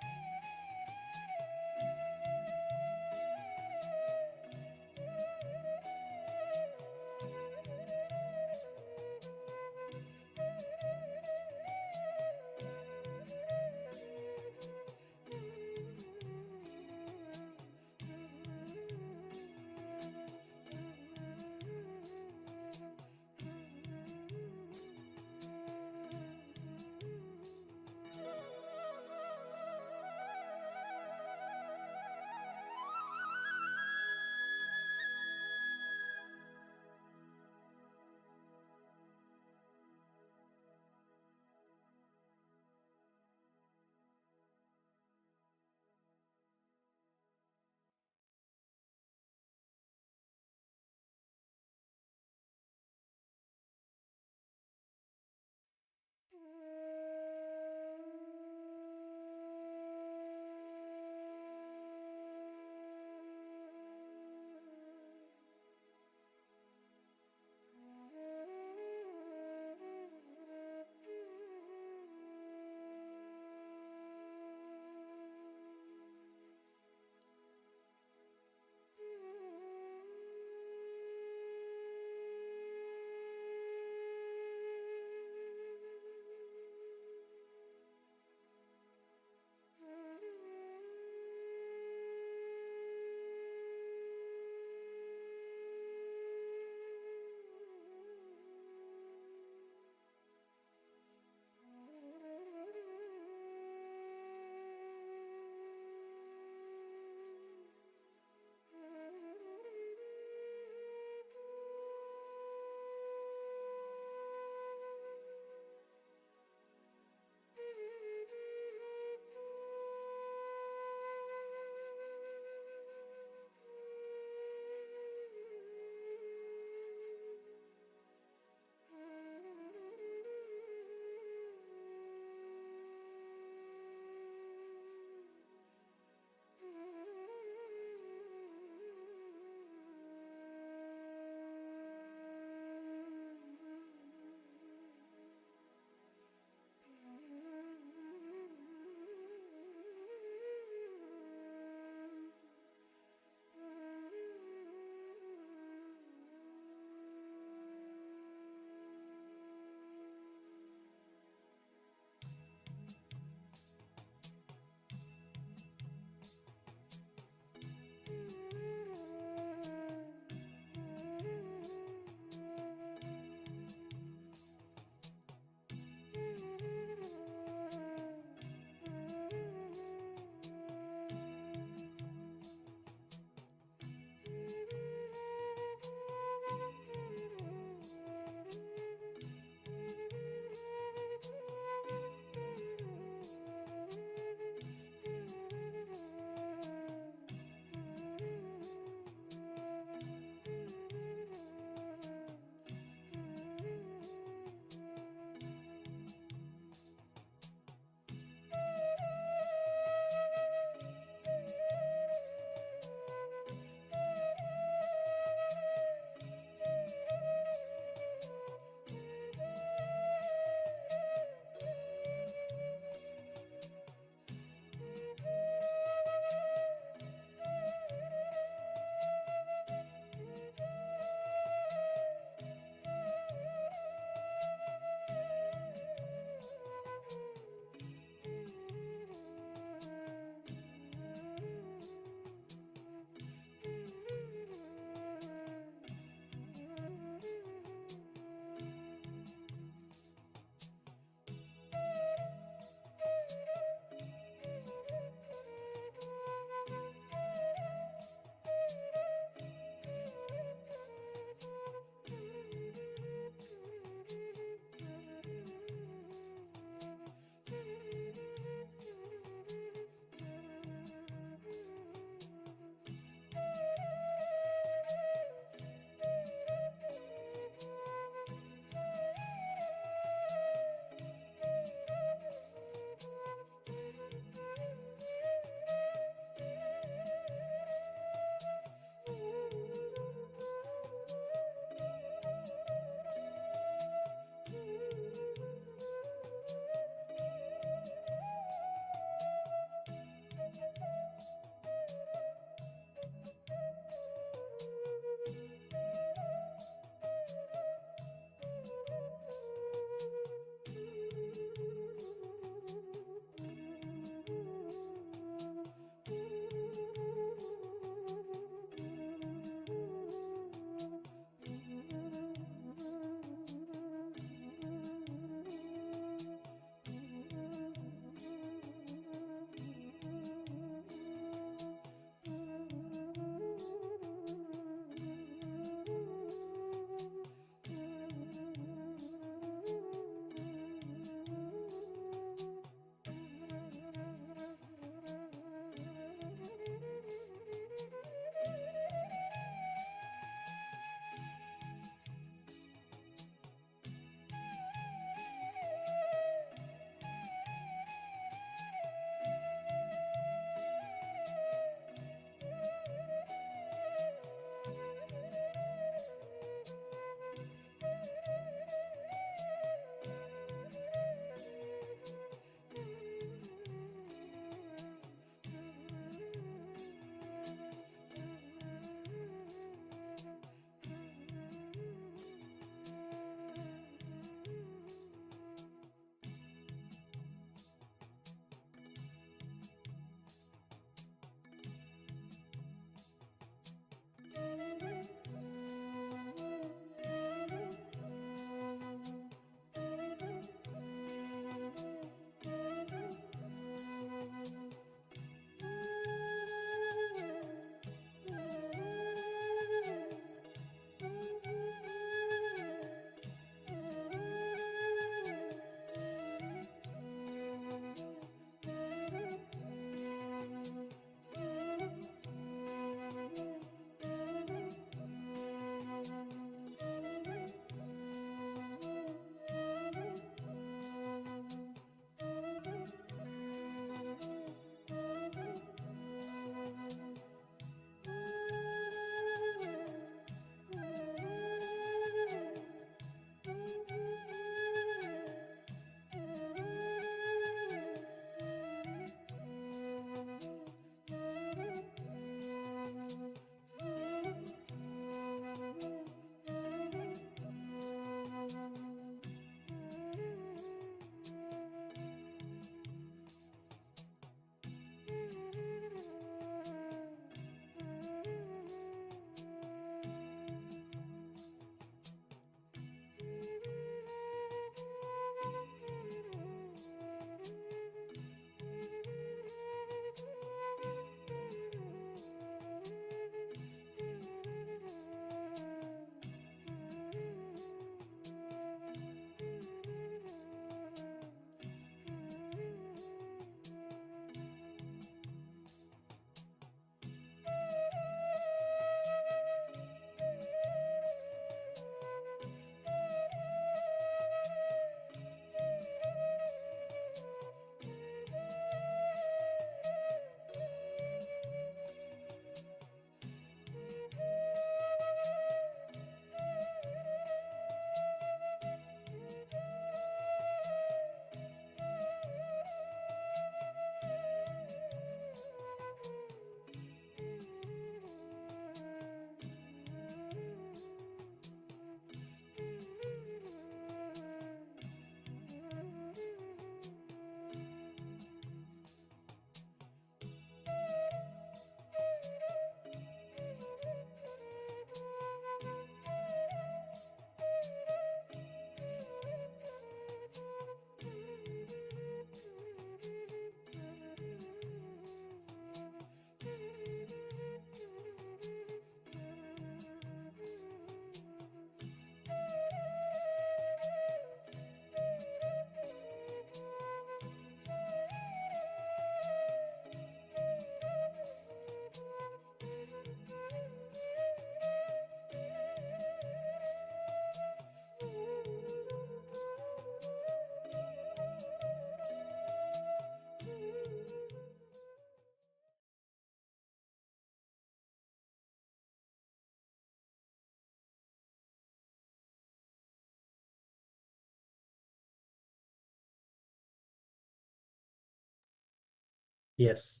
Yes.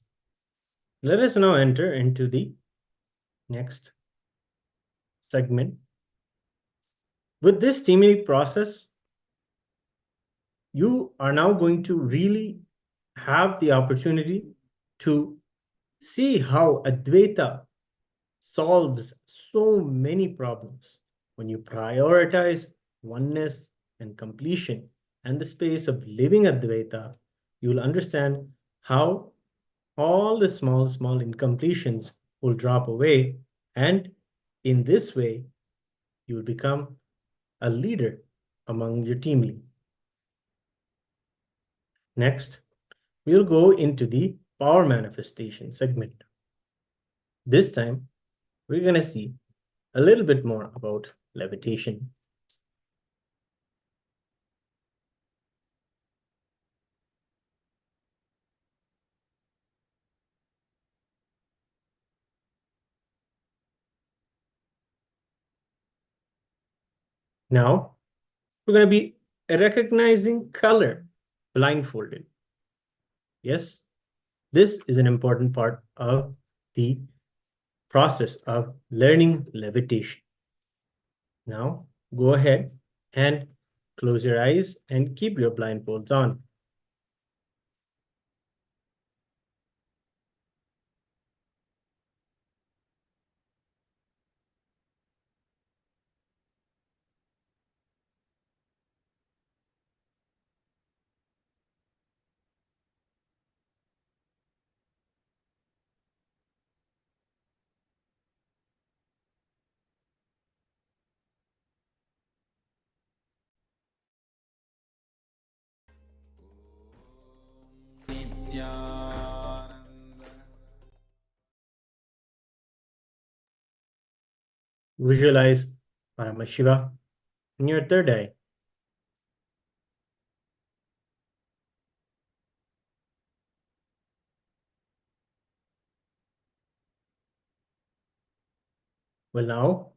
Let us now enter into the next segment. With this teaming process, you are now going to really have the opportunity to see how Advaita solves so many problems. When you prioritize oneness and completion and the space of living Advaita, you will understand how all the small incompletions will drop away, and in this way, you will become a leader among your team lead. Next, we'll go into the power manifestation segment. This time, we're going to see a little bit more about levitation. Now, we're going to be recognizing color blindfolded. Yes, this is an important part of the process of learning levitation. Now, go ahead and close your eyes and keep your blindfolds on. Visualize Paramashiva in your third eye. Well, now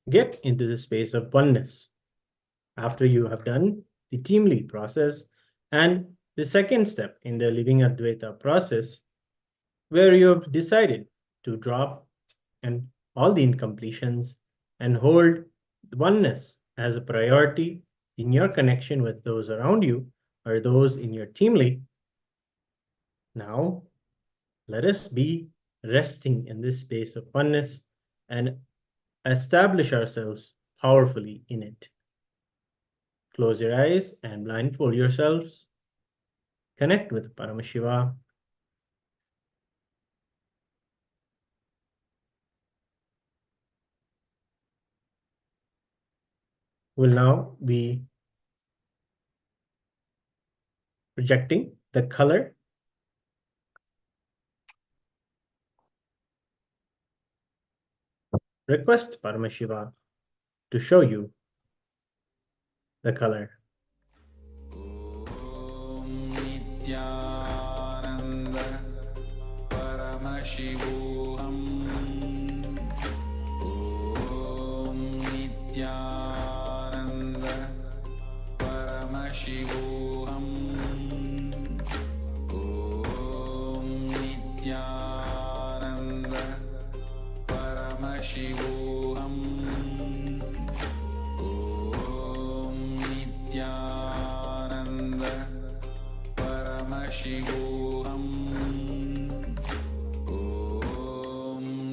get into the space of oneness. After you have done the team lead process and the second step in the Living Advaita process, where you have decided to drop and all the incompletions and hold oneness as a priority in your connection with those around you or those in your team lead. Now, let us be resting in this space of oneness and establish ourselves powerfully in it. Close your eyes and blindfold yourselves. Connect with Paramashiva. We'll now be projecting the color. Request Paramashiva to show you the color. Nithyananda Paramashivoham Nithyananda Paramashivoham Nithyananda Paramashivoham Nithyananda Paramashivoham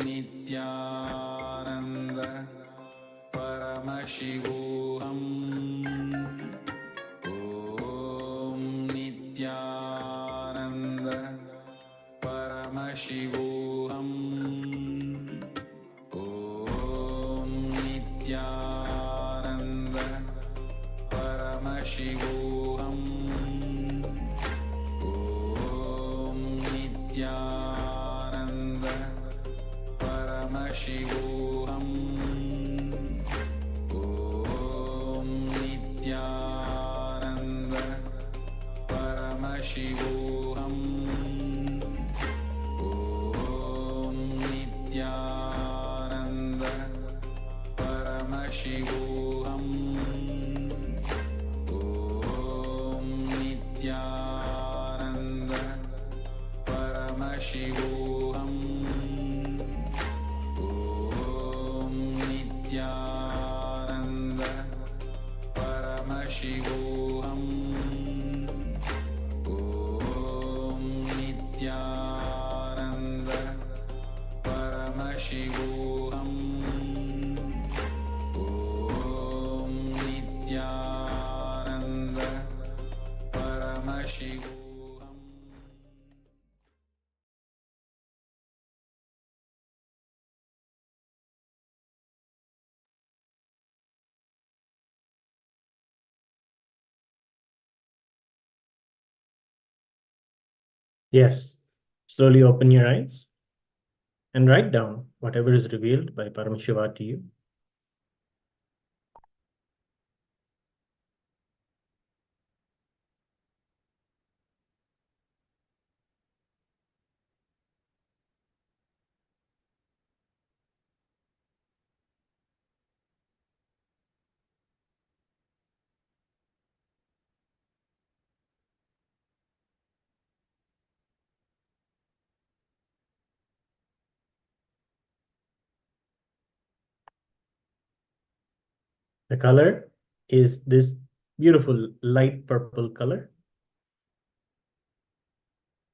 Nithyananda Paramashivoham Nithyananda Paramashivoham Nithyananda Paramashivoham Nithyananda Paramashivoham Nithyananda Paramashivoham Nithyananda Paramashivoham Nithyananda Paramashivoham Om Nithyananda Paramashivoham Om Nithyananda Paramashivoham. Yes, slowly open your eyes and write down whatever is revealed by Paramashiva to you. The color is this beautiful light purple color.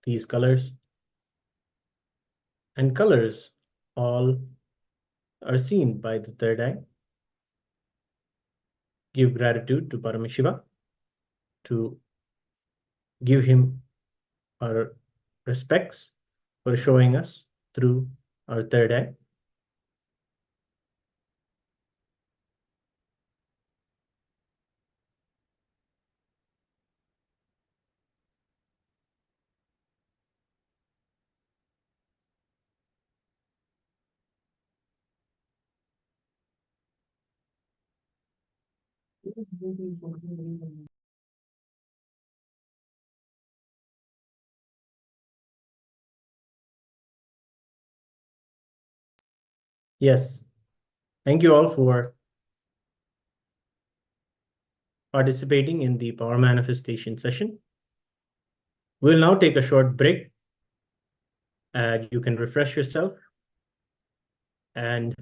These colors and colors all are seen by the third eye. Give gratitude to Paramashiva, to give him our respects for showing us through our third eye. Yes, thank you all for participating in the power manifestation session. We'll now take a short break. You can refresh yourself and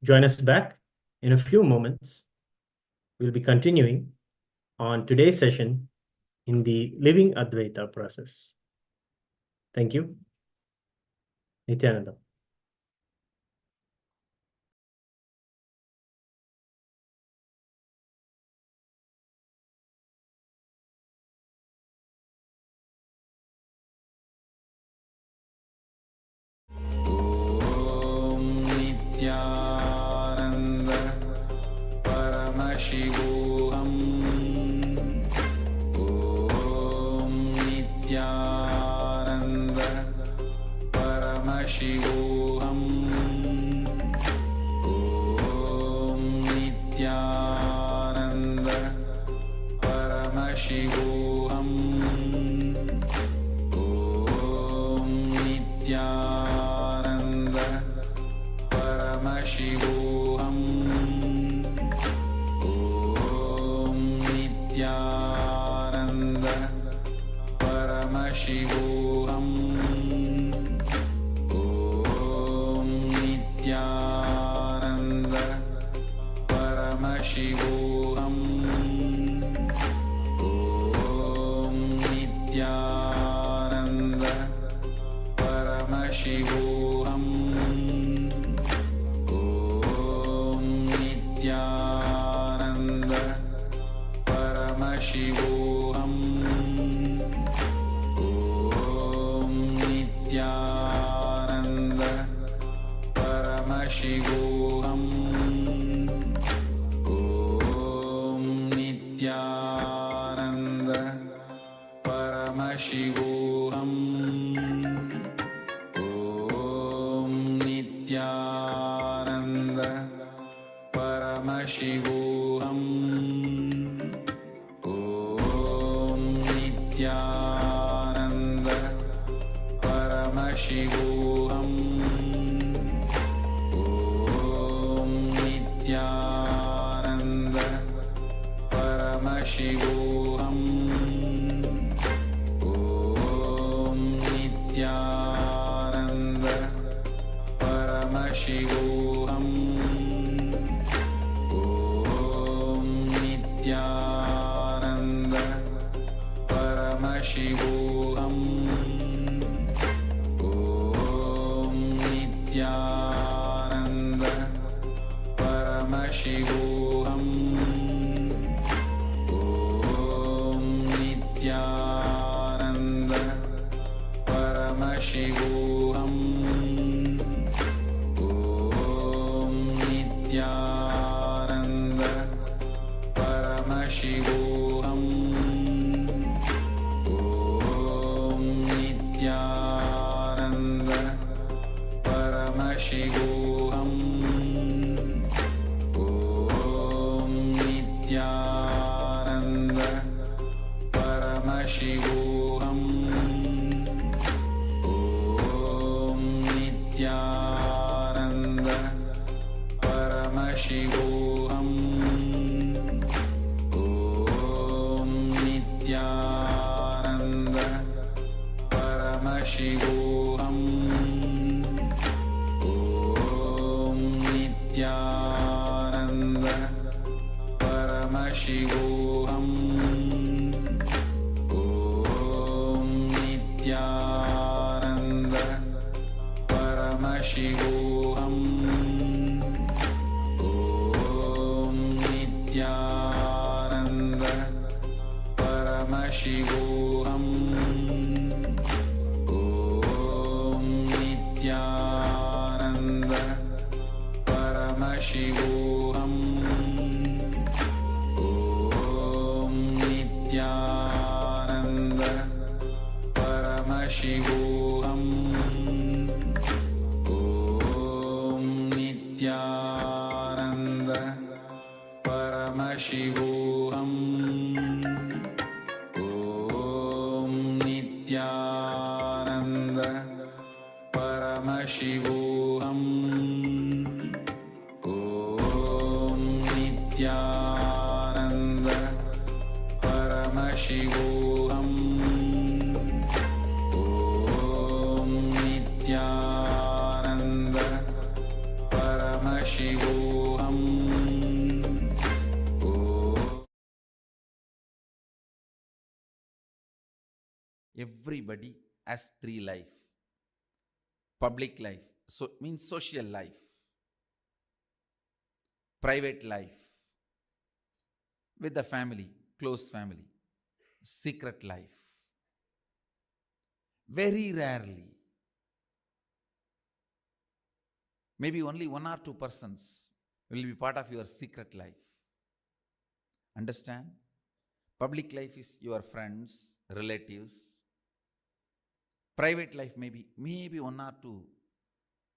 join us back in a few moments. We'll be continuing on today's session in the Living Advaita process. Thank you. Nithyananda. Om Nithyananda Paramashivoham Om Nithyananda Paramashivoham Om Nithyananda Paramashivoham Om Nithyananda Paramashivoham Om Nithyananda Paramashivoham Om Nithyananda Paramashivoham Om Nithyananda Paramashivoham Om Nithyananda Paramashivoham Om Nithyananda Paramashivoham Om Nithyananda Paramashivoham Om Nithyananda Paramashivoham Om Nithyananda Paramashivoham Om Nithyananda Paramashivoham Om Nithyananda Paramashivoham Om Nithyananda Paramashivoham Om Nithyananda Paramashivoham Om Nithyananda Paramashivoham Om Nithyananda Paramashivoham Om Nithyananda Paramashivoham Om Nithyananda Paramashivoham Om Nithyananda Paramashivoham Om Nithyananda Paramashivoham Om Nithyananda Paramashivoham Om Nithyananda Paramashivoham Om Nithyananda Paramashivoham Om Nithyananda Paramashivoham Om Nithyananda Paramashivoham Om Nithyananda Paramashivoham Om Nithyananda Paramashivoham Om Nithyananda Paramashivoham Om Nithyananda Paramashivoham Everybody has three life. Public life, so means social life. Private life, with the family, close family. Secret life. Very rarely, maybe only 1 or 2 persons will be part of your secret life. Understand? Public life is your friends, relatives. Private life maybe 1 or 2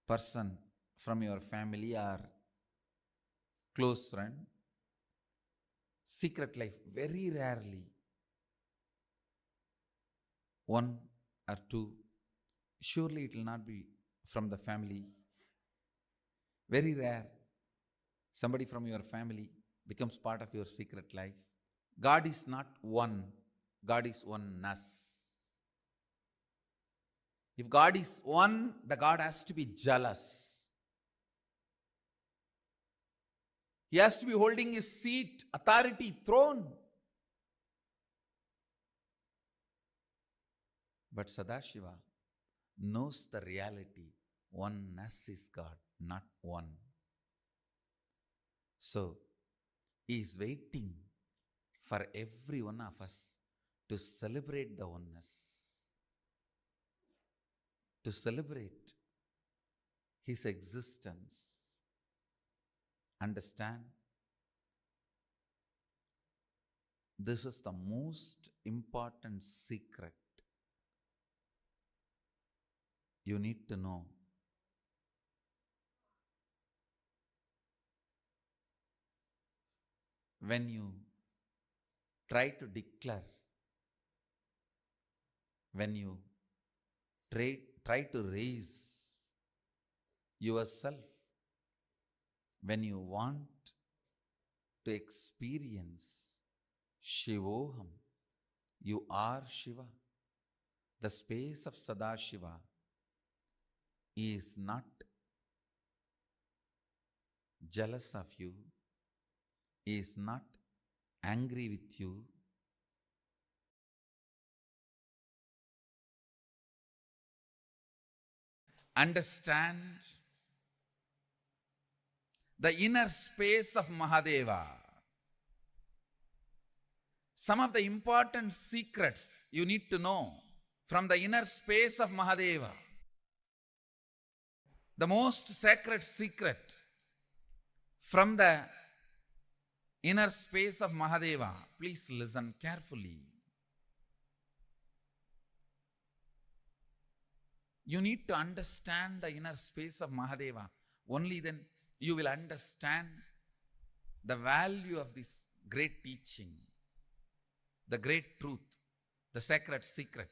person from your family or close friend. Secret life, very rarely 1 or 2. Surely it will not be from the family. Very rare somebody from your family becomes part of your secret life. God is not one, God is oneness. If God is one, the God has to be jealous. He has to be holding his seat, authority, throne. But Sadashiva knows the reality. Oneness is God, not one. So, he is waiting for every one of us to celebrate the oneness, to celebrate his existence. Understand? This is the most important secret you need to know. When you try to declare, when you try to raise yourself, when you want to experience Shivoham, you are Shiva. The space of Sadashiva is not jealous of you, is not angry with you, understand the inner space of Mahadeva. Some of the important secrets you need to know from the inner space of Mahadeva. The most sacred secret from the inner space of Mahadeva. Please listen carefully. You need to understand the inner space of Mahadeva. Only then you will understand the value of this great teaching, the great truth, the sacred secret.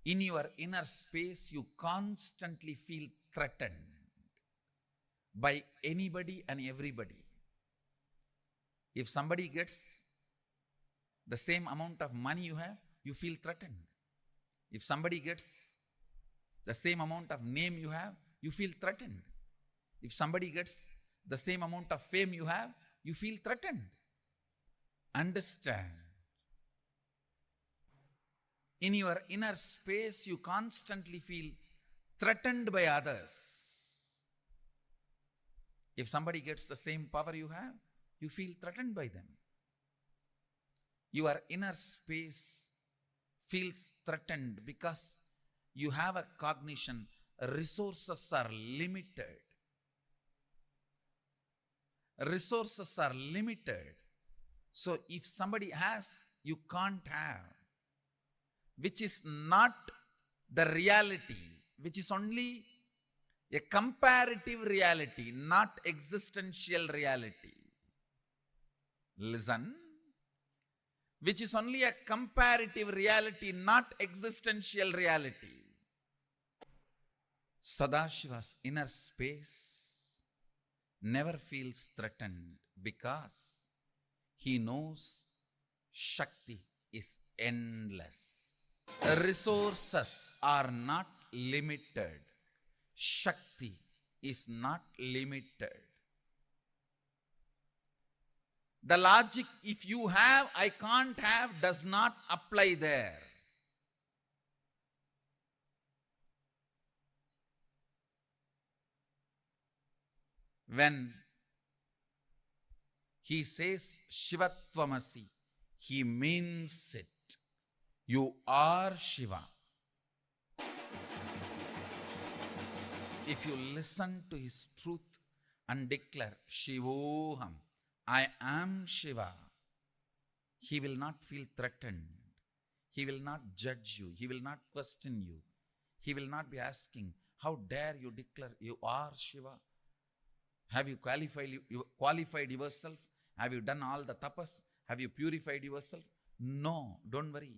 In your inner space, you constantly feel threatened by anybody and everybody. If somebody gets the same amount of money you have, you feel threatened. If somebody gets the same amount of name you have, you feel threatened. If somebody gets the same amount of fame you have, you feel threatened. Understand. In your inner space, you constantly feel threatened by others. If somebody gets the same power you have, you feel threatened by them. Your inner space feels threatened because you have a cognition, resources are limited. Resources are limited. So if somebody has, you can't have. Which is not the reality, which is only a comparative reality, not existential reality. Listen. Which is only a comparative reality, not existential reality. Sadashiva's inner space never feels threatened because he knows Shakti is endless. Resources are not limited. Shakti is not limited. The logic, if you have, I can't have, does not apply there. When he says Shivatvamasi, he means it. You are Shiva. If you listen to his truth and declare Shivoham, I am Shiva, he will not feel threatened. He will not judge you. He will not question you. He will not be asking, how dare you declare you are Shiva? Have you qualified yourself? Have you done all the tapas? Have you purified yourself? No, don't worry.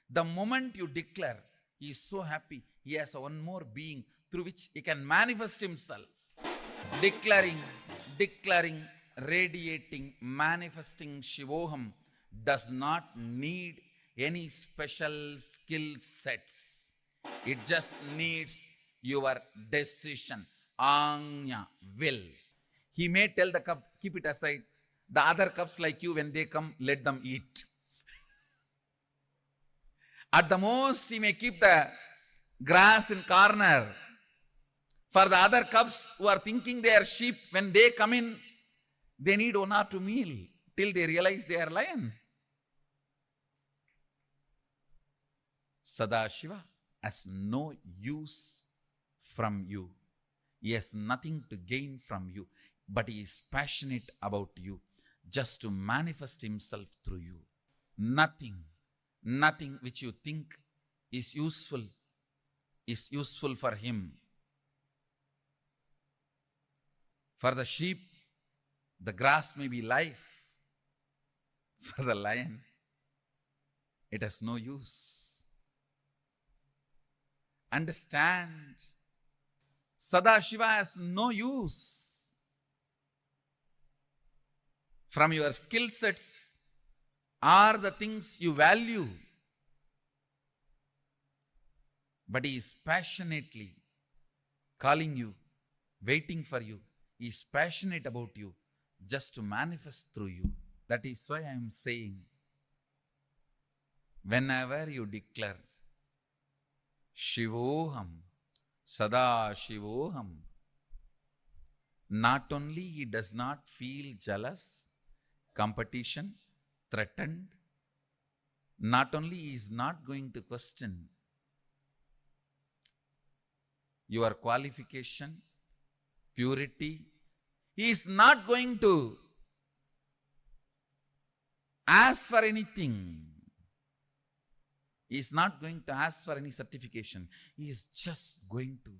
The moment you declare, he is so happy, he has one more being through which he can manifest himself. Declaring, radiating, manifesting Shivoham does not need any special skill sets. It just needs your decision, Anya, will. He may tell the cup, keep it aside. The other cups like you, when they come, let them eat. At the most, he may keep the grass in corner. For the other cubs who are thinking they are sheep, when they come in, they need 1 or 2 meals till they realize they are lion. Sadashiva has no use from you. He has nothing to gain from you, but he is passionate about you, just to manifest himself through you. Nothing which you think is useful for him. For the sheep, the grass may be life. For the lion, it has no use. Understand, Sadashiva has no use. From your skill sets are the things you value. But he is passionately calling you, waiting for you. He is passionate about you, just to manifest through you. That is why I am saying, Whenever you declare Shivoham, Sada Shivoham, not only he does not feel jealous, competition, threatened, not only he is not going to question your qualification, purity, he is not going to ask for anything. He is not going to ask for any certification. He is just going to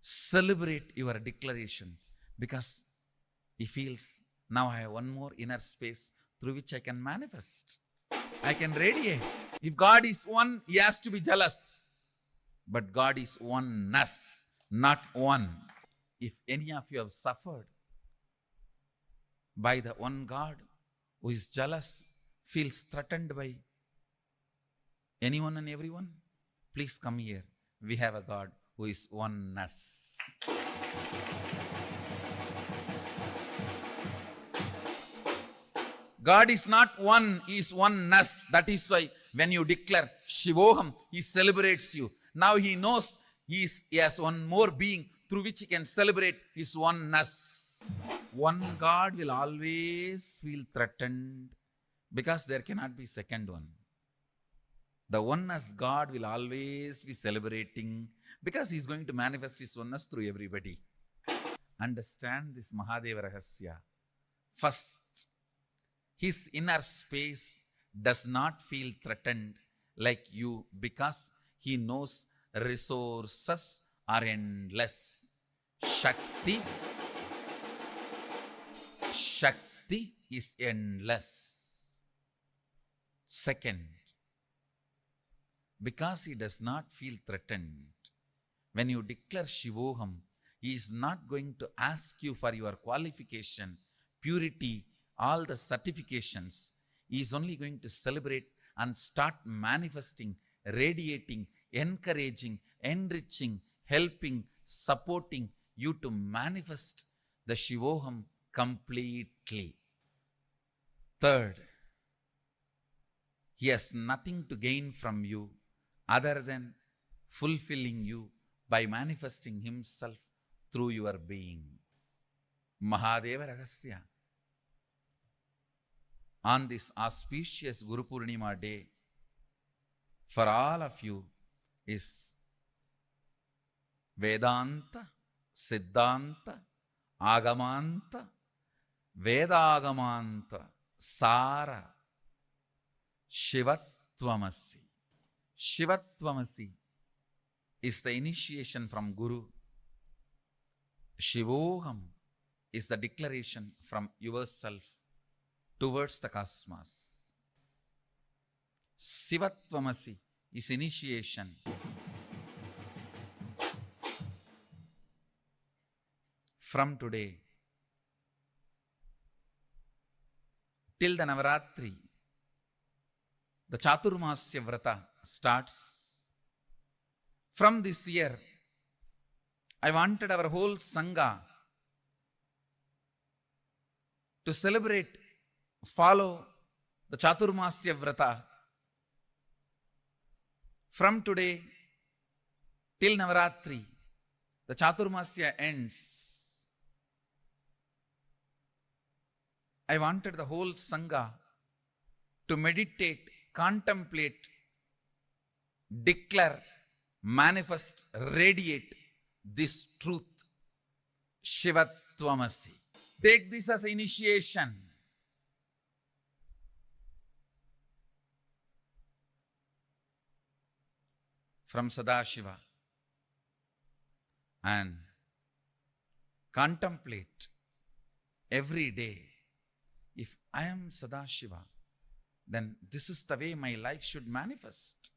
celebrate your declaration because he feels, now I have one more inner space through which I can manifest. I can radiate. If God is one, he has to be jealous. But God is oneness, not one. If any of you have suffered by the one God who is jealous, feels threatened by anyone and everyone, please come here. We have a God who is oneness. God is not one, he is oneness. That is why when you declare Shivoham, he celebrates you. Now he knows he has one more being through which he can celebrate his oneness. One God will always feel threatened because there cannot be second one. The oneness God will always be celebrating because he is going to manifest his oneness through everybody. Understand this Mahadeva Rahasya. First, his inner space does not feel threatened like you because he knows resources are endless. Shakti is endless. Second, because he does not feel threatened, when you declare Shivoham, he is not going to ask you for your qualification, purity, all the certifications. He is only going to celebrate and start manifesting, radiating, encouraging, enriching, helping, supporting you to manifest the Shivoham completely. Third, he has nothing to gain from you other than fulfilling you by manifesting himself through your being. Mahadeva Rahasya. On this auspicious Guru Purnima day, for all of you is Vedanta, Siddhanta, Agamanta, Vedagamanta, Sara, Shivatvamasi. Shivatvamasi is the initiation from Guru. Shivoham is the declaration from yourself towards the cosmos. Shivatvamasi is initiation. From today till the Navaratri, the Chaturmasya Vrata starts. From this year, I wanted our whole Sangha to celebrate, follow the Chaturmasya Vrata. From today till Navaratri, the Chaturmasya ends. I wanted the whole Sangha to meditate, contemplate, declare, manifest, radiate this truth. Shivatvamasi. Take this as initiation. From Sadashiva, and contemplate every day. If I am Sadashiva, then this is the way my life should manifest.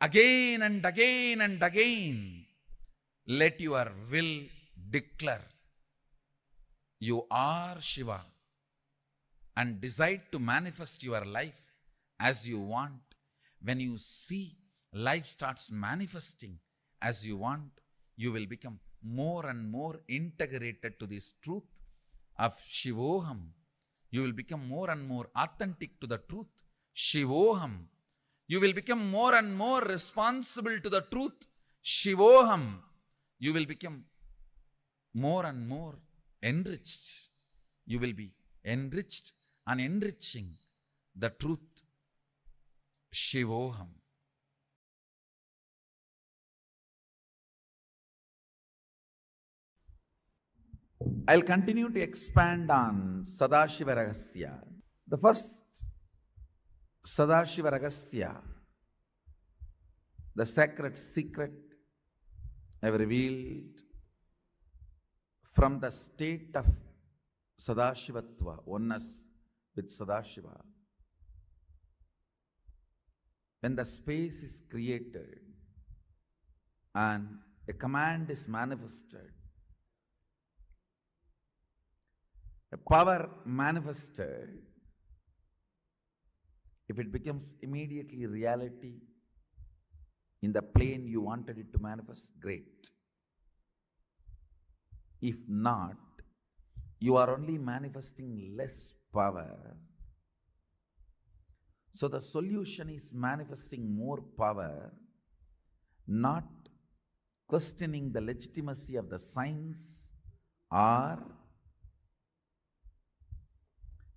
Again and again and again, let your will declare you are Shiva and decide to manifest your life as you want. When you see life starts manifesting as you want, you will become more and more integrated to this truth of Shivoham, You will become more and more authentic to the truth. Shivoham. You will become more and more responsible to the truth. Shivoham. You will become more and more enriched. You will be enriched and enriching the truth. Shivoham. I'll continue to expand on Sadashiva Ragasya. The first Sadashiva Ragasya, the sacred secret I've revealed from the state of Sadashivatva, oneness with Sadashiva. When the space is created and a command is manifested, a power manifested, if it becomes immediately reality in the plane you wanted it to manifest, great. If not, you are only manifesting less power. So the solution is manifesting more power, not questioning the legitimacy of the science or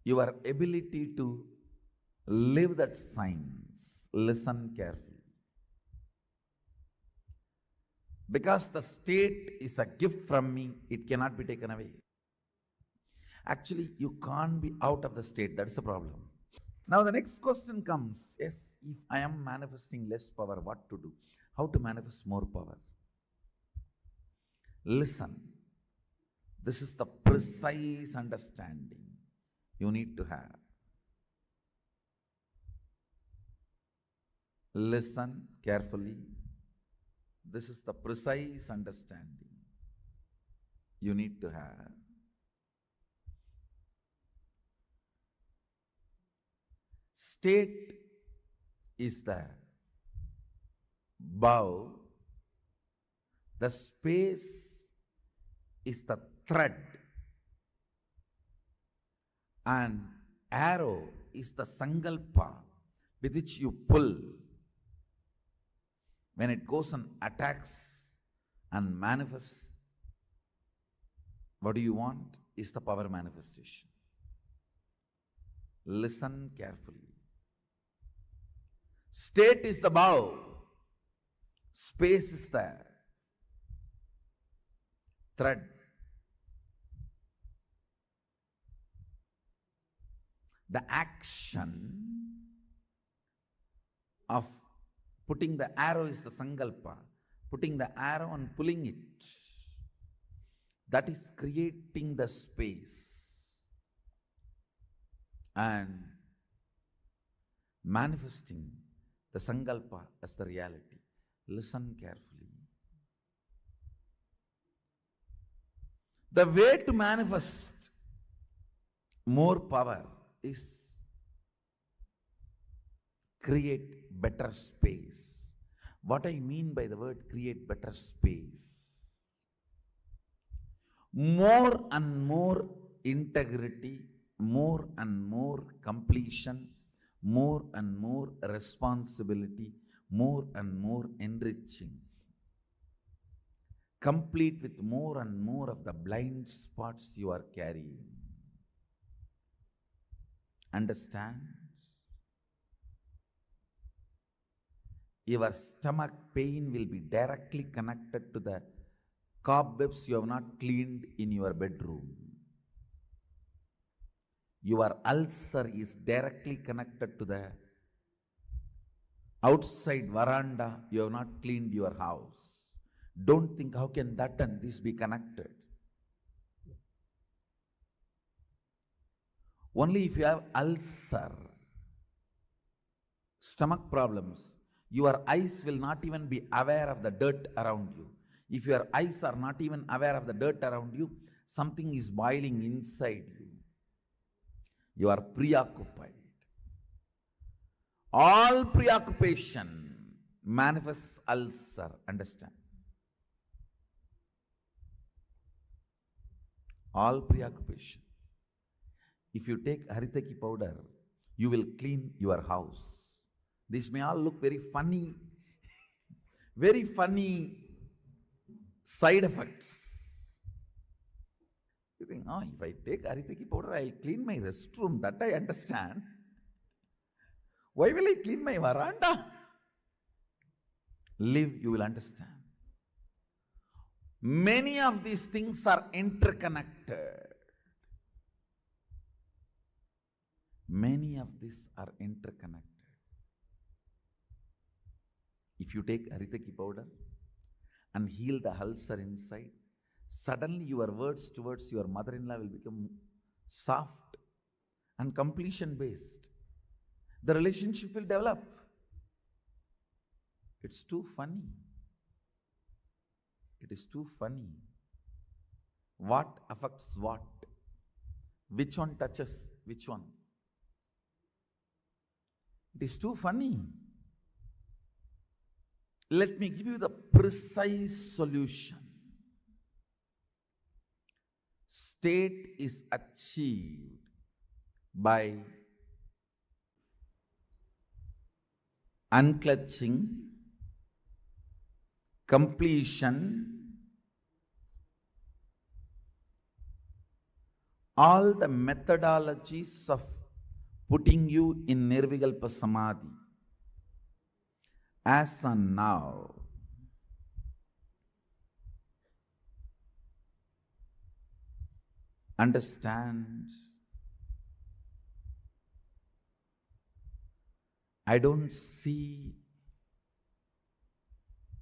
your ability to live that science. Listen carefully. Because the state is a gift from me, it cannot be taken away. Actually, you can't be out of the state. That's the problem. Now the next question comes, yes, if I am manifesting less power, what to do? How to manifest more power? Listen, this is the precise understanding you need to have. Listen carefully. This is the precise understanding you need to have. State is the bow, the space is the thread, and arrow is the sankalpa with which you pull. When it goes and attacks and manifests, what do you want is the power manifestation. Listen carefully. State is the bow, space is the thread. The action of putting the arrow is the sankalpa. Putting the arrow and pulling it, that is creating the space and manifesting the sankalpa as the reality. Listen carefully. The way to manifest more power is create better space. What I mean by the word create better space, more and more integrity, more and more completion, more and more responsibility, more and more enriching, complete with more and more of the blind spots you are carrying. Understand? Your stomach pain will be directly connected to the cobwebs you have not cleaned in your bedroom. Your ulcer is directly connected to the outside veranda you have not cleaned your house. Don't think how can that and this be connected. Only if you have ulcer, stomach problems, your eyes will not even be aware of the dirt around you. If your eyes are not even aware of the dirt around you, something is boiling inside you. You are preoccupied. All preoccupation manifests ulcer. Understand? All preoccupation. If you take haritaki powder, you will clean your house. This may all look very funny, very funny side effects. You think, oh, if I take haritaki powder, I'll clean my restroom. That I understand. Why will I clean my veranda? Live, you will understand. Many of these things are interconnected. Many of these are interconnected. If you take haritaki powder and heal the ulcer inside, suddenly your words towards your mother-in-law will become soft and completion based. The relationship will develop. It's too funny. It is too funny. What affects what? Which one touches which one? It is too funny. Let me give you the precise solution. State is achieved by unclutching, completion, all the methodologies of putting you in Nirvikalpa Samadhi as on now. Understand, I don't see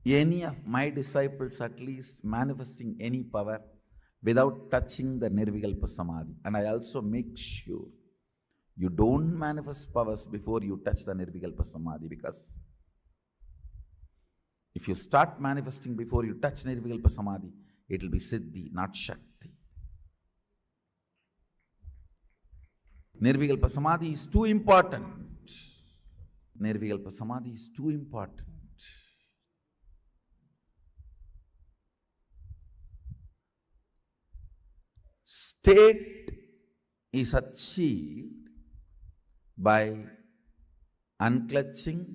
any of my disciples at least manifesting any power without touching the Nirvikalpa Samadhi. And I also make sure you don't manifest powers before you touch the Nirvikalpa Samadhi, because if you start manifesting before you touch Nirvikalpa Samadhi, it will be Siddhi, not Shakti. Nirvikalpa Samadhi is too important. Nirvikalpa Samadhi is too important. State is achieved by unclutching,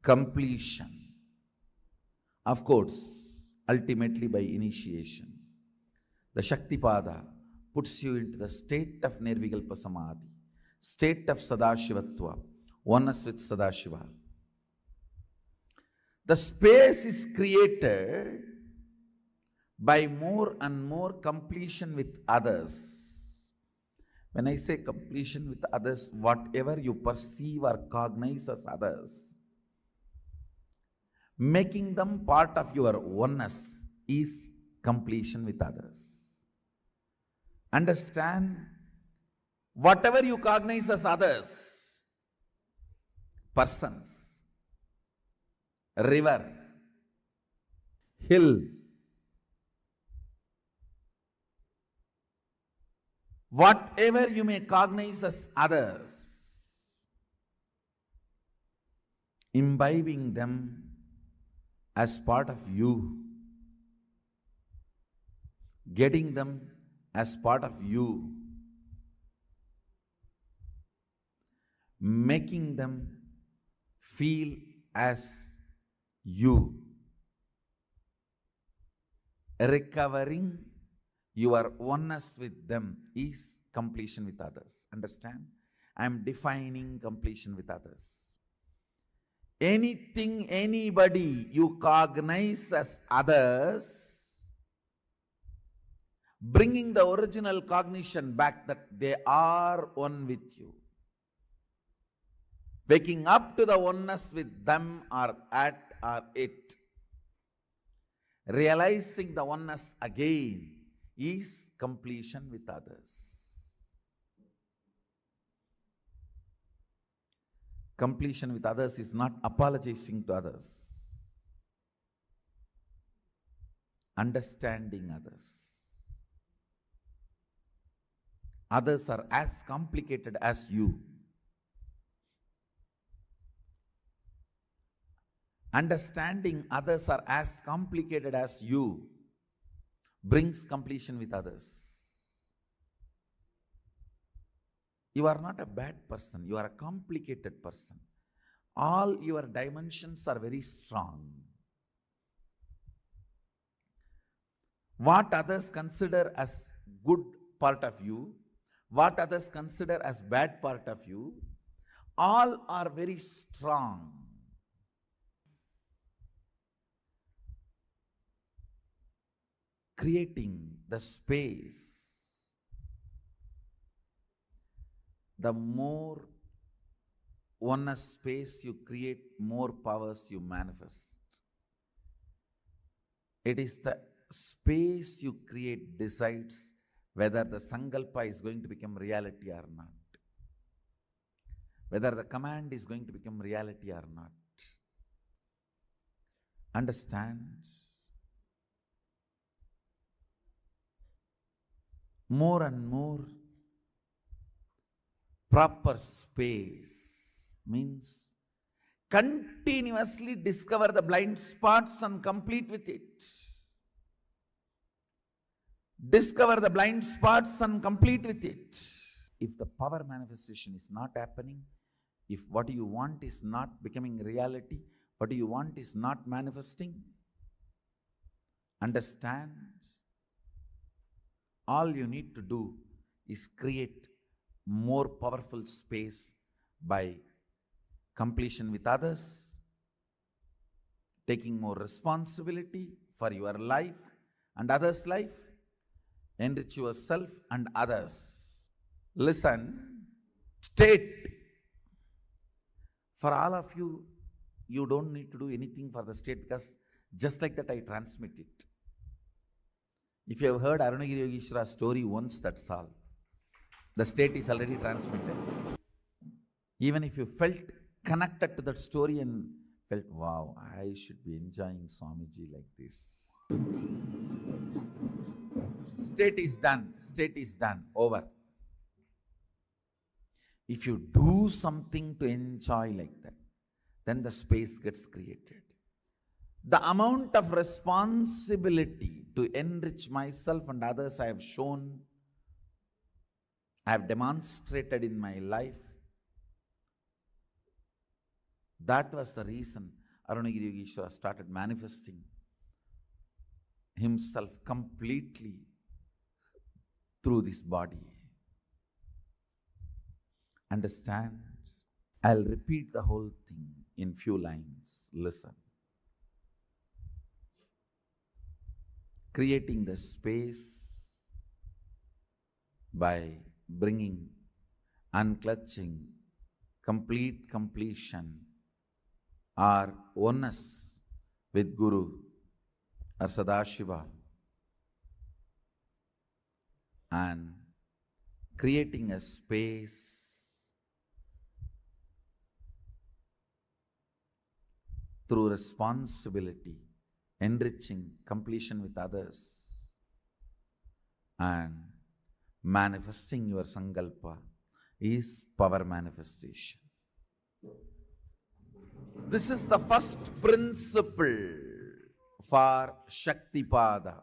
completion. Of course, ultimately by initiation. The Shaktipada puts you into the state of Nirvikalpa Samadhi, state of Sadashivatva, oneness with Sadashiva. The space is created by more and more completion with others. When I say completion with others, whatever you perceive or cognize as others, making them part of your oneness is completion with others. Understand, whatever you cognize as others, persons, river, hill, whatever you may cognize as others, imbibing them as part of you, getting them as part of you, making them feel as you, recovering your oneness with them is completion with others. Understand? I am defining completion with others. Anything, anybody you cognize as others, bringing the original cognition back that they are one with you. Waking up to the oneness with them or at or it. Realizing the oneness again is completion with others. Completion with others is not apologizing to others. Understanding others. Others are as complicated as you. Understanding others are as complicated as you brings completion with others. You are not a bad person, you are a complicated person. All your dimensions are very strong. What others consider as good part of you, what others consider as bad part of you, all are very strong. Creating the space, the more oneness space you create, more powers you manifest. It is the space you create decides whether the sankalpa is going to become reality or not, whether the command is going to become reality or not. Understand? More and more proper space means continuously discover the blind spots and complete with it. Discover the blind spots and complete with it. If the power manifestation is not happening, if what you want is not becoming reality, what you want is not manifesting, understand, all you need to do is create more powerful space by completion with others, taking more responsibility for your life and others' life, enrich yourself and others. Listen, state. For all of you, you don't need to do anything for the state because just like that I transmit it. If you have heard Arunagiri Yogeshwara's story once, that's all. The state is already transmitted. Even if you felt connected to that story and felt, wow, I should be enjoying Swamiji like this. State is done. State is done. Over. If you do something to enjoy like that, then the space gets created. The amount of responsibility to enrich myself and others I have shown, I have demonstrated in my life, that was the reason Arunagiri Yogeshwara started manifesting himself completely through this body. Understand? I'll repeat the whole thing in few lines. Listen. Creating the space by bringing unclutching, complete completion or oneness with Guru or Sadashiva, and creating a space through responsibility, enriching completion with others, and manifesting your sankalpa is power manifestation. This is the first principle for Shaktipada.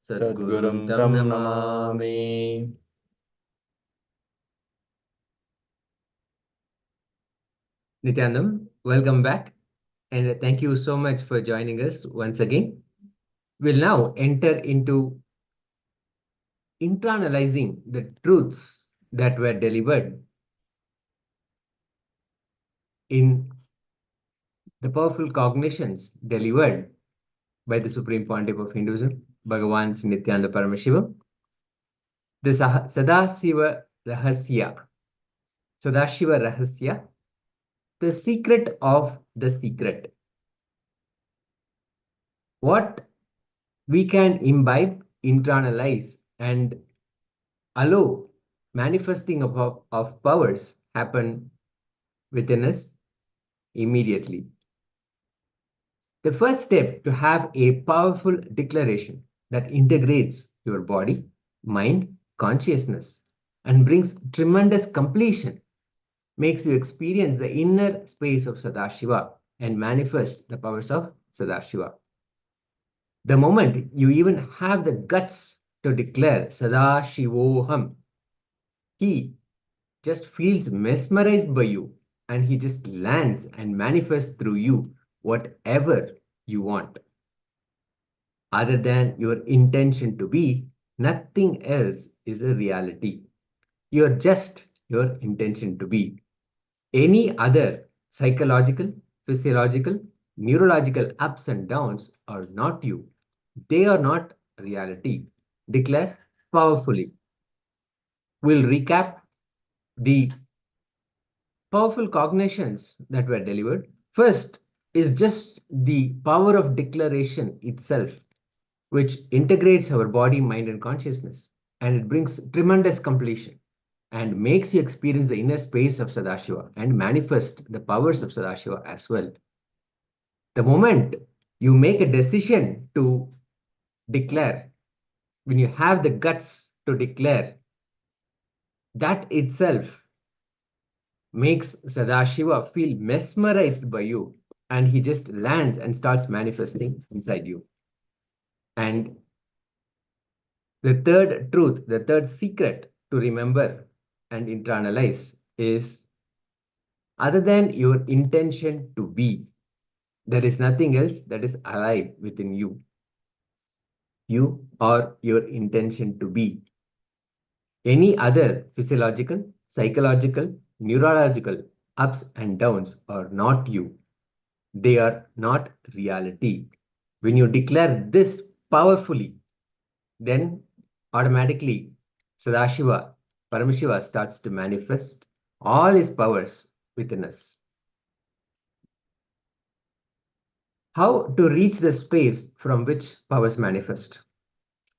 Sadgurum Tam Namami. Nithyananda, welcome back, and thank you so much for joining us once again. We'll now enter into internalizing the truths that were delivered in the powerful cognitions delivered by the Supreme Pontiff of Hinduism, Bhagavan Nithyananda Paramashivoham, the Sadashiva Rahasya, the secret of the secret. What we can imbibe, internalize, and allow manifesting of powers happen within us immediately. The first step to have a powerful declaration that integrates your body, mind, consciousness, and brings tremendous completion makes you experience the inner space of Sadashiva and manifest the powers of Sadashiva. The moment you even have the guts to declare Sadashivoham, he just feels mesmerized by you and he just lands and manifests through you whatever you want. Other than your intention to be, nothing else is a reality. You're just your intention to be. Any other psychological, physiological, neurological ups and downs are not you. They are not reality. Declare powerfully. We'll recap the powerful cognitions that were delivered. First is just the power of declaration itself, which integrates our body, mind, and consciousness, and it brings tremendous completion and makes you experience the inner space of Sadashiva and manifest the powers of Sadashiva as well. The moment you make a decision to declare, when you have the guts to declare, that itself makes Sadashiva feel mesmerized by you, and he just lands and starts manifesting inside you. And the third truth, the third secret to remember and internalize is, other than your intention to be, there is nothing else that is alive within you. You are your intention to be. Any other physiological, psychological, neurological ups and downs are not you. They are not reality. When you declare this powerfully, then automatically Sadashiva, Paramashiva starts to manifest all his powers within us. How to reach the space from which powers manifest?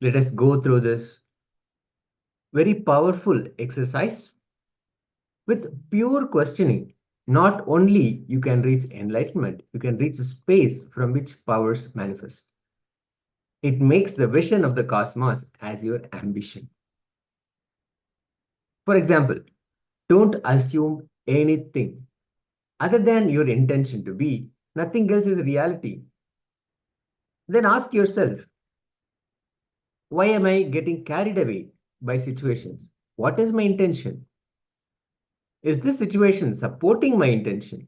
Let us go through this very powerful exercise with pure questioning. Not only you can reach enlightenment, you can reach a space from which powers manifest. It makes the vision of the cosmos as your ambition. For example, don't assume anything other than your intention to be. Nothing else is reality. Then ask yourself, why am I getting carried away by situations? What is my intention? Is this situation supporting my intention?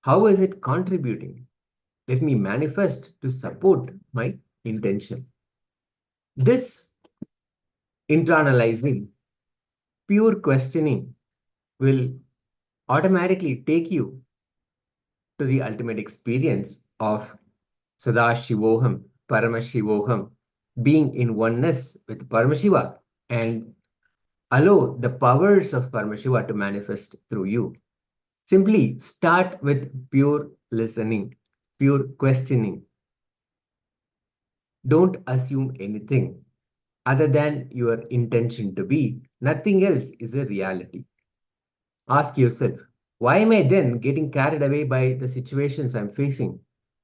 How is it contributing? Let me manifest to support my intention. This internalizing, pure questioning will automatically take you to the ultimate experience of Sadashivoham, Paramashivoham, being in oneness with Paramashiva and allow the powers of Paramashiva to manifest through you. Simply start with pure listening, pure questioning. Don't assume anything other than your intention to be. Nothing else is a reality. Ask yourself, why am I then getting carried away by the situations I'm facing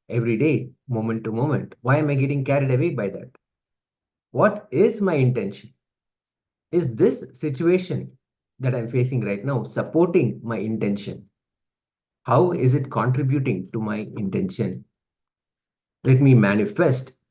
every day, moment to moment? Why am I getting carried away by that? What is my intention? Is this situation that I'm facing right now supporting my intention? How is it contributing to my intention? Let me manifest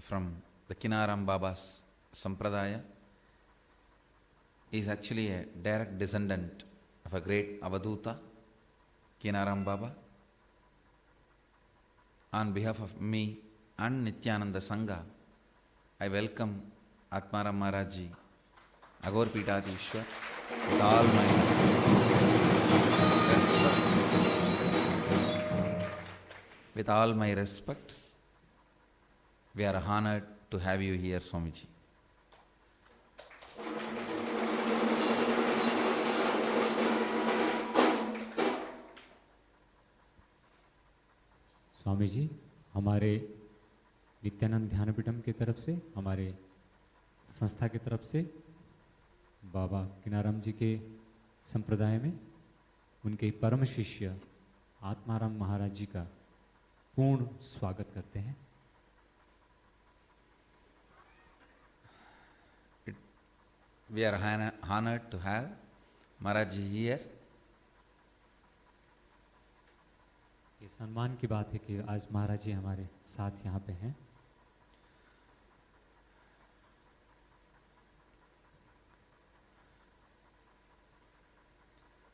from the Kinaram Baba's Sampradaya, is actually a direct descendant of a great Avadhuta, Kinaram Baba. On behalf of me and Nithyananda Sangha, I welcome Atmaram Maharajji, Agor Pitadishwar, with all my respects. With all my respects, we are honored to have you here, Swamiji. Swami ji, हमारे नित्यानंद ध्यानपीठम की तरफ से, हमारे संस्था की तरफ से बाबा किनाराम जी के संप्रदाय में उनके परम शिष्य आत्माराम महाराज जी का पूर्ण स्वागत करते हैं। We are honored to have Maharaj ji here. ये सम्मान की बात है कि आज महाराज जी हमारे साथ यहाँ पे हैं।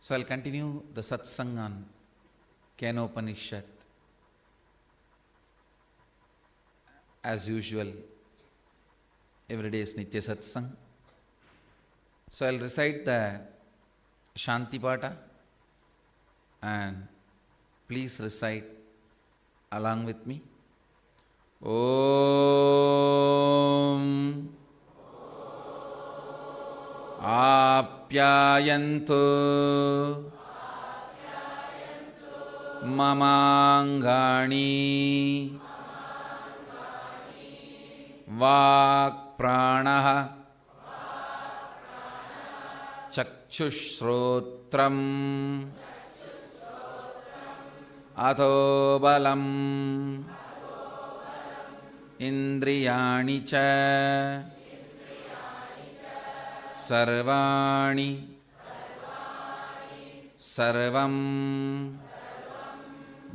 So I'll continue the satsang on Kenopanishad. As usual, every day is Nitya Satsang. So I'll recite the Shanti Pata and please recite along with me. Om Apyayantu Mamangani Vak Pranaha Chakshushrotram Atho Balam Indriyani Cha Sarvani Sarvam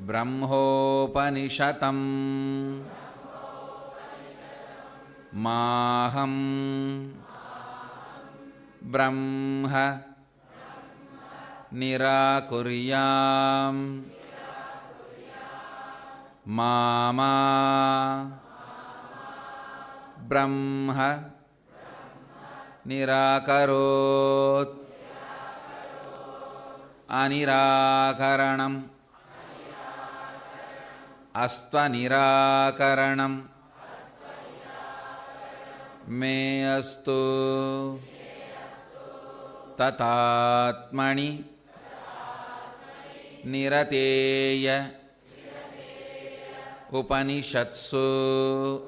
Brahmopanishatam Maham Brahma Nirakuryam Mama Brahma Nirakarot Anirakaranam Asta Nirakaranam Me astu Tatatmani Nirateya Upanishatsu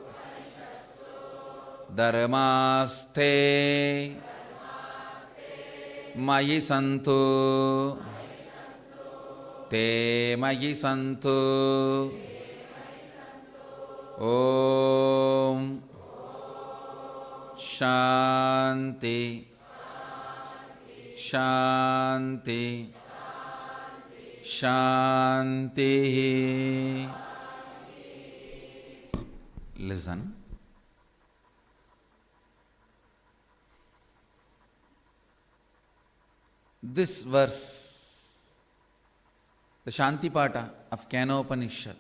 Dharmaste Mayi Santu Te Mayi Santu Om Shanti Shanti Shanti. Listen. This verse, the Shanti Pata of Kenopanishad,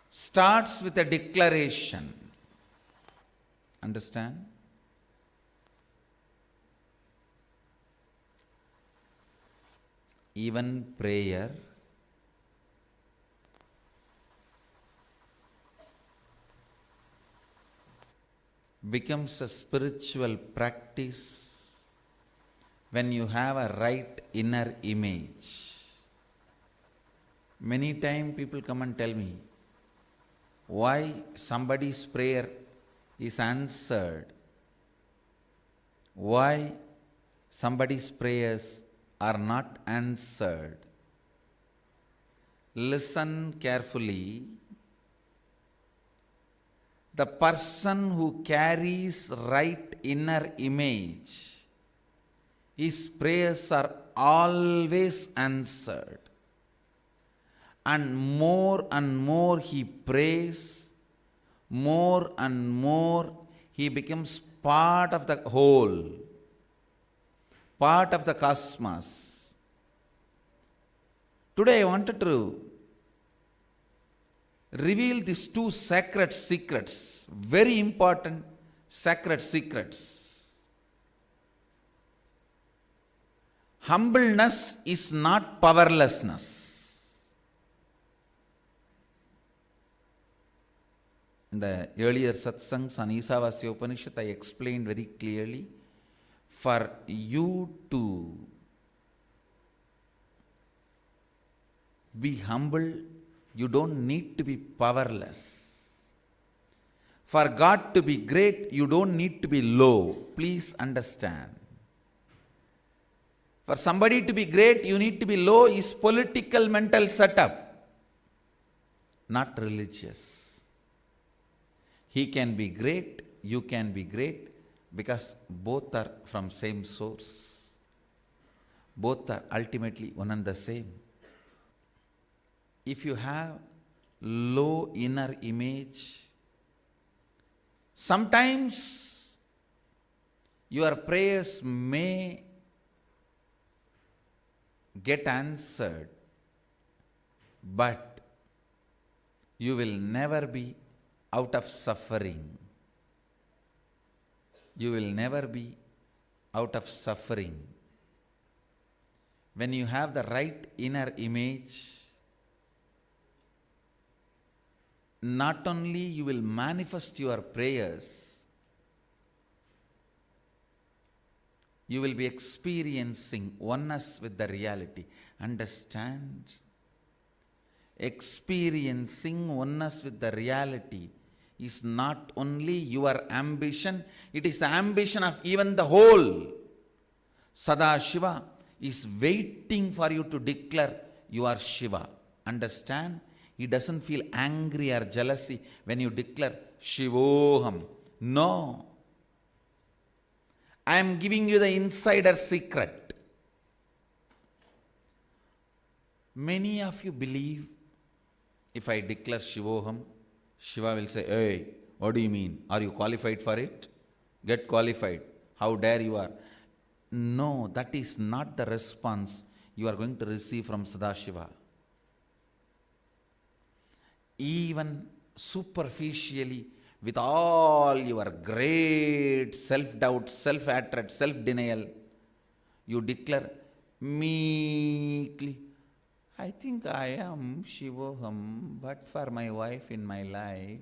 starts with a declaration. Understand? Even prayer becomes a spiritual practice when you have a right inner image. Many times people come and tell me why somebody's prayer is answered, why somebody's prayers are not answered. Listen carefully. The person who carries right inner image, his prayers are always answered. and more he prays, more and more he becomes part of the whole, part of the cosmos. Today I wanted to reveal these two sacred secrets, very important sacred secrets. Humbleness is not powerlessness. In the earlier satsangs on Isavasya Upanishad, I explained very clearly, for you to be humble, you don't need to be powerless. For God to be great, you don't need to be low. Please understand. For somebody to be great, you need to be low is political mental setup, not religious. He can be great, you can be great, because both are from same source. Both are ultimately one and the same. If you have low inner image, sometimes your prayers may get answered, but you will never be out of suffering. You will never be out of suffering. When you have the right inner image, not only you will manifest your prayers, you will be experiencing oneness with the reality. Understand? Experiencing oneness with the reality is not only your ambition, it is the ambition of even the whole. Sadashiva is waiting for you to declare you are Shiva. Understand? He doesn't feel angry or jealousy when you declare Shivoham. No. I am giving you the insider secret. Many of you believe if I declare Shivoham, Shiva will say, hey, what do you mean? Are you qualified for it? Get qualified. How dare you are? No, that is not the response you are going to receive from Sadashiva. Even superficially, with all your great self-doubt, self-hatred, self-denial, you declare meekly, I think I am Shivoham, but for my wife in my life,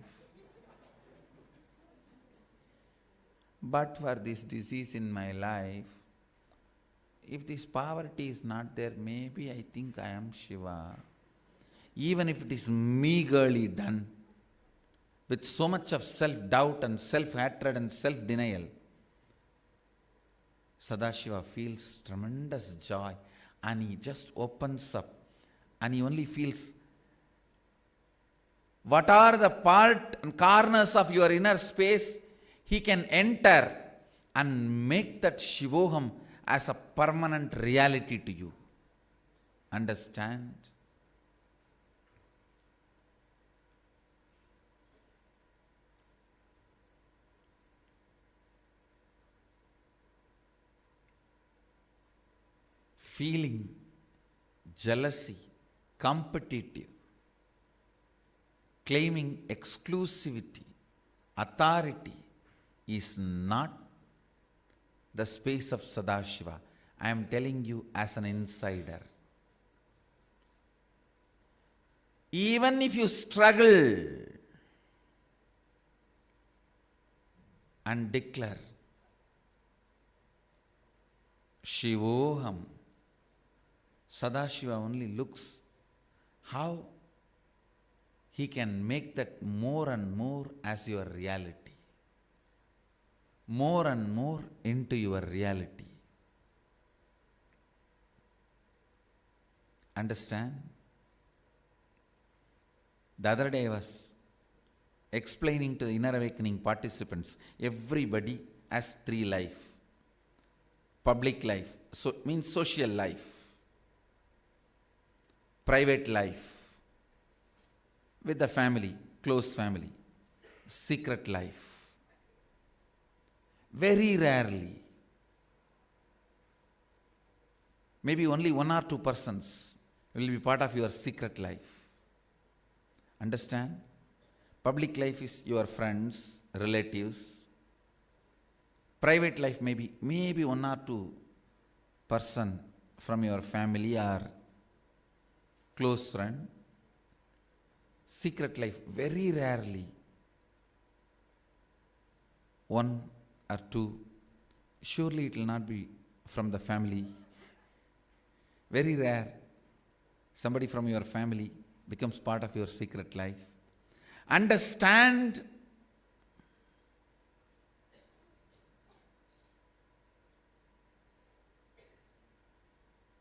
but for this disease in my life, if this poverty is not there, maybe I think I am Shiva. Even if it is meagerly done, with so much of self-doubt and self-hatred and self-denial, Sadashiva feels tremendous joy and he just opens up and he only feels what are the part and corners of your inner space, he can enter and make that Shivoham as a permanent reality to you. Understand? Feeling jealousy, competitive, claiming exclusivity, authority is not the space of Sadashiva. I am telling you as an insider. Even if you struggle and declare Shivoham, Sadashiva only looks how he can make that more and more as your reality. More and more into your reality. Understand? The other day I was explaining to the Inner Awakening participants, everybody has three life. Public life, so means social life. Private life, with the family, close family, secret life. Very rarely, maybe only 1 or 2 persons will be part of your secret life. Understand? Public life is your friends, relatives. Private life maybe 1 or 2 person from your family or close friend. Secret life, very rarely 1 or 2. Surely it will not be from the family. Very rare somebody from your family becomes part of your secret life. Understand,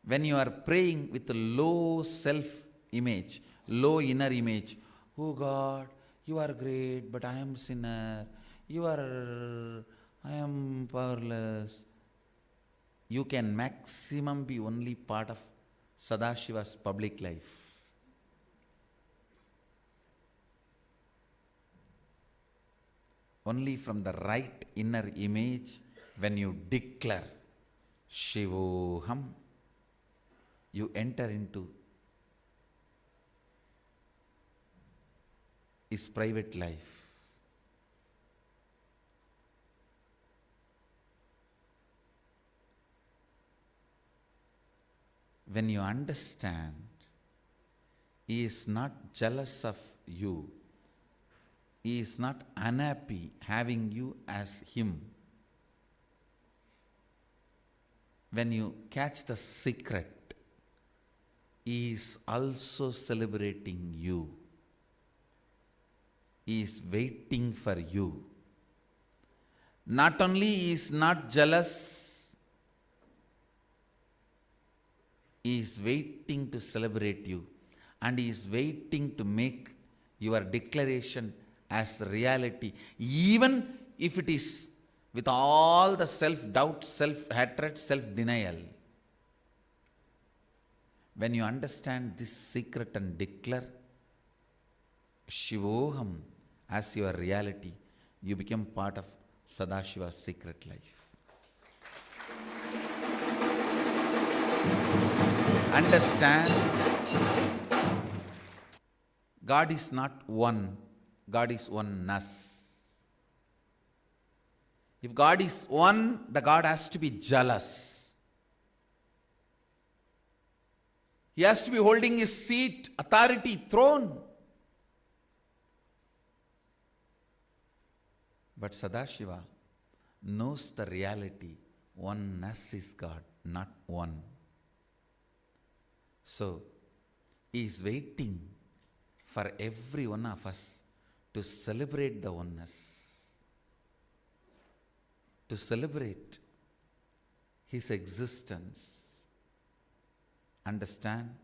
when you are praying with a low self-image, low inner image, oh God, you are great, but I am sinner. I am powerless. You can maximum be only part of Sadashiva's public life. Only from the right inner image, when you declare Shivoham, you enter into his private life. When you understand, he is not jealous of you, he is not unhappy having you as him. When you catch the secret, he is also celebrating you. He is waiting for you. Not only he is not jealous, he is waiting to celebrate you, and he is waiting to make your declaration as reality, even if it is with all the self-doubt, self-hatred, self-denial. When you understand this secret and declare Shivoham as your reality, you become part of Sadashiva's secret life. Understand, God is not one, God is oneness. If God is one, the God has to be jealous. He has to be holding his seat, authority, throne. But Sadashiva knows the reality. Oneness is God, not one. So, he is waiting for every one of us to celebrate the oneness, to celebrate his existence. Understand?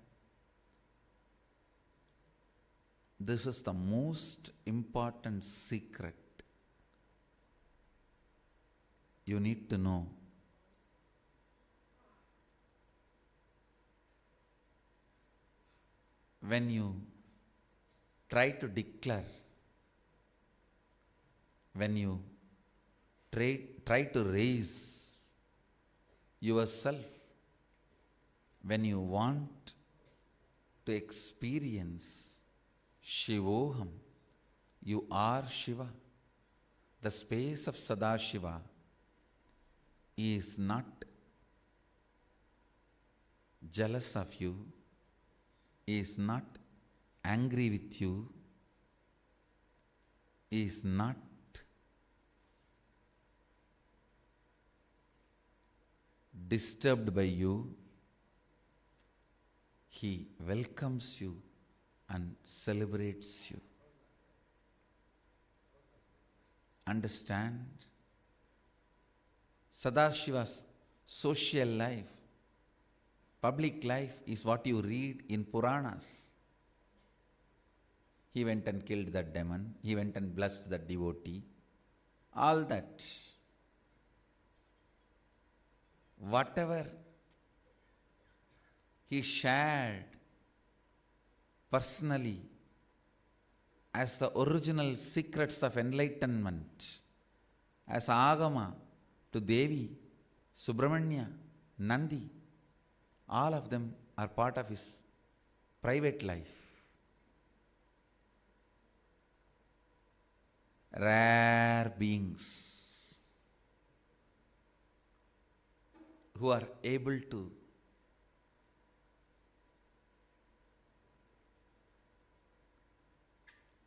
This is the most important secret you need to know. When you try to declare, when you try to raise yourself, when you want to experience Shivoham, you are Shiva. The space of Sadashiva is not jealous of you, is not angry with you, is not disturbed by you. He welcomes you and celebrates you. Understand? Sadashiva's social life, public life is what you read in Puranas. He went and killed that demon. He went and blessed that devotee. All that. Whatever he shared personally as the original secrets of enlightenment, as Agama to Devi, Subramanya, Nandi, all of them are part of his private life. Rare beings who are able to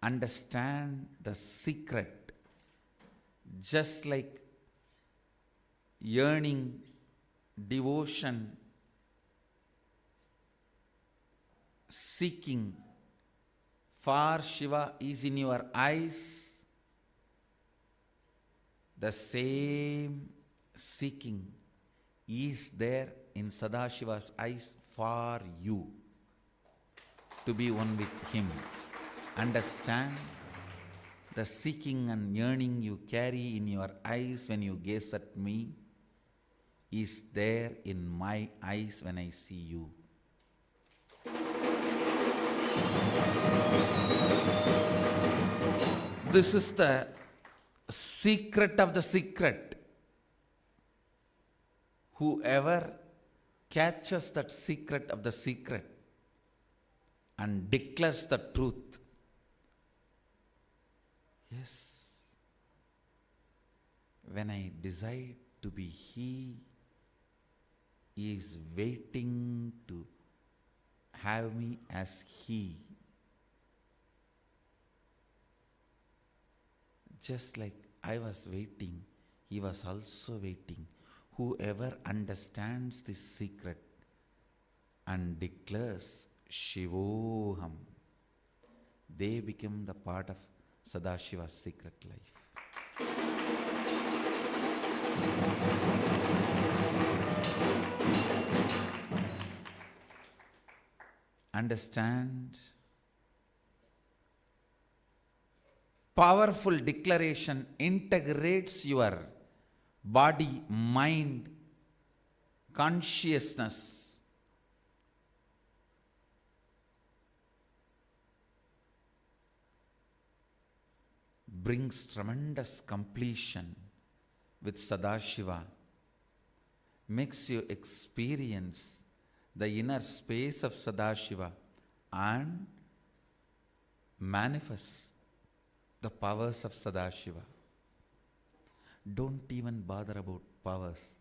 understand the secret, just like yearning, devotion, seeking for Shiva is in your eyes. The same seeking is there in Sadashiva's eyes for you to be one with him. Understand the seeking and yearning you carry in your eyes when you gaze at me is there in my eyes when I see you. This is the secret of the secret. Whoever catches that secret of the secret and declares the truth, yes, when I decide to be he is waiting to have me as he. Just like I was waiting, he was also waiting. Whoever understands this secret and declares Shivoham, they become the part of Sadashiva's secret life. Understand? Powerful declaration integrates your body, mind, consciousness. Brings tremendous completion with Sadashiva, makes you experience the inner space of Sadashiva and manifests the powers of Sadashiva. Don't even bother about powers.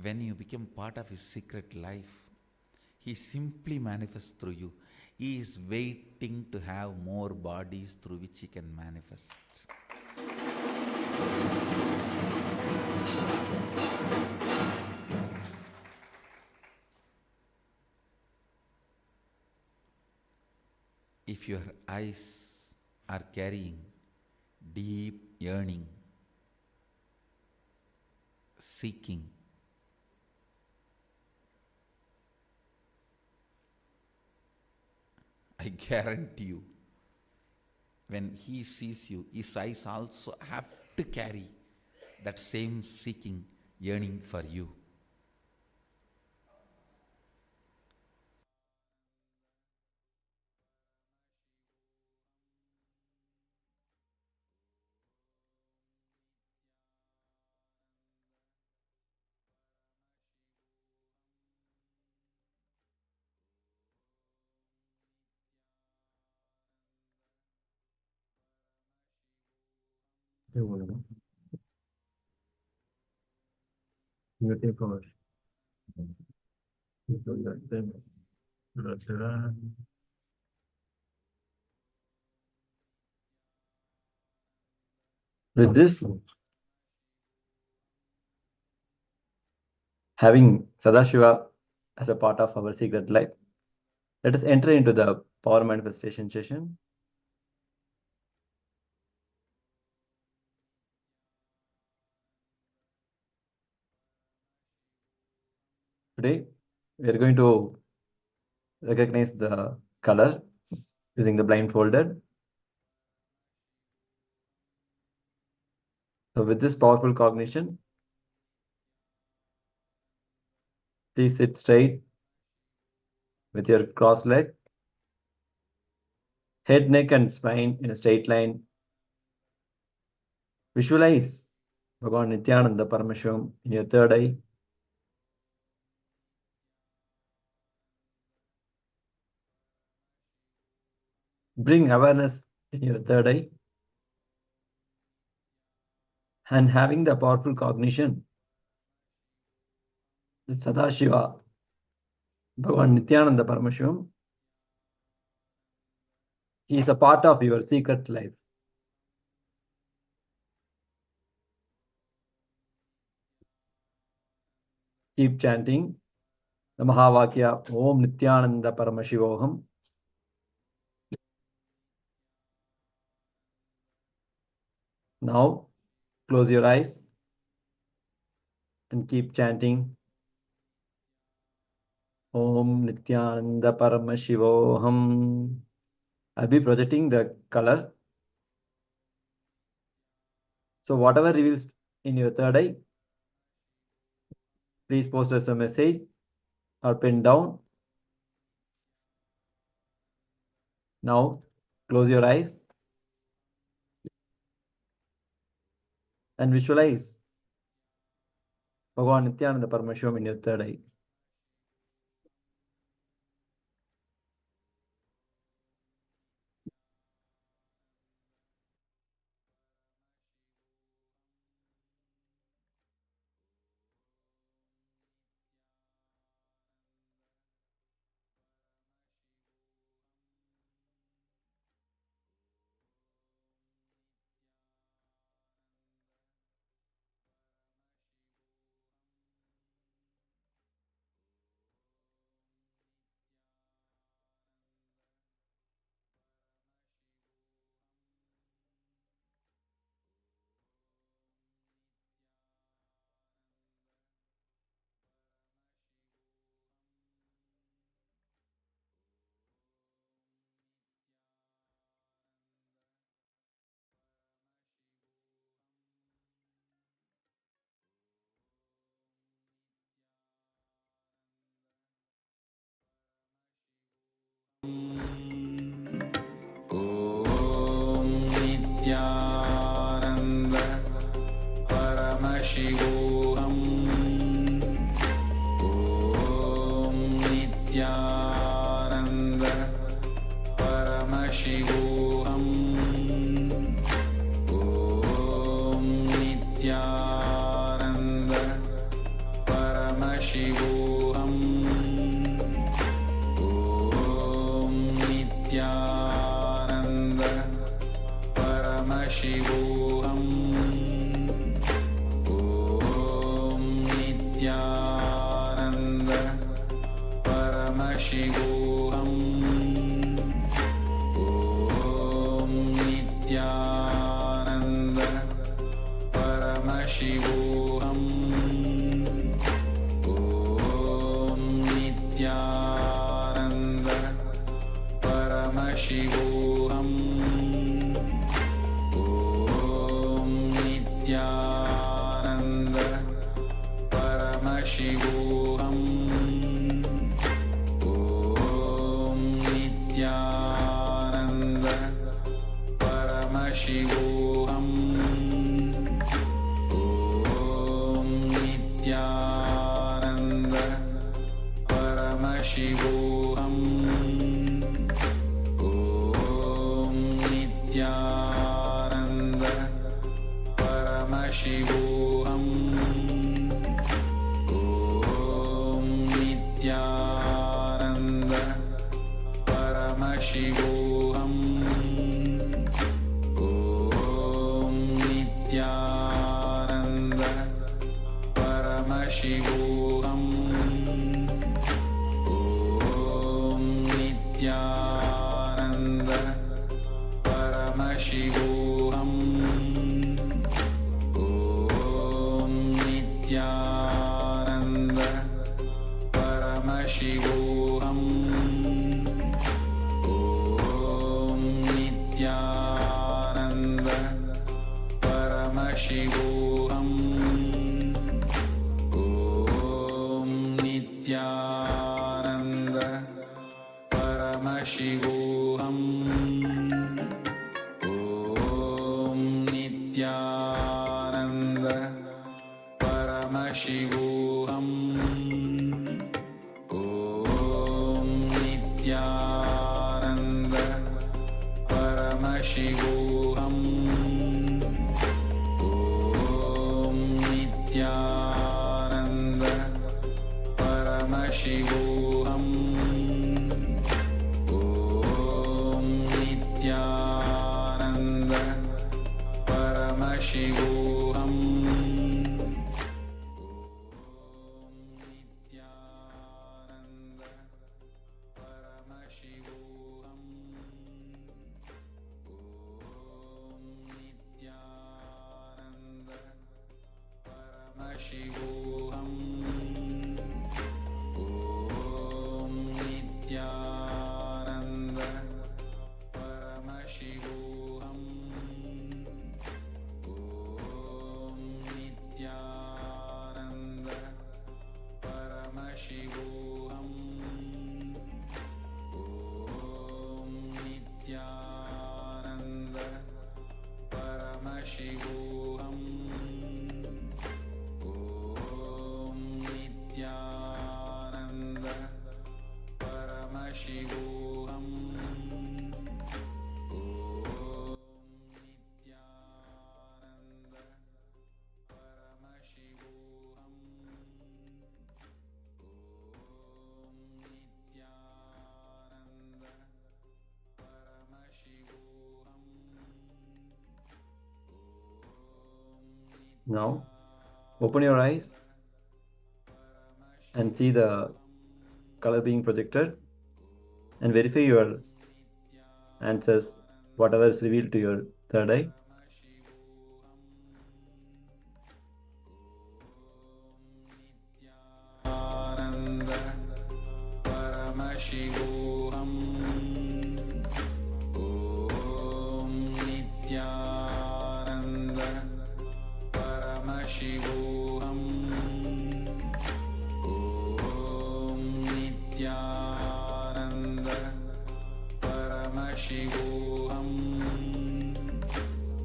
When you become part of his secret life, he simply manifests through you. He is waiting to have more bodies through which he can manifest. If your eyes are carrying deep yearning, seeking, I guarantee you, when he sees you, his eyes also have to carry that same seeking, yearning for you. With this, having Sadashiva as a part of our secret life, let us enter into the power manifestation session. Today, we are going to recognize the color using the blindfolded. So with this powerful cognition, please sit straight with your cross leg, head, neck, and spine in a straight line. Visualize Bhagavan Nithyananda Paramashivoham in your third eye. Bring awareness in your third eye. And having the powerful cognition that Sadashiva, Bhagavan Nithyananda Paramashivoham, he is a part of your secret life. Keep chanting the Mahavakya Om Nithyananda Paramashivoham. Now close your eyes and keep chanting Om Nithyananda Paramashivoham. I'll be projecting the color. So whatever reveals in your third eye, please post us a message or pin down. Now close your eyes and visualize Bhagavan Nithyananda Paramashivoham in your third eye. Om Nithyananda Paramashivoham. Om Nithyananda Paramashivoham. Om Nithyananda Paramashivoham. Om Nithyananda Paramashivoham. Om Nithyananda Paramashivoham. Om Nithyananda Paramashivoham. Om Nithyananda Paramashivoham. Om Nithyananda Paramashivoham. Om Nithyananda Paramashivoham. Om Nithyananda Paramashivoham. Om Nithyananda Paramashivoham. Om Nithyananda Paramashivoham. Om Nithyananda Paramashivoham. Om Nithyananda Paramashivoham. Om Nithyananda Paramashivoham. Om Nithyananda Paramashivoham. Om Nithyananda Paramashivoham. Paramashivoham Om Nithyananda Paramashivoham Om Nithyananda Paramashivoham Paramashivoham Om Nithyananda Paramashivoham Om Nithyananda Paramashivoham Om Nithyananda Paramashivoham Om Nithyananda Paramashivoham Now, open your eyes and see the color being projected and verify your answers, whatever is revealed to your third eye. Paramashivoham Om Nithyananda Paramashivoham Om Nithyananda Paramashivoham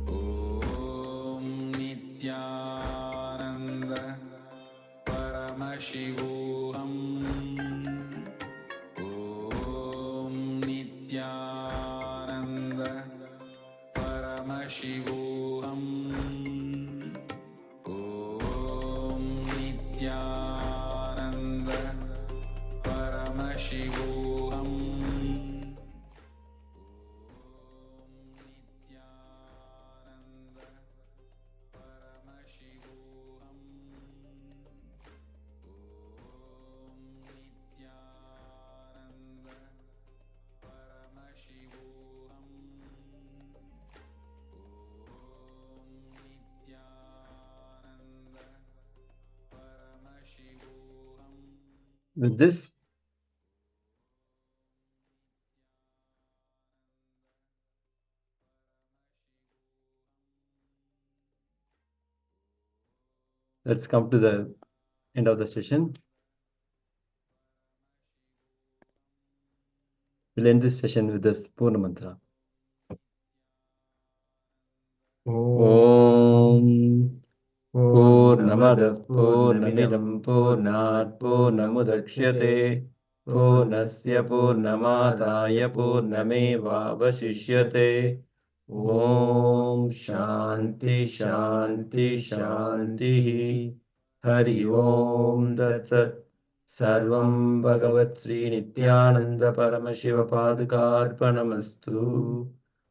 Om Nithyananda Paramashivoham Om Nithyananda Paramashivoham Om Nithyananda Paramashivoham With this, let's come to the end of the session. We'll end this session with this Purna Mantra. Om Purnamada Purnamidam Purnat Purnamudachyate Purnasya Purnamadaya Purnameva Vasishyate. Om Shanti Shanti Shanti. Hari Om Tat Sat. Sarvam Bhagavat Sri Nithyananda Paramashiva Padukarpanamastu.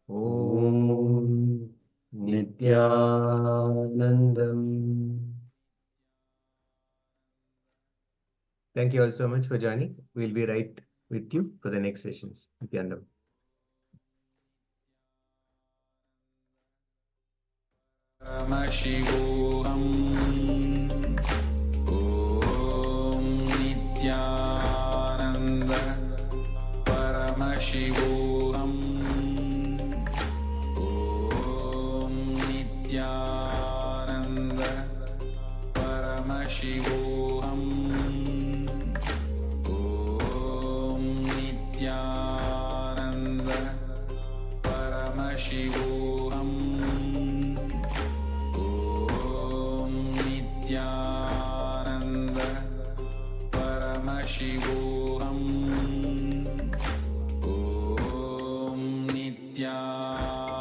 Om Nithyanandam. Thank you all so much for joining. We'll be right with you for the next sessions. Nithyanandam. Paramashivoham Om Nithyananda Paramashivoham Om Nithyananda Paramashivoham Om Nithyananda Paramashivoham Om Nithyananda Paramashivoham Om Nithyananda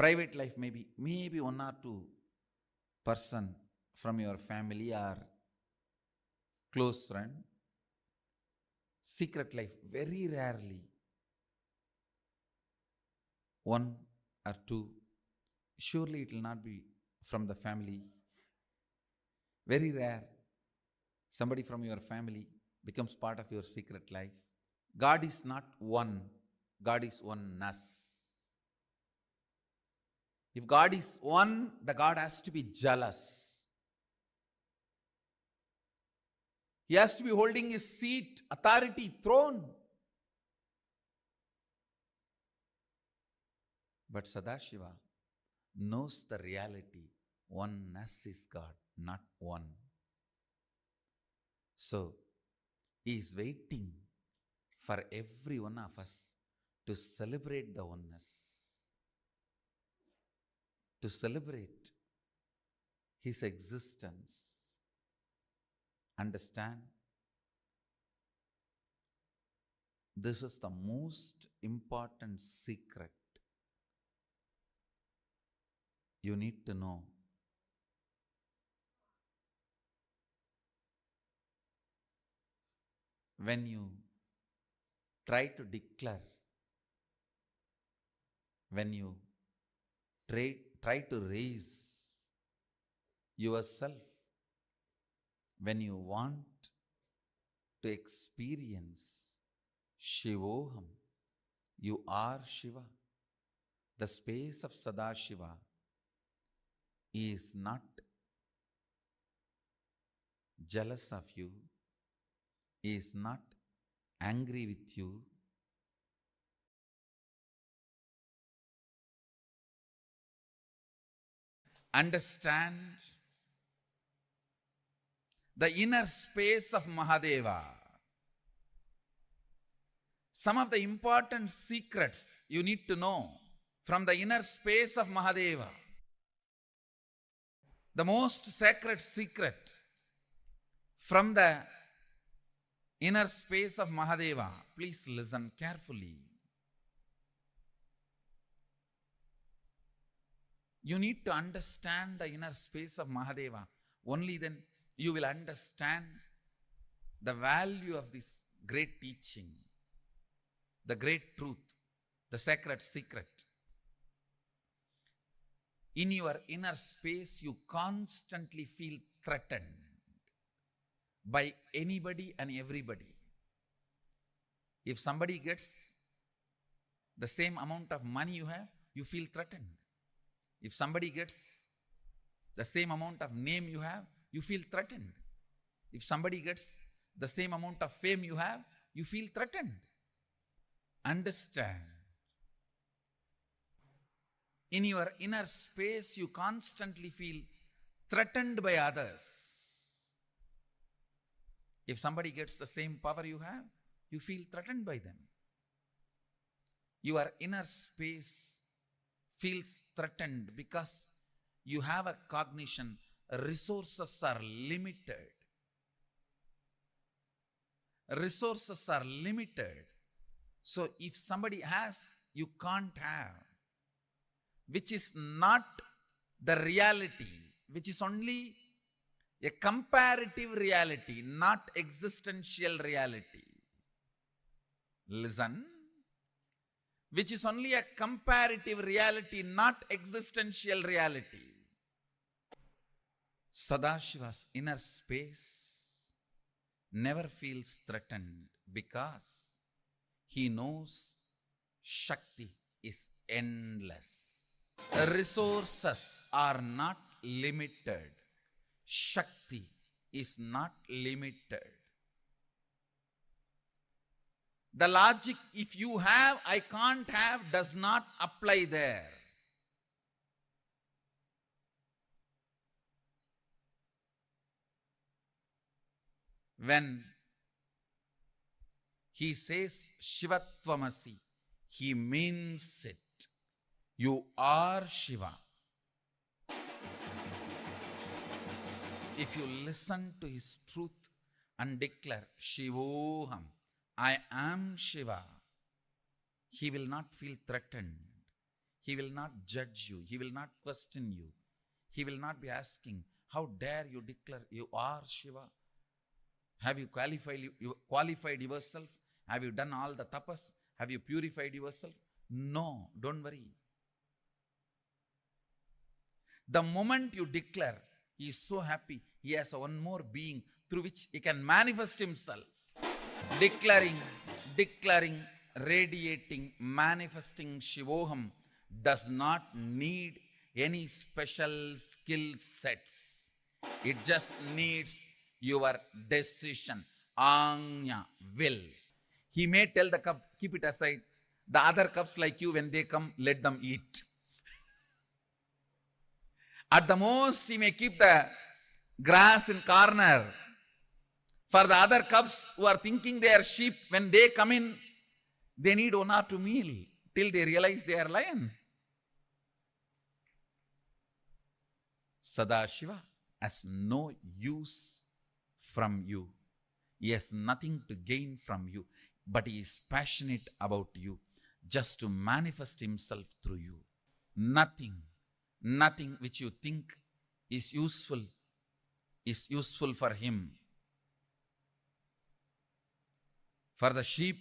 Private life maybe one or two person from your family or close friend. Secret life, very rarely one or two. Surely it will not be from the family. Very rare. Somebody from your family becomes part of your secret life. God is not one. God is oneness. If God is one, the God has to be jealous. He has to be holding his seat, authority, throne. But Sadashiva knows the reality. Oneness is God, not one. So, he is waiting for every one of us to celebrate the oneness, to celebrate his existence. Understand? This is the most important secret you need to know. When you try to declare, when you try to raise yourself, when you want to experience Shivoham, you are Shiva. The space of Sadashiva is not jealous of you, is not angry with you. Understand the inner space of Mahadeva. Some of the important secrets you need to know from the inner space of Mahadeva. The most sacred secret from the inner space of Mahadeva. Please listen carefully. You need to understand the inner space of Mahadeva. Only then you will understand the value of this great teaching, the great truth, the sacred secret. In your inner space, you constantly feel threatened by anybody and everybody. If somebody gets the same amount of money you have, you feel threatened. If somebody gets the same amount of name you have, you feel threatened. If somebody gets the same amount of fame you have, you feel threatened. Understand. In your inner space, you constantly feel threatened by others. If somebody gets the same power you have, you feel threatened by them. Your inner space feels threatened because you have a cognition, resources are limited. Resources are limited. So if somebody has, you can't have. Which is not the reality, which is only a comparative reality, not existential reality. Listen. Which is only a comparative reality, not existential reality. Sadashiva's inner space never feels threatened because he knows Shakti is endless. Resources are not limited. Shakti is not limited. The logic, if you have, I can't have, does not apply there. When he says Shivatvamasi, he means it. You are Shiva. If you listen to his truth and declare Shivoham, I am Shiva, he will not feel threatened. He will not judge you. He will not question you. He will not be asking, how dare you declare you are Shiva? Have you qualified yourself? Have you done all the tapas? Have you purified yourself? No, don't worry. The moment you declare, he is so happy. He has one more being through which he can manifest himself. Declaring, radiating, manifesting Shivoham does not need any special skill sets. It just needs your decision, Anya, will. He may tell the cup, keep it aside. The other cups like you, when they come, let them eat. At the most, he may keep the grass in corner. For the other cubs who are thinking they are sheep, when they come in, they need 1 or 2 meal till they realize they are lion. Sadashiva has no use from you. He has nothing to gain from you, but he is passionate about you just to manifest himself through you. Nothing which you think is useful for him. For the sheep,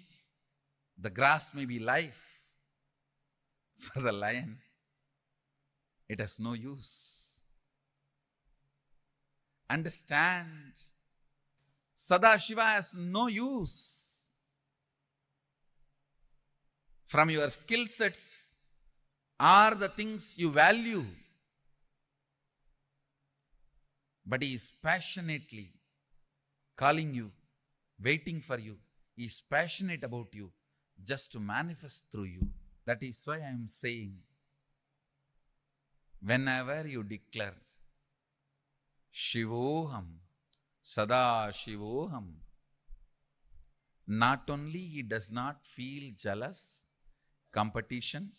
the grass may be life. For the lion, it has no use. Understand, Sadashiva has no use. From your skill sets are the things you value. But he is passionately calling you, waiting for you. He is passionate about you just to manifest through you. That is why I am saying, whenever you declare Shivoham, Sada Shivoham, not only he does not feel jealous, competition,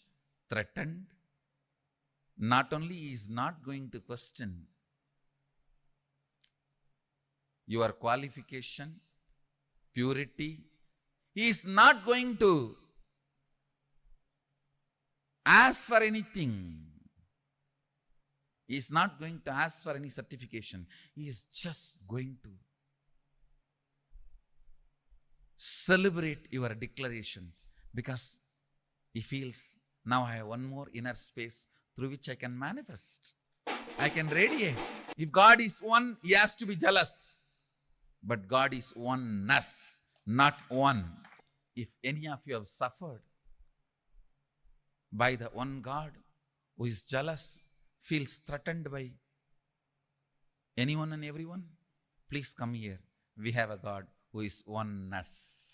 threatened, not only he is not going to question your qualification, purity, he is not going to ask for anything. He is not going to ask for any certification. He is just going to celebrate your declaration because he feels, now I have one more inner space through which I can manifest. I can radiate. If God is one, he has to be jealous. But God is oneness, not one. If any of you have suffered by the one God who is jealous, feels threatened by anyone and everyone, please come here. We have a God who is oneness.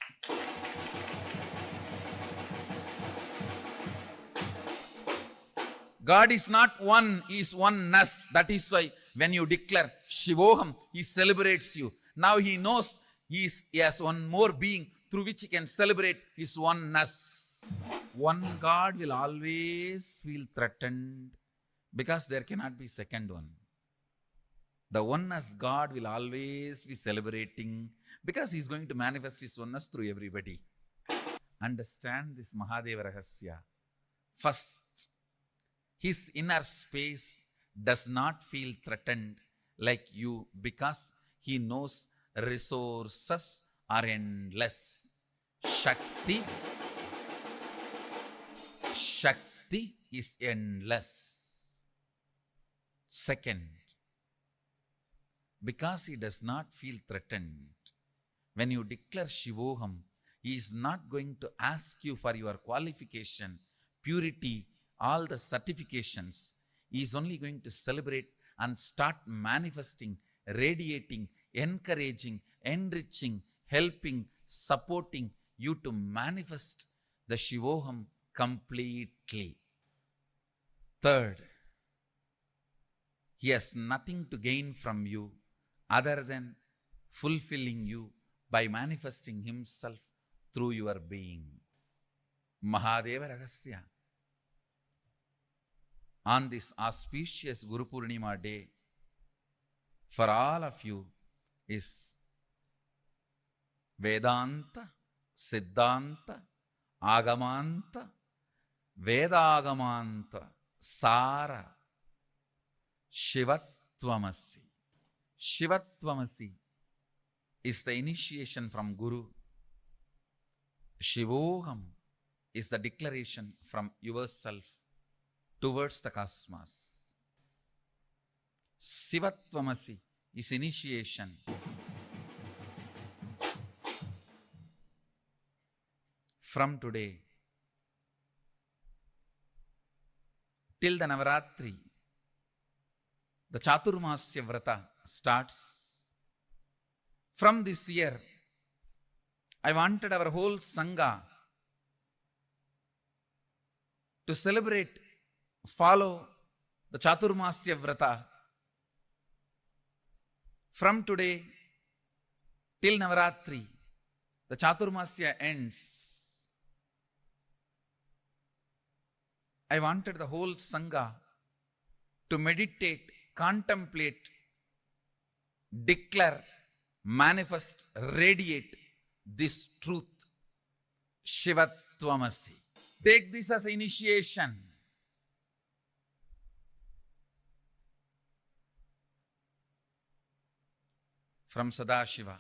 God is not one, he is oneness. That is why when you declare Shivoham, he celebrates you. Now he knows he has one more being through which he can celebrate his oneness. One God will always feel threatened because there cannot be second one. The oneness God will always be celebrating because he is going to manifest his oneness through everybody. Understand this Mahadeva Rahasya. First, his inner space does not feel threatened like you because he knows resources are endless. Shakti is endless. Second, because he does not feel threatened, when you declare Shivoham, he is not going to ask you for your qualification, purity, all the certifications. He is only going to celebrate and start manifesting, radiating, encouraging, enriching, helping, supporting you to manifest the Shivoham completely. Third, he has nothing to gain from you other than fulfilling you by manifesting himself through your being. Mahadeva Rahasya. On this auspicious Guru Purnima day, for all of you is Vedanta, Siddhanta, Agamanta, Vedagamanta Sara Shivatvamasi. Shivatvamasi is the initiation from Guru. Shivoham is the declaration from yourself towards the cosmos. Shivatvamasi is initiation. From today till the Navaratri, the Chaturmasya Vrata starts. From this year, I wanted our whole Sangha to celebrate, follow the Chaturmasya Vrata. From today till Navaratri, the Chaturmasya ends. I wanted the whole Sangha to meditate, contemplate, declare, manifest, radiate this truth. Shivatvamasi. Take this as initiation. From Sadashiva,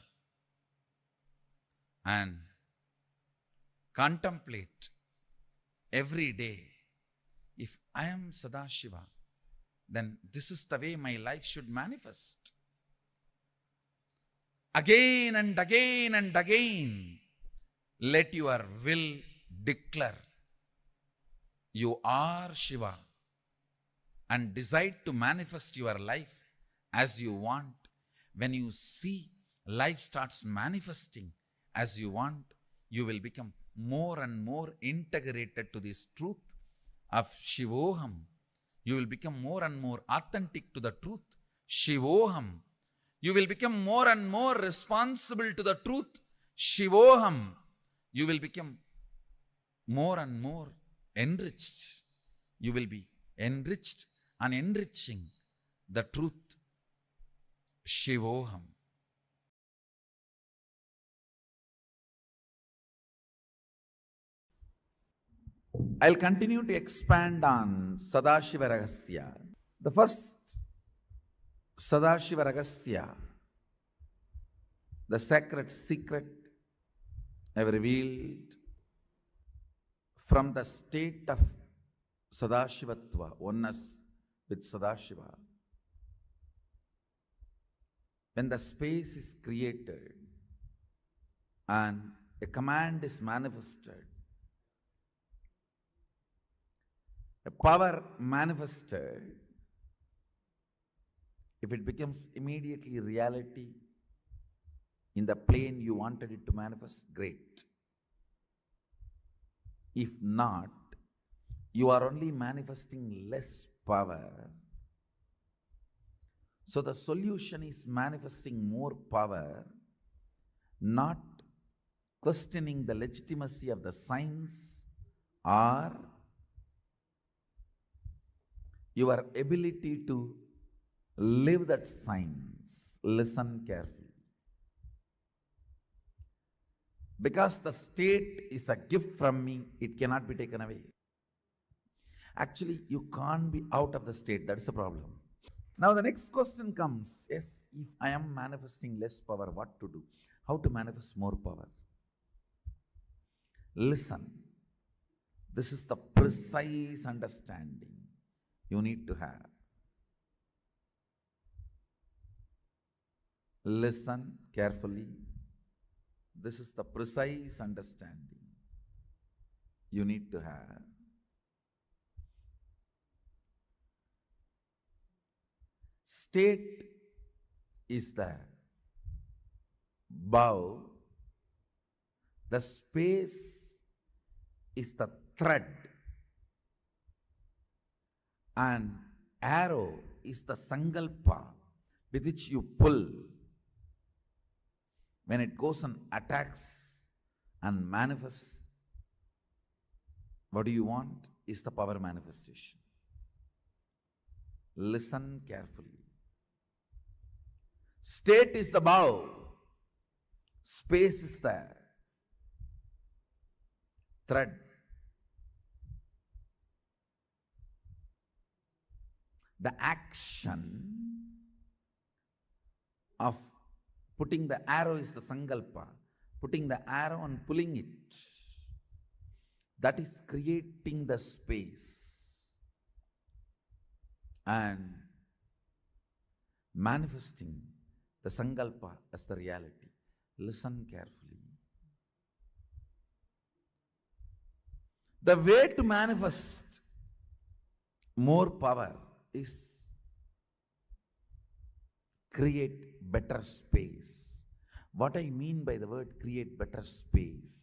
and contemplate every day. If I am Sadashiva, then this is the way my life should manifest. Again and again and again, let your will declare you are Shiva and decide to manifest your life as you want. When you see life starts manifesting as you want, you will become more and more integrated to this truth of Shivoham. You will become more and more authentic to the truth, Shivoham. You will become more and more responsible to the truth, Shivoham. You will become more and more enriched. You will be enriched and enriching the truth, Shivoham. I'll continue to expand on Sadashiva Ragasya. The first Sadashiva Ragasya, the sacred secret I've revealed from the state of Sadashivatva, oneness with Sadashiva. When the space is created and a command is manifested, a power manifested, if it becomes immediately reality in the plane you wanted it to manifest, great. If not, you are only manifesting less power. So the solution is manifesting more power, not questioning the legitimacy of the science or your ability to live that science. Listen carefully. Because the state is a gift from me, it cannot be taken away. Actually, you can't be out of the state. That's the problem. Now the next question comes, yes, if I am manifesting less power, what to do? How to manifest more power? Listen. This is the precise understanding you need to have. Listen carefully. This is the precise understanding you need to have. State is the bow, the space is the thread, and arrow is the sankalpa with which you pull. When it goes and attacks and manifests, what do you want is the power manifestation. Listen carefully. State is the bow, space is the thread, the action of putting the arrow is the sankalpa, putting the arrow and pulling it, that is creating the space and manifesting the sankalpa as the reality. Listen carefully. The way to manifest more power is create better space. What I mean by the word create better space,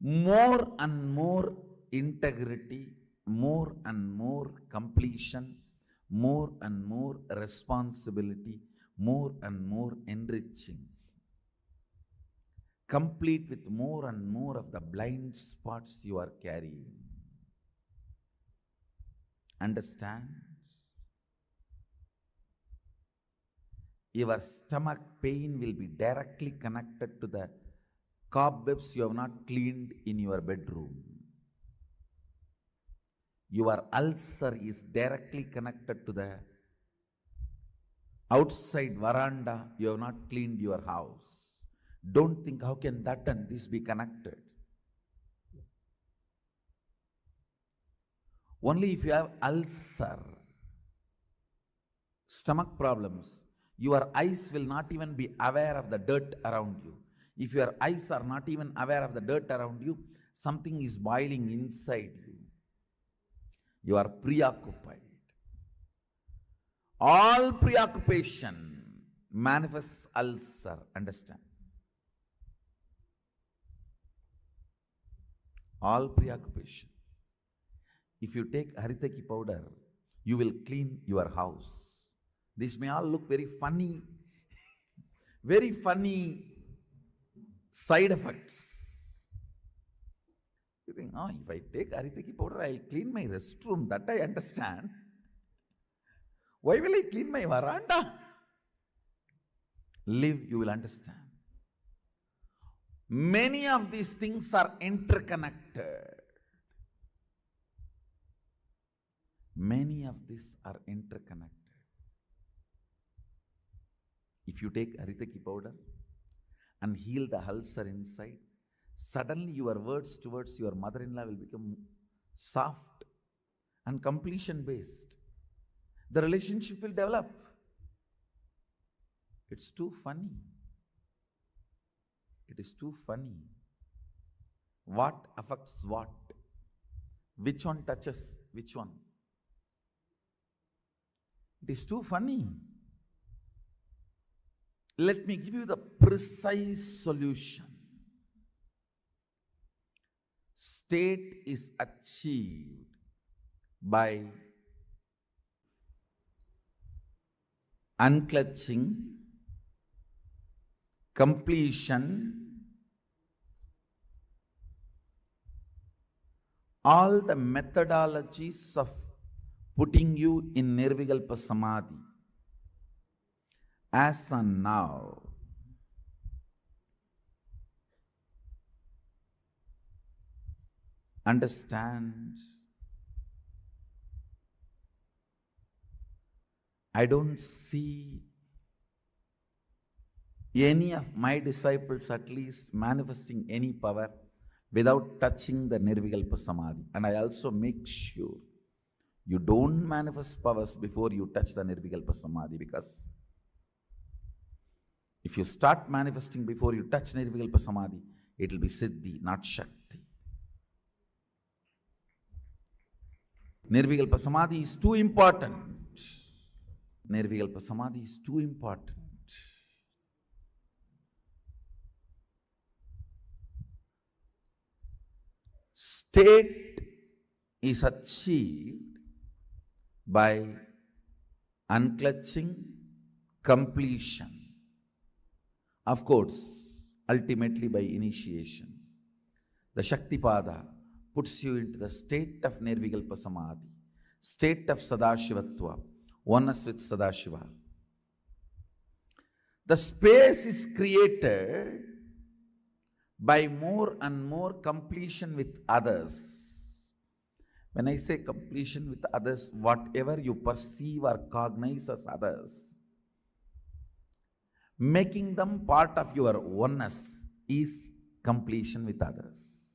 more and more integrity, more and more completion, more and more responsibility, more and more enriching, complete with more and more of the blind spots you are carrying. Understand? Your stomach pain will be directly connected to the cobwebs you have not cleaned in your bedroom. Your ulcer is directly connected to the outside veranda you have not cleaned your house. Don't think how can that and this be connected. Only if you have ulcer, stomach problems, your eyes will not even be aware of the dirt around you. If your eyes are not even aware of the dirt around you, something is boiling inside you. You are preoccupied. All preoccupation manifests ulcer. Understand? All preoccupation. If you take haritaki powder, you will clean your house. This may all look very funny, very funny side effects. You think, oh, if I take haritaki powder, I'll clean my restroom. That I understand. Why will I clean my veranda? Live, you will understand. Many of these things are interconnected. Many of these are interconnected. If you take haritaki powder and heal the ulcer inside, suddenly your words towards your mother-in-law will become soft and completion-based. The relationship will develop. It's too funny. It is too funny. What affects what? Which one touches which one? It is too funny. Let me give you the precise solution. State is achieved by unclutching, completion, all the methodologies of putting you in Nirvikalpa Samadhi. As on now, understand, I don't see any of my disciples at least manifesting any power without touching the Nirvikalpa Samadhi. And I also make sure you don't manifest powers before you touch the Nirvikalpa Samadhi, because if you start manifesting before you touch Nirvikalpa Samadhi, it will be Siddhi, not Shakti. Nirvikalpa Samadhi is too important. Nirvikalpa Samadhi is too important. State is achieved by unclutching, completion. Of course, ultimately by initiation. The Shaktipada puts you into the state of Nirvikalpa Samadhi, state of Sadashivatva, oneness with Sadashiva. The space is created by more and more completion with others, When I say completion with others, whatever you perceive or cognize as others, making them part of your oneness is completion with others.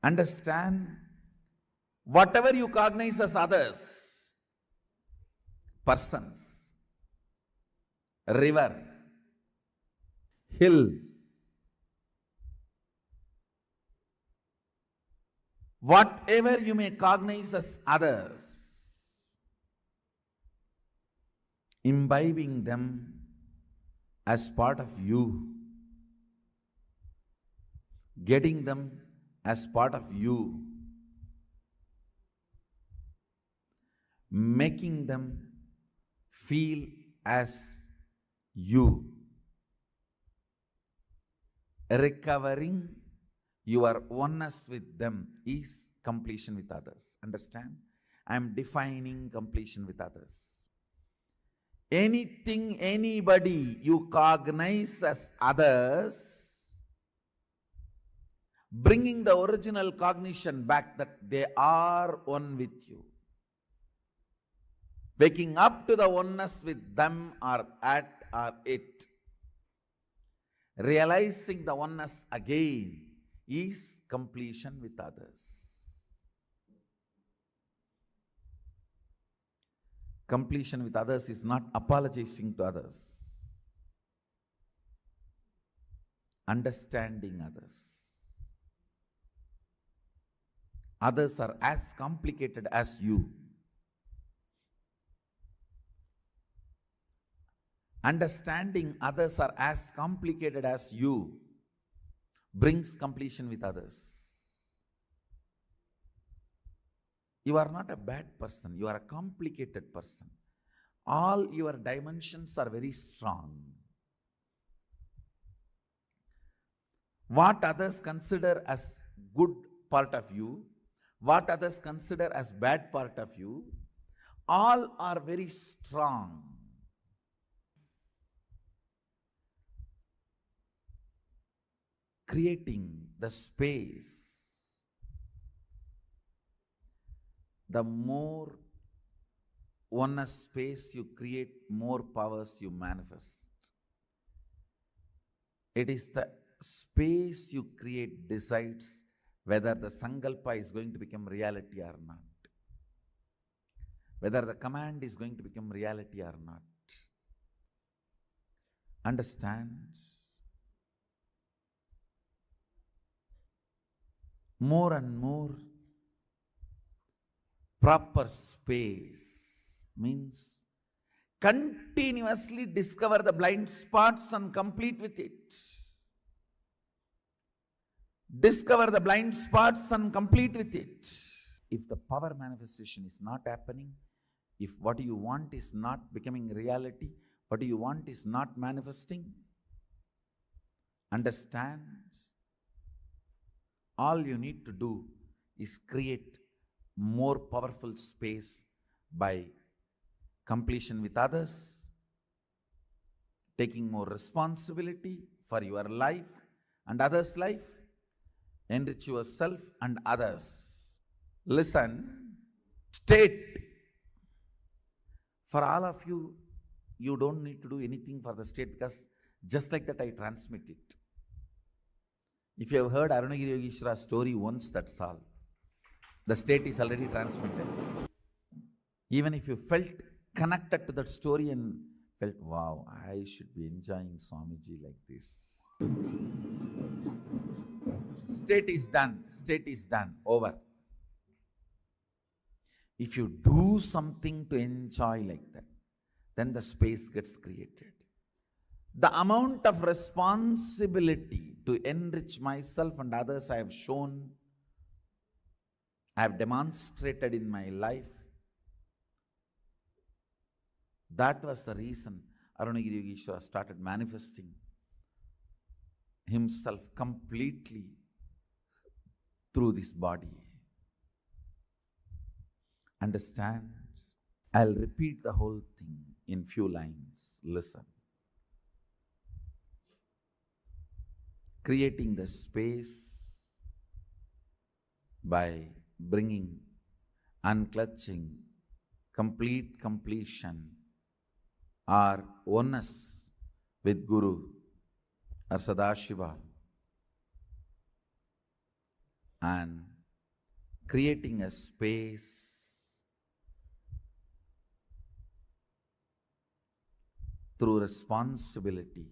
Understand, whatever you cognize as others, persons, river, hill, whatever you may cognize as others, imbibing them as part of you, getting them as part of you, making them feel as you, recovering your oneness with them is completion with others. Understand? I am defining completion with others. Anything, anybody you cognize as others, bringing the original cognition back that they are one with you. Waking up to the oneness with them or at or it. Realizing the oneness again is completion with others. Completion with others is not apologizing to others. Understanding others. Others are as complicated as you. Understanding others are as complicated as you brings completion with others. You are not a bad person, you are a complicated person. All your dimensions are very strong. What others consider as good part of you, what others consider as bad part of you, all are very strong. Creating the space. The more oneness space you create, more powers you manifest. It is the space you create decides whether the sankalpa is going to become reality or not. Whether the command is going to become reality or not. Understand? More and more proper space means continuously discover the blind spots and complete with it. Discover the blind spots and complete with it. If the power manifestation is not happening, if what you want is not becoming reality, what you want is not manifesting, understand, all you need to do is create more powerful space by completion with others, taking more responsibility for your life and others' life, enrich yourself and others. Listen, state. For all of you, you don't need to do anything for the state because just like that I transmit it. If you have heard Arunagiri Yogeshwara's story once, that's all. The state is already transmitted. Even if you felt connected to that story and felt, wow, I should be enjoying Swamiji like this. State is done, over. If you do something to enjoy like that, then the space gets created. The amount of responsibility to enrich myself and others I have shown, I have demonstrated in my life. That was the reason Arunagiri Yogeshwara started manifesting himself completely through this body. Understand? I'll repeat the whole thing in few lines. Listen. Creating the space by bringing unclutching, complete completion, or oneness with Guru or Sadashiva, and creating a space through responsibility,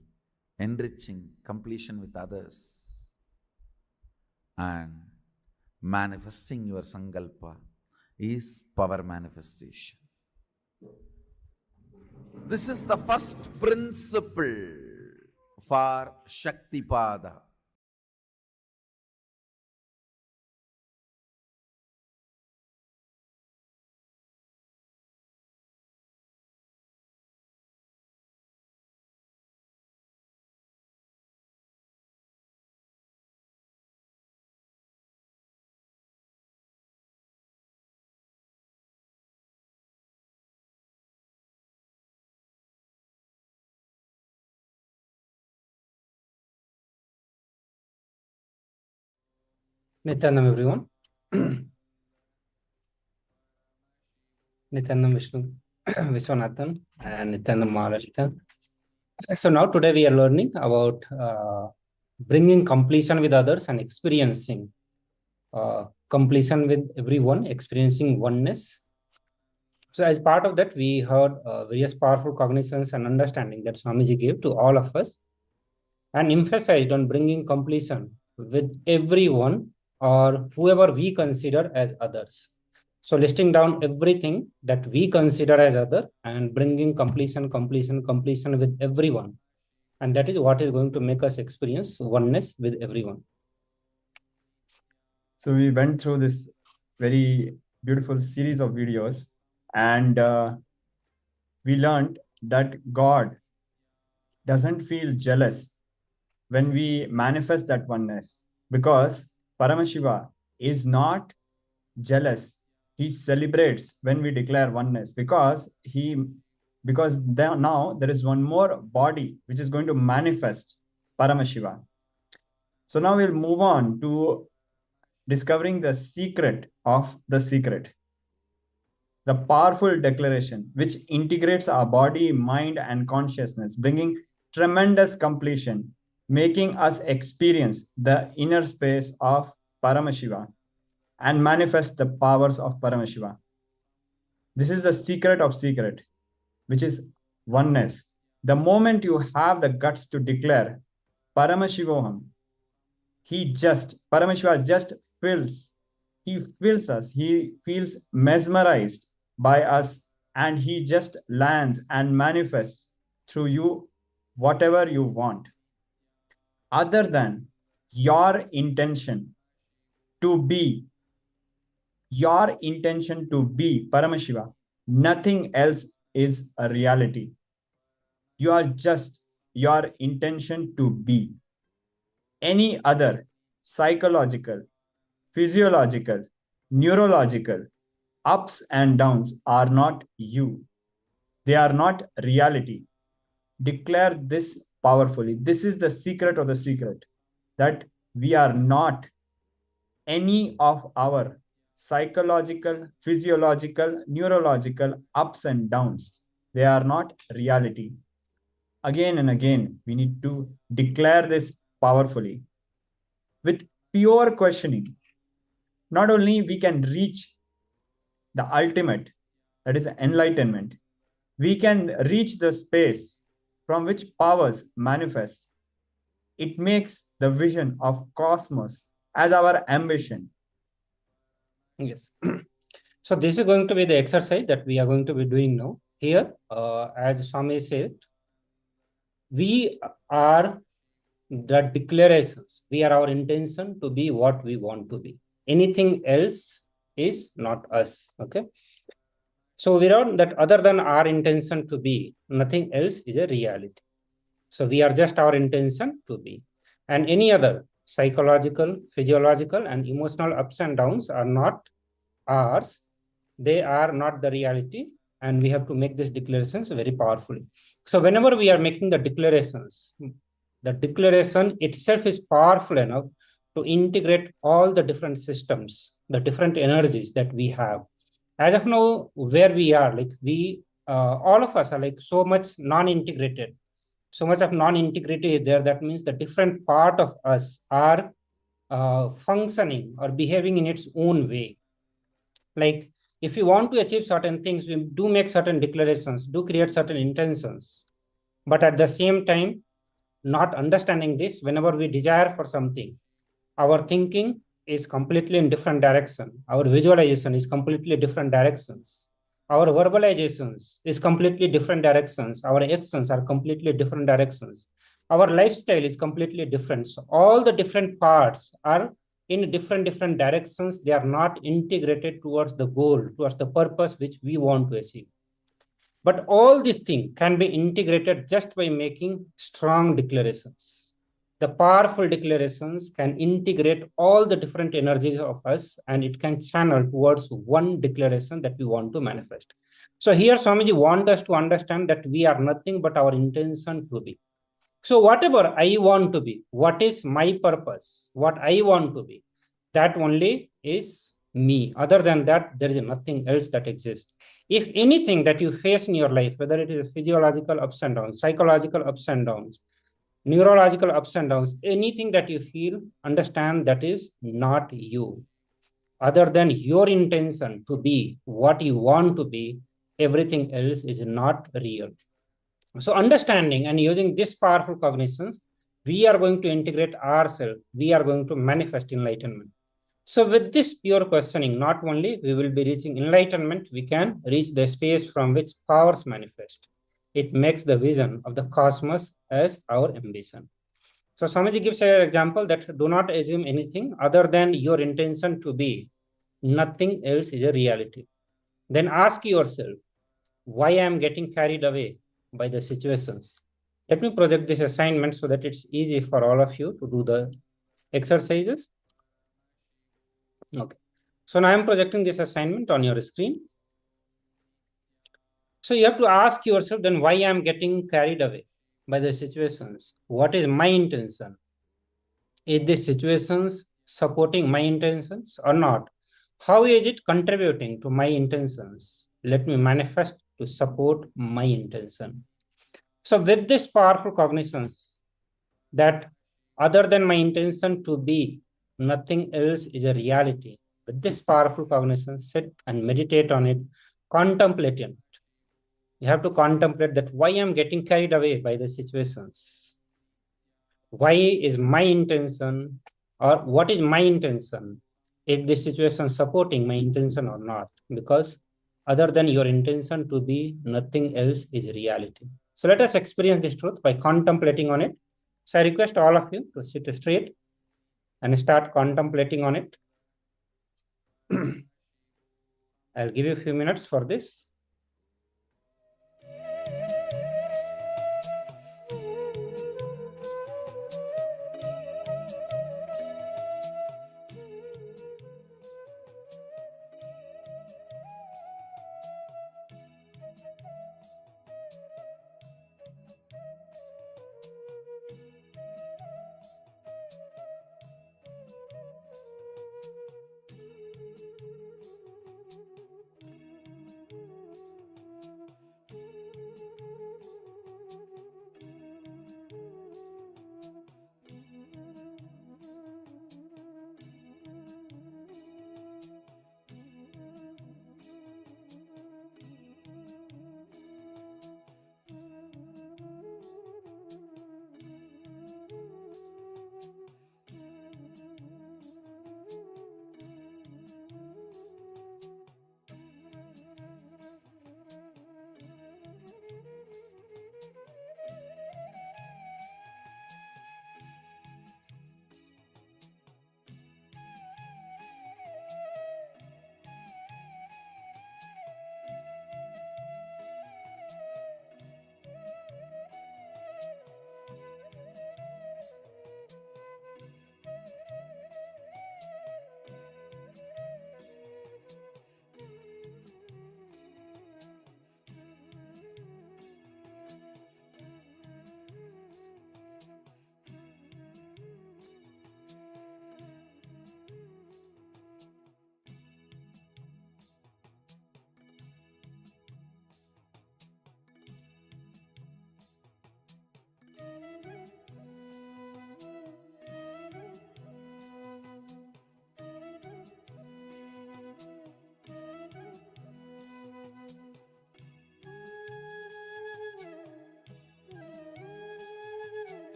enriching completion with others, and manifesting your sankalpa is power manifestation. This is the first principle for Shaktipada. Nithyananda, everyone. Nithyananda Vishnu Vishwanathan and Nithyananda Mahalalita. So now today we are learning about bringing completion with others and experiencing completion with everyone, experiencing oneness. So as part of that, we heard various powerful cognitions and understanding that Swamiji gave to all of us and emphasized on bringing completion with everyone or whoever we consider as others. So listing down everything that we consider as other and bringing completion with everyone. And that is what is going to make us experience oneness with everyone. So we went through this very beautiful series of videos, and we learned that God doesn't feel jealous when we manifest that oneness, because Paramashiva is not jealous. He celebrates when we declare oneness, because now there is one more body which is going to manifest Paramashiva. So now we'll move on to discovering the secret of the secret, the powerful declaration which integrates our body, mind, and consciousness, bringing tremendous completion, making us experience the inner space of Paramashiva and manifest the powers of Paramashiva. This is the secret of secret, which is oneness. The moment you have the guts to declare Paramashivoham, Paramashiva just fills us. He feels mesmerized by us, and he just lands and manifests through you whatever you want. Other than your intention to be Paramashiva, nothing else is a reality. You are just your intention to be. Any other psychological, physiological, neurological ups and downs are not you. They are not reality. Declare this powerfully. This is the secret of the secret, that we are not any of our psychological, physiological, neurological ups and downs. They are not reality. Again and again, we need to declare this powerfully. With pure questioning, not only we can reach the ultimate, that is enlightenment, we can reach the space from which powers manifest. It makes the vision of cosmos as our ambition. Yes. So this is going to be the exercise that we are going to be doing now. Here, as Swami said, we are the declarations. We are our intention to be what we want to be. Anything else is not us. Okay. So we know that other than our intention to be, nothing else is a reality. So we are just our intention to be. And any other psychological, physiological, and emotional ups and downs are not ours. They are not the reality. And we have to make these declarations very powerfully. So whenever we are making the declaration itself is powerful enough to integrate all the different systems, the different energies that we have. As of now, where we are, like all of us are like so much non-integrated. So much of non-integrity is there. That means the different part of us are functioning or behaving in its own way. Like if we want to achieve certain things, we do make certain declarations, do create certain intentions. But at the same time, not understanding this, whenever we desire for something, our thinking is completely in different direction. Our visualization is completely different directions. Our verbalizations is completely different directions. Our actions are completely different directions. Our lifestyle is completely different. So all the different parts are in different directions. They are not integrated towards the goal, towards the purpose which we want to achieve. But all these things can be integrated just by making strong declarations. The powerful declarations can integrate all the different energies of us, and it can channel towards one declaration that we want to manifest. So here Swamiji wants us to understand that we are nothing but our intention to be. So whatever I want to be, what is my purpose, what I want to be, that only is me. Other than that, there is nothing else that exists. If anything that you face in your life, whether it is physiological ups and downs, psychological ups and downs, neurological ups and downs, anything that you feel, understand that is not you. Other than your intention to be what you want to be, everything else is not real. So understanding and using this powerful cognitions, we are going to integrate ourselves. We are going to manifest enlightenment. So with this pure questioning, not only we will be reaching enlightenment, we can reach the space from which powers manifest. It makes the vision of the cosmos as our ambition. So Swamiji gives an example that do not assume anything other than your intention to be. Nothing else is a reality. Then ask yourself, why I am getting carried away by the situations. Let me project this assignment so that it's easy for all of you to do the exercises. Okay. So now I'm projecting this assignment on your screen. So you have to ask yourself then why I'm getting carried away by the situations. What is my intention? Is this situations supporting my intentions or not? How is it contributing to my intentions? Let me manifest to support my intention. So with this powerful cognitions that other than my intention to be, nothing else is a reality. With this powerful cognition, sit and meditate on it, contemplate it. You have to contemplate that why I'm getting carried away by the situations. Why is my intention or what is my intention? Is this situation supporting my intention or not? Because other than your intention to be, nothing else is reality. So let us experience this truth by contemplating on it. So I request all of you to sit straight and start contemplating on it. I'll give you a few minutes for this.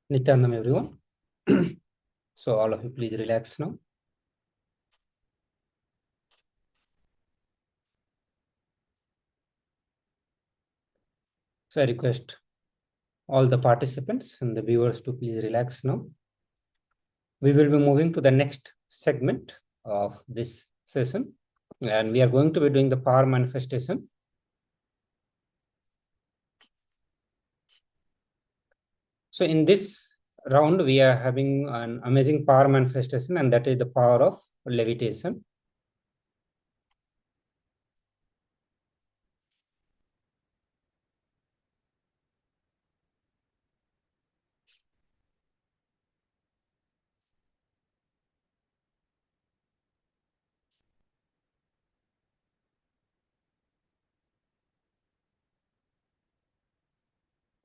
Nithyananda, everyone. So all of you, please relax now. So I request all the participants and the viewers to please relax now. We will be moving to the next segment of this session, and we are going to be doing the power manifestation. So in this round, we are having an amazing power manifestation, and that is the power of levitation.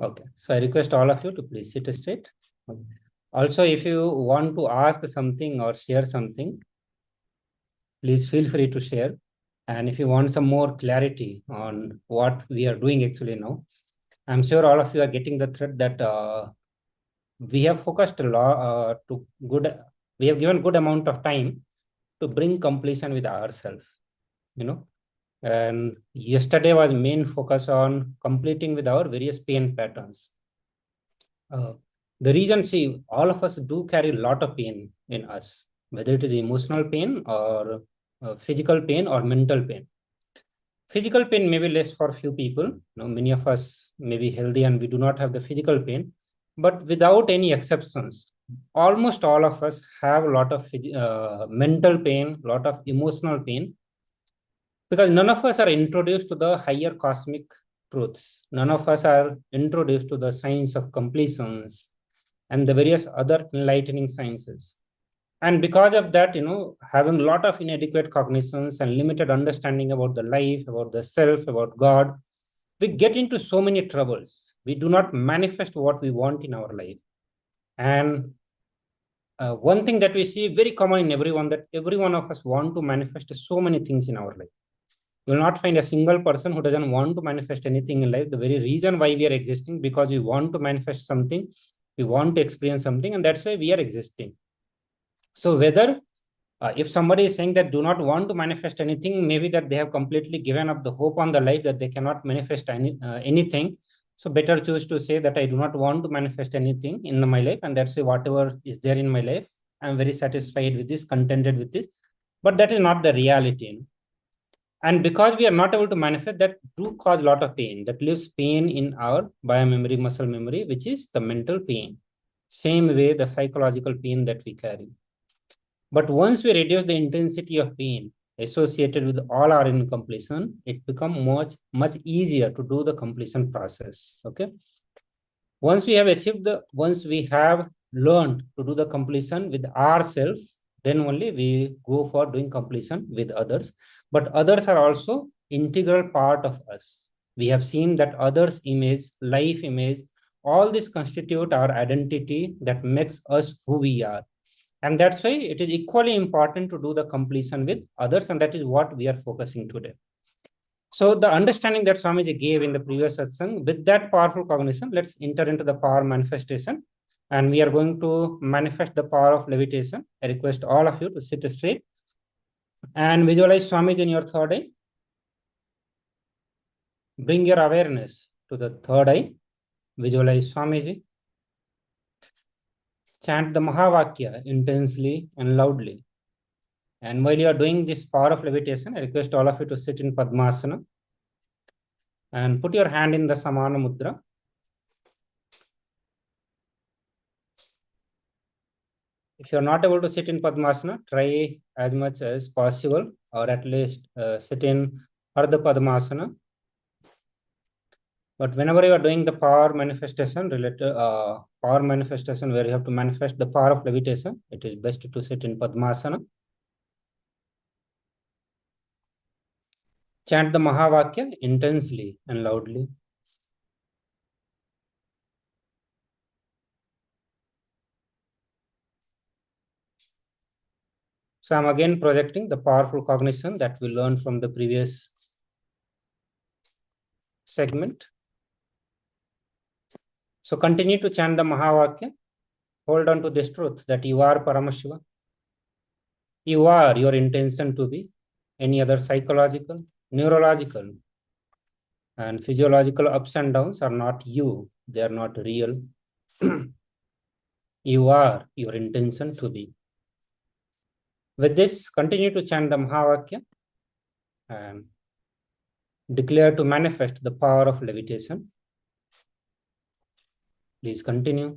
Okay, so I request all of you to please sit straight. Okay. Also, if you want to ask something or share something, please feel free to share. And if you want some more clarity on what we are doing actually now, I'm sure all of you are getting the thread that we have focused a lot we have given good amount of time to bring completion with ourselves, and yesterday was main focus on completing with our various pain patterns. The reason, see, all of us do carry a lot of pain in us, whether it is emotional pain or physical pain or mental pain. Physical pain may be less for few people. Many of us may be healthy and we do not have the physical pain, but without any exceptions, almost all of us have a lot of mental pain, a lot of emotional pain, because none of us are introduced to the higher cosmic truths. None of us are introduced to the science of completions and the various other enlightening sciences. And because of that, having a lot of inadequate cognitions and limited understanding about the life, about the self, about God, we get into so many troubles. We do not manifest what we want in our life. And one thing that we see very common in everyone, that every one of us want to manifest so many things in our life. You will not find a single person who doesn't want to manifest anything in life. The very reason why we are existing, because we want to manifest something, we want to experience something, and that's why we are existing. So whether if somebody is saying that do not want to manifest anything, maybe that they have completely given up the hope on the life, that they cannot manifest anything. So better choose to say that I do not want to manifest anything in my life, and that's why whatever is there in my life, I'm very satisfied with this, contented with this. But that is not the reality. And because we are not able to manifest, that do cause a lot of pain. That leaves pain in our biomemory, muscle memory, which is the mental pain. Same way the psychological pain that we carry. But once we reduce the intensity of pain associated with all our incompletion, it becomes much easier to do the completion process. Okay. Once we have learned to do the completion with ourselves, then only we go for doing completion with others. But others are also integral part of us. We have seen that others' image, life image, all this constitute our identity that makes us who we are. And that's why it is equally important to do the completion with others, and that is what we are focusing today. So the understanding that Swamiji gave in the previous satsang, with that powerful cognition, let's enter into the power manifestation. And we are going to manifest the power of levitation. I request all of you to sit straight and visualize Swamiji in your third eye. Bring your awareness to the third eye. Visualize Swamiji. Chant the Mahavakya intensely and loudly. And while you are doing this power of levitation, I request all of you to sit in Padmasana and put your hand in the Samana Mudra. If you are not able to sit in Padmasana, try as much as possible, or at least sit in Ardha Padmasana. But whenever you are doing the power manifestation where you have to manifest the power of levitation, it is best to sit in Padmasana. Chant the Mahavakya intensely and loudly. So I'm again projecting the powerful cognition that we learned from the previous segment. So continue to chant the Mahavakya. Hold on to this truth that you are Paramashiva. You are your intention to be. Any other psychological, neurological, and physiological ups and downs are not you. They are not real. You are your intention to be. With this, continue to chant the Mahavakya and declare to manifest the power of levitation. Please continue.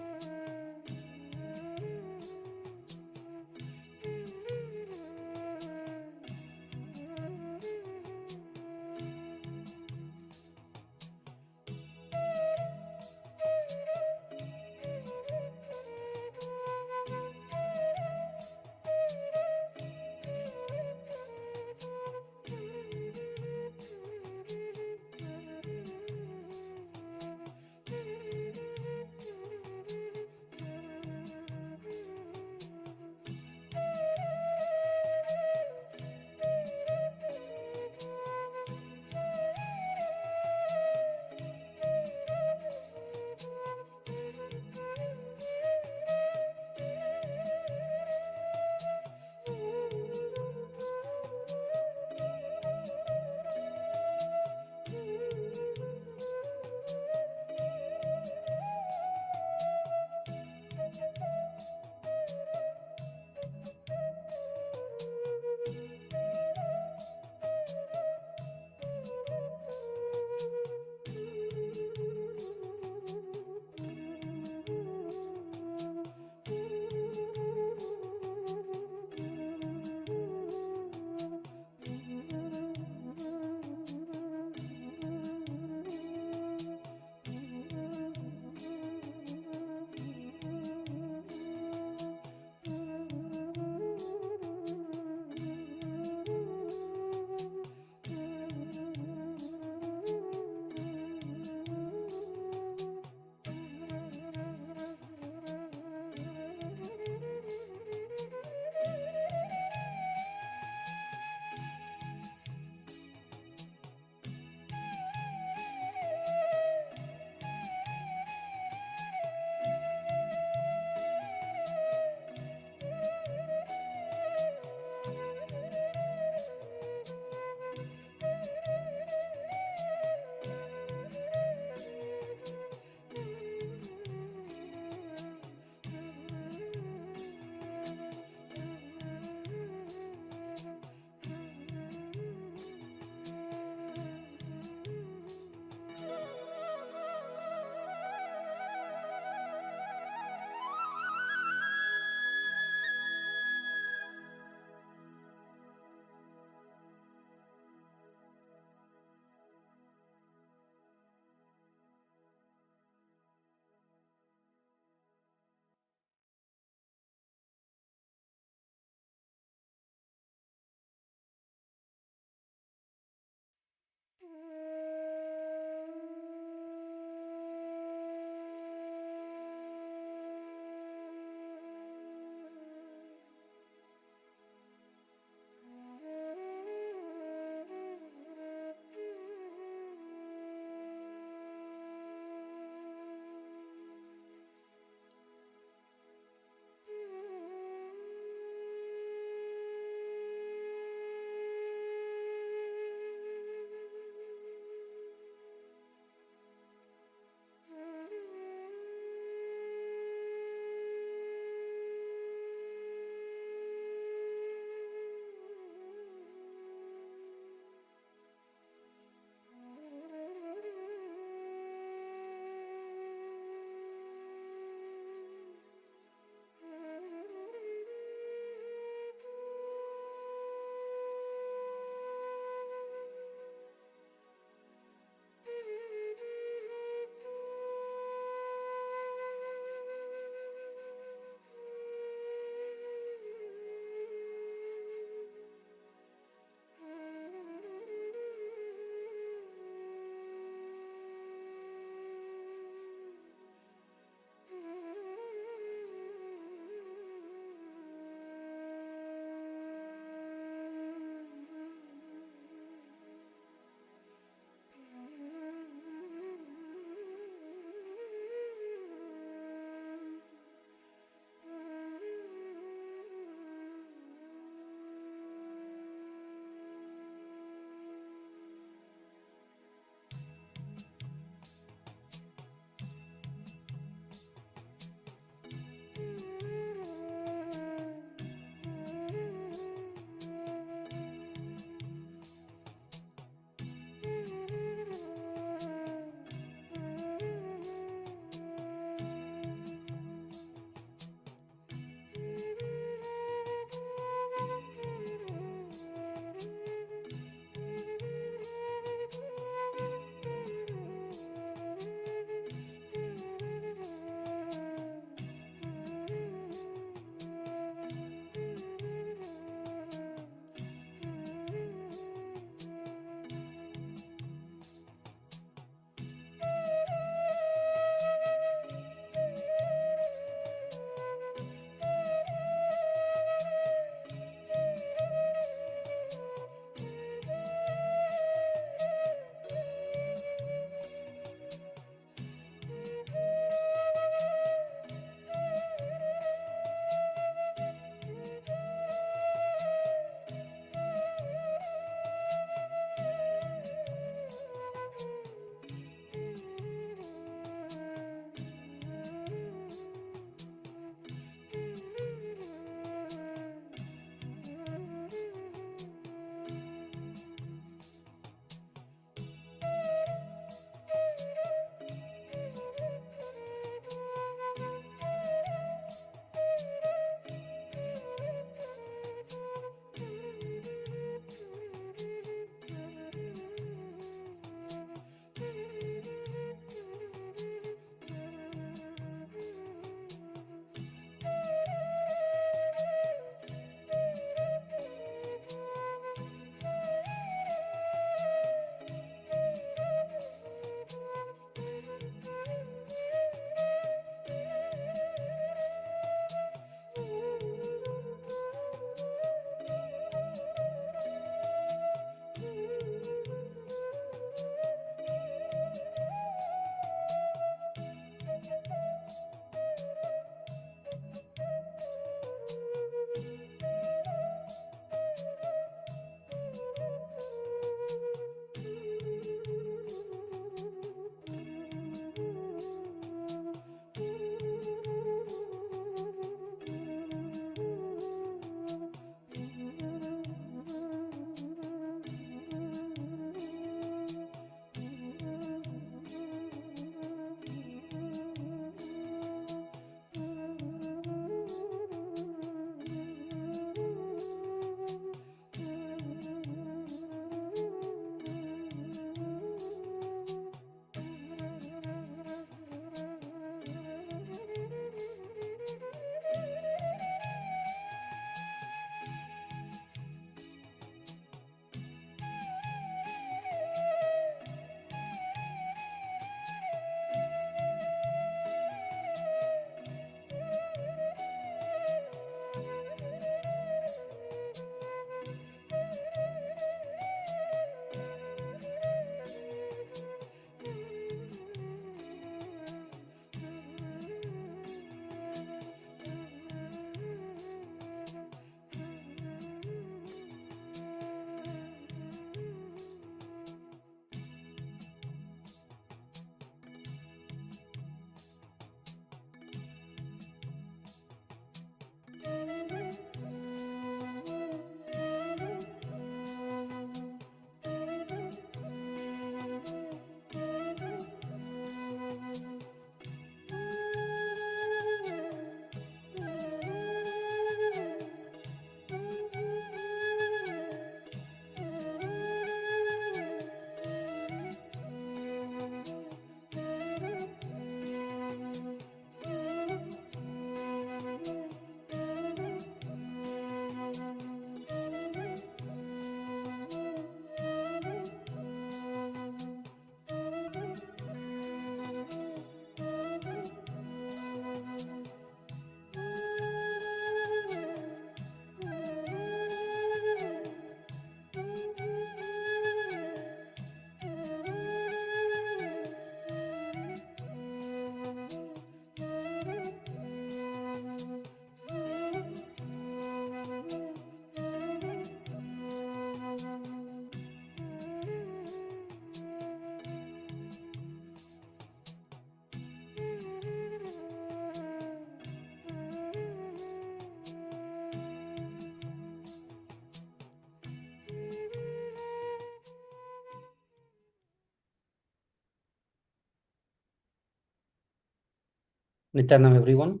Nithyananda, everyone.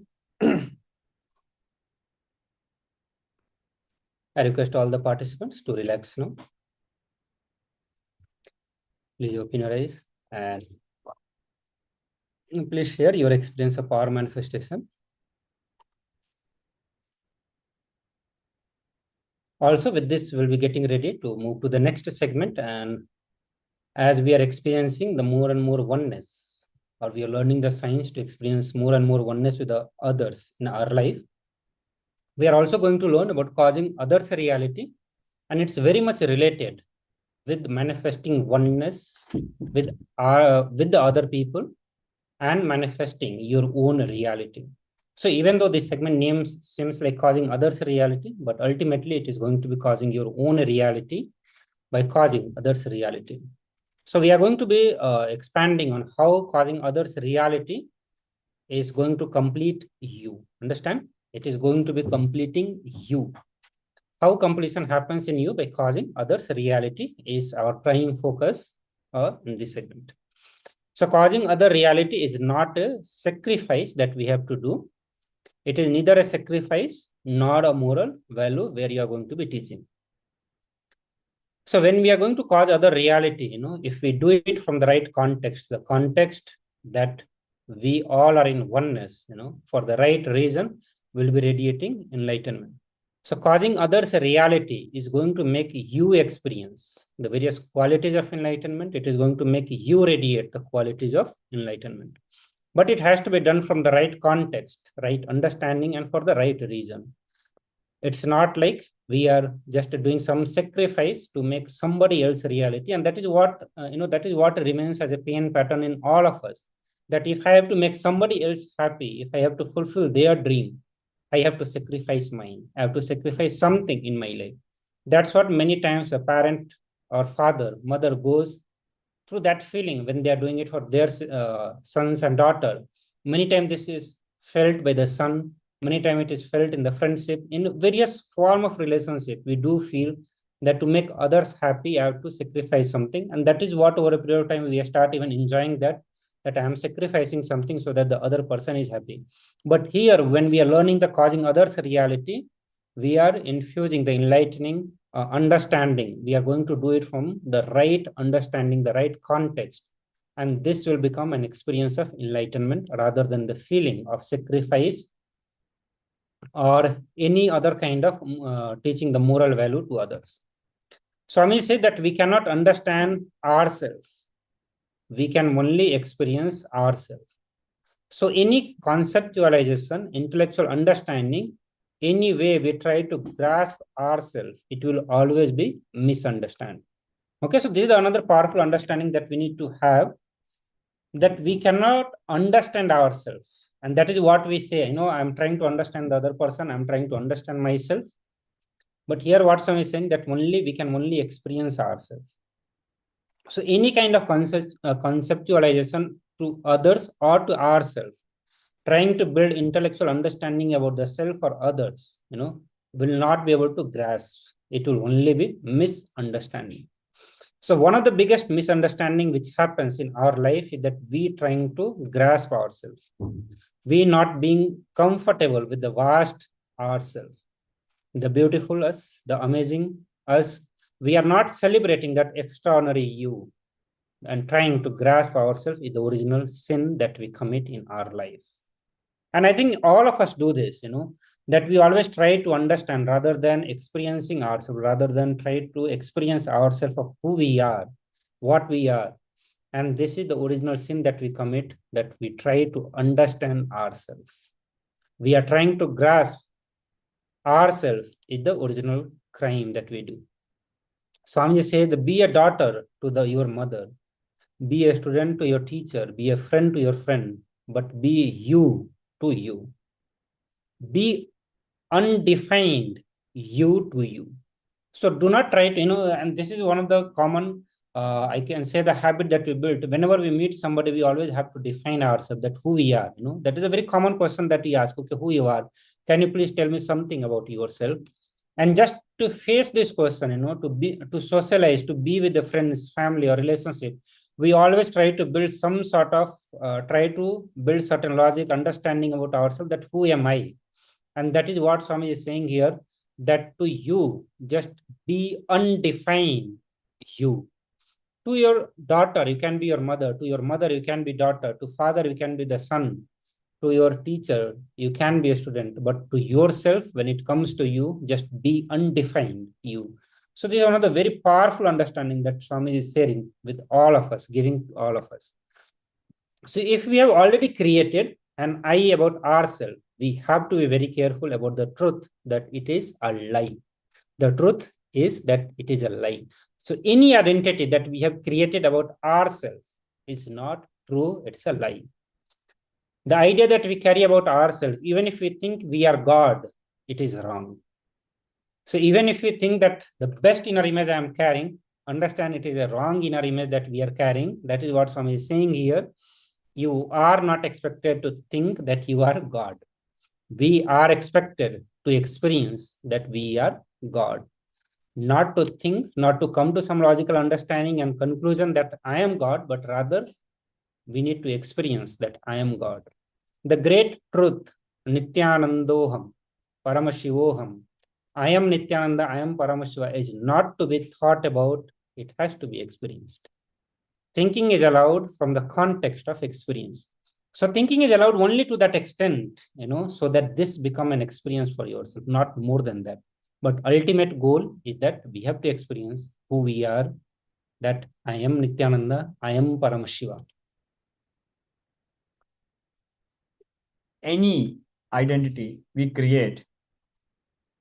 I request all the participants to relax now. Please open your eyes and please share your experience of power manifestation. Also, with this, we'll be getting ready to move to the next segment. And as we are experiencing the more and more oneness, or we are learning the science to experience more and more oneness with the others in our life, we are also going to learn about causing others reality. And it's very much related with manifesting oneness with the other people and manifesting your own reality. So even though this segment name seems like causing others reality, but ultimately it is going to be causing your own reality by causing others reality. So we are going to be expanding on how causing others reality is going to complete you. Understand? It is going to be completing you. How completion happens in you by causing others reality is our prime focus in this segment. So causing other reality is not a sacrifice that we have to do. It is neither a sacrifice nor a moral value where you are going to be teaching. So when we are going to cause other reality, if we do it from the right context, the context that we all are in oneness, for the right reason, will be radiating enlightenment. So causing others a reality is going to make you experience the various qualities of enlightenment. It is going to make you radiate the qualities of enlightenment. But it has to be done from the right context, right understanding, and for the right reason. It's not like we are just doing some sacrifice to make somebody else reality. And that is what, that is what remains as a pain pattern in all of us. That if I have to make somebody else happy, if I have to fulfill their dream, I have to sacrifice mine. I have to sacrifice something in my life. That's what many times a parent or father, mother goes through that feeling when they are doing it for their sons and daughter. Many times this is felt by the son. Many times it is felt in the friendship. In various form of relationship, we do feel that to make others happy, I have to sacrifice something. And that is what over a period of time, we start even enjoying that I am sacrificing something so that the other person is happy. But here, when we are learning the causing others reality, we are infusing the enlightening understanding. We are going to do it from the right understanding, the right context. And this will become an experience of enlightenment rather than the feeling of sacrifice or any other kind of teaching the moral value to others. Swami said that we cannot understand ourselves. We can only experience ourselves. So any conceptualization, intellectual understanding, any way we try to grasp ourselves, it will always be misunderstood. Okay, so this is another powerful understanding that we need to have, that we cannot understand ourselves. And that is what we say, I'm trying to understand the other person, I'm trying to understand myself. But here what Swami is saying, that we can only experience ourselves. So any kind of conceptualization to others or to ourselves, trying to build intellectual understanding about the self or others, will not be able to grasp. It will only be misunderstanding. So one of the biggest misunderstanding which happens in our life is that we trying to grasp ourselves. We not being comfortable with the vast ourselves, the beautiful us, the amazing us. We are not celebrating that extraordinary you and trying to grasp ourselves is the original sin that we commit in our life. And I think all of us do this, that we always try to understand rather than experiencing ourselves, rather than try to experience ourselves of who we are, what we are. And this is the original sin that we commit, that we try to understand ourselves. We are trying to grasp ourselves is the original crime that we do. Swamiji says, be a daughter to your mother, be a student to your teacher, be a friend to your friend, but be you to you. Be undefined you to you. So do not try to, and this is one of the common, I can say, the habit that we built. Whenever we meet somebody, we always have to define ourselves, that who we are. That is a very common question that we ask. Okay, who you are? Can you please tell me something about yourself? And just to face this question, to socialize, to be with the friends, family, or relationship, we always try to build some sort of, try to build certain logic, understanding about ourselves, that who am I? And that is what Swami is saying here, that to you, just be undefined you. To your daughter, you can be your mother. To your mother, you can be daughter. To father, you can be the son. To your teacher, you can be a student. But to yourself, when it comes to you, just be undefined you. So this is one of the very powerful understanding that Swami is sharing with all of us, giving all of us. So if we have already created an I about ourselves, we have to be very careful about the truth that it is a lie. The truth is that it is a lie. So any identity that we have created about ourselves is not true, it's a lie. The idea that we carry about ourselves, even if we think we are God, it is wrong. So even if we think that the best inner image I am carrying, understand it is a wrong inner image that we are carrying. That is what Swami is saying here. You are not expected to think that you are God. We are expected to experience that we are God. Not to think, not to come to some logical understanding and conclusion that I am God, but rather we need to experience that I am God. The great truth, Nithyanandoham, Paramashivoham, I am Nithyananda, I am Paramashiva, is not to be thought about, it has to be experienced. Thinking is allowed from the context of experience. So thinking is allowed only to that extent, so that this become an experience for yourself, not more than that. But ultimate goal is that we have to experience who we are, that I am Nithyananda, I am Paramashiva. Any identity we create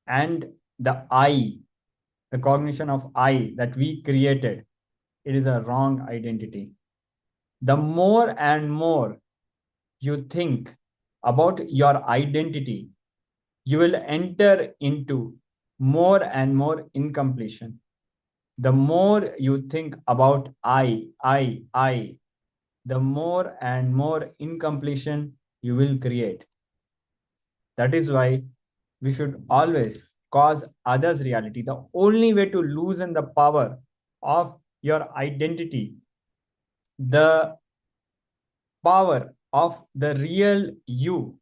and the I, the cognition of I that we created, it is a wrong identity. The more and more you think about your identity, you will enter into more and more incompletion. The more you think about I, the more and more incompletion you will create. That is why we should always cause others' reality. The only way to loosen the power of your identity, the power of the real you,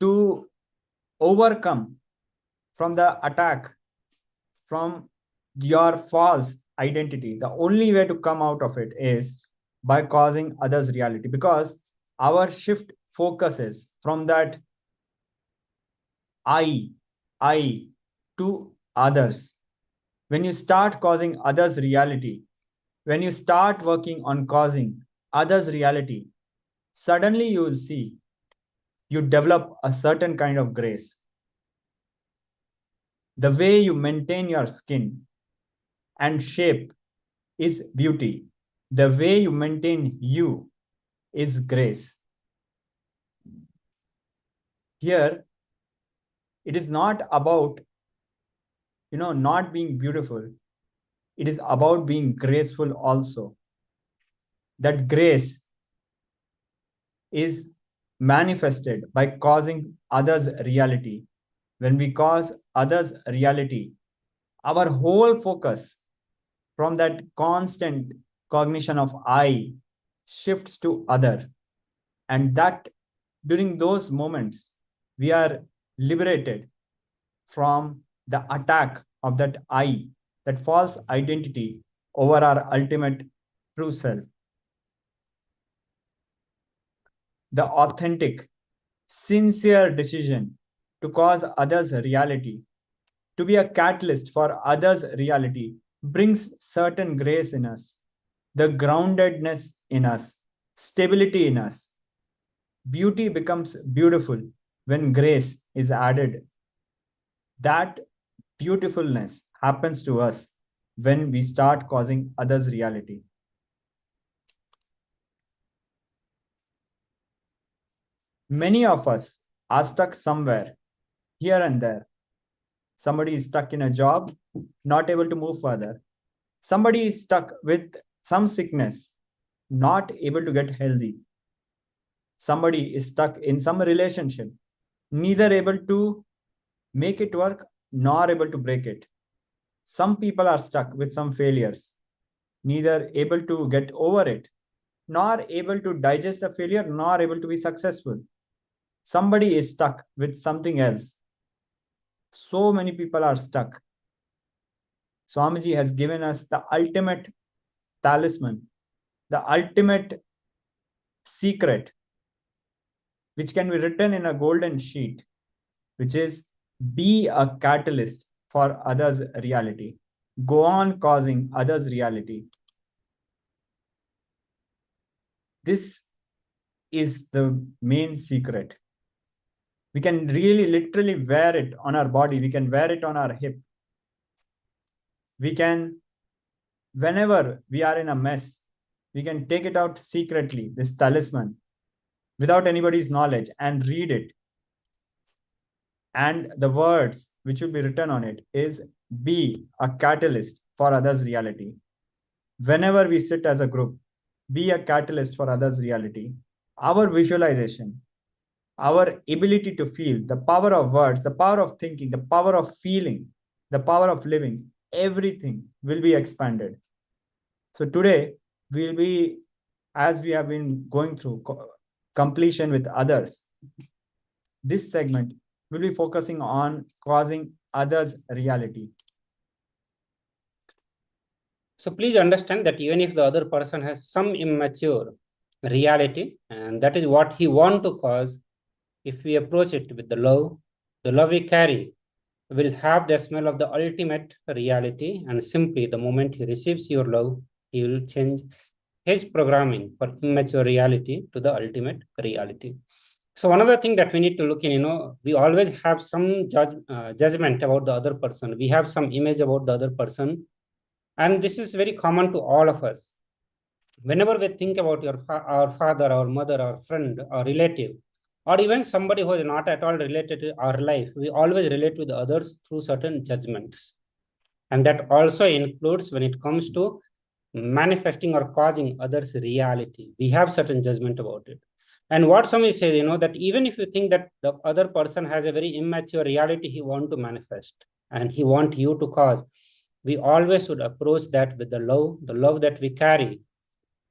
to overcome from the attack from your false identity, the only way to come out of it is by causing others reality, because our shift focuses from that I to others. When you start causing others reality, when you start working on causing others reality, suddenly you will see you develop a certain kind of grace. The way you maintain your skin and shape is beauty. The way you maintain you is grace. Here, it is not about, not being beautiful. It is about being graceful also. That grace is manifested by causing others reality. When we cause others reality, our whole focus from that constant cognition of I shifts to other. And that during those moments, we are liberated from the attack of that I, that false identity over our ultimate true self. The authentic, sincere decision to cause others reality, to be a catalyst for others reality, brings certain grace in us, the groundedness in us, stability in us. Beauty becomes beautiful when grace is added. That beautifulness happens to us when we start causing others reality. Many of us are stuck somewhere, here and there. Somebody is stuck in a job, not able to move further. Somebody is stuck with some sickness, not able to get healthy. Somebody is stuck in some relationship, neither able to make it work, nor able to break it. Some people are stuck with some failures, neither able to get over it, nor able to digest the failure, nor able to be successful. Somebody is stuck with something else. So many people are stuck. Swamiji has given us the ultimate talisman, the ultimate secret, which can be written in a golden sheet, which is be a catalyst for others' reality. Go on causing others' reality. This is the main secret. We can really literally wear it on our body. We can wear it on our hip. We can, whenever we are in a mess, we can take it out secretly, this talisman, without anybody's knowledge, and read it. And the words which will be written on it is be a catalyst for others' reality. Whenever we sit as a group, be a catalyst for others' reality. Our visualization, our ability to feel, the power of words, the power of thinking, the power of feeling, the power of living, everything will be expanded. So today, we'll be, as we have been going through completion with others, this segment will be focusing on causing others' reality. So please understand that even if the other person has some immature reality, and that is what he wants to cause, if we approach it with the love we carry will have the smell of the ultimate reality, and simply the moment he receives your love, he will change his programming for immature reality to the ultimate reality. So one other thing that we need to look in, we always have some judgment about the other person. We have some image about the other person. And this is very common to all of us. Whenever we think about our father, our mother, our friend, our relative, or even somebody who is not at all related to our life, we always relate with others through certain judgments. And that also includes when it comes to manifesting or causing others' reality. We have certain judgment about it. And what somebody says, that even if you think that the other person has a very immature reality he wants to manifest, and he wants you to cause, we always should approach that with the love that we carry.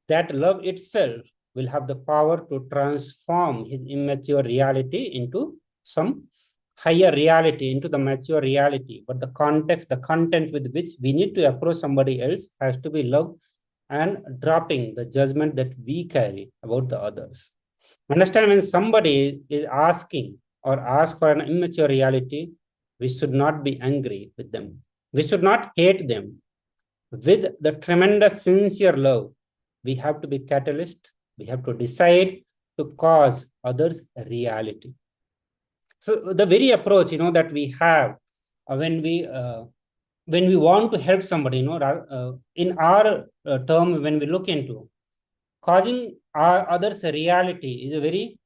That love itself will have the power to transform his immature reality into some higher reality, into the mature reality. But the context, the content with which we need to approach somebody else has to be love and dropping the judgment that we carry about the others. Understand, when somebody is asking or ask for an immature reality, we should not be angry with them. We should not hate them. With the tremendous sincere love, we have to be catalyst. We have to decide to cause others reality. So the very approach, that we have when we want to help somebody, in our term, when we look into causing our others reality, is a very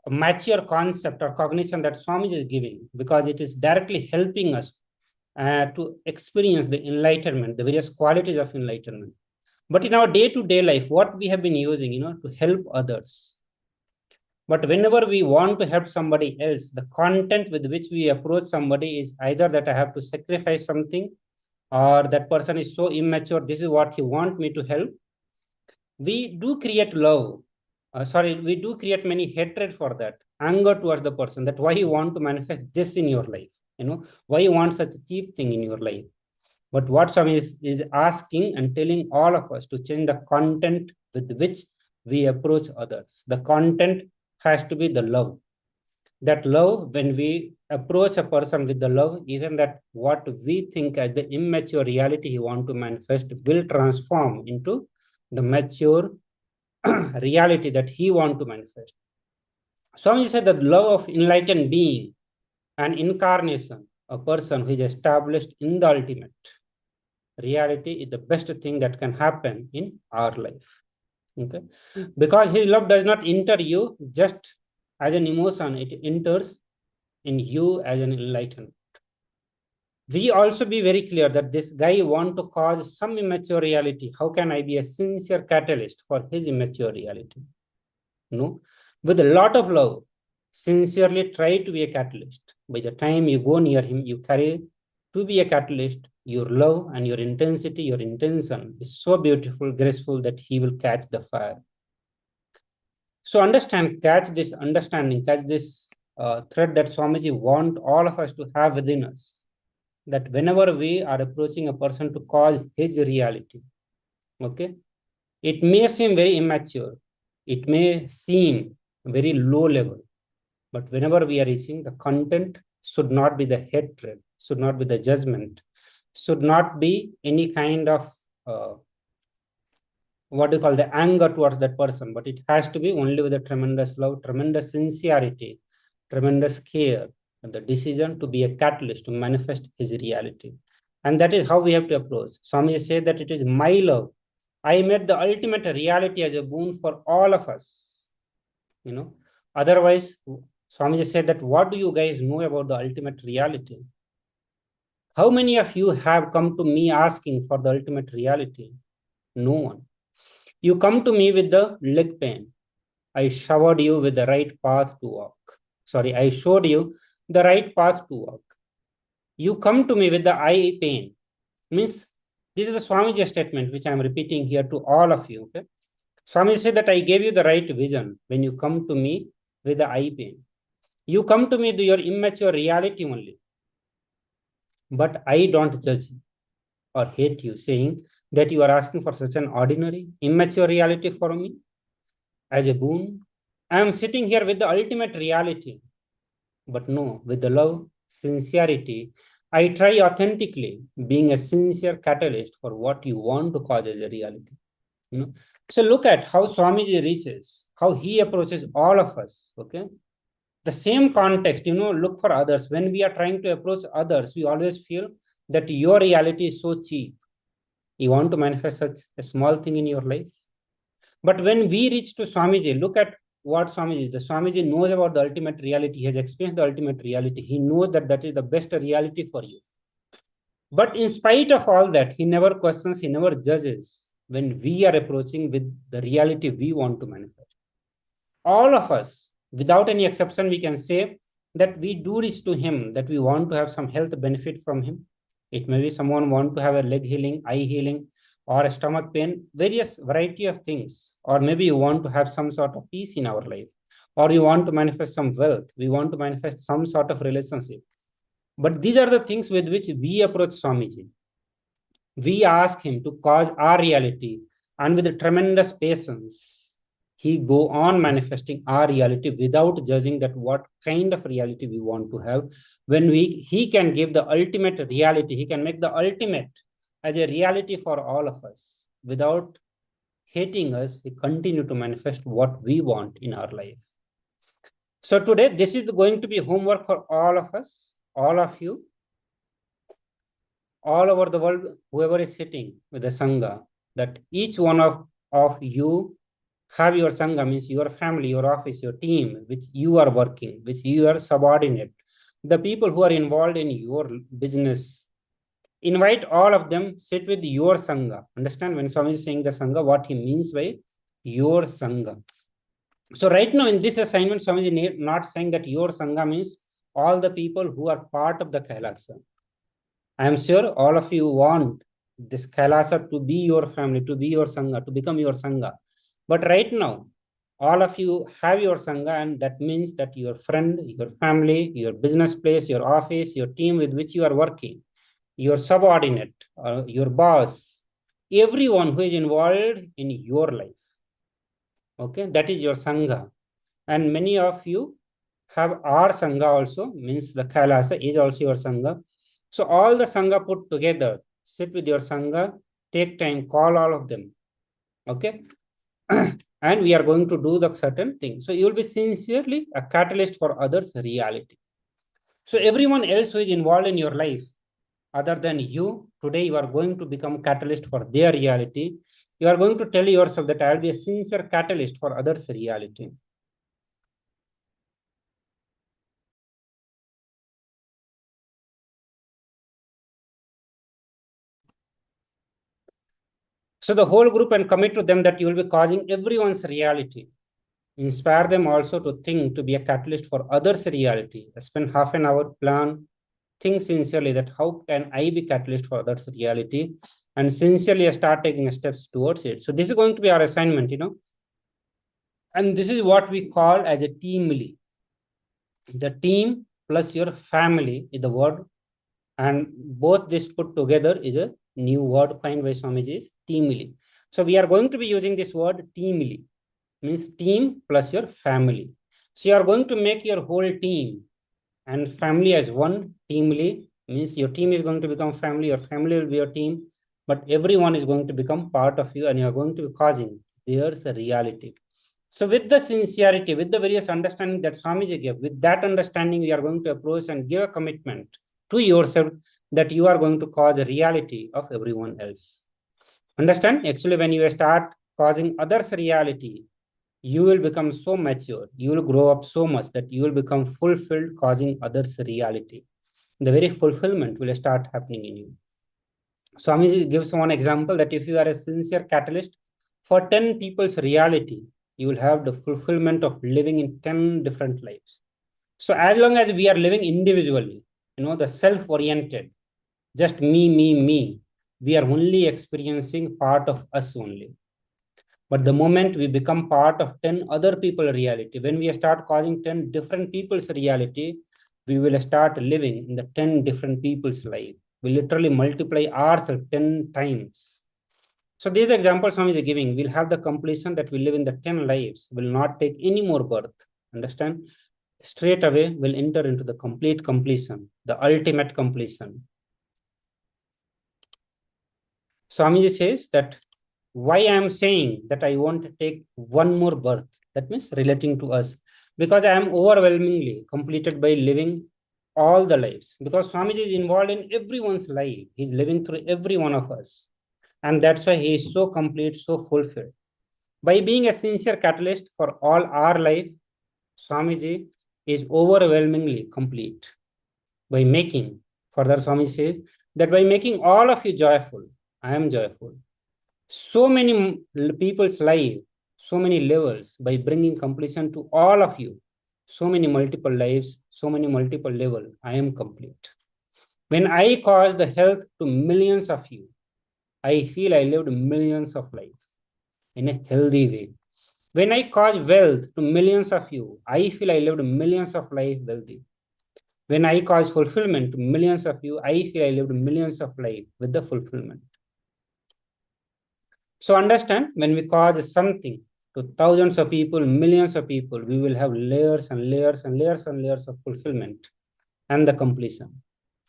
mature concept or cognition that Swamiji is giving, because it is directly helping us to experience the enlightenment, the various qualities of enlightenment. But in our day-to-day life, what we have been using, to help others. But whenever we want to help somebody else, the content with which we approach somebody is either that I have to sacrifice something, or that person is so immature, this is what he wants me to help. We do create love. We do create many hatred for that, anger towards the person, that why you want to manifest this in your life, why you want such a cheap thing in your life. But what Swami is asking and telling all of us to change the content with which we approach others. The content has to be the love. That love, when we approach a person with the love, even that what we think as the immature reality he wants to manifest will transform into the mature reality that he wants to manifest. Swami said that love of enlightened being and incarnation, a person who is established in the ultimate reality, is the best thing that can happen in our life. Okay, because his love does not enter you just as an emotion, it enters in you as an enlightenment. We also be very clear that this guy wants to cause some immature reality. How can I be a sincere catalyst for his immature reality? No, with a lot of love, sincerely try to be a catalyst. By the time you go near him, you carry to be a catalyst, your love and your intensity, your intention is so beautiful, graceful that he will catch the fire. So understand, catch this understanding, catch this thread that Swamiji want all of us to have within us. That whenever we are approaching a person to cause his reality, okay, it may seem very immature, it may seem very low level, but whenever we are reaching, the content should not be the hatred, should not be the judgment, should not be any kind of what do you call the anger towards that person, but it has to be only with a tremendous love, tremendous sincerity, tremendous care, and the decision to be a catalyst to manifest his reality. And that is how we have to approach. Swami said that it is my love. I made the ultimate reality as a boon for all of us. You know, otherwise, Swami said that what do you guys know about the ultimate reality? How many of you have come to me asking for the ultimate reality? No one. You come to me with the leg pain. I showered you with the right path to walk. Sorry, I showed you the right path to walk. You come to me with the eye pain. Means, this is the Swamiji statement, which I am repeating here to all of you. Okay? Swami said that I gave you the right vision when you come to me with the eye pain. You come to me with your immature reality only. But I don't judge you or hate you, saying that you are asking for such an ordinary, immature reality for me as a boon. I am sitting here with the ultimate reality, but no, with the love, sincerity. I try authentically being a sincere catalyst for what you want to cause as a reality. You know, so look at how Swamiji reaches, how he approaches all of us. Okay, the same context. You know, look for others. When we are trying to approach others, we always feel that your reality is so cheap. You want to manifest such a small thing in your life. But when we reach to Swamiji, look at what Swamiji is. The Swamiji knows about the ultimate reality. He has experienced the ultimate reality. He knows that that is the best reality for you. But in spite of all that, he never questions, he never judges when we are approaching with the reality we want to manifest. All of us, without any exception, we can say that we do reach to him, that we want to have some health benefit from him. It may be someone want to have a leg healing, eye healing, or a stomach pain, various variety of things. Or maybe you want to have some sort of peace in our life, or you want to manifest some wealth. We want to manifest some sort of relationship. But these are the things with which we approach Swamiji. We ask him to cause our reality, and with tremendous patience, he go on manifesting our reality without judging that what kind of reality we want to have. When he can give the ultimate reality, he can make the ultimate as a reality for all of us. Without hating us, he continue to manifest what we want in our life. So today, this is going to be homework for all of us, all of you, all over the world, whoever is sitting with the Sangha, that each one of you have your Sangha, means your family, your office, your team, which you are working, which you are subordinate, the people who are involved in your business. Invite all of them, sit with your Sangha. Understand when Swami is saying the Sangha, what he means by your Sangha. So right now in this assignment, Swami is not saying that your Sangha means all the people who are part of the Kailasa. I am sure all of you want this Kailasa to be your family, to be your Sangha, to become your Sangha. But right now, all of you have your Sangha, and that means that your friend, your family, your business place, your office, your team with which you are working, your subordinate, your boss, everyone who is involved in your life. Okay, that is your Sangha. And many of you have our Sangha also, means the Kailasa is also your Sangha. So all the Sangha put together, sit with your Sangha, take time, call all of them. Okay. And we are going to do the certain thing. So you will be sincerely a catalyst for others' reality. So everyone else who is involved in your life, other than you, today you are going to become catalyst for their reality. You are going to tell yourself that I will be a sincere catalyst for others' reality. So the whole group, and commit to them that you will be causing everyone's reality. Inspire them also to think, to be a catalyst for others' reality. Spend half an hour, plan, think sincerely that how can I be catalyst for others' reality, and sincerely start taking steps towards it. So this is going to be our assignment, and this is what we call as a teamly. The team plus your family is the word, and both this put together is a new word coined by Swamiji, is teamly. So we are going to be using this word teamly, means team plus your family. So you are going to make your whole team and family as one. Teamly means your team is going to become family, your family will be your team, but everyone is going to become part of you, and you are going to be causing there's a reality. So with the sincerity, with the various understanding that Swamiji gave, with that understanding, we are going to approach and give a commitment to yourself that you are going to cause a reality of everyone else. Understand? Actually, when you start causing others reality, you will become so mature, you will grow up so much that you will become fulfilled, causing others reality. The very fulfillment will start happening in you. Swamiji gives one example that if you are a sincere catalyst for 10 people's reality, you will have the fulfillment of living in 10 different lives. So as long as we are living individually, the self-oriented, just me, we are only experiencing part of us only. But the moment we become part of 10 other people reality, when we start causing 10 different people's reality, we will start living in the 10 different people's life. We literally multiply ourselves 10 times. So these examples Swami is giving, we'll have the completion that we live in the 10 lives, will not take any more birth. Understand? Straight away, we'll enter into the complete completion, the ultimate completion. Swamiji says that why I am saying that I want to take one more birth, that means relating to us, because I am overwhelmingly completed by living all the lives, because Swamiji is involved in everyone's life. He's living through every one of us. And that's why he is so complete, so fulfilled. By being a sincere catalyst for all our life, Swamiji is overwhelmingly complete. By making, further Swamiji says, that by making all of you joyful, I am joyful. So many people's life, so many levels, by bringing completion to all of you, so many multiple lives, so many multiple levels, I am complete. When I cause the health to millions of you, I feel I lived millions of lives in a healthy way. When I cause wealth to millions of you, I feel I lived millions of lives wealthy. When I cause fulfillment to millions of you, I feel I lived millions of lives with the fulfillment. So understand, when we cause something to thousands of people, millions of people, we will have layers and layers and layers and layers of fulfillment and the completion.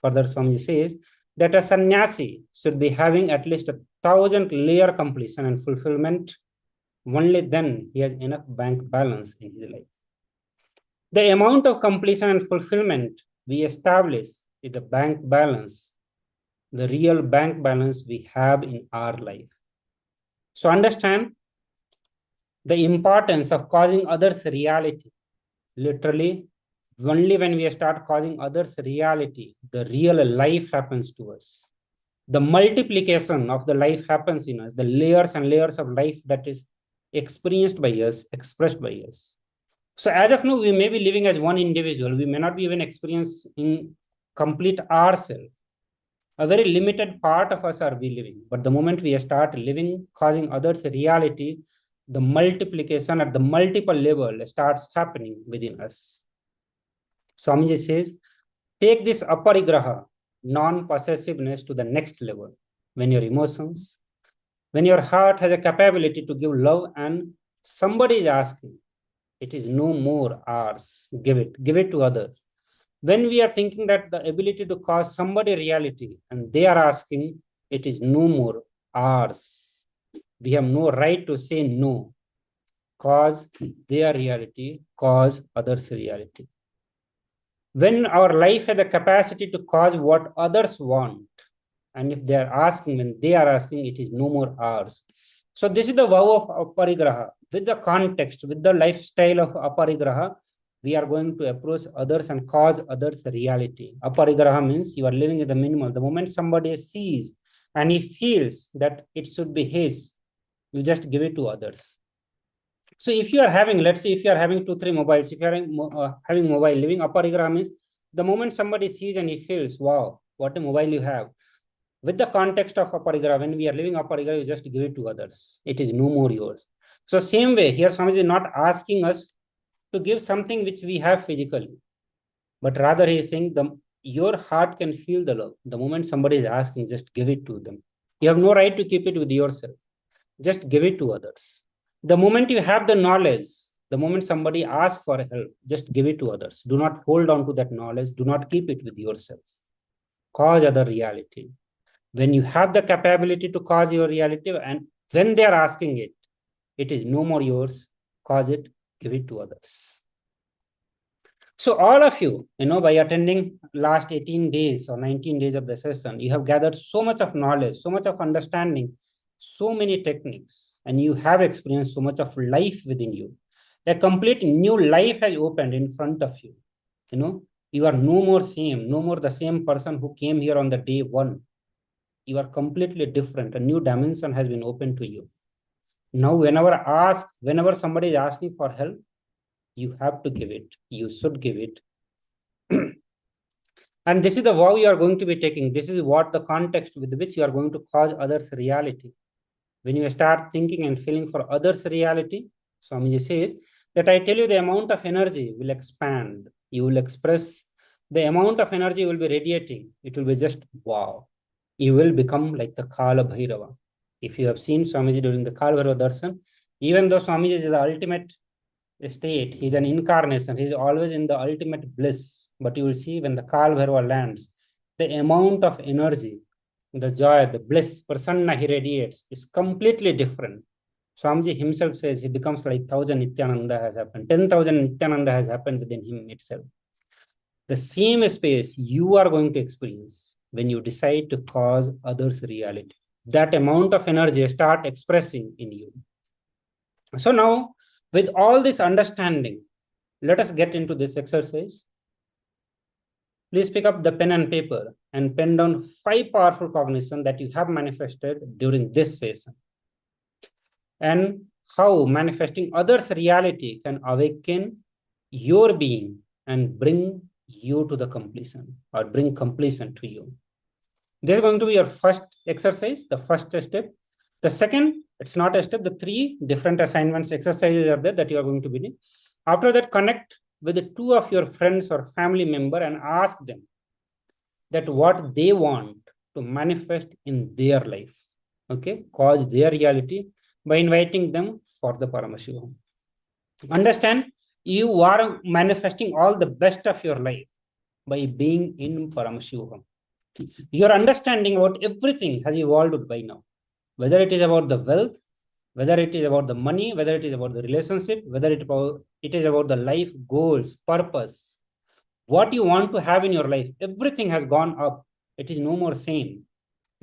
Further, Swamiji says that a sannyasi should be having at least 1,000 layer completion and fulfillment. Only then he has enough bank balance in his life. The amount of completion and fulfillment we establish is the bank balance, the real bank balance we have in our life. So understand the importance of causing others reality. Literally, only when we start causing others reality, the real life happens to us. The multiplication of the life happens in us, the layers and layers of life that is experienced by us, expressed by us. So as of now, we may be living as one individual. We may not be even experiencing complete ourselves. A very limited part of us are we living. But the moment we start living, causing others reality, the multiplication at the multiple level starts happening within us. Swamiji says, take this aparigraha, non-possessiveness, to the next level. When your emotions, when your heart has a capability to give love and somebody is asking, it is no more ours. Give it to others. When we are thinking that the ability to cause somebody reality and they are asking, it is no more ours. We have no right to say no. Cause their reality, cause others' reality. When our life has the capacity to cause what others want, and if they are asking, when they are asking, it is no more ours. So this is the vow of aparigraha. With the context, with the lifestyle of aparigraha, we are going to approach others and cause others reality. Aparigraha means you are living in the minimal. The moment somebody sees and he feels that it should be his, you just give it to others. So if you are having, let's say if you are having 2-3 mobiles, if you are having mobile, living aparigraha means The moment somebody sees and he feels, wow, what a mobile you have. With the context of aparigraha, when we are living aparigraha, you just give it to others. It is no more yours. So same way, here Swamiji is not asking us to give something which we have physically, but rather he is saying your heart can feel the love. The moment somebody is asking, just give it to them. You have no right to keep it with yourself. Just give it to others. The moment you have the knowledge, the moment somebody asks for help, just give it to others. Do not hold on to that knowledge. Do not keep it with yourself. Cause other reality. When you have the capability to cause your reality, and when they are asking it, it is no more yours. Cause it, give it to others. So all of you, by attending last 18 days or 19 days of the session, you have gathered so much of knowledge, so much of understanding, so many techniques, and you have experienced so much of life within you. A complete new life has opened in front of you. You are no more the same person who came here on the day one. You are completely different. A new dimension has been opened to you. Now, whenever somebody is asking for help, you have to give it. You should give it. And this is the vow you are going to be taking. This is what the context with which you are going to cause others' reality. When you start thinking and feeling for others' reality, Swamiji says that I tell you the amount of energy will expand. You will express the amount of energy will be radiating. It will be just wow. You will become like the Kala Bhairava. If you have seen Swamiji during the Kala Bhairava Darshan, even though Swamiji is the ultimate state, he is an incarnation, he is always in the ultimate bliss. But you will see when the Kala Bhairava lands, the amount of energy, the joy, the bliss, prasanna he radiates is completely different. Swamiji himself says he becomes like 1,000 Nithyananda has happened, 10,000 Nithyananda has happened within him itself. The same space you are going to experience when you decide to cause others' reality. That amount of energy start expressing in you. So now, with all this understanding, let us get into this exercise. Please pick up the pen and paper and pen down 5 powerful cognitions that you have manifested during this session, and how manifesting others' reality can awaken your being and bring you to the completion, or bring completion to you. This is going to be your first exercise, the first step. The second, it's not a step, the 3 different assignments, exercises are there that you are going to be doing. After that, connect with the 2 of your friends or family member and ask them that what they want to manifest in their life. Okay, cause their reality by inviting them for the Paramashivoham. Understand, you are manifesting all the best of your life by being in Paramashivoham. Your understanding about everything has evolved by now. Whether it is about the wealth, whether it is about the money, whether it is about the relationship, whether it is about the life goals, purpose, what you want to have in your life, everything has gone up. It is no more same.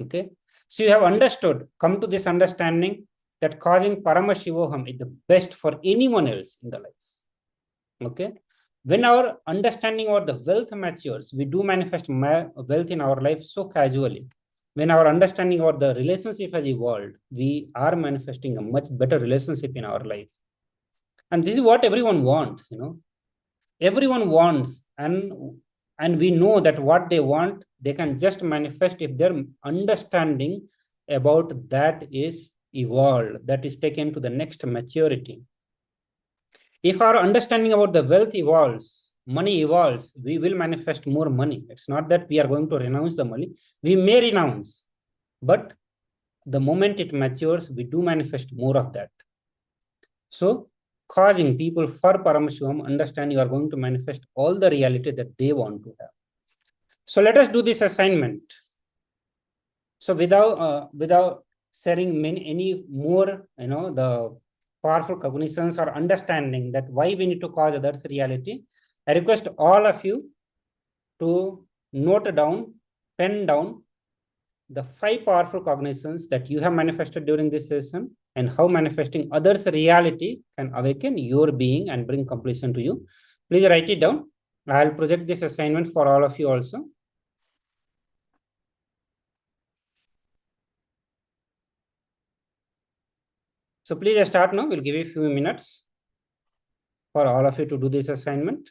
Okay. So you have understood, come to this understanding that causing Paramashivoham is the best for anyone else in the life. Okay. When our understanding about the wealth matures, we do manifest wealth in our life so casually. When our understanding about the relationship has evolved, we are manifesting a much better relationship in our life. And this is what everyone wants, Everyone wants, and we know that what they want, they can just manifest if their understanding about that is evolved, that is taken to the next maturity. If our understanding about the wealth evolves, money evolves, we will manifest more money. It's not that we are going to renounce the money. We may renounce, but the moment it matures, we do manifest more of that. So, causing people for Paramashivoham understand you are going to manifest all the reality that they want to have. So let us do this assignment. So without sharing any more, the powerful cognitions or understanding that why we need to cause others' reality, I request all of you to note down, pen down the 5 powerful cognitions that you have manifested during this session, and how manifesting others' reality can awaken your being and bring completion to you. Please write it down. I'll project this assignment for all of you also. So please start now. We'll give you a few minutes for all of you to do this assignment.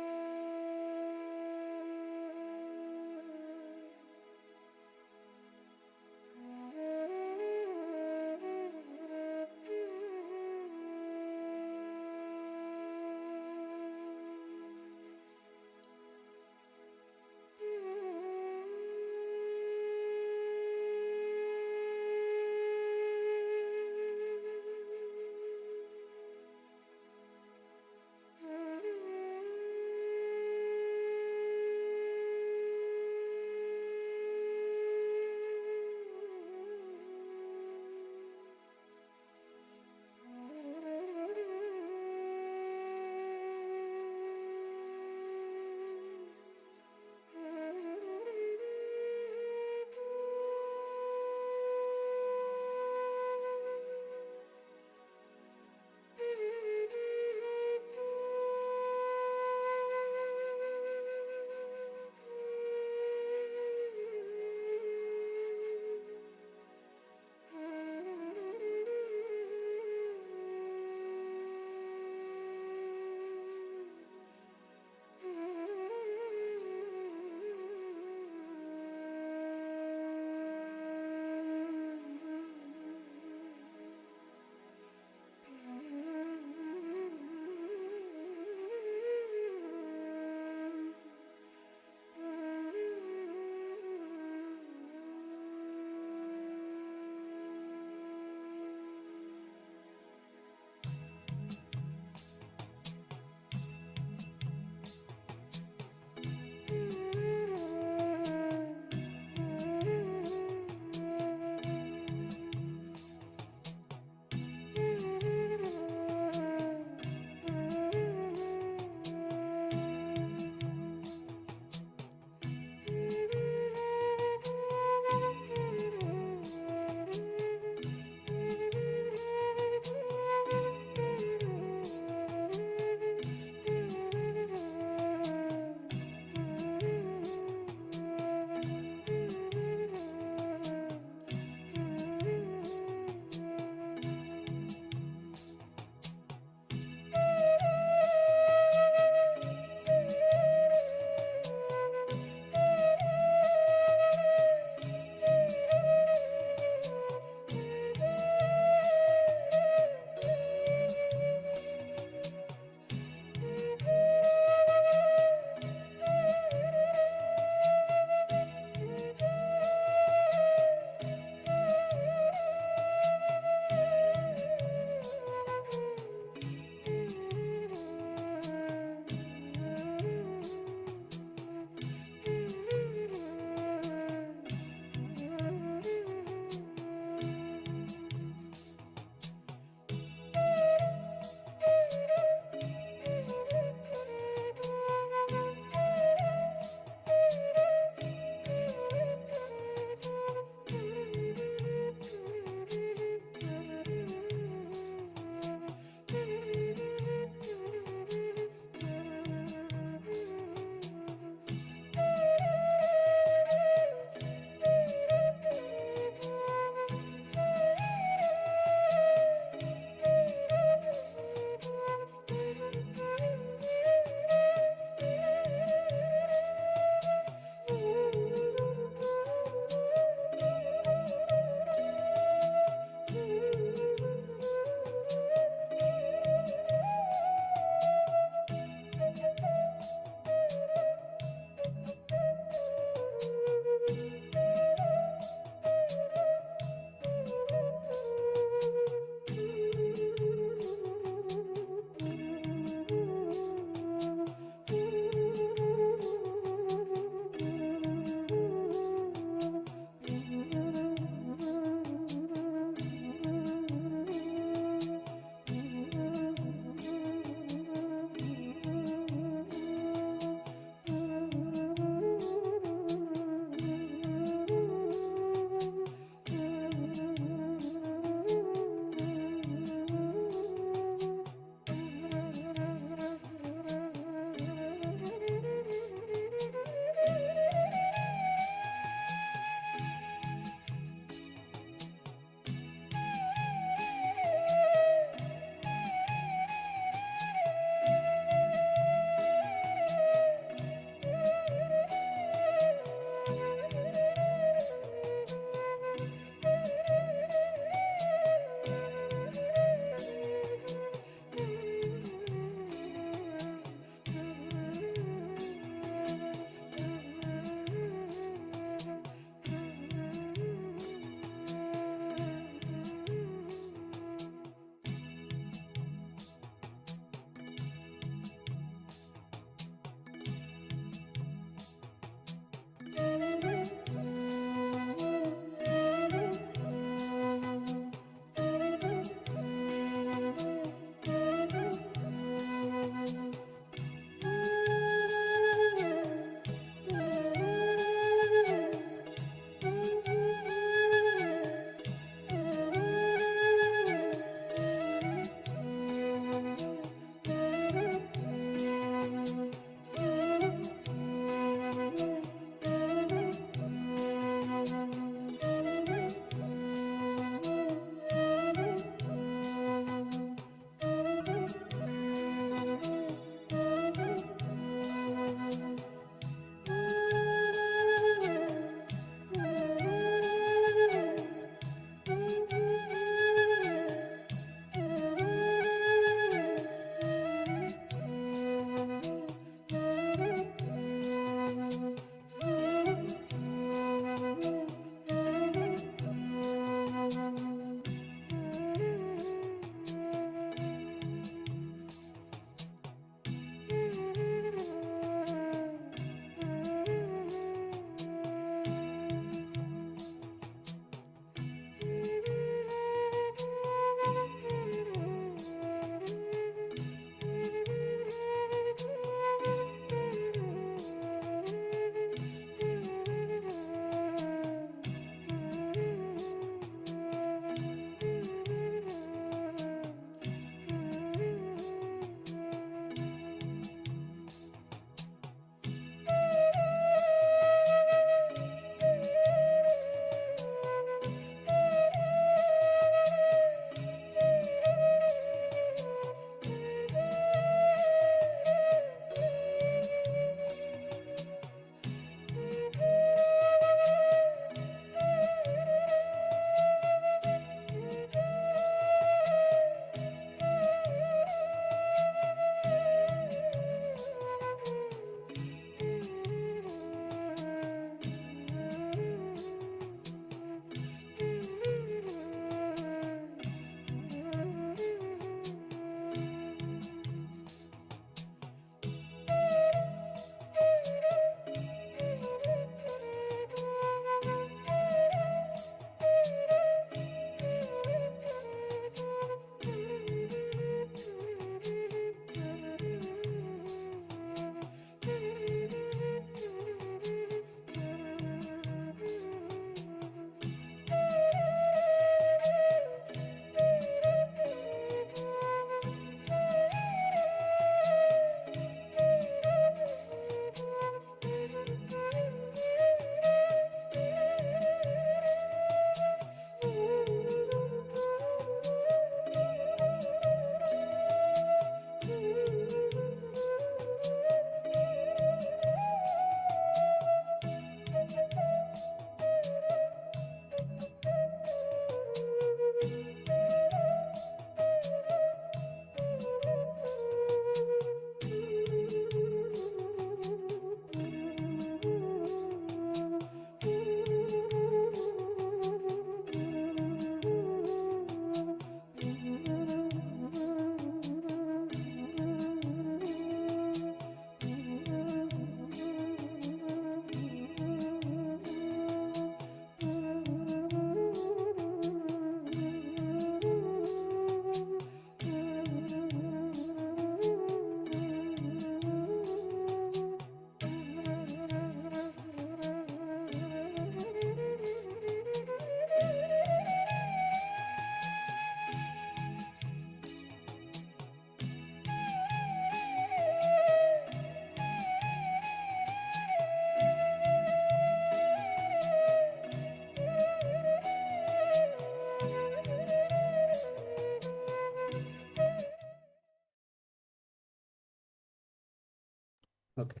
Okay.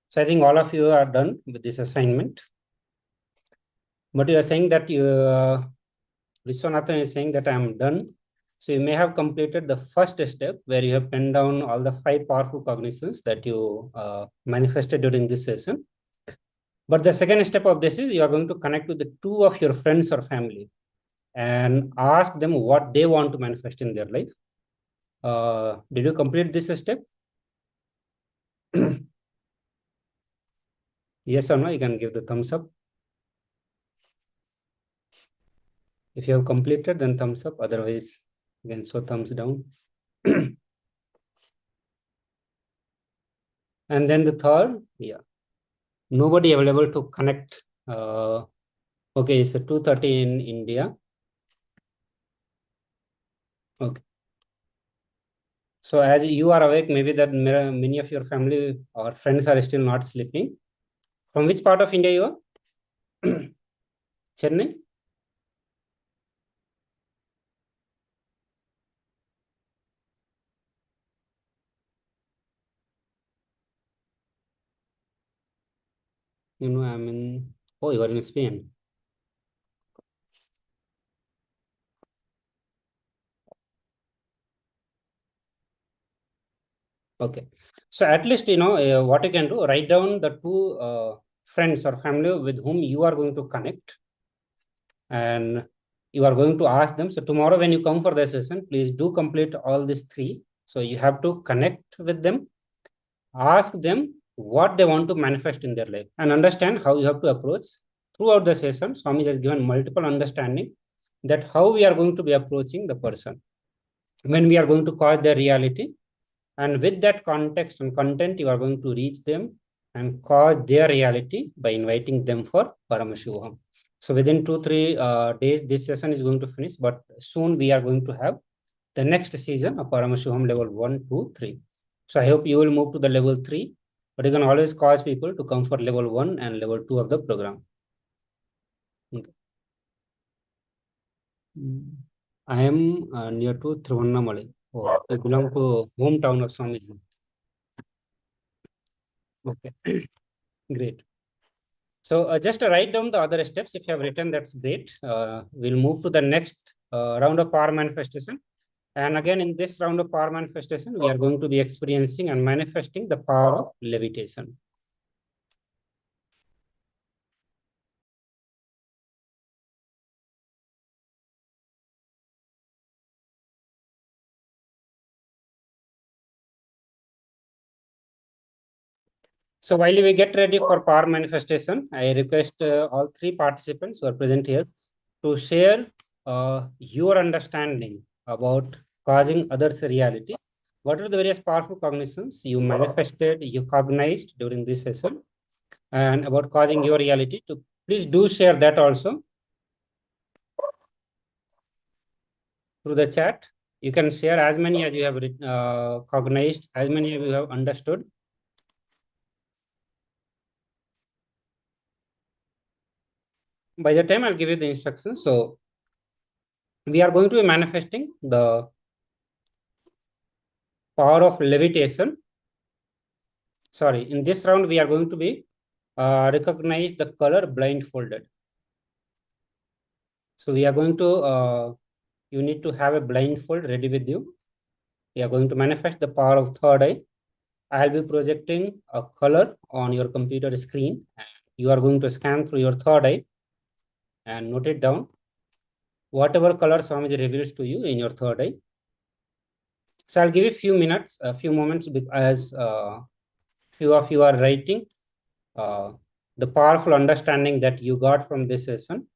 So I think all of you are done with this assignment. But you are saying that Vishwanathan is saying that I am done. So you may have completed the first step where you have penned down all the 5 powerful cognitions that you manifested during this session. But the second step of this is you are going to connect with the 2 of your friends or family and ask them what they want to manifest in their life. Did you complete this step? Yes or no? You can give the thumbs up. If you have completed, then thumbs up. Otherwise, you can show thumbs down. And then the third, yeah, nobody available to connect. Okay, it's 2:30 in India. Okay. So as you are awake, maybe that many of your family or friends are still not sleeping. From which part of India you are? Chennai? You know, I'm in, oh, you are in Spain. Okay. So at least, you know, what you can do, write down the 2 friends or family with whom you are going to connect. And you are going to ask them. So tomorrow when you come for the session, please do complete all these 3. So you have to connect with them, ask them what they want to manifest in their life, and understand how you have to approach. Throughout the session, Swami has given multiple understanding that how we are going to be approaching the person when we are going to cause their reality. And with that context and content, you are going to reach them and cause their reality by inviting them for Paramashivoham. So within 2-3 days, this session is going to finish, but soon we are going to have the next season of Paramashivoham level 1, 2, 3. So I hope you will move to the level 3, but you can always cause people to come for level 1 and level 2 of the program. Okay. I am near to Thiruvannamalai. Oh, I belong to hometown of Swamiji. Okay, great. So just write down the other steps. If you have written, that's great. We'll move to the next round of power manifestation. And again, in this round of power manifestation, we are going to be experiencing and manifesting the power of levitation. So while we get ready for power manifestation, I request all 3 participants who are present here to share your understanding about causing others' reality. What are the various powerful cognitions you manifested, you cognized during this session, and about causing your reality? To please do share that also through the chat. You can share as many as you have cognized, as many as you have understood. By the time I'll give you the instructions. So we are going to be manifesting the power of levitation. Sorry, in this round, we are going to be recognize the color blindfolded. So we are going to, you need to have a blindfold ready with you. We are going to manifest the power of third eye. I'll be projecting a color on your computer screen. You are going to scan through your third eye and note it down. Whatever color Swamiji reveals to you in your third eye. So I'll give you a few minutes, a few moments, as few of you are writing the powerful understanding that you got from this session.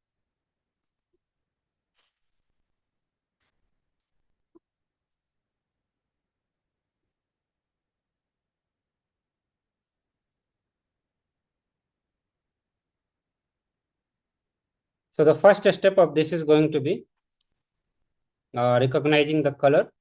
So the first step of this is going to be recognizing the color.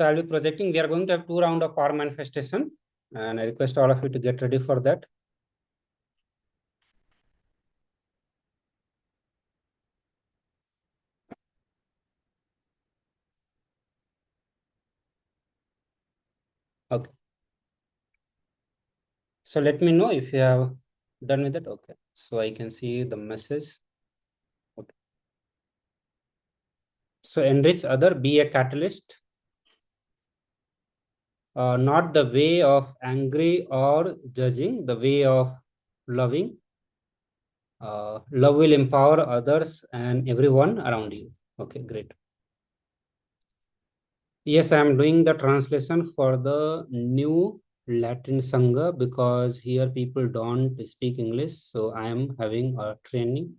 So I'll be projecting. We are going to have 2 rounds of power manifestation, and I request all of you to get ready for that. Okay. So let me know if you have done with it. Okay. So I can see the message. Okay. So enrich other, be a catalyst. Not the way of angry or judging, the way of loving. Love will empower others and everyone around you. Okay, great. Yes, I am doing the translation for the new Latin Sangha because here people don't speak English. So I am having a training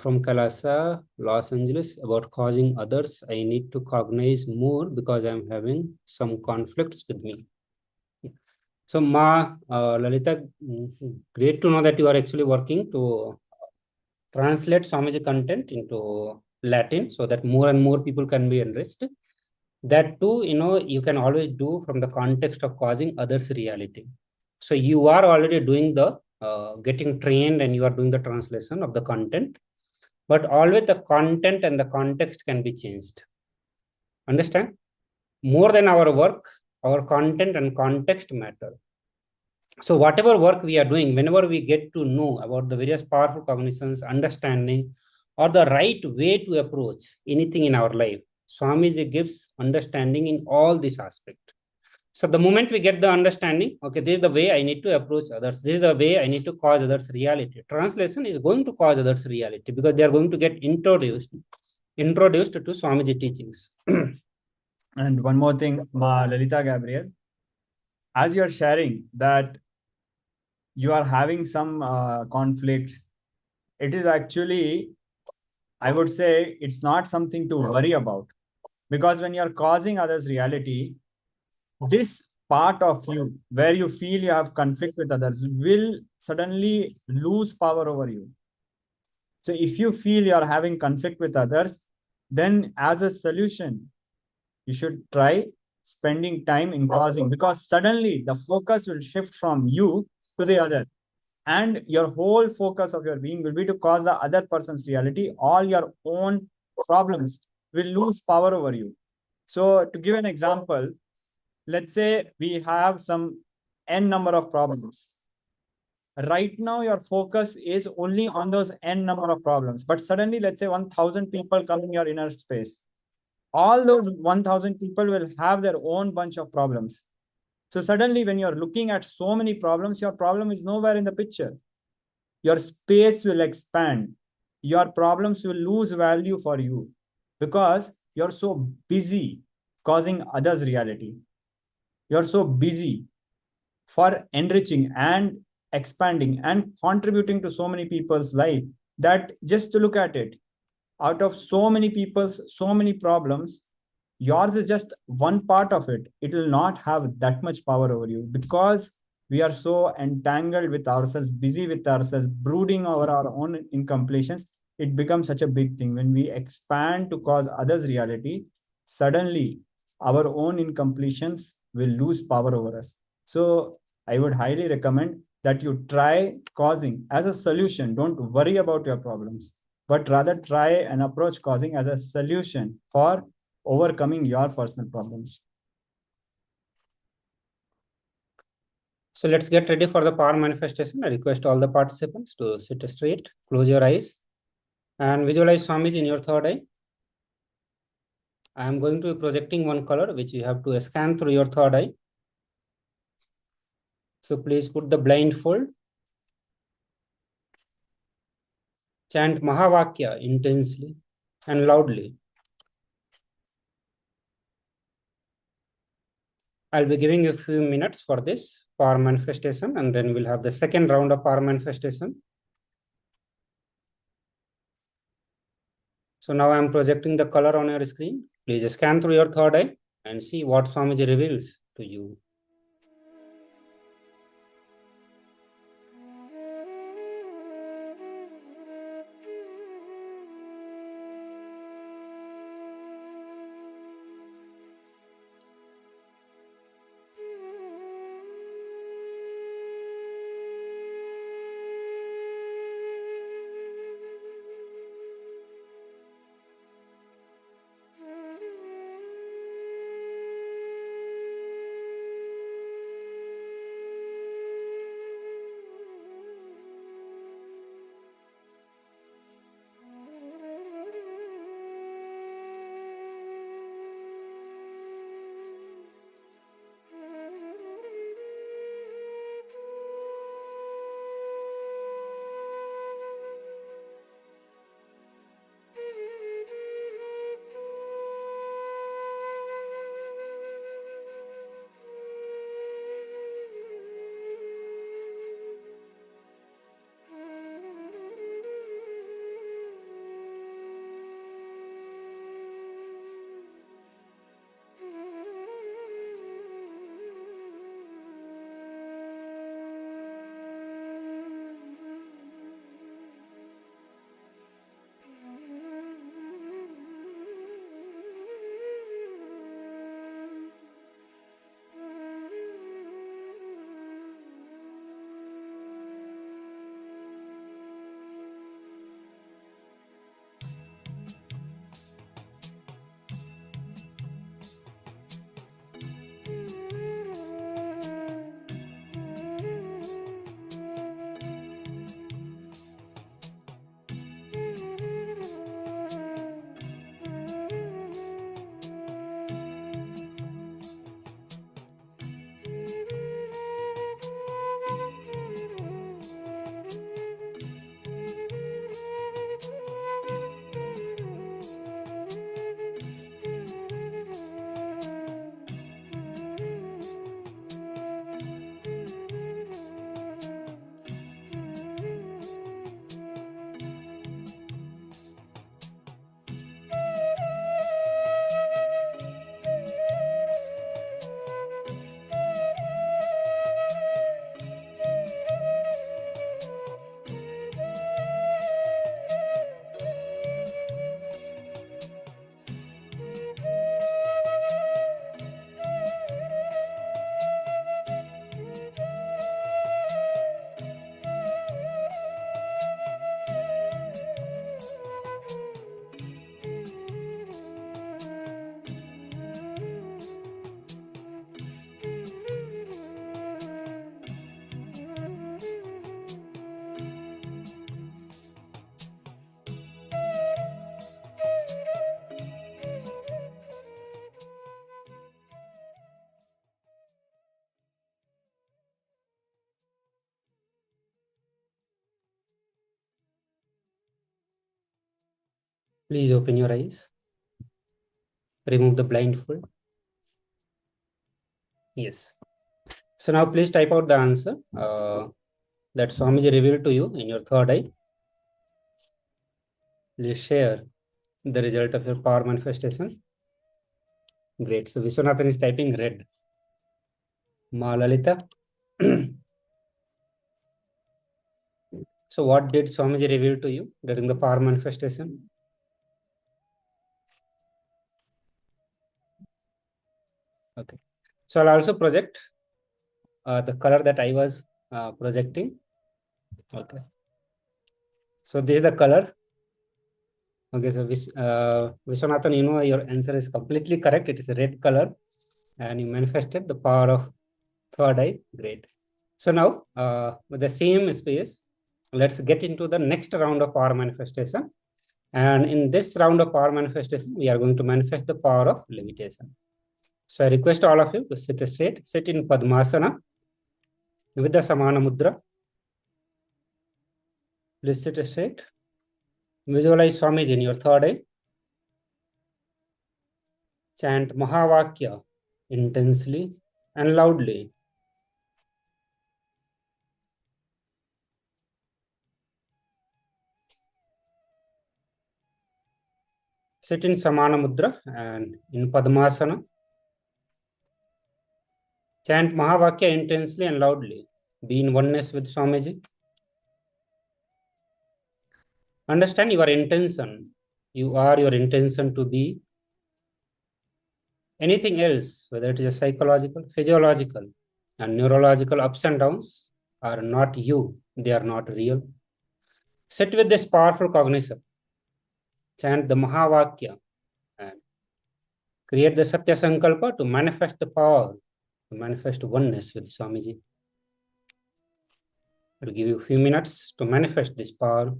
from KAILASA, Los Angeles about causing others. I need to cognize more because I am having some conflicts with me. So Lalita, great to know that you are actually working to translate Swamiji content into Latin so that more and more people can be enriched. That too, you can always do from the context of causing others reality. So you are already doing the getting trained and you are doing the translation of the content, but always the content and the context can be changed. Understand? More than our work, our content and context matter. So whatever work we are doing, whenever we get to know about the various powerful cognitions, understanding, or the right way to approach anything in our life, Swamiji gives understanding in all these aspects. So the moment we get the understanding, okay, this is the way I need to approach others. This is the way I need to cause others reality. Translation is going to cause others reality because they are going to get introduced to Swamiji teachings. And one more thing, Ma Lalita Gabriel, as you are sharing that you are having some conflicts, it is actually, I would say, it's not something to worry about. Because when you're causing others reality, this part of you where you feel you have conflict with others will suddenly lose power over you. So if you feel you're having conflict with others, then as a solution, you should try spending time in causing, because suddenly the focus will shift from you to the other. And your whole focus of your being will be to cause the other person's reality. All your own problems will lose power over you. So to give an example, let's say we have some n number of problems. Right now, your focus is only on those n number of problems. But suddenly, let's say 1,000 people come in your inner space. All those 1,000 people will have their own bunch of problems. So suddenly, when you're looking at so many problems, your problem is nowhere in the picture. Your space will expand. Your problems will lose value for you because you're so busy causing others reality. You're so busy for enriching and expanding and contributing to so many people's life that just to look at it, out of so many people's so many problems, yours is just one part of it. It will not have that much power over you because we are so entangled with ourselves, busy with ourselves, brooding over our own incompletions. It becomes such a big thing. When we expand to cause others reality, suddenly our own incompletions will lose power over us. So I would highly recommend that you try causing as a solution. Don't worry about your problems, but rather try and approach causing as a solution for overcoming your personal problems. So let's get ready for the power manifestation. I request all the participants to sit straight, close your eyes, and visualize Swamiji in your third eye. I am going to be projecting one color which you have to scan through your third eye. So please put the blindfold. Chant Mahavakya intensely and loudly. I'll be giving you a few minutes for this power manifestation, and then we'll have the second round of power manifestation. So now I'm projecting the color on your screen. Please scan through your third eye and see what Swamiji reveals to you. Please open your eyes. Remove the blindfold. Yes. So now please type out the answer that Swamiji revealed to you in your third eye. Please share the result of your power manifestation. Great. So Vishwanathan is typing red. Ma Lalita. So what did Swamiji reveal to you during the power manifestation? Okay. So I'll also project the color that I was projecting. Okay. So this is the color. Okay. So Vishwanathan, you know your answer is completely correct. It is a red color, and you manifested the power of third eye. Great. So now with the same space, let's get into the next round of power manifestation. And in this round of power manifestation, we are going to manifest the power of levitation. So I request all of you to sit straight, sit in Padmasana with the Samana Mudra. Please sit straight. Visualize Swamiji in your third eye. Chant Mahavakya intensely and loudly. Sit in Samana Mudra and in Padmasana. Chant Mahavakya intensely and loudly. Be in oneness with Swamiji. Understand your intention. You are your intention to be. Anything else, whether it is a psychological, physiological, and neurological ups and downs, are not you. They are not real. Sit with this powerful cognition. Chant the Mahavakya and create the Satya Sankalpa to manifest the power, to manifest oneness with Swamiji. I'll give you a few minutes to manifest this power.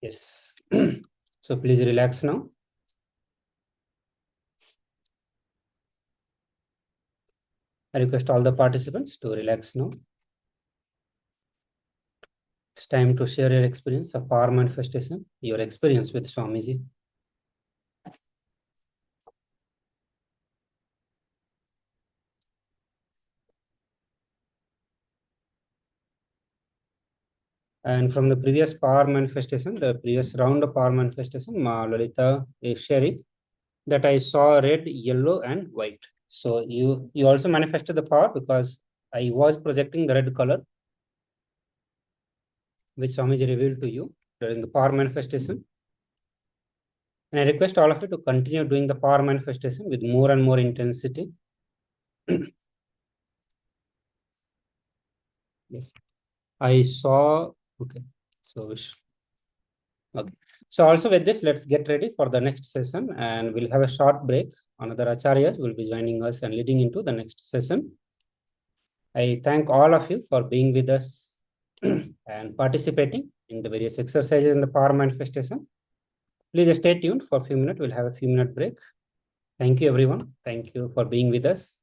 Yes. So please relax now. I request all the participants to relax now. It's time to share your experience of power manifestation, your experience with Swamiji. And from the previous power manifestation, the previous round of power manifestation, Ma Lalita is sharing that I saw red, yellow, and white. So you also manifested the power because I was projecting the red color, which Swamiji revealed to you during the power manifestation. And I request all of you to continue doing the power manifestation with more and more intensity. Yes. I saw, okay. So, okay. So also with this, let's get ready for the next session and we'll have a short break. Another Acharyas will be joining us and leading into the next session. I thank all of you for being with us and participating in the various exercises in the power manifestation. Please stay tuned for a few minutes. We'll have a few minute break. Thank you, everyone. Thank you for being with us.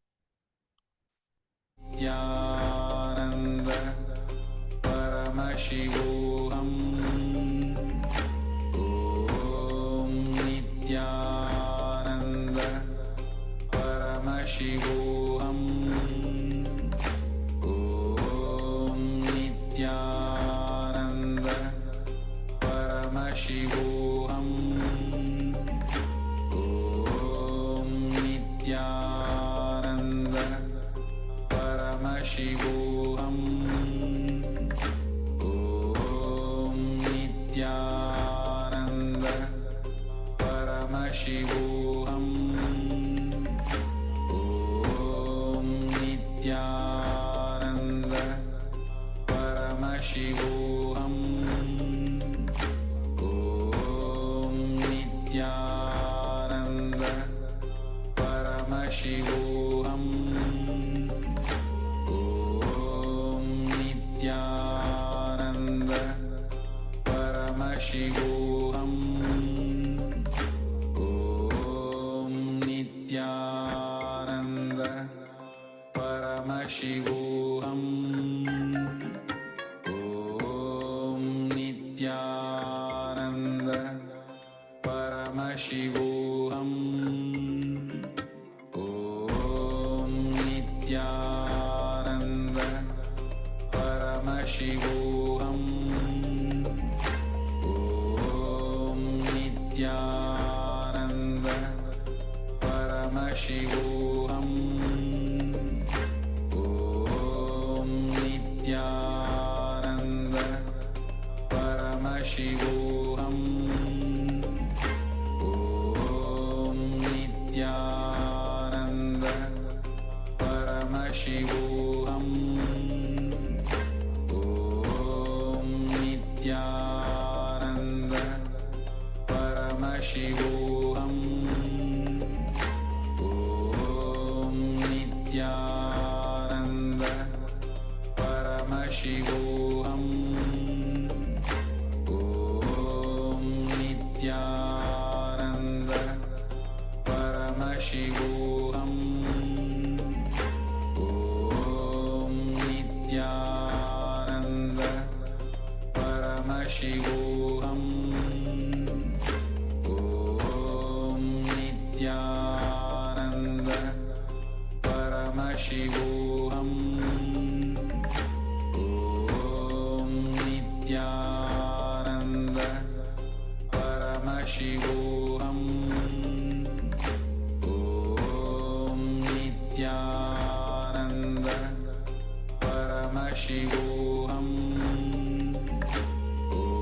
Nithyananda Paramashivoham Om Nithyananda Paramashivoham Om Nithyananda Paramashivoham Om Nithyananda Paramashivoham Om Nithyananda Paramashivoham Om Nithyananda Paramashivoham Om Nithyananda Paramashivoham Nithyananda Paramashivoham Om Nithyananda Paramashivoham Om Nithyananda Paramashivoham Om Nithyananda Paramashivoham Om Nithyananda Paramashivoham Om Nithyananda Paramashivoham Om Nithyananda Paramashivoham Om Nithyananda Paramashivoham Om Nithyananda Paramashivoham Om Nithyananda Paramashivoham Om Nithyananda Paramashivoham Om Nithyananda Paramashivoham Om Nithyananda Paramashivoham Om Nithyananda Paramashivoham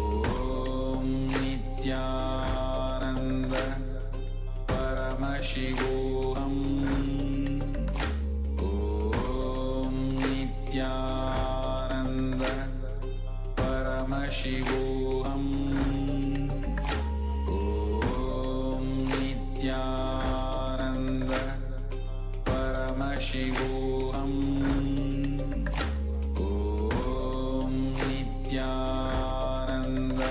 Om Nithyananda Paramashivoham Om Nithyananda Paramashivoham Om Nithyananda Paramashivoham Om Nithyananda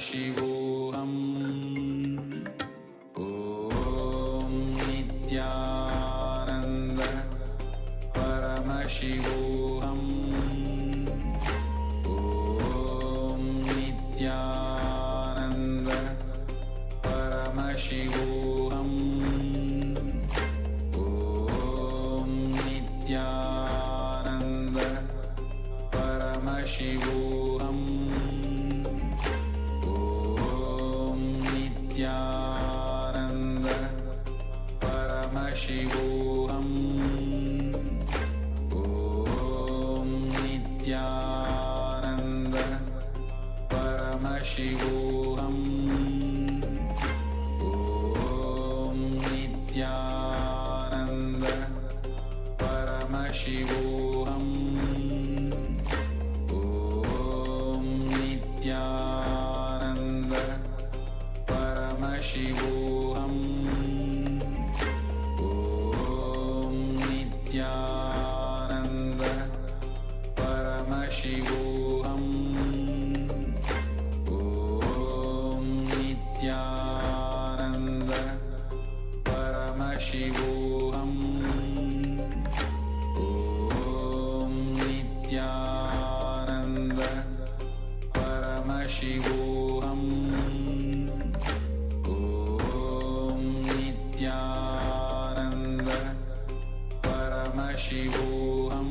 Paramashivoham Om Nithyananda Paramashivoham Om Nithyananda Paramashivoham Om Nithyananda Paramashivoham Om Nithyananda Paramashivoham Om Nithyananda Paramashivoham Om Nithyananda Paramashivoham Om Nithyananda Paramashivoham Om Nithyananda Paramashivoham Om Nithyananda Paramashivoham Om Nithyananda Paramashivoham Om Nithyananda Paramashivoham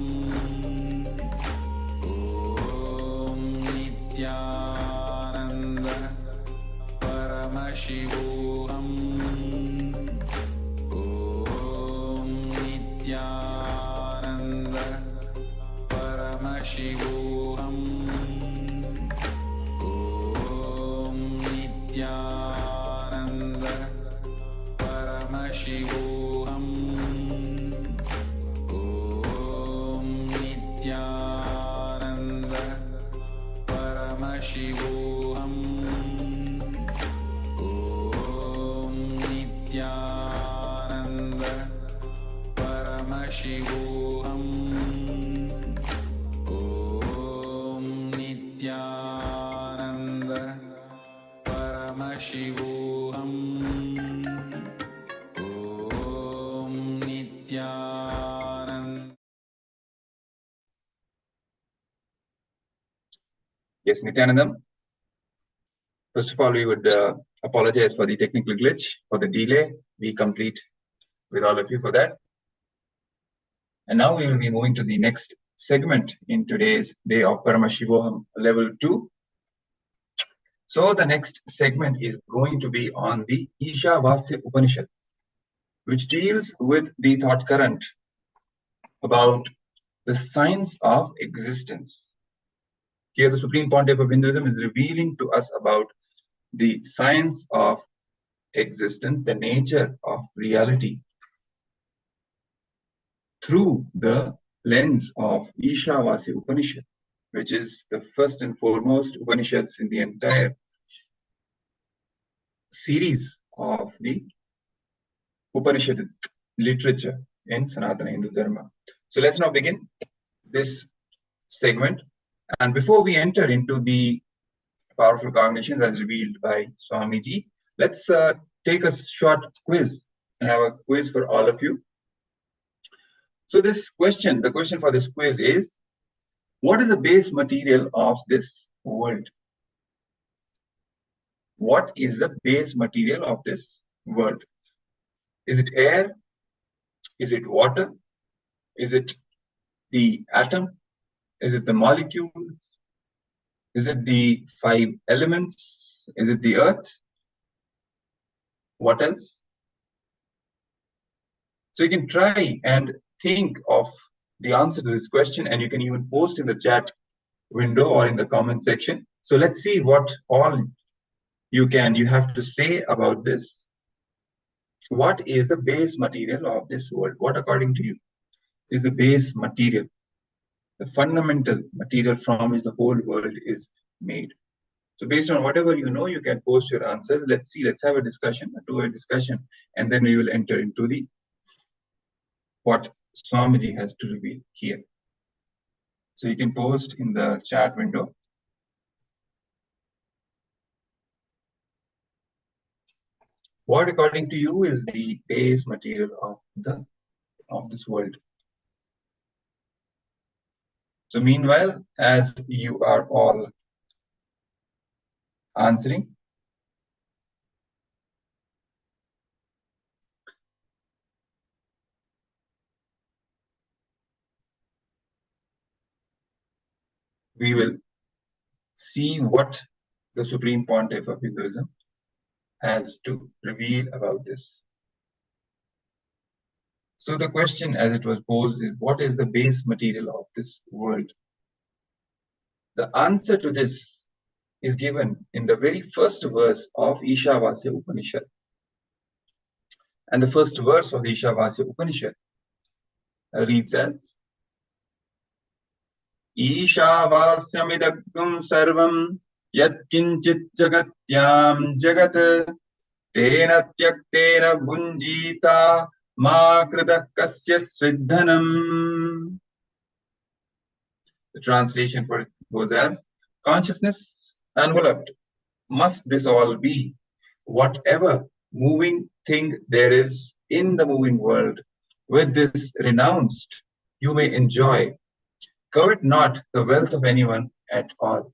Om Nithyananda Paramashivoham Om Nithyananda Paramashivoham Om Nithyananda Paramashivoham Om Nithyananda Paramashivoham Om Nithyananda Paramashivoham Om Nithyananda Paramashivoham Om Nithyananda. Yes, Nithyanandam. First of all, we would apologize for the technical glitch, for the delay. We complete with all of you for that. And now we will be moving to the next segment in today's day of Paramashivoham Level 2. So the next segment is going to be on the Ishavasya Upanishad, which deals with the thought current about the science of existence. Here the Supreme Pontiff of Hinduism is revealing to us about the science of existence, the nature of reality, through the lens of Ishavasya Upanishad, which is the first and foremost Upanishads in the entire series of the Upanishadic literature in Sanatana Hindu Dharma. So let's now begin this segment. And before we enter into the powerful cognitions as revealed by Swamiji, let's take a short quiz and have a quiz for all of you. So this question, the question for this quiz is, what is the base material of this world? What is the base material of this world? Is it air? Is it water? Is it the atom? Is it the molecule? Is it the 5 elements? Is it the earth? What else? So you can try and think of the answer to this question, and you can even post in the chat window or in the comment section. So let's see what all you have to say about this. What is the base material of this world? What, according to you, is the base material, the fundamental material from which the whole world is made? So based on whatever you know, you can post your answers. Let's see, let's have a discussion, and then we will enter into the what Swamiji has to reveal here. So you can post in the chat window. What, according to you, is the base material of this world? So meanwhile, as you are all answering, we will see what the Supreme Pontiff of Hinduism has to reveal about this. So the question as it was posed is, what is the base material of this world? The answer to this is given in the very first verse of Ishavasya Upanishad. And the first verse of the Ishavasya Upanishad reads as, Ishavasyamidagam sarvam yat kinchit jagatyam jagat tena tyaktena bunjita ma kridah kasya sriddhanam. The translation for it goes as, consciousness enveloped, must this all be? Whatever moving thing there is in the moving world, with this renounced, you may enjoy. Covet not the wealth of anyone at all.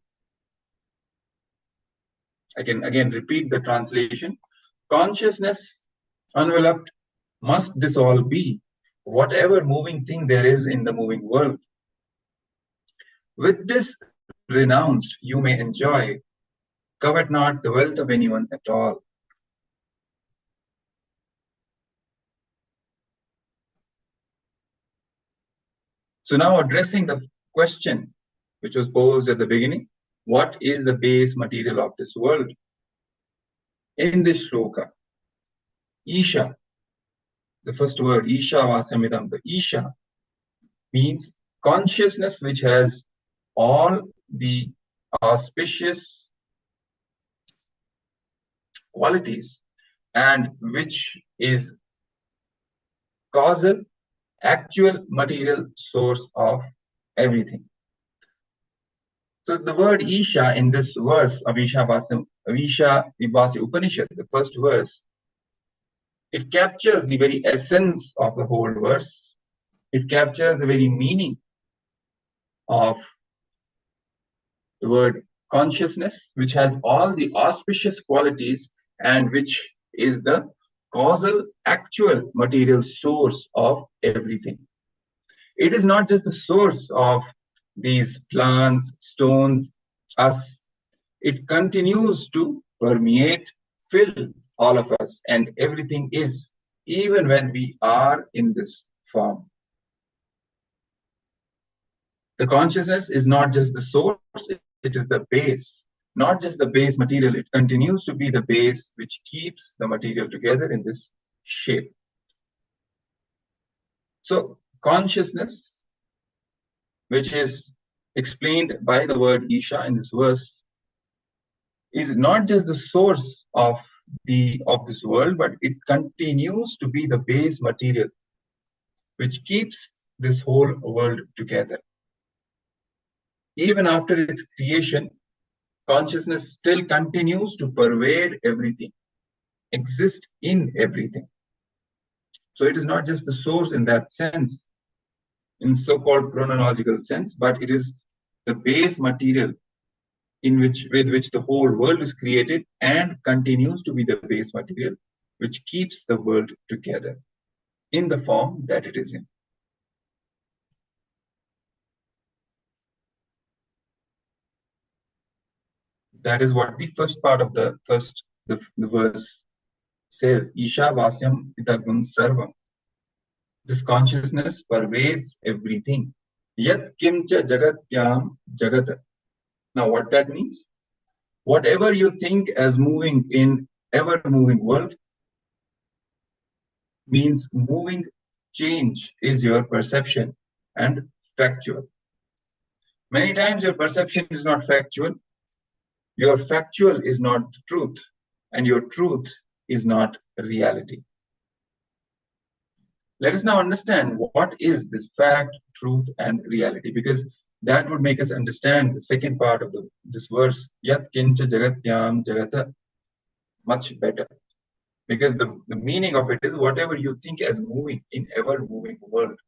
I can again repeat the translation. Consciousness enveloped, must this all be? Whatever moving thing there is in the moving world, with this renounced, you may enjoy. Covet not the wealth of anyone at all. So now addressing the question which was posed at the beginning, what is the base material of this world? In this shloka, Isha, the first word, Isha Vasamidam, the Isha means consciousness which has all the auspicious qualities and which is causal, actual material source of everything. So the word Isha in this verse of Ishavasya Upanishad, the first verse, it captures the very essence of the whole verse. It captures the very meaning of the word consciousness, which has all the auspicious qualities and which is the causal, actual material source of everything. It is not just the source of these plants, stones, us. It continues to permeate, fill all of us, and everything is, even when we are in this form. The consciousness is not just the source, it is the base. Not just the base material, it continues to be the base which keeps the material together in this shape. So consciousness, which is explained by the word Isha in this verse, is not just the source of this world, but it continues to be the base material which keeps this whole world together. Even after its creation, consciousness still continues to pervade everything, exist in everything. So it is not just the source in that sense, in so-called chronological sense, but it is the base material with which the whole world is created and continues to be the base material which keeps the world together in the form that it is in. That is what the first part of the verse says. Isha Vasyam Idagam Sarvam. This consciousness pervades everything. Yat kimcha jagatyam jagat. Now what that means? Whatever you think as moving in ever-moving world means moving change is your perception and factual. Many times your perception is not factual, your factual is not the truth, and your truth is not reality. Let us now understand what is this fact, truth, and reality, because that would make us understand the second part of this verse, Yat Kincha Jagatyam Jagata, much better. Because the meaning of it is whatever you think as moving in ever-moving world,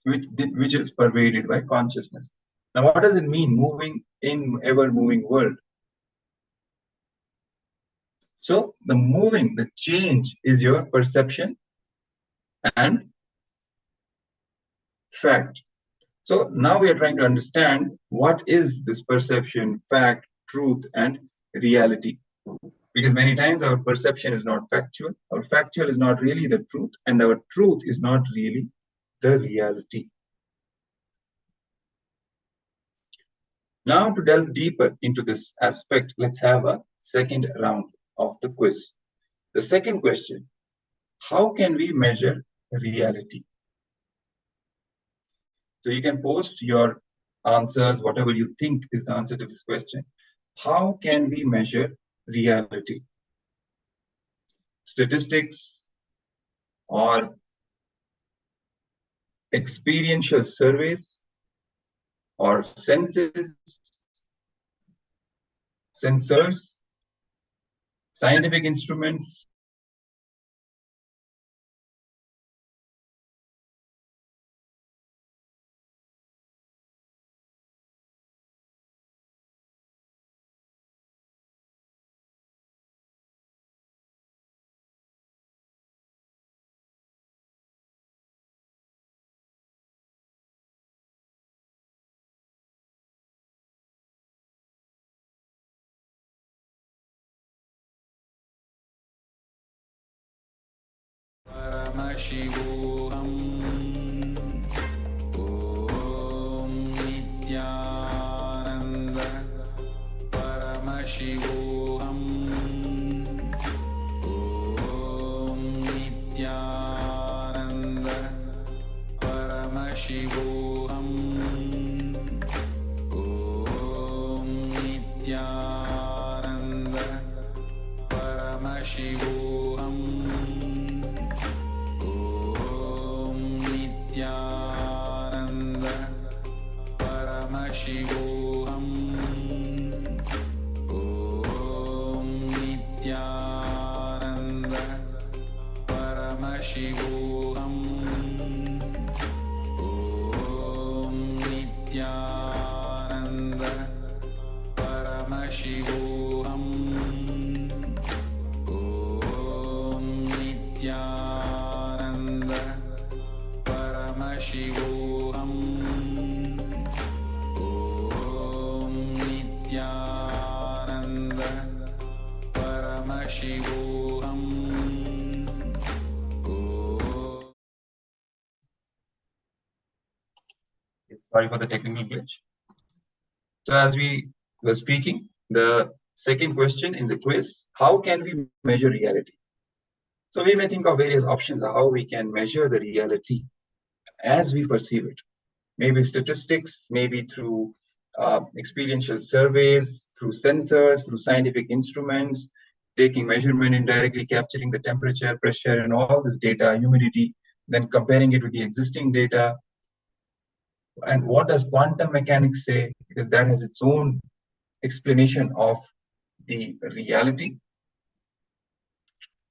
which is pervaded by consciousness. Now, what does it mean, moving in ever-moving world? So the change is your perception and fact. So now we are trying to understand what is this perception, fact, truth, and reality. Because many times our perception is not factual, our factual is not really the truth, and our truth is not really the reality. Now, to delve deeper into this aspect, let's have a second round of the quiz. The second question: how can we measure reality? So you can post your answers, whatever you think is the answer to this question. How can we measure reality? Statistics or experiential surveys or senses, sensors, scientific instruments? Paramashivoham Om Nithyananda Paramashivoham Om Nithyananda Paramashivoham Om Nithyananda Paramashivoham Nithyananda Paramashivoham Om Nithyananda Paramashivoham Om Nithyananda Paramashivoham Om Nithyananda Paramashivoham Om Nithyananda Paramashivoham. Sorry for the technical glitch. So as we were speaking, the second question in the quiz: how can we measure reality? So we may think of various options of how we can measure the reality as we perceive it. Maybe statistics, maybe through experiential surveys, through sensors, through scientific instruments, taking measurement and directly capturing the temperature, pressure, and all this data, humidity, then comparing it with the existing data. And what does quantum mechanics say? Because that has its own explanation of the reality,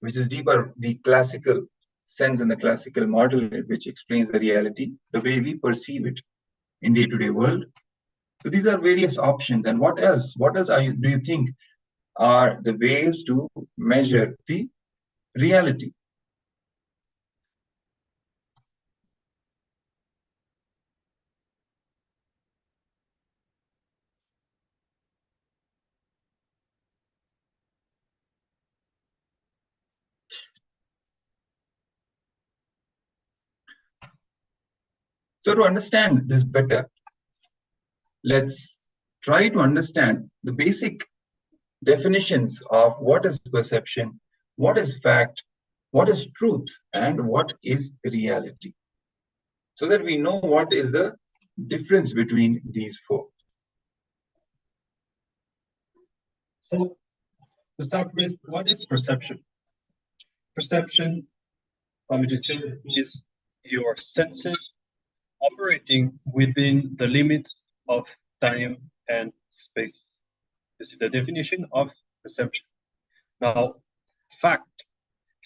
which is deeper, the classical sense and the classical model, which explains the reality, the way we perceive it in day-to-day world. So these are various options. And what else? What else do you think are the ways to measure the reality? So to understand this better, let's try to understand the basic definitions of what is perception, what is fact, what is truth, and what is reality, so that we know what is the difference between these four. So to start with, what is perception? Perception, which is your senses operating within the limits of time and space. This is the definition of perception. Now, fact.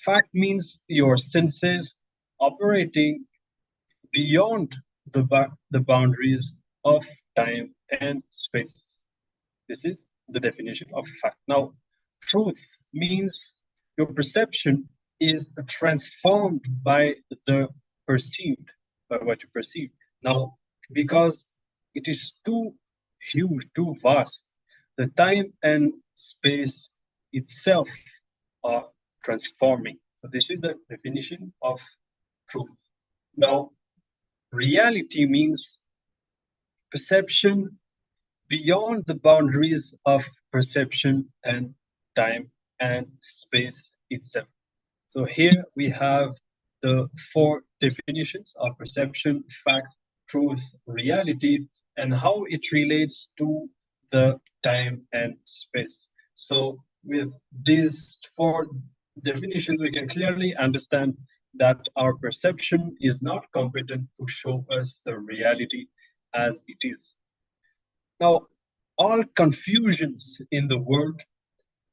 Fact means your senses operating beyond the boundaries of time and space. This is the definition of fact. Now, truth means your perception is transformed by the perceived, by what you perceive. Now, because it is too huge, too vast, the time and space itself are transforming. So this is the definition of truth. Now, reality means perception beyond the boundaries of perception and time and space itself. So here we have the four definitions of perception, fact, truth, reality, and how it relates to the time and space. So with these four definitions, we can clearly understand that our perception is not competent to show us the reality as it is. Now, all confusions in the world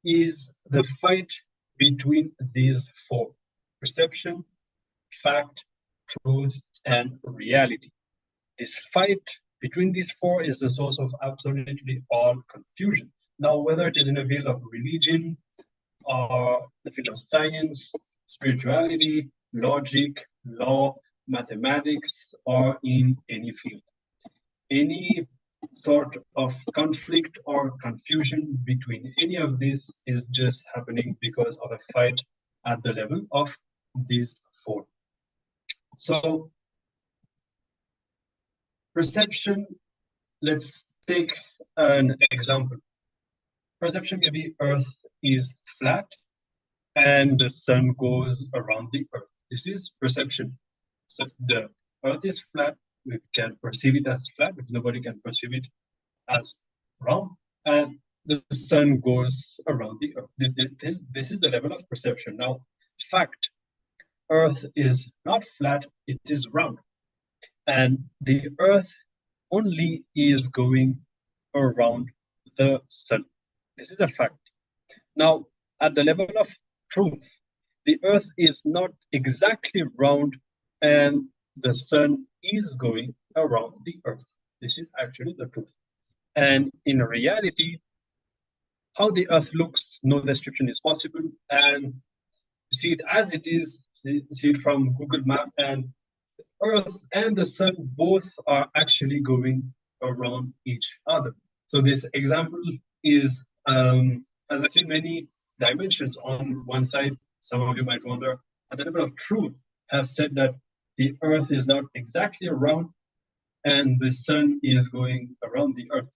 is the fight between these four: perception, fact, truth, and reality. This fight between these four is the source of absolutely all confusion. Now, whether it is in the field of religion, or the field of science, spirituality, logic, law, mathematics, or in any field, any sort of conflict or confusion between any of these is just happening because of a fight at the level of these four. So, perception, let's take an example. Perception may be Earth is flat and the sun goes around the Earth. This is perception. So the Earth is flat, we can perceive it as flat, but nobody can perceive it as round, and the sun goes around the Earth. This is the level of perception. Now, fact, Earth is not flat, it is round, and the Earth only is going around the sun. This is a fact. Now, at the level of truth, the Earth is not exactly round and the sun is going around the Earth. This is actually the truth. And in reality, how the Earth looks, no description is possible, and see it as it is, see it from Google Map, and Earth and the sun both are actually going around each other. So this example is has actually many dimensions. On one side, some of you might wonder, at the level of truth, have said that the Earth is not exactly round and the sun is going around the Earth.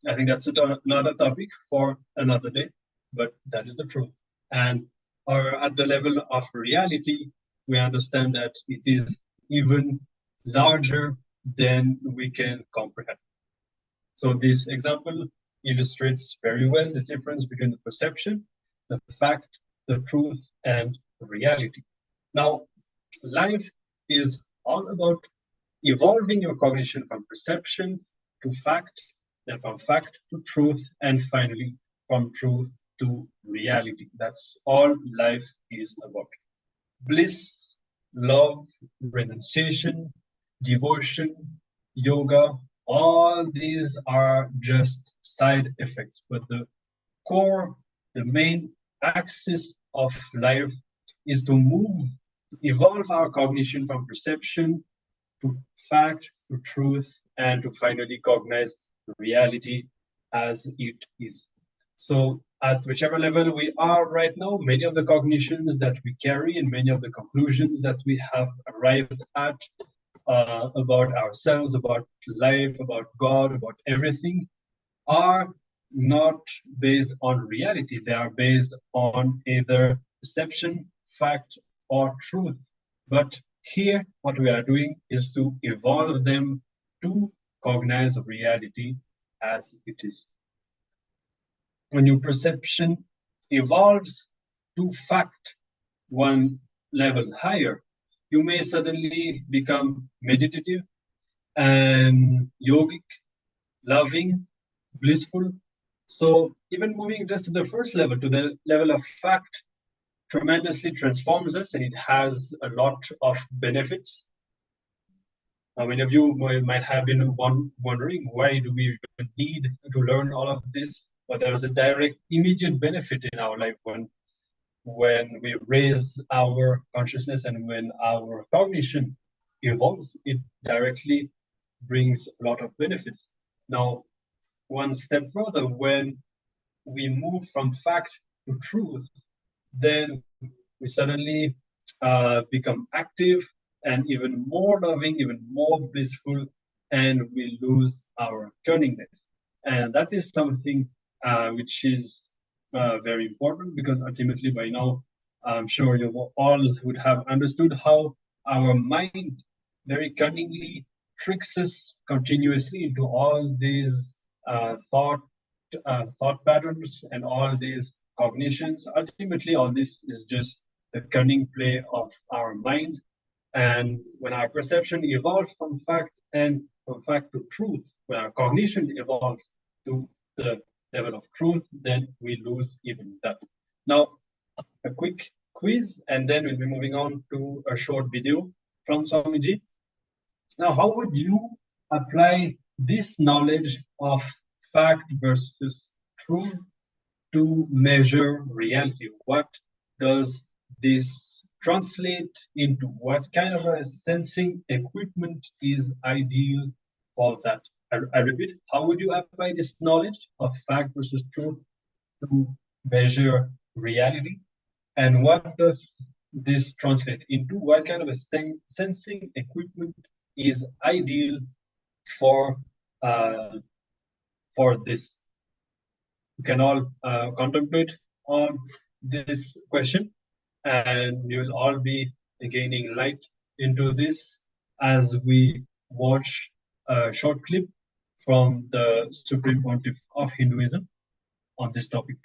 I think that's another topic for another day, but that is the truth. And at the level of reality, we understand that it is even larger than we can comprehend. So this example illustrates very well this difference between the perception, the fact, the truth, and reality. Now, life is all about evolving your cognition from perception to fact, then from fact to truth, and finally from truth to reality. That's all life is about. Bliss, love, renunciation, devotion, yoga, all these are just side effects, but the core, the main axis of life is to evolve our cognition from perception to fact, to truth, and to finally cognize reality as it is. So at whichever level we are right now, many of the cognitions that we carry and many of the conclusions that we have arrived at about ourselves, about life, about God, about everything, are not based on reality. They are based on either perception, fact, or truth. But here, what we are doing is to evolve them to cognize reality as it is. When your perception evolves to fact one level higher, you may suddenly become meditative and yogic, loving, blissful, So even moving just to the first level, to the level of fact, tremendously transforms us, and it has a lot of benefits. Many of you might have been wondering, why do we need to learn all of this? But there is a direct, immediate benefit in our life when we raise our consciousness and when our cognition evolves. It directly brings a lot of benefits. Now, one step further, when we move from fact to truth, then we suddenly become active and even more loving, even more blissful, and we lose our cunningness. And that is something which is very important, because ultimately by now, I'm sure you all would have understood how our mind very cunningly tricks us continuously into all these thought patterns and all these cognitions. Ultimately, all this is just the cunning play of our mind. And when our perception evolves from fact to truth, when our cognition evolves to the level of truth, then we lose even that. Now, a quick quiz, and then we'll be moving on to a short video from Swamiji. Now, how would you apply this knowledge of fact versus truth to measure reality? What does this translate into? What kind of a sensing equipment is ideal for that? I repeat, how would you apply this knowledge of fact versus truth to measure reality? And what does this translate into? What kind of a sensing equipment is ideal for this? You can all contemplate on this question, and you will all be gaining light into this as we watch a short clip from the Supreme Pontiff of Hinduism on this topic.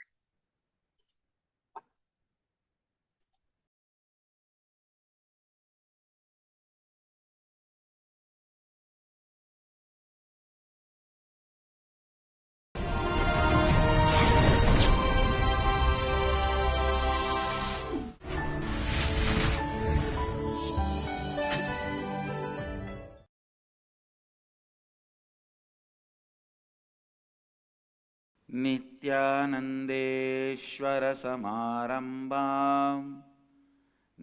नित्यानन्देश्वर समारम्भाम्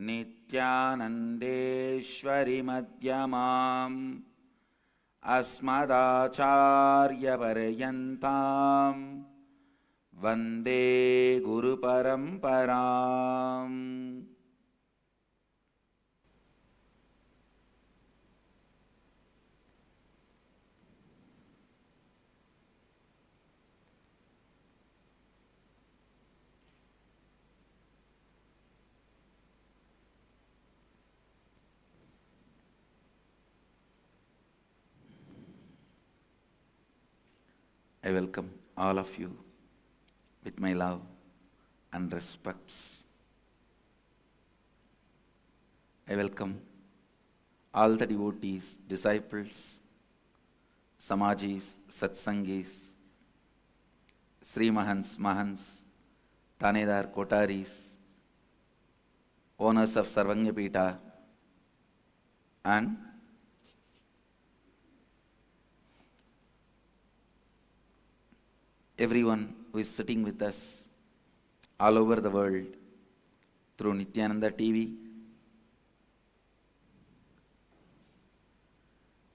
नित्यानन्देश्वरि मध्यमाम् अस्मदाचार्यपर्यन्ताम् वन्दे गुरुपरम्पराम्. I welcome all of you with my love and respects. I welcome all the devotees, disciples, Samajis, Satsangis, Sri Mahants, Tanedar, Kotaris, owners of Sarvanyapita, and everyone who is sitting with us all over the world through Nithyananda TV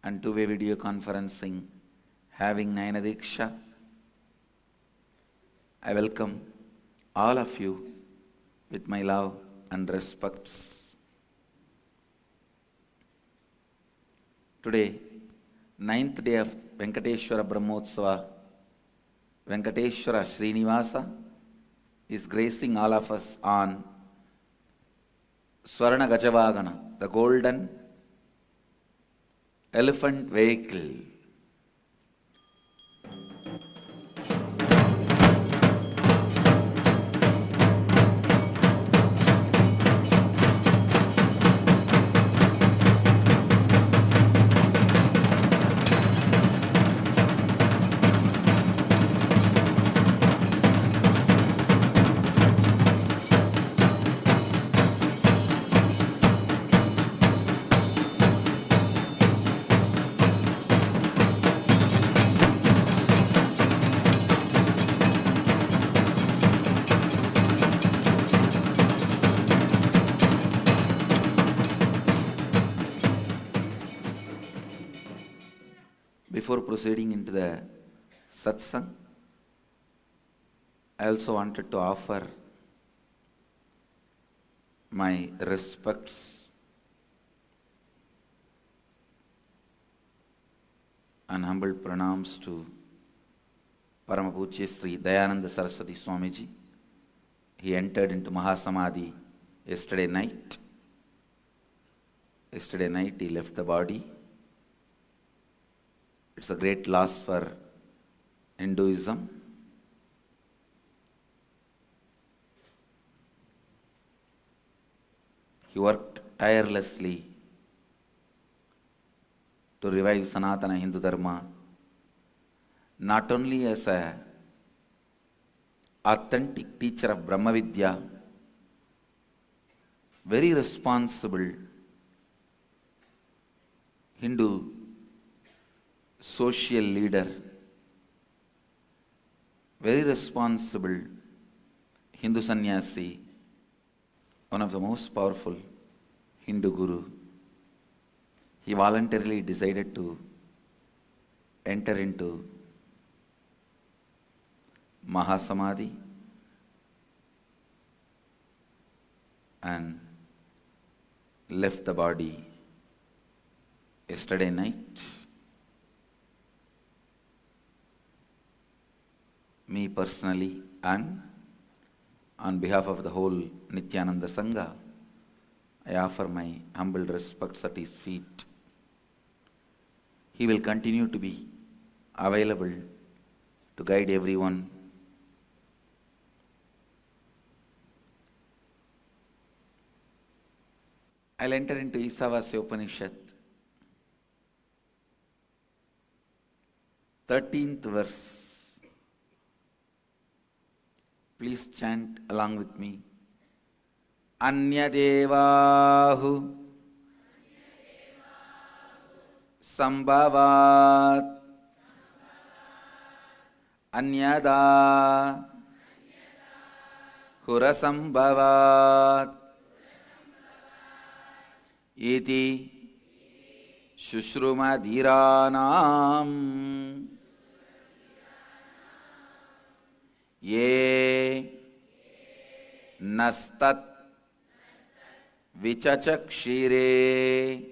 and two-way video conferencing, having Nayana Diksha. I welcome all of you with my love and respects. Today, 9th day of Venkateshwara Brahmotsava, Venkateshwara Srinivasa is gracing all of us on Swarna Gajavagana, the golden elephant vehicle. Before proceeding into the satsang, I also wanted to offer my respects and humble pranams to Paramapuಜ್ಯ Sri Dayananda Saraswati Swamiji. He entered into Mahasamadhi yesterday night. Yesterday night he left the body. It's a great loss for Hinduism. He worked tirelessly to revive Sanatana Hindu Dharma, not only as a authentic teacher of Brahma Vidya, very responsible Hindu social leader, very responsible Hindu sannyasi, one of the most powerful Hindu guru. He voluntarily decided to enter into Mahasamadhi and left the body yesterday night. Me personally and on behalf of the whole Nithyananda Sangha, I offer my humble respects at his feet. He will continue to be available to guide everyone. I'll enter into Isavasya Upanishad, 13th verse. Please chant along with me. Anyadevahu Sambhavat Anyada Hurasambhavat Iti Shushrumadhiranam Ye Nastat Vichachakshire.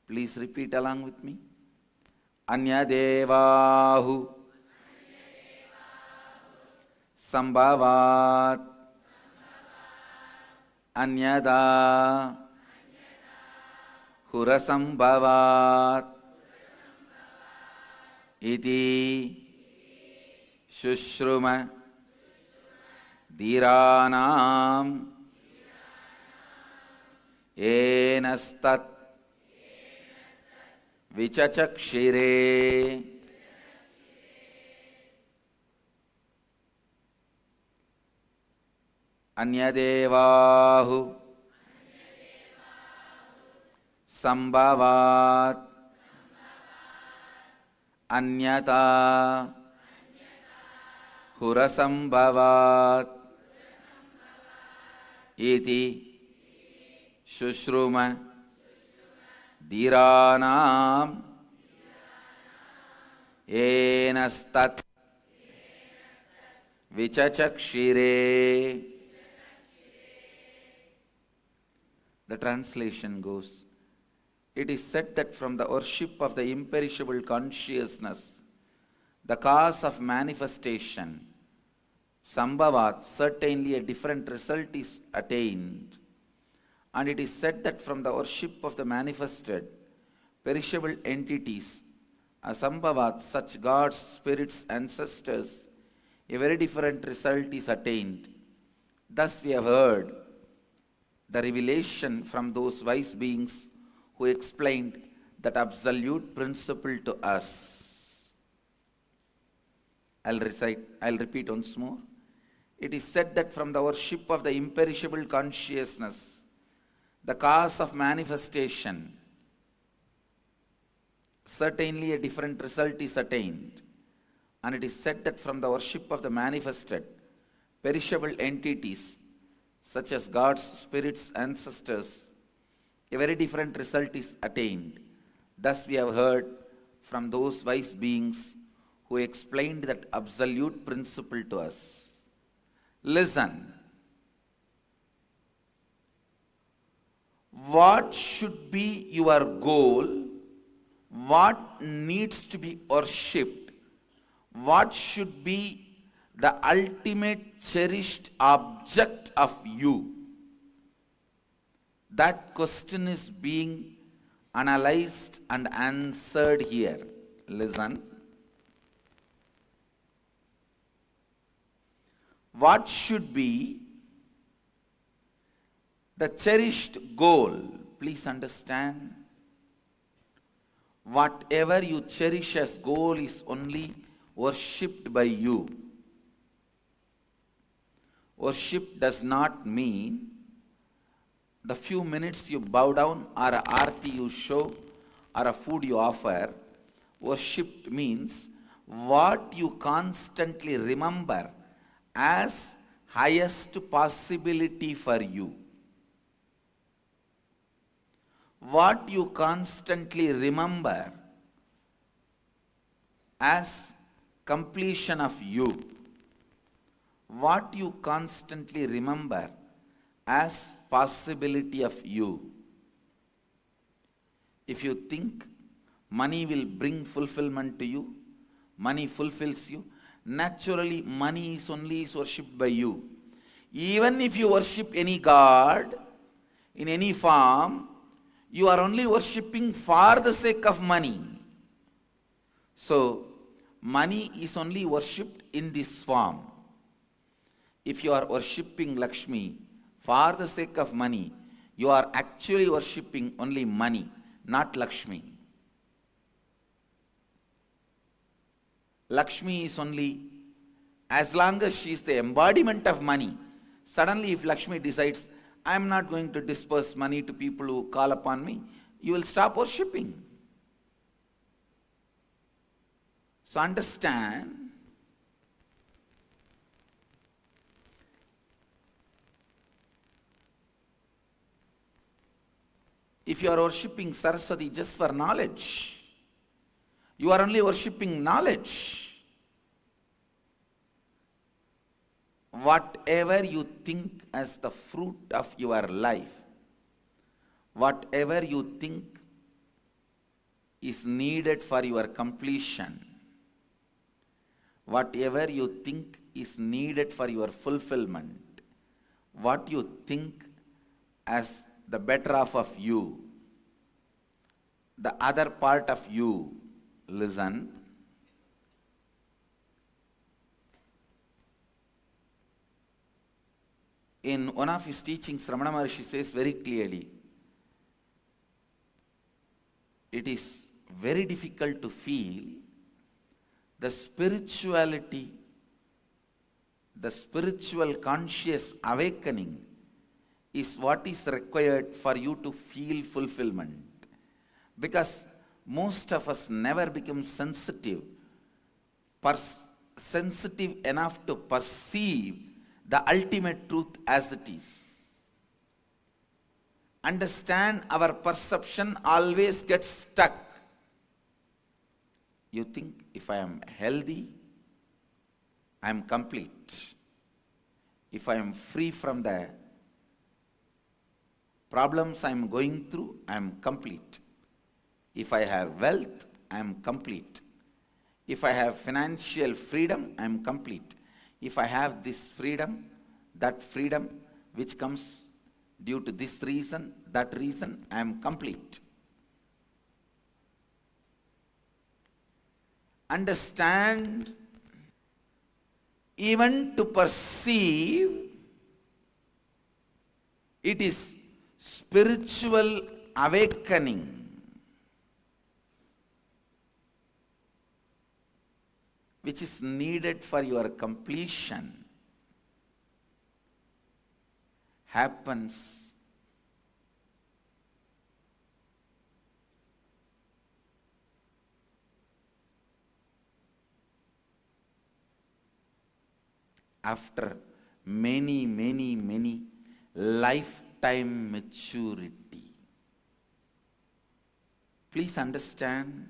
Please repeat along with me. Anyadevahu Sambhavat Anyada Hurasambhavat Iti Shushruma Dhiranam Enastat Vichachakshire. Anyadevahu Sambhavat Anyata Hurasambhavat Iti Shushruma Dhiranam Enastat Vichachakshire. The translation goes, it is said that from the worship of the imperishable consciousness, the cause of manifestation, Sambhavat, certainly a different result is attained. And it is said that from the worship of the manifested, perishable entities, Asambhavat, such gods, spirits, ancestors, a very different result is attained. Thus we have heard the revelation from those wise beings who explained that absolute principle to us. I'll repeat once more. It is said that from the worship of the imperishable consciousness, the cause of manifestation, certainly a different result is attained. And it is said that from the worship of the manifested, perishable entities, such as gods, spirits, ancestors, a very different result is attained. Thus we have heard from those wise beings who explained that absolute principle to us. Listen. What should be your goal? What needs to be worshipped? What should be the ultimate cherished object of you? That question is being analyzed and answered here. Listen. What should be the cherished goal? Please understand. Whatever you cherish as goal is only worshipped by you. Worship does not mean the few minutes you bow down or a aarti you show or a food you offer. Worship means what you constantly remember as highest possibility for you. What you constantly remember as completion of you. What you constantly remember as possibility of you. If you think money will bring fulfillment to you, money fulfills you, naturally money is only worshipped by you. Even if you worship any god in any form, you are only worshipping for the sake of money. So, money is only worshipped in this form. If you are worshipping Lakshmi for the sake of money, you are actually worshipping only money, not Lakshmi. Lakshmi is only, as long as she is the embodiment of money. Suddenly if Lakshmi decides, I am not going to disperse money to people who call upon me, you will stop worshipping. So understand, if you are worshipping Saraswati just for knowledge, you are only worshipping knowledge. Whatever you think as the fruit of your life, whatever you think is needed for your completion, whatever you think is needed for your fulfillment, what you think as the better half of you, the other part of you, listen. In one of his teachings, Ramana Maharshi says very clearly, it is very difficult to feel the spirituality, the spiritual conscious awakening is what is required for you to feel fulfillment. Because most of us never become sensitive enough to perceive the ultimate truth as it is. Understand, our perception always gets stuck. You think, if I am healthy, I am complete. If I am free from the problems I am going through, I am complete. If I have wealth, I am complete. If I have financial freedom, I am complete. If I have this freedom, that freedom which comes due to this reason, that reason, I am complete. Understand, even to perceive, it is spiritual awakening. Which is needed for your completion, happens after many lifetime maturity. Please understand,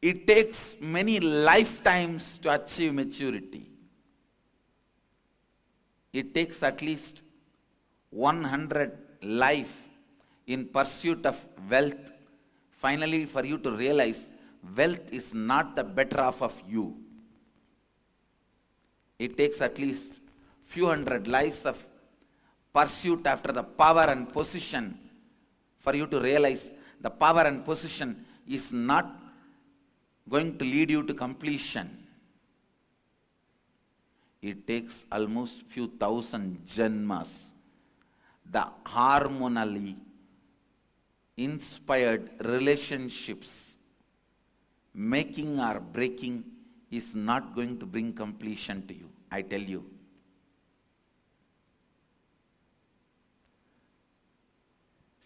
it takes many lifetimes to achieve maturity. It takes at least 100 life in pursuit of wealth, finally for you to realize wealth is not the better half of you. It takes at least few hundred lives of pursuit after the power and position for you to realize the power and position is not going to lead you to completion. It takes almost few thousand janmas. The harmonally inspired relationships, making or breaking, is not going to bring completion to you, I tell you.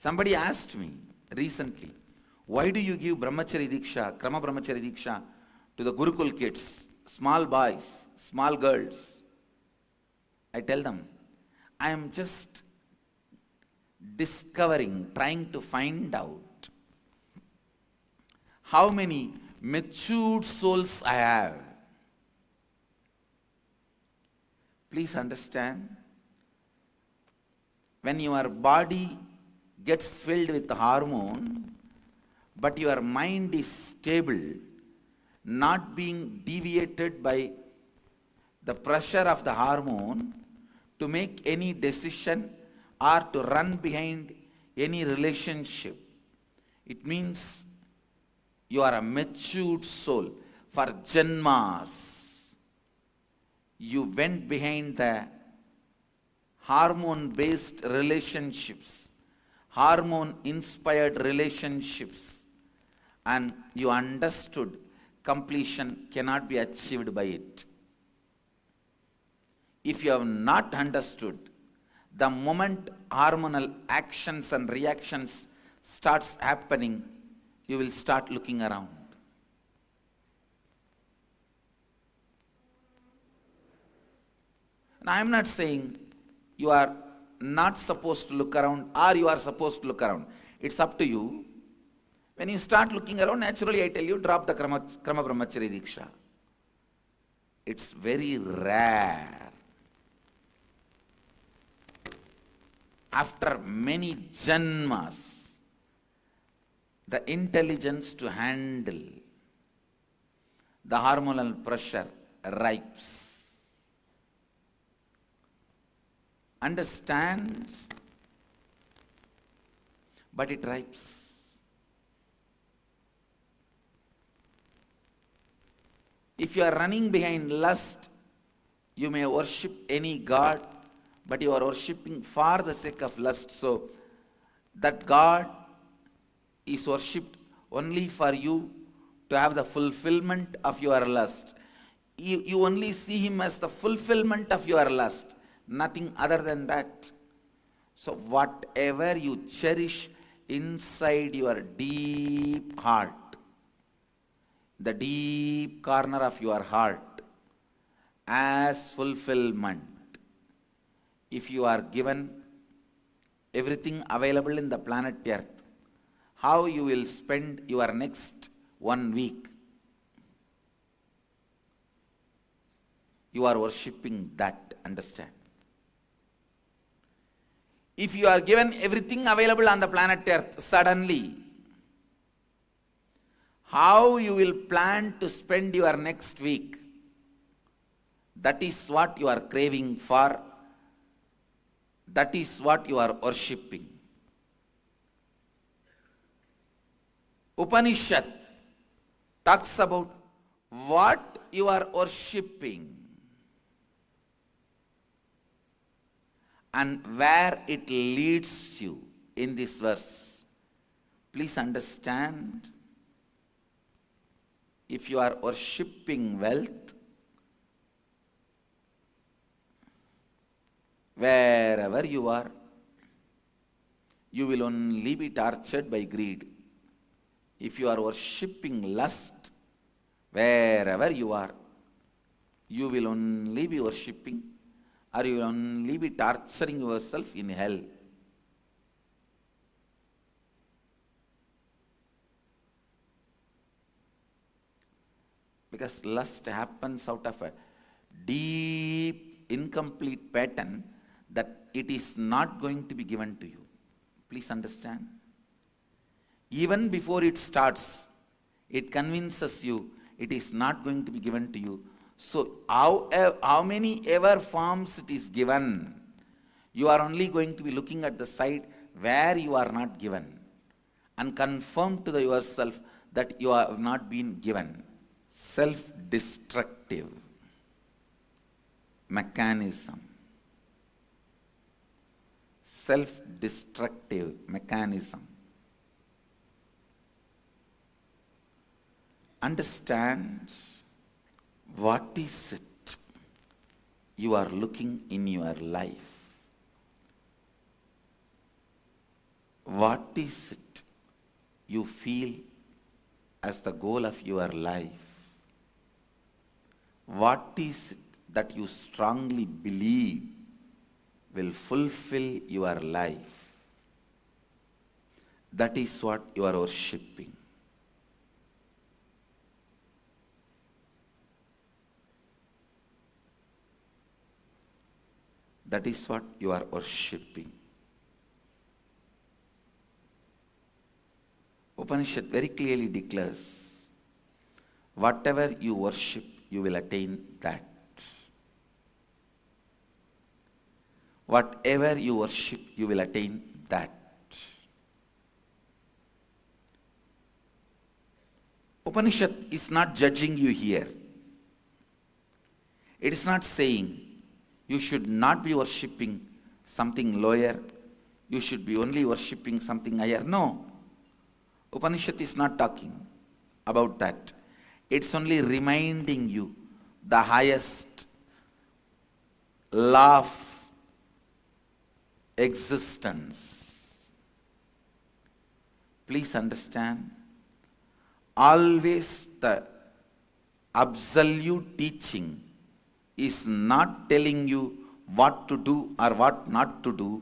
Somebody asked me recently, why do you give brahmachari diksha, krama brahmachari diksha to the Gurukul kids, small boys, small girls? I tell them, I am just discovering, trying to find out how many matured souls I have. Please understand, when your body gets filled with hormone, but your mind is stable, not being deviated by the pressure of the hormone to make any decision or to run behind any relationship, it means you are a matured soul. For janmas, you went behind the hormone-based relationships, hormone-inspired relationships, and you understood completion cannot be achieved by it. If you have not understood, the moment hormonal actions and reactions starts happening, you will start looking around. And I am not saying you are not supposed to look around or you are supposed to look around. It's up to you. When you start looking around, naturally I tell you, drop the Krama Brahmachari Diksha. It's very rare. After many janmas, the intelligence to handle the hormonal pressure ripes. Understand, but it ripes. If you are running behind lust, you may worship any god, but you are worshipping for the sake of lust. So that god is worshipped only for you to have the fulfillment of your lust. You only see him as the fulfillment of your lust, nothing other than that. So whatever you cherish inside your deep heart, the deep corner of your heart, as fulfillment, if you are given everything available in the planet Earth, how you will spend your next 1 week? You are worshipping that, understand? If you are given everything available on the planet Earth suddenly, how you will plan to spend your next week? That is what you are craving for. That is what you are worshipping. Upanishad talks about what you are worshipping and where it leads you in this verse. Please understand, if you are worshipping wealth, wherever you are, you will only be tortured by greed. If you are worshipping lust, wherever you are, you will only be worshipping or you will only be torturing yourself in hell. Because lust happens out of a deep, incomplete pattern that it is not going to be given to you. Please understand. Even before it starts, it convinces you it is not going to be given to you. So how many ever forms it is given, you are only going to be looking at the side where you are not given and confirm to yourself that you have not been given. Self-destructive mechanism. Self-destructive mechanism. Understand what is it you are looking in your life. What is it you feel as the goal of your life? What is it that you strongly believe will fulfill your life? That is what you are worshipping. That is what you are worshipping. Upanishad very clearly declares, whatever you worship, you will attain that. Whatever you worship, you will attain that. Upanishad is not judging you here. It is not saying you should not be worshipping something lower, you should be only worshipping something higher. No. Upanishad is not talking about that. It's only reminding you the highest law of existence. Please understand, always the absolute teaching is not telling you what to do or what not to do,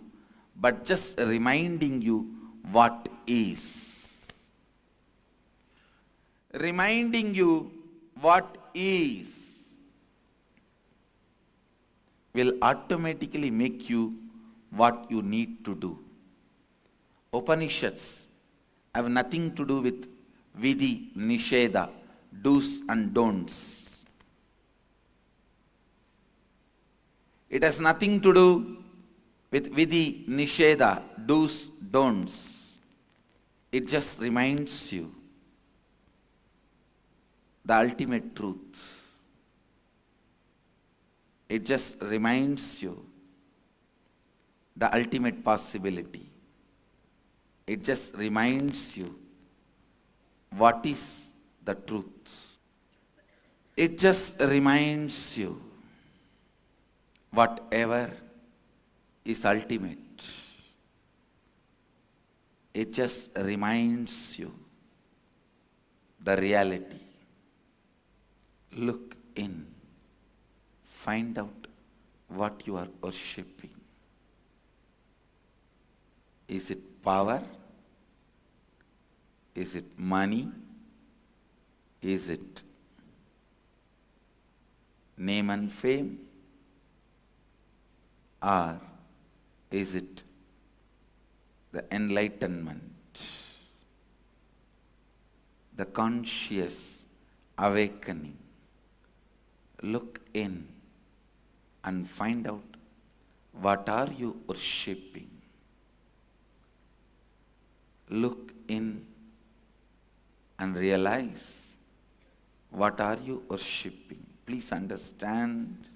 but just reminding you what is. Reminding you what is will automatically make you what you need to do. Upanishads have nothing to do with vidhi, nisheda, do's and don'ts. It has nothing to do with vidhi, nisheda, do's, don'ts. It just reminds you the ultimate truth. It just reminds you the ultimate possibility. It just reminds you what is the truth. It just reminds you whatever is ultimate. It just reminds you the reality. Look in. Find out what you are worshipping. Is it power? Is it money? Is it name and fame? Or is it the enlightenment, the conscious awakening? Look in and find out what are you worshipping. Look in and realize what are you worshipping. Please understand.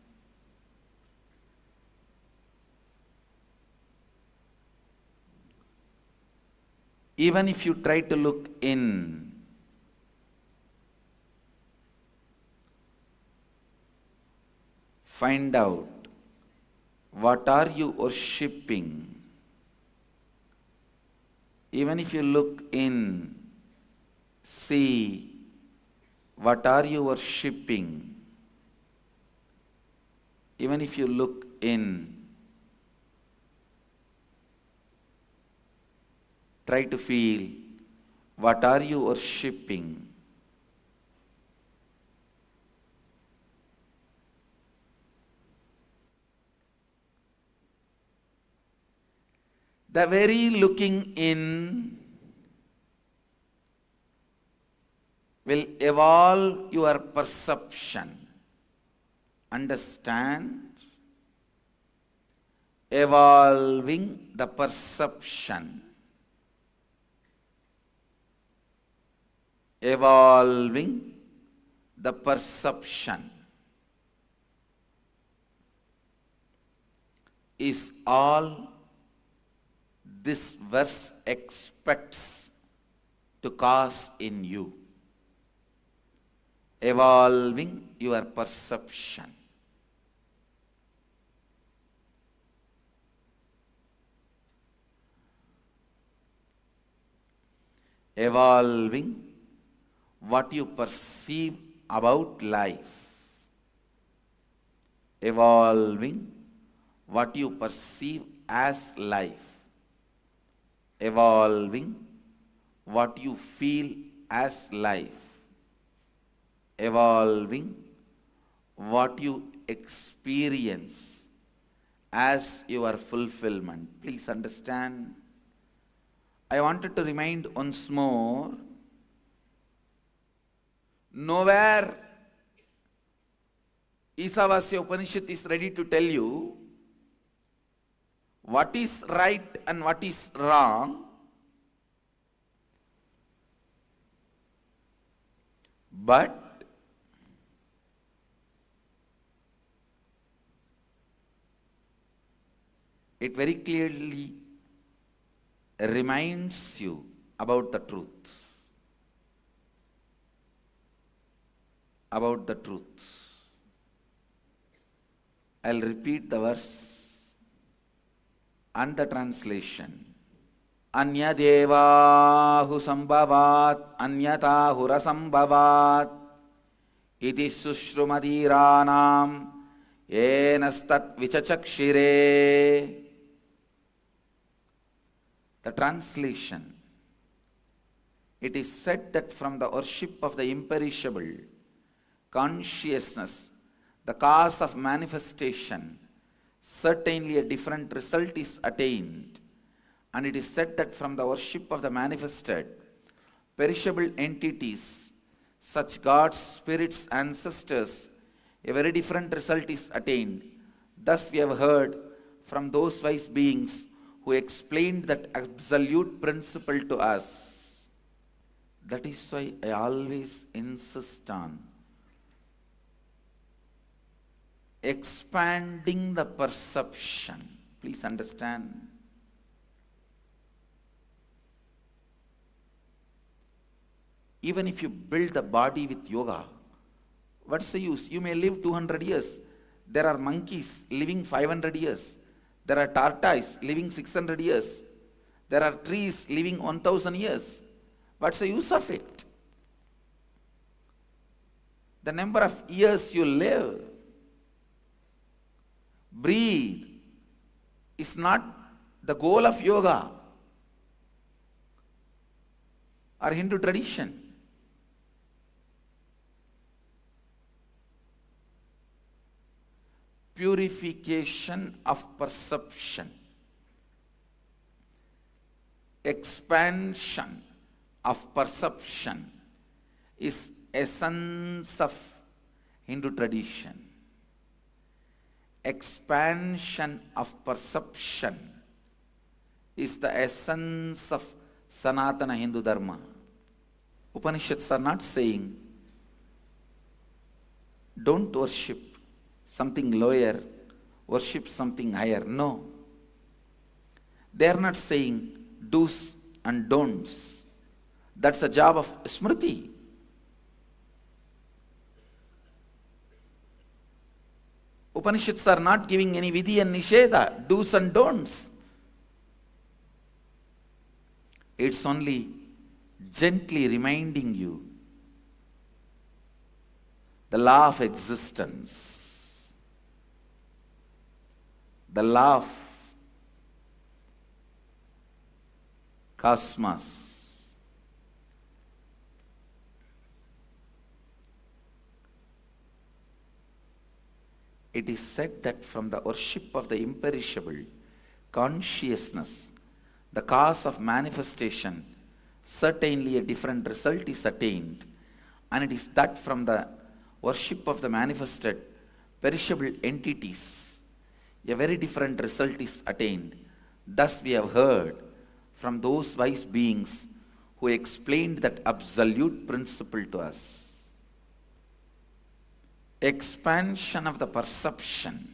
Even if you try to look in, find out what are you worshipping. Even if you look in, see what are you worshipping. Even if you look in, try to feel what are you worshipping. The very looking in will evolve your perception. Understand? Evolving the perception. Evolving the perception is all this verse expects to cause in you. Evolving your perception. Evolving what you perceive about life. Evolving what you perceive as life. Evolving what you feel as life. Evolving what you experience as your fulfillment. Please understand. I wanted to remind once more, nowhere Isavasya Upanishad is ready to tell you what is right and what is wrong, but it very clearly reminds you about the truth. About the truth. I'll repeat the verse and the translation. Anya devahu sambhavat anyatahu rasambhavat iti sushrumadhiranam yenastat vichachakshire. The translation. It is said that from the worship of the imperishable consciousness, the cause of manifestation, certainly a different result is attained. And it is said that from the worship of the manifested, perishable entities, such gods, spirits, ancestors, a very different result is attained. Thus we have heard from those wise beings who explained that absolute principle to us. That is why I always insist on expanding the perception. Please understand. Even if you build the body with yoga, what's the use? You may live 200 years. There are monkeys living 500 years. There are tortoises living 600 years. There are trees living 1000 years. What's the use of it? The number of years you live, breathe, is not the goal of yoga or Hindu tradition. Purification of perception, expansion of perception is essence of Hindu tradition. Expansion of perception is the essence of Sanatana Hindu Dharma. Upanishads are not saying don't worship something lower, worship something higher. No. They are not saying do's and don'ts. That's the job of Smriti. Upanishads are not giving any vidhi and nisheda, do's and don'ts. It's only gently reminding you the law of existence. The law of cosmos. It is said that from the worship of the imperishable consciousness, the cause of manifestation, certainly a different result is attained, and it is that from the worship of the manifested perishable entities, a very different result is attained. Thus we have heard from those wise beings who explained that absolute principle to us. Expansion of the perception.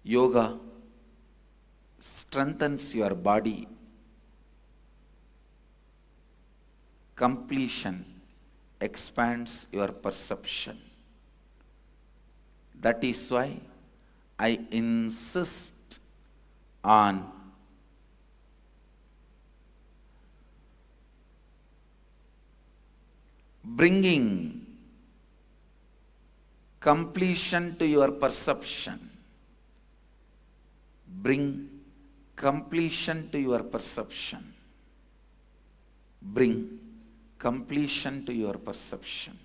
Yoga strengthens your body. Completion expands your perception. That is why I insist on bringing completion to your perception. Bring completion to your perception. Bring completion to your perception.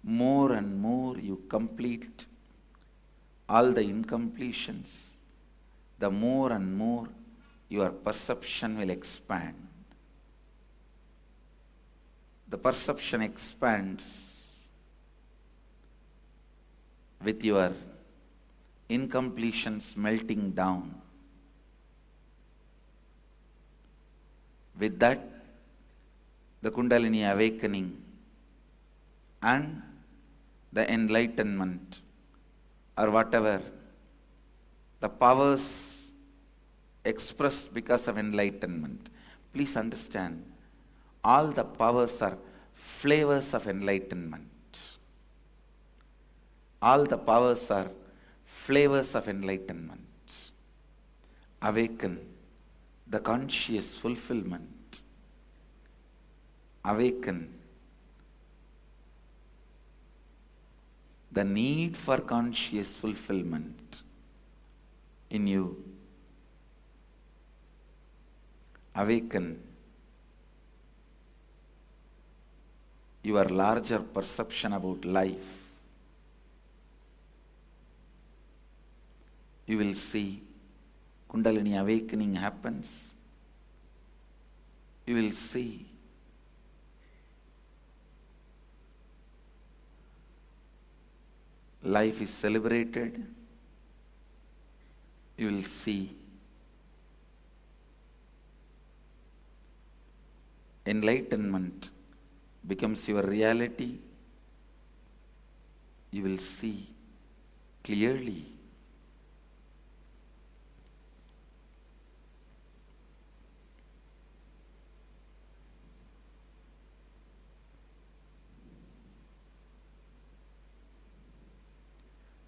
More and more you complete all the incompletions, the more and more your perception will expand. The perception expands with your incompletions melting down. With that, the Kundalini awakening and the enlightenment, or whatever, the powers expressed because of enlightenment. Please understand, all the powers are flavors of enlightenment. All the powers are flavors of enlightenment. Awaken the conscious fulfillment. Awaken the need for conscious fulfillment in you. Awaken your larger perception about life. You will see Kundalini awakening happens. You will see life is celebrated. You will see enlightenment becomes your reality. You will see clearly.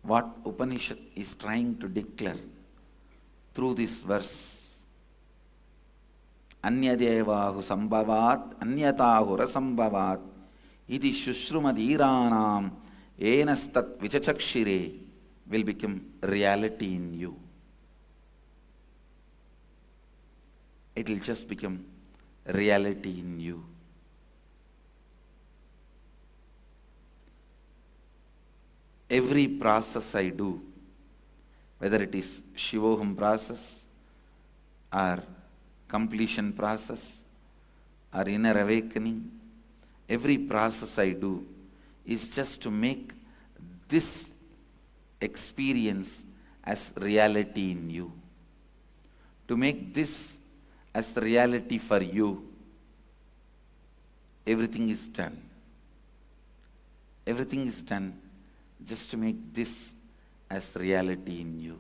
What Upanishad is trying to declare through this verse. Anyadevahu sambhavat, anyatahu rasambhavat, iti shushrumadhiranam, enastat vichachakshire, will become reality in you. It will just become reality in you. Every process I do, whether it is Shivoham process or completion process or inner awakening, every process I do is just to make this experience as reality in you. To make this as reality for you, everything is done. Everything is done just to make this as reality in you.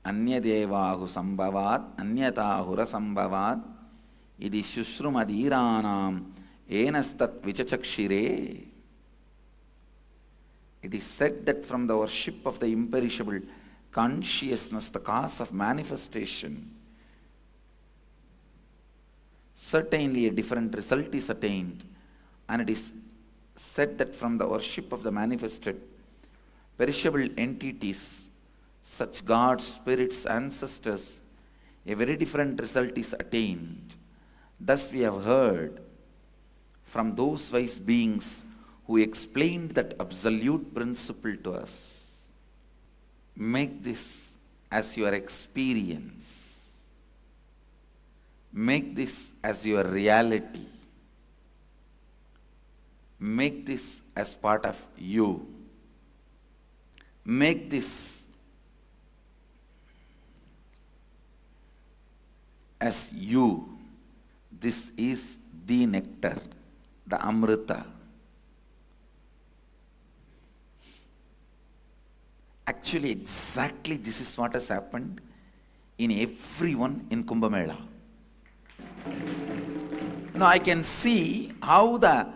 Anyadevahu sambhavat, anyatahu rasambhavat, idi shushrumadhiranam, enastat vichachakshire. It is said that from the worship of the imperishable consciousness, the cause of manifestation, certainly a different result is attained. And it is said that from the worship of the manifested perishable entities, such gods, spirits, ancestors, a very different result is attained. Thus we have heard from those wise beings who explained that absolute principle to us. Make this as your experience. Make this as your reality. Make this as part of you. Make this as you. This is the nectar, the Amrita. Actually, exactly this is what has happened in everyone in Kumbh Mela. Now I can see how the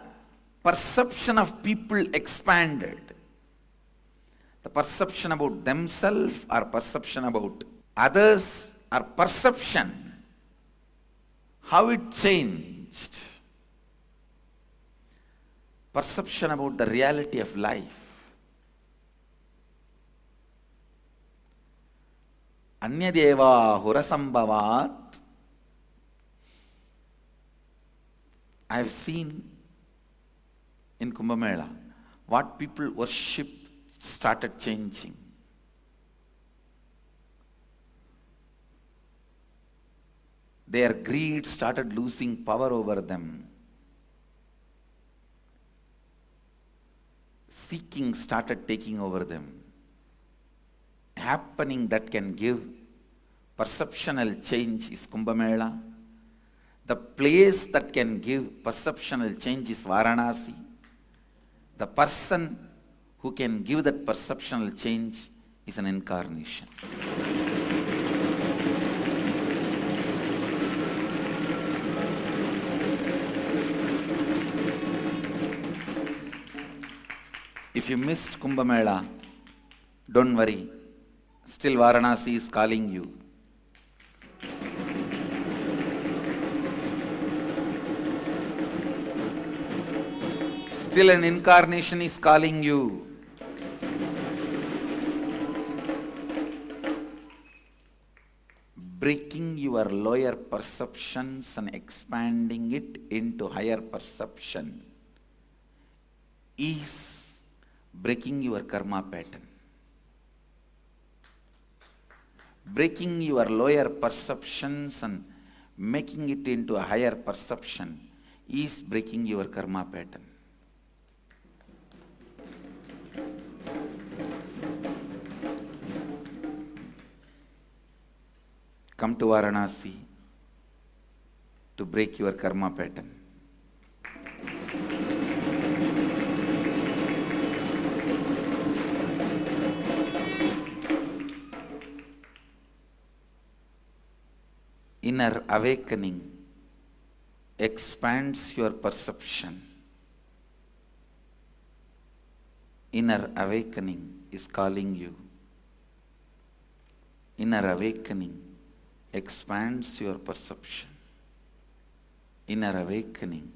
perception of people expanded. The perception about themselves or perception about others or perception, how it changed. Perception about the reality of life. Anyadeva hurasambhavat. I have seen in Kumbh Mela what people worship started changing. Their greed started losing power over them. Seeking started taking over them. Happening that can give perceptual change is Kumbh Mela. The place that can give perceptual change is Varanasi. The person who can give that perceptual change is an incarnation. If you missed Kumbh Mela, don't worry. Still Varanasi is calling you. Still an incarnation is calling you. Breaking your lower perceptions and expanding it into higher perception is breaking your karma pattern. Breaking your lower perceptions and making it into a higher perception is breaking your karma pattern. Come to Varanasi to break your karma pattern. Inner awakening expands your perception. Inner awakening is calling you. Inner awakening expands your perception. Inner awakening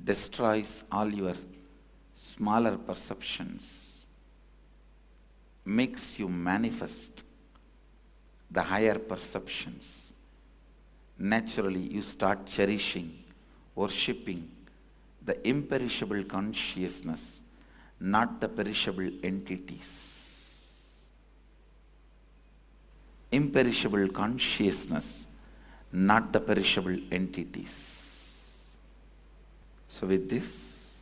destroys all your smaller perceptions, makes you manifest the higher perceptions. Naturally, you start cherishing, worshipping the imperishable consciousness, not the perishable entities. Imperishable consciousness, not the perishable entities. So with this,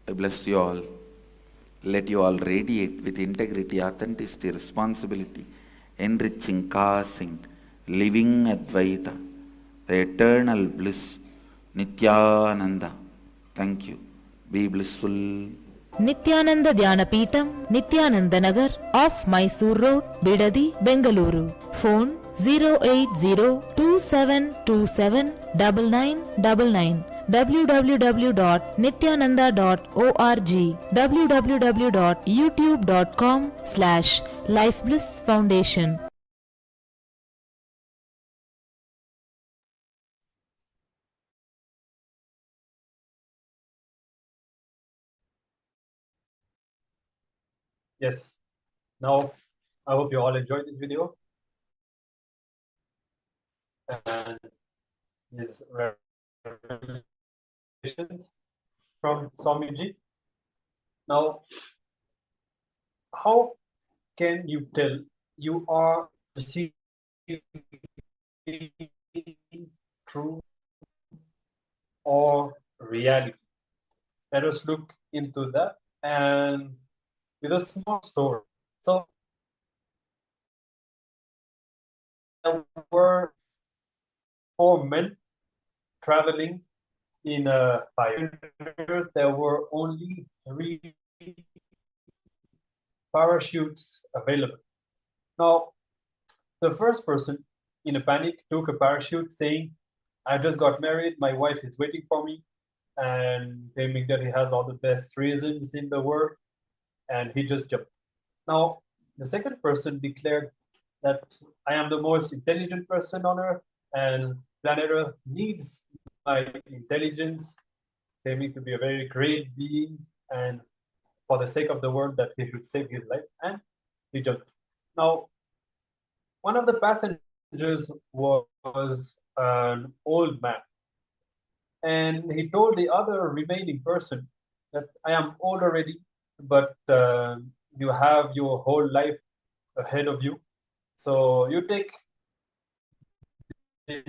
I bless you all. Let you all radiate with integrity, authenticity, responsibility, enriching, causing, living Advaita, the eternal bliss, Nithyananda. Thank you. Be blissful. Nithyananda Dhyanapītam, Nithyananda Nagar, off Mysore Road, Bidadi, Bengaluru. Phone 08027279999. www.nithyananda.org, www.youtube.com/Life Bliss Foundation. Yes. Now, I hope you all enjoyed this video. and his revelations from Swamiji. Now, how can you tell you are receiving truth or reality? Let us look into that and with a small story. So there were 4 men traveling in a fire. There were only 3 parachutes available. Now, the first person, in a panic, took a parachute saying, I just got married, my wife is waiting for me, and claiming that he has all the best reasons in the world, and he just jumped. Now, the second person declared that I am the most intelligent person on earth, and planet Earth needs my intelligence, claiming to be a very great being, and for the sake of the world that he should save his life, and he jumped. Now, one of the passengers was an old man, and he told the other remaining person that I am old already, but you have your whole life ahead of you. So you take this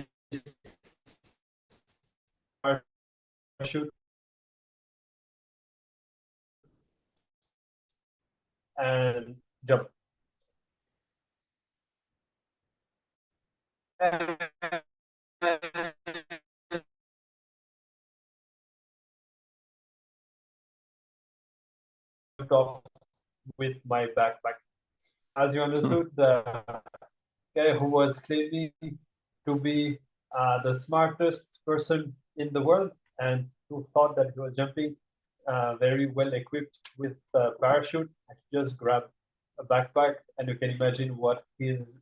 parachute and jump. Off with my backpack. As you understood, the guy who was claiming to be the smartest person in the world and who thought that he was jumping very well equipped with a parachute, just grabbed a backpack, and you can imagine what his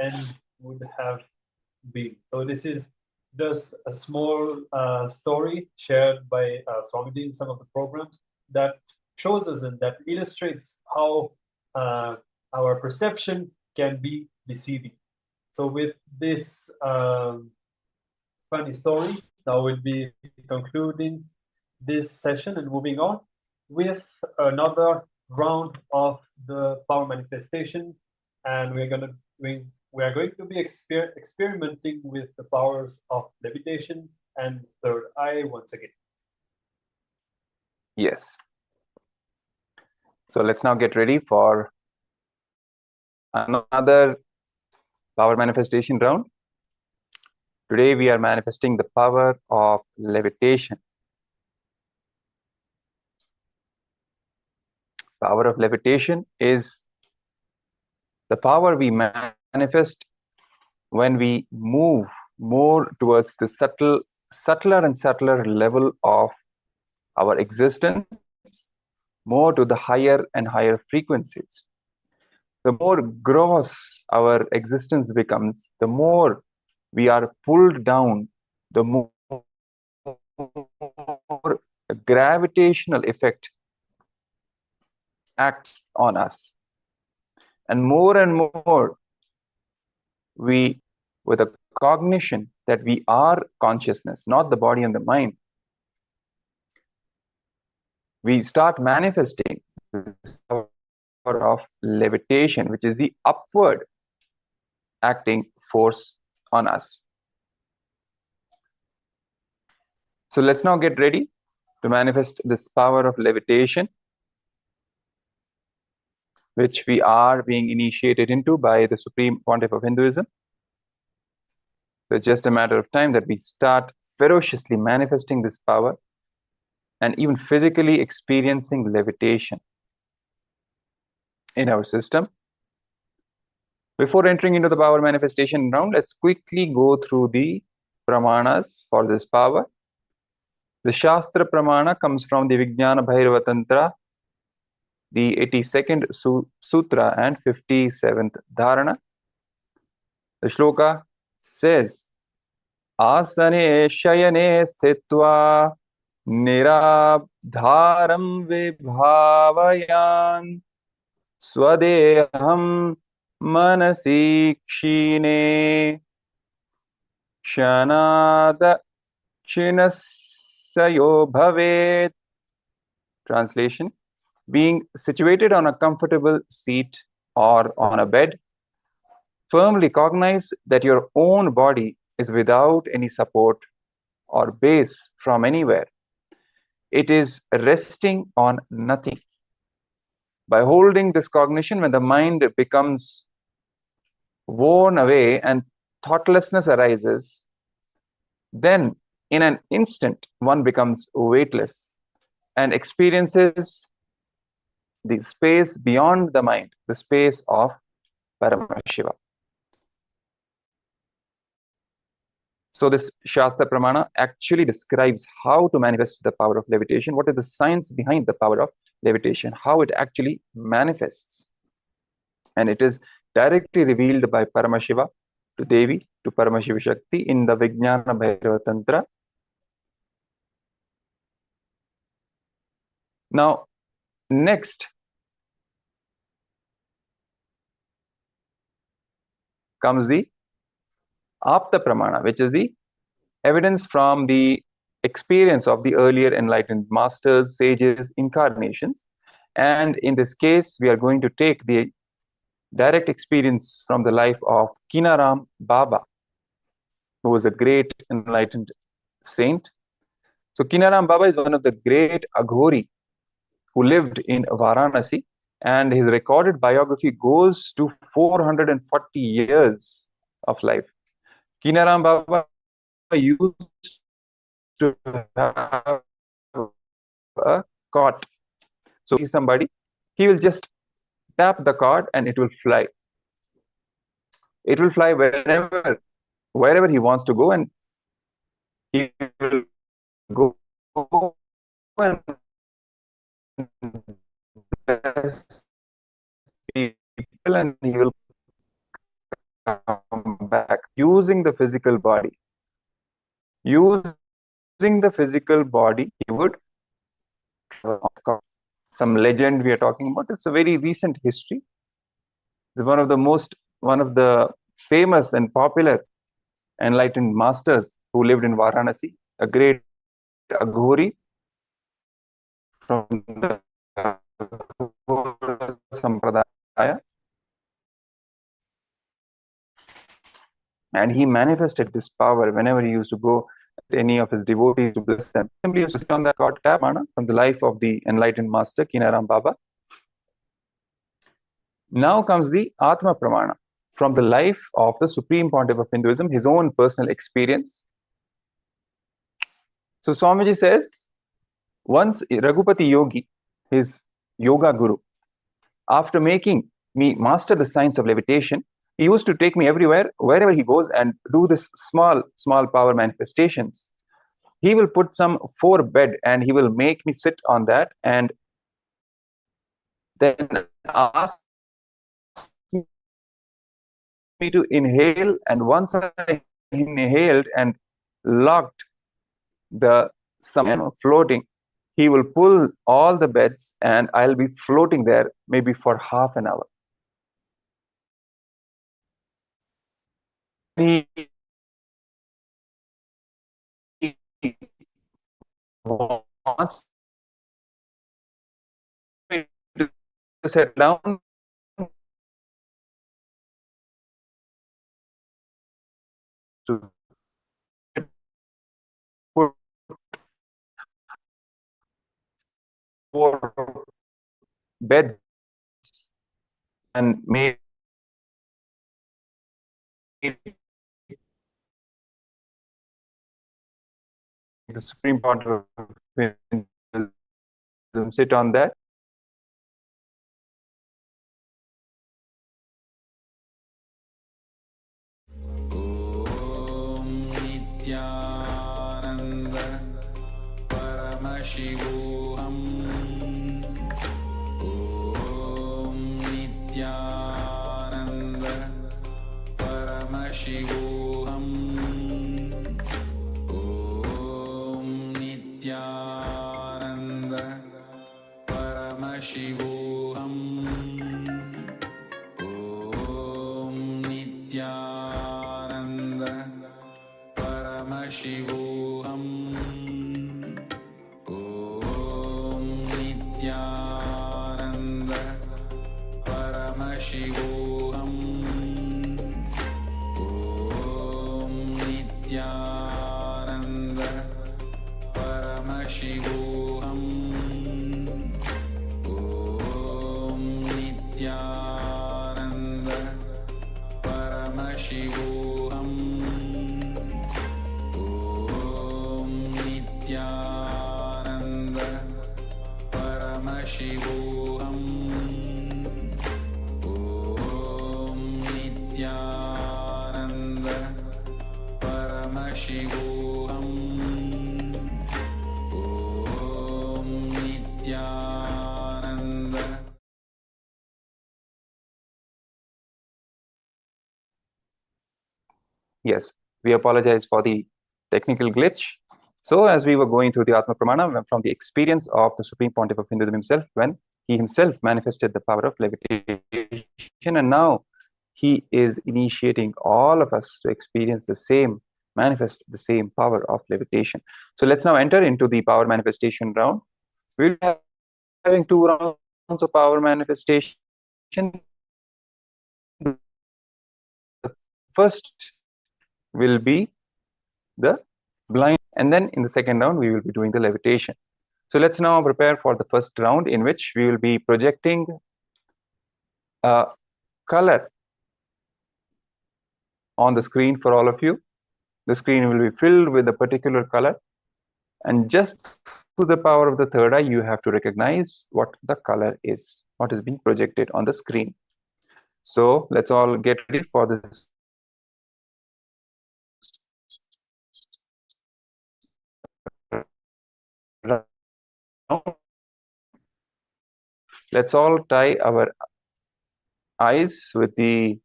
end would have been. So this is just a small story shared by Swamiji in some of the programs that shows us and that illustrates how our perception can be deceiving. So with this funny story, now we'll be concluding this session and moving on with another round of the power manifestation, and we are going to be experimenting with the powers of levitation and third eye once again. Yes. So let's now get ready for another power manifestation round. Today we are manifesting the power of levitation. Power of levitation is the power we manifest when we move more towards the subtler and subtler level of our existence, more to the higher and higher frequencies. The more gross our existence becomes, the more we are pulled down, the more gravitational effect acts on us. And more we, with a cognition that we are consciousness, not the body and the mind, we start manifesting this power of levitation, which is the upward acting force on us. So let's now get ready to manifest this power of levitation, which we are being initiated into by the Supreme Pontiff of Hinduism. So it's just a matter of time that we start ferociously manifesting this power and even physically experiencing levitation in our system. Before entering into the power manifestation round, let's quickly go through the pramanas for this power. The Shastra Pramana comes from the Vijnana Bhairava Tantra, the 82nd Sutra and 57th Dharana. The shloka says, Asane Shayane Sthitva Nirabdharam Vibhavayan Swadeham Manasi Kshine. Shanada Chinasayo Bhavet. Translation: being situated on a comfortable seat or on a bed, firmly cognize that your own body is without any support or base from anywhere. It is resting on nothing. By holding this cognition, when the mind becomes worn away and thoughtlessness arises, then in an instant one becomes weightless and experiences the space beyond the mind, the space of Paramashiva. So this Shastra Pramana actually describes how to manifest the power of levitation, what is the science behind the power of levitation, how it actually manifests. And it is directly revealed by Paramashiva to Devi, to Paramashiva Shakti in the Vijnana Bhairava Tantra. Now, next comes the Apta Pramana, which is the evidence from the experience of the earlier enlightened masters, sages, incarnations. And in this case, we are going to take the direct experience from the life of Kinaram Baba, who was a great enlightened saint. So Kinaram Baba is one of the great Aghori who lived in Varanasi, and his recorded biography goes to 440 years of life. Kinaram Baba used to have a cot. So he's somebody, he will just tap the card and it will fly. It will fly wherever he wants to go, and he will go and bless people, and he will come back using the physical body. Using the physical body, he would travel. Some legend we are talking about. It's a very recent history. It's one of the famous and popular enlightened masters who lived in Varanasi, a great Aghori from the Sampradaya. And he manifested this power whenever he used to go to any of his devotees to bless them. Simply used to sit on that cot, tap from the life of the enlightened master Kinaram Baba. Now comes the Atma Pramana, from the life of the Supreme Pontiff of Hinduism, his own personal experience. So Swamiji says, once Raghupati Yogi, his yoga guru, after making me master the science of levitation, he used to take me everywhere, wherever he goes, and do this small power manifestations. He will put some 4 bed and he will make me sit on that and then ask me to inhale. And once I inhaled and locked the floating, he will pull all the beds and I'll be floating there maybe for half an hour. He wants me to sit down to put 4 beds and made the Supreme Pontiff of Hinduism sit on that. Nithyananda Paramashivoham Nithyananda Paramashivoham Nithyananda Paramashivoham Nithyananda Nithyananda Paramashivoham Om Nithyananda Paramashivoham Om Nithyananda Paramashivoham Om Nithyananda Paramashivoham Om Nithyananda Paramashivoham Om Nithyananda. Yes, we apologize for the technical glitch. So as we were going through the Atma Pramana from the experience of the Supreme Pontiff of Hinduism himself, when he himself manifested the power of levitation, and now he is initiating all of us to experience the same, manifest the same power of levitation. So let's now enter into the power manifestation round. We'll be having 2 rounds of power manifestation. The first will be the blind, and then in the second round we will be doing the levitation. So let's now prepare for the first round, in which we will be projecting a color on the screen for all of you. The screen will be filled with a particular color, and just through the power of the third eye you have to recognize what the color is, what is being projected on the screen. So let's all get ready for this. Let's all tie our eyes with the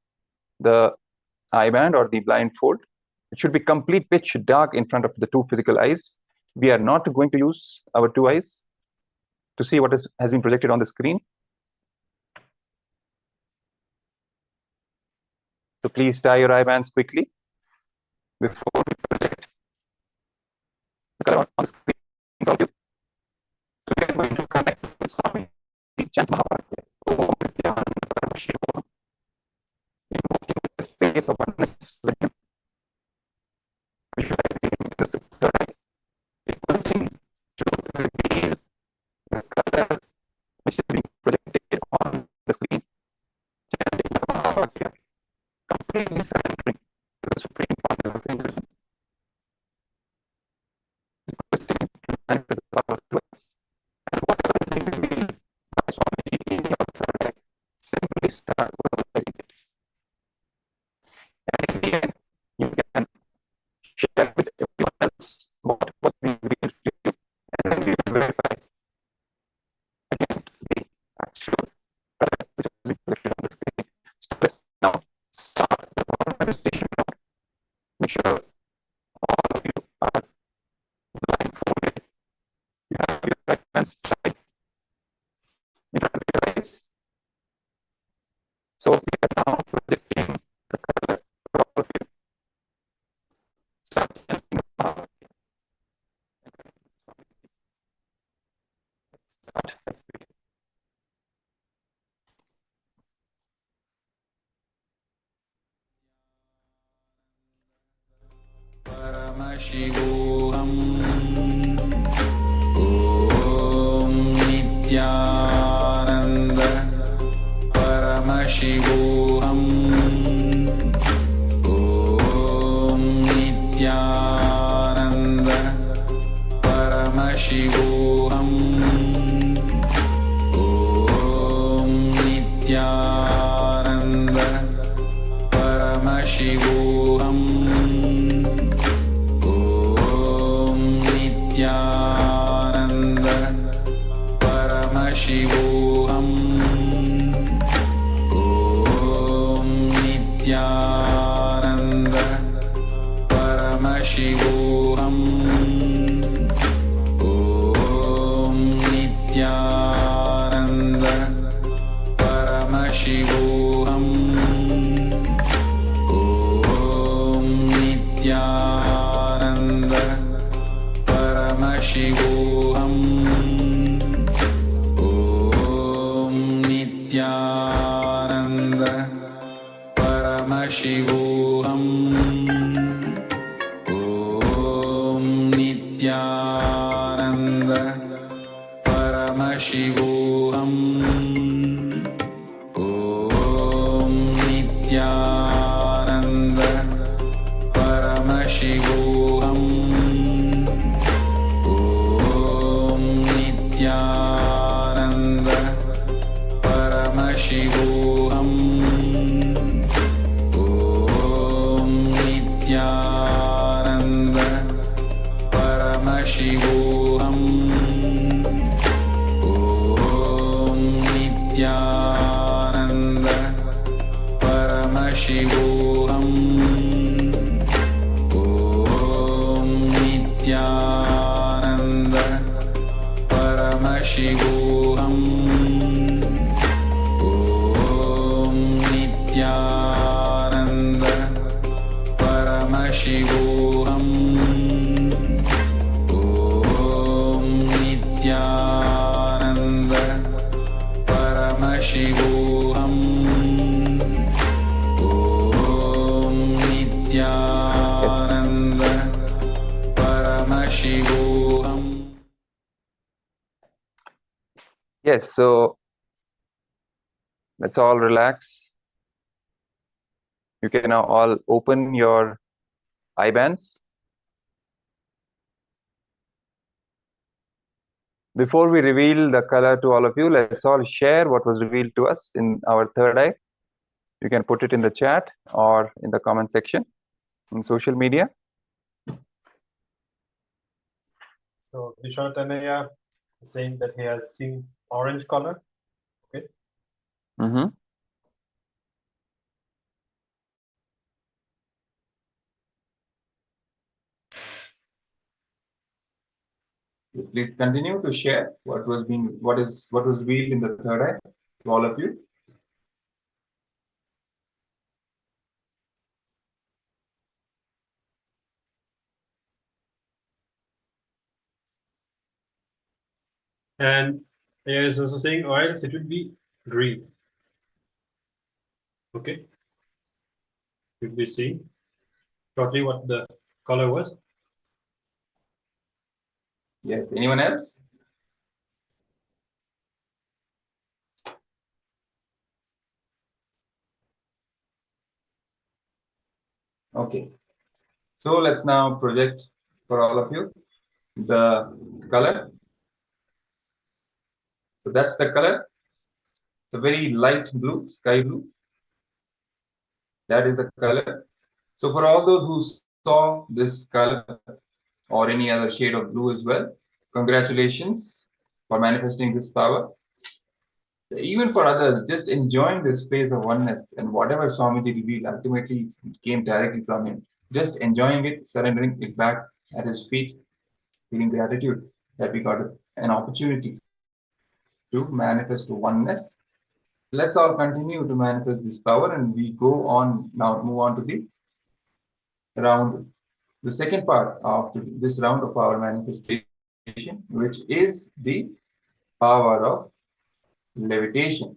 eye band or the blindfold. It should be complete pitch dark in front of the 2 physical eyes. We are not going to use our 2 eyes to see what has been projected on the screen. So please tie your eye bands quickly before we project the color on the screen. So we are going to connect with Swami, chant Mahabharata, Om Nithyananda Paramashivoham, invoking the space of oneness with him, visualizing the third eye, requesting to reveal the color which is being projected on the screen, chanting the Mahabharata, completely surrendering to the Supreme Pontiff of Hinduism, requesting to manifest the power to us. And whatever is being revealed by Swamiji in your third eye, simply start verbalizing it. And in the end, you can share with everyone else what we revealed to you, and then we will verify against the actual color which is reflected on the screen. So let's now start the power manifestation round. Make sure all of you are blindfolded. You have your right hands tied in front of your eyes. So we are now projecting the color for all of you. Start chanting the power. Let's begin. Paramashivoham Om Nithyananda Paramashivoham Om Nithyananda Paramashivoham Om Nithyananda Paramashivoham Om Nithyananda Paramashivoham Om Nithyananda Paramashivoham Om Nithyananda Paramashivoham Om Nithyananda Paramashivoham Om Paramashivoham Om Nithyananda Paramashivoham Om Nithyananda Paramashivoham Om Nithyananda Paramashivoham Om Nithyananda Paramashivoham Om Nithyananda Paramashivoham Om Nithyananda Paramashivoham Om Nithyananda Paramashivoham Om Nithyananda Paramashivoham Om Nithyananda Paramashivoham. Yes, so let's all relax. You can now all open your eye bands. Before we reveal the color to all of you, let's all share what was revealed to us in our third eye. You can put it in the chat or in the comment section on social media. So Vishwatanaya is saying that he has seen orange color. Okay. Mm-hmm. Yes, please continue to share what was revealed in the third eye to all of you. And he is also saying, or else it will be green. Okay. We'll be seeing shortly what the color was. Yes, anyone else? Okay. So let's now project for all of you the color. So that's the color. The very light blue, sky blue. That is the color. So for all those who saw this color or any other shade of blue as well, congratulations for manifesting this power. Even for others, just enjoying this phase of oneness and whatever Swamiji revealed ultimately came directly from him. Just enjoying it, surrendering it back at his feet, feeling gratitude that we got an opportunity to manifest oneness. Let's all continue to manifest this power, and we go on now, move on to the round, the second part of this round of power manifestation, which is the power of levitation.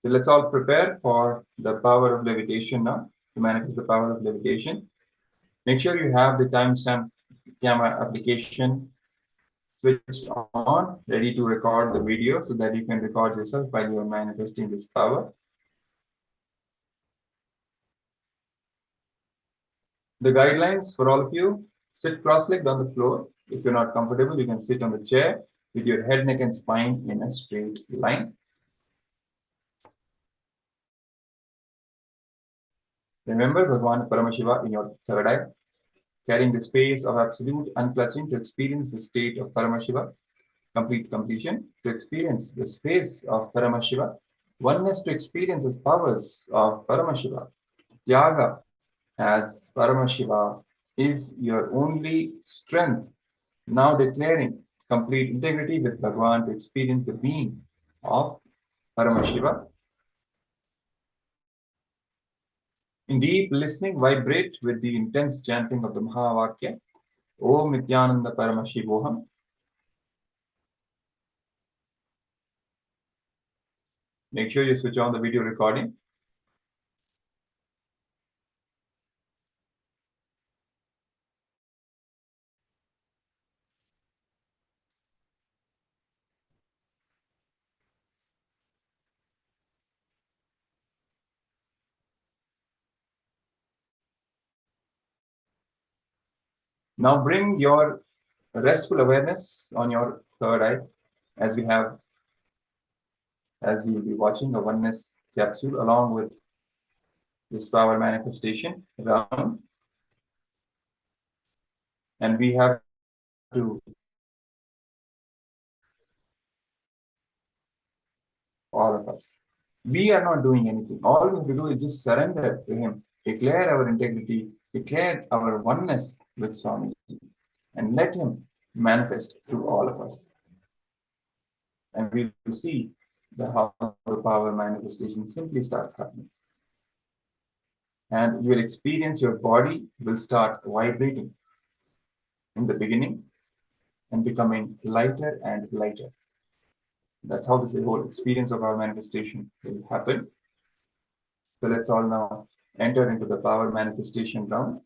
So let's all prepare for the power of levitation now, to manifest the power of levitation. Make sure you have the timestamp camera application switched on, ready to record the video so that you can record yourself while you are manifesting this power. The guidelines for all of you: sit cross-legged on the floor. If you're not comfortable, you can sit on the chair with your head, neck, and spine in a straight line. Remember Bhagavan Paramashiva in your third eye, carrying the space of absolute unclutching to experience the state of Paramashiva, complete completion to experience the space of Paramashiva, oneness to experience the powers of Paramashiva, Tyaga as Paramashiva is your only strength, now declaring complete integrity with Bhagavan to experience the being of Paramashiva. In deep listening, vibrate with the intense chanting of the Mahavakya, Om Nithyananda Paramashivoham. Make sure you switch on the video recording. Now bring your restful awareness on your third eye as you'll be watching a oneness capsule along with this power manifestation round. And we have to all of us. We are not doing anything. All we have to do is just surrender to Him, declare our integrity, declare our oneness with Swamiji, and let Him manifest through all of us. And we will see how the power manifestation simply starts happening. And you will experience your body will start vibrating in the beginning and becoming lighter and lighter. That's how this whole experience of our manifestation will happen. So let's all now enter into the power manifestation round.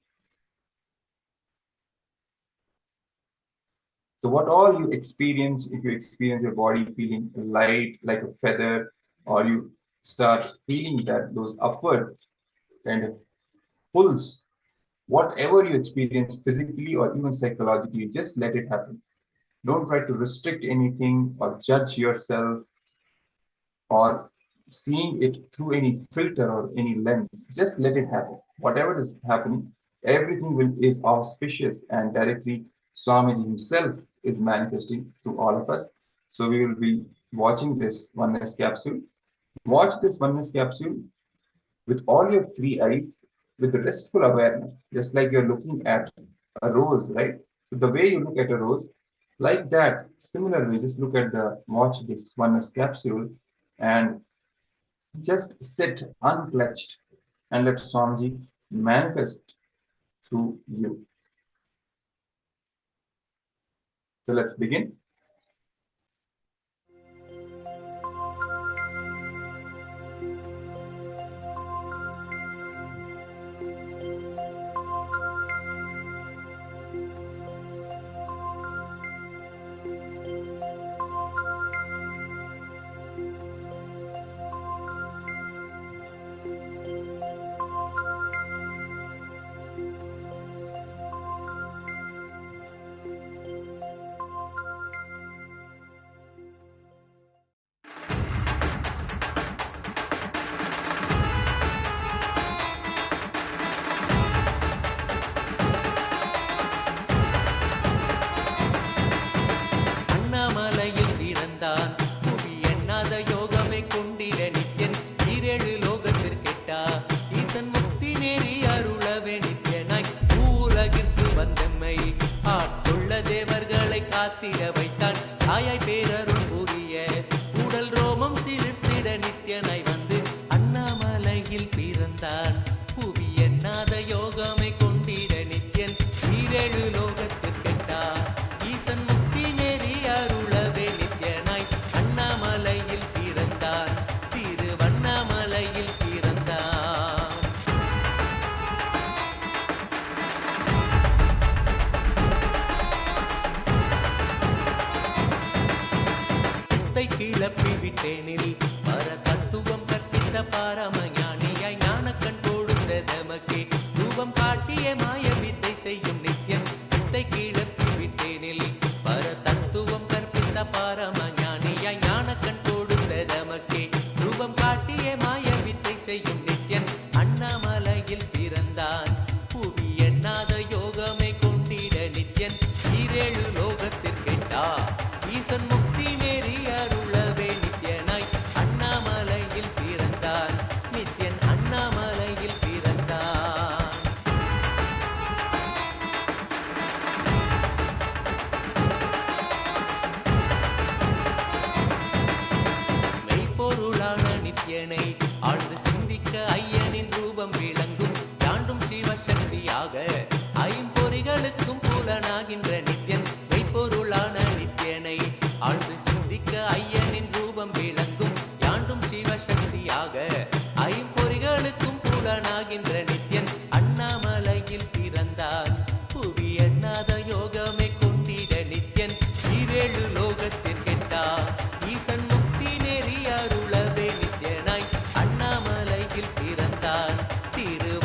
So what all you experience, if you experience your body feeling light like a feather, or you start feeling that those upward kind of pulls, whatever you experience physically or even psychologically, just let it happen. Don't try to restrict anything or judge yourself or seeing it through any filter or any lens. Just let it happen. Whatever is happening, everything is auspicious, and directly Swamiji himself is manifesting through all of us. So we will be watching this oneness capsule. Watch this oneness capsule with all your three eyes, with restful awareness, just like you're looking at a rose, right? So the way you look at a rose, like that, similarly, just watch this oneness capsule and just sit unclutched and let Swamiji manifest through you. So let's begin.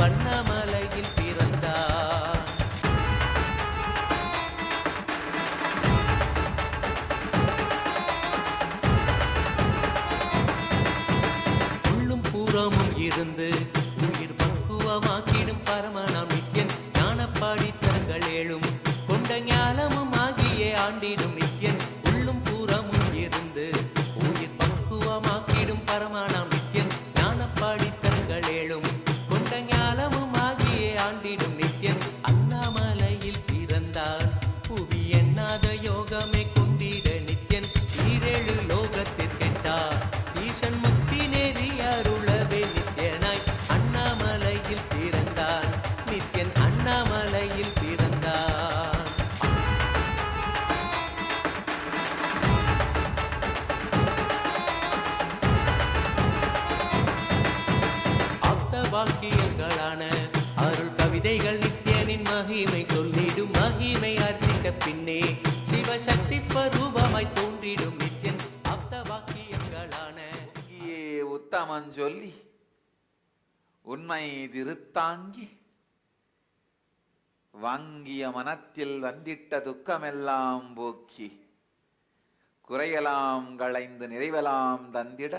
அண்ணாமலையில் பிறந்தார். உள்ளும் புறமும் இருந்து உயிர் பக்குவமாக்கிடும் பரமனாம் நித்யன் ஞானப்பாடி தங்கள் ஏழும் கொண்ட ஞானமும் ஆகியே ஆண்டிடும் நித்யன். உள்ளும் புறமும் இருந்து உயிர் பக்குவமாக்கிடும் பரமனாம் நித்யன் ஞானப்பாடி தங்கள் ஏழும் கொண்ட ஞானமும் ஆகியே ஆண்டிடும் நித்யன். அண்ணாமலையில் பிறந்தார் புவி எண்ணாத யோகமே கொண்டிட நித்யன் ஈரேழு லோகத்திற்கெட்டார் ஈசன் முக்தி நெறி அருளவே நித்யனாய் அண்ணாமலையில் பிறந்தார் நித்யன் அண்ணாமலையில் பிறந்தார். ஆப்த வாக்கியங்களான அருள் கவிதைகள் நித்யனின் மகிமை சொல்லிடும் மகிமை அர்த்தித்த பின்னே சிவசக்தி ஸ்வரூபமாய் தோன்றிடும் நித்யன் ஆப்த வாக்கியங்களான உத்தமன் சொல்லி உண்மை திருத்தாங்கி வாங்கிய மனத்தில் வந்திட்ட துக்கமெல்லாம் போக்கி குறையலாம் களைந்து நிறைவலாம் தந்திட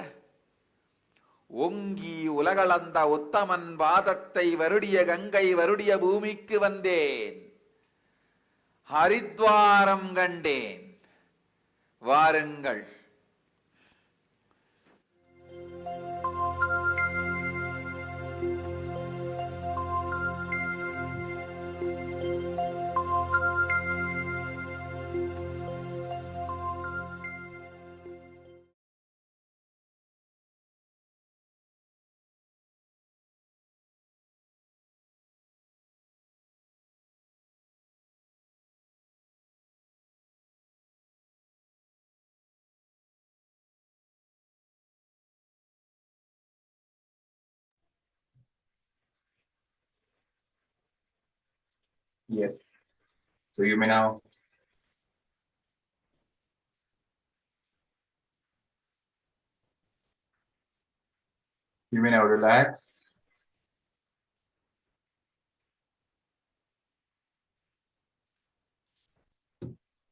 ஓங்கி உலகளந்த உத்தமன் பாதத்தை வருடிய கங்கை வருடிய பூமிக்கு வந்தேன் ஹரித்வாரம் கண்டேன் வாருங்கள். Yes. So you may now relax.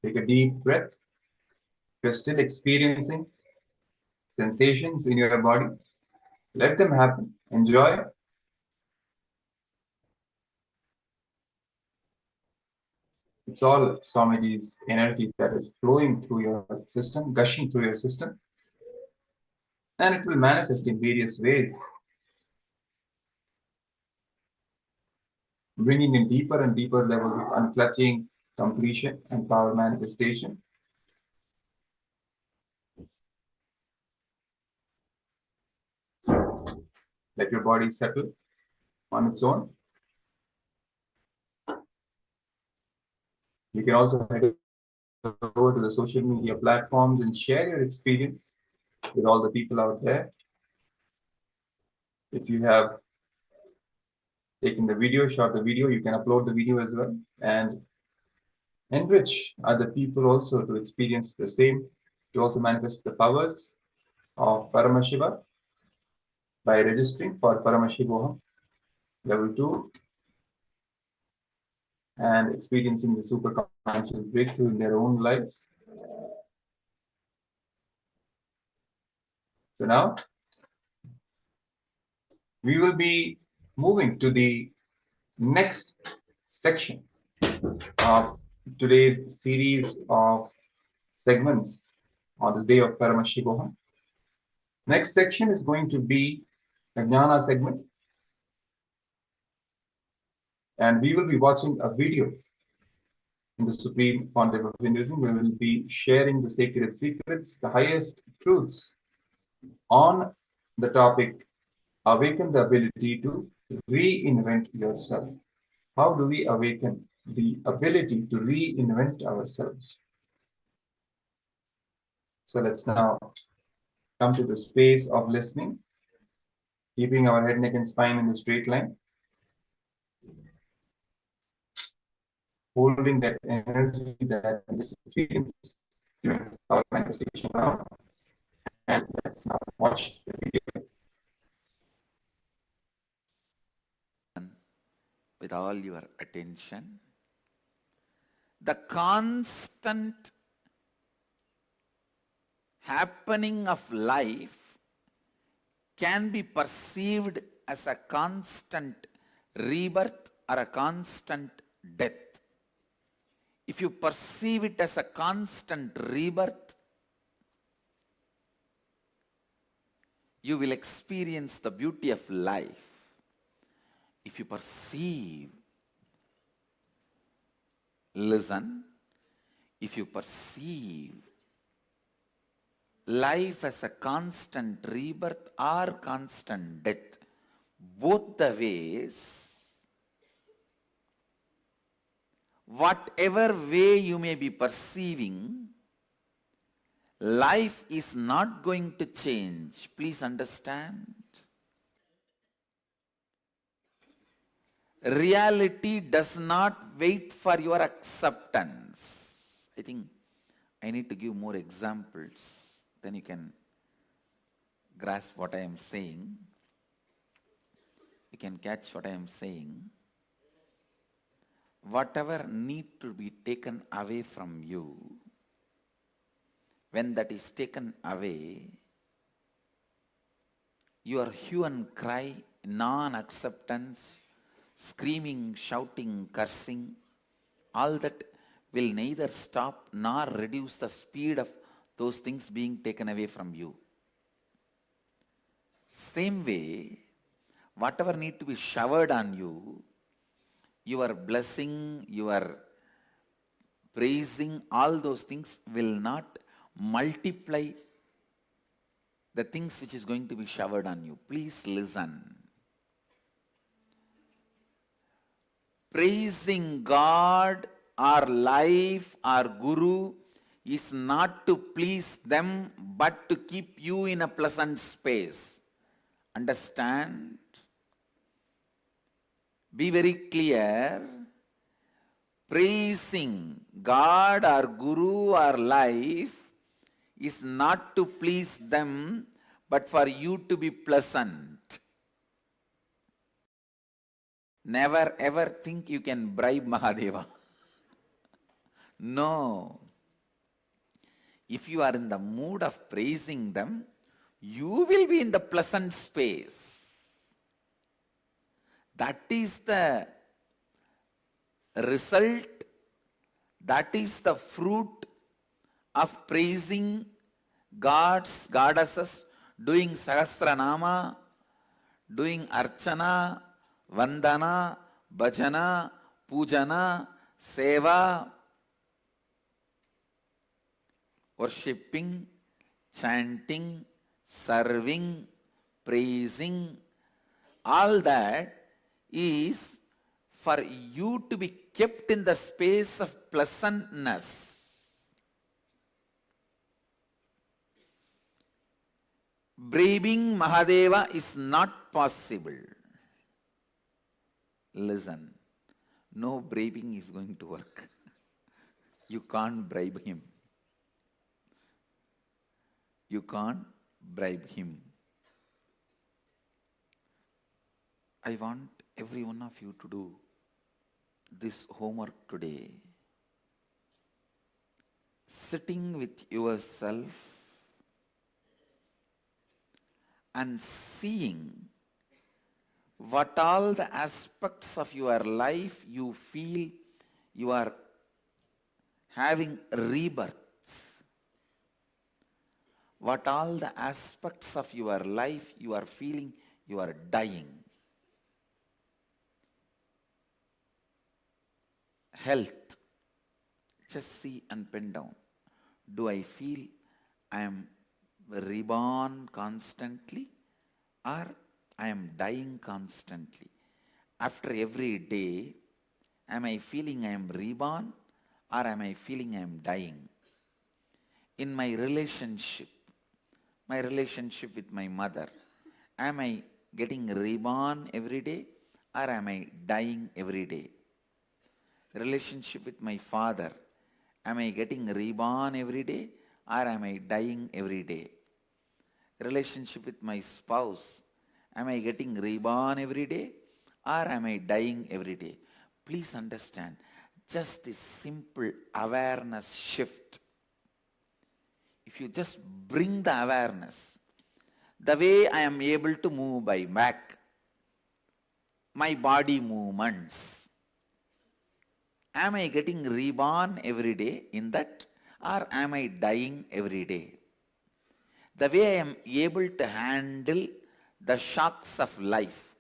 Take a deep breath. If you're still experiencing sensations in your body, let them happen. Enjoy. It's all Swamiji's energy that is flowing through your system, gushing through your system. And it will manifest in various ways, bringing in deeper and deeper levels of unclutching, completion, and power manifestation. Let your body settle on its own. You can also head over to the social media platforms and share your experience with all the people out there. If you have taken the video, shot the video, you can upload the video as well and enrich other people also to experience the same, to also manifest the powers of Paramashiva by registering for Paramashivoham Level-2 and experiencing the super conscious breakthrough in their own lives. So now we will be moving to the next section of today's series of segments on this day of Paramashivoham. Next section is going to be a Jnana segment, and we will be watching a video in the Supreme Pontiff of Hinduism. We will be sharing the sacred secrets, the highest truths on the topic, awaken the ability to reinvent yourself. How do we awaken the ability to reinvent ourselves? So let's now come to the space of listening, keeping our head, neck, and spine in the straight line, holding that energy that is experienced during our manifestation round. And let's now watch the video. with all your attention. The constant happening of life can be perceived as a constant rebirth or a constant death. If you perceive it as a constant rebirth, you will experience the beauty of life. If you perceive, listen, if you perceive life as a constant rebirth or constant death, both the ways, whatever way you may be perceiving, life is not going to change. Please understand. Reality does not wait for your acceptance. I think I need to give more examples, then you can grasp what I am saying. You can catch what I am saying. Whatever need to be taken away from you, when that is taken away, your hue and cry, non-acceptance, screaming, shouting, cursing, all that will neither stop nor reduce the speed of those things being taken away from you. Same way, whatever need to be showered on you, your blessing, your praising, all those things will not multiply the things which is going to be showered on you. Please listen. Praising God or life or Guru is not to please them but to keep you in a pleasant space. Understand? Be very clear. Praising God or Guru or life is not to please them but for you to be pleasant. Never ever think you can bribe Mahadeva. No. If you are in the mood of praising them, you will be in the pleasant space. That is the result, that is the fruit of praising gods, goddesses, doing Sahasranama, doing Archana, Vandana, Bhajana, Pujana, Seva, worshipping, chanting, serving, praising, all that is for you to be kept in the space of pleasantness. Bribing Mahadeva is not possible. Listen, no bribing is going to work. You can't bribe him. You can't bribe him. I want every one of you to do this homework today. Sitting with yourself and seeing what all the aspects of your life you feel you are having rebirths. What all the aspects of your life you are feeling you are dying. Health. Just see and pen down. Do I feel I am reborn constantly or I am dying constantly? After every day, am I feeling I am reborn or am I feeling I am dying? In my relationship with my mother, am I getting reborn every day or am I dying every day? Relationship with my father, am I getting reborn every day or am I dying every day? Relationship with my spouse, am I getting reborn every day or am I dying every day? Please understand, just this simple awareness shift. If you just bring the awareness, the way I am able to move my back, my body movements, am I getting reborn every day in that, or am I dying every day? The way I am able to handle the shocks of life,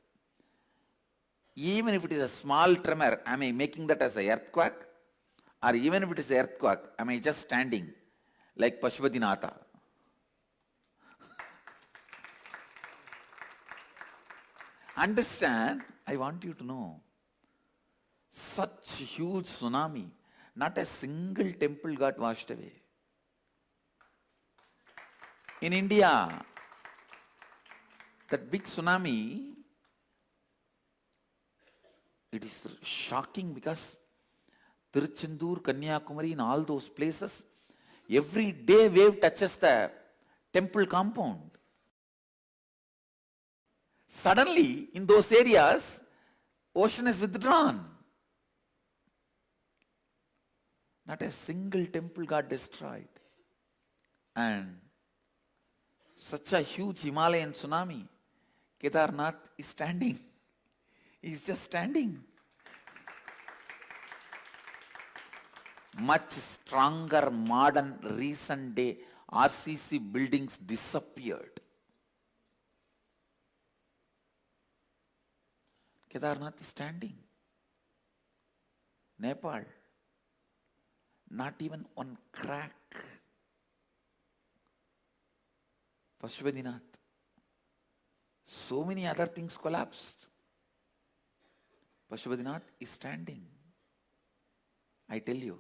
even if it is a small tremor, am I making that as an earthquake? Or even if it is an earthquake, am I just standing like Pashupatinath? Understand, I want you to know, such huge tsunami, not a single temple got washed away. In India, that big tsunami, it is shocking because Tiruchendur, Kanyakumari, in all those places, every day wave touches the temple compound. Suddenly, in those areas, ocean is withdrawn. Not a single temple got destroyed. And such a huge Himalayan tsunami, Kedarnath is standing. He is just standing. Much stronger, modern, recent day RCC buildings disappeared. Kedarnath is standing. Nepal, not even one crack. Pashupatinath, so many other things collapsed. Pashupatinath is standing. I tell you,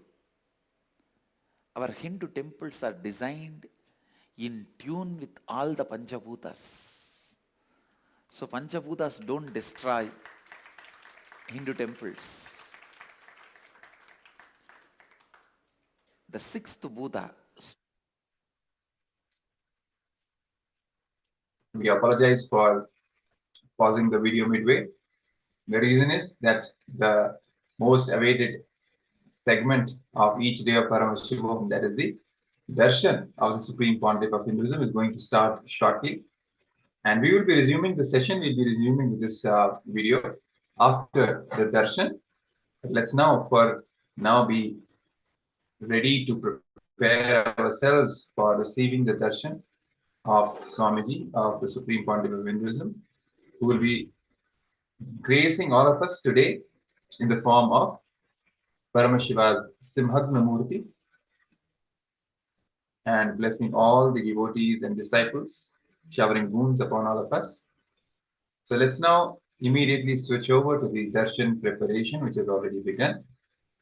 our Hindu temples are designed in tune with all the Panchabhutas. So Panchabhutas don't destroy Hindu temples. The sixth Buddha. We apologize for pausing the video midway. The reason is that the most awaited segment of each day of Paramashivoham, that is the Darshan of the Supreme Pontiff of Hinduism, is going to start shortly. And we will be resuming the session, we'll be resuming with this video after the Darshan. But let's now be ready to prepare ourselves for receiving the Darshan of Swamiji of the Supreme Pontiff of Hinduism, who will be gracing all of us today in the form of Paramashiva's Simhagna Murti and blessing all the devotees and disciples, showering boons upon all of us. So let's now immediately switch over to the Darshan preparation, which has already begun,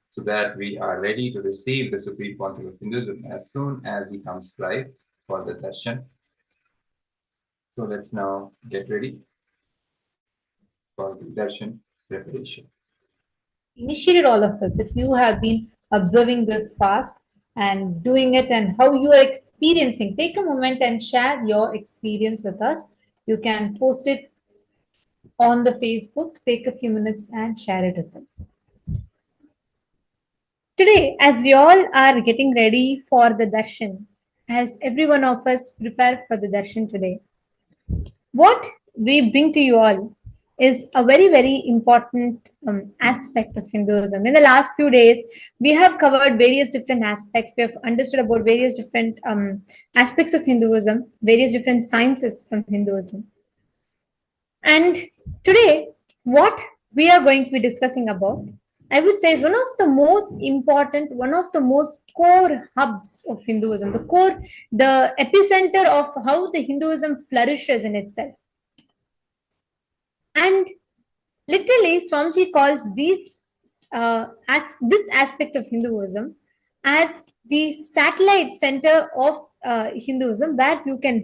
so that we are ready to receive the Supreme Pontiff of Hinduism as soon as he comes live for the Darshan. So let's now get ready for the Darshan preparation. Initiated all of us, if you have been observing this fast and doing it and how you are experiencing, take a moment and share your experience with us. You can post it on the Facebook, take a few minutes and share it with us. Today, as we all are getting ready for the darshan, as every one of us prepare for the darshan today, what we bring to you all is a very, very important aspect of Hinduism. In the last few days, we have covered various different aspects. We have understood about various different aspects of Hinduism, various different sciences from Hinduism. And today, what we are going to be discussing about, I would say, is one of the most important, one of the most core hubs of Hinduism, the epicenter of how the Hinduism flourishes in itself. And literally, Swamiji calls this aspect of Hinduism as the satellite center of Hinduism, where you can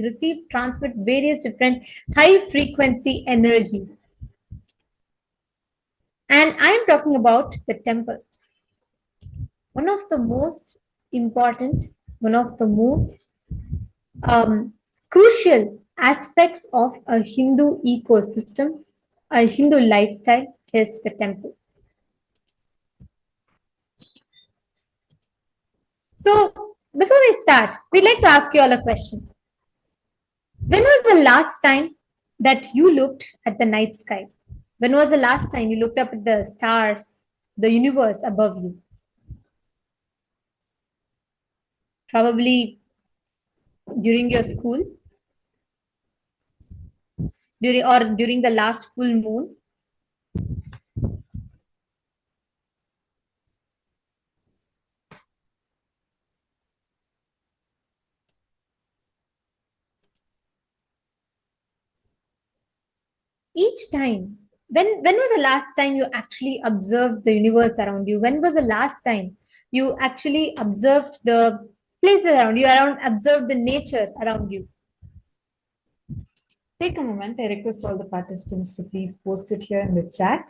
transmit various different high frequency energies. And I am talking about the temples. One of the most important, one of the most crucial aspects of a Hindu ecosystem a Hindu lifestyle is the temple. So, before we start, we'd like to ask you all a question. When was the last time that you looked at the night sky? When was the last time you looked up at the stars, the universe above you? Probably during your school, during the last full moon. Each time, when was the last time you actually observed the universe around you? When was the last time you actually observed the places around you, observed the nature around you? Take a moment. I request all the participants to please post it here in the chat.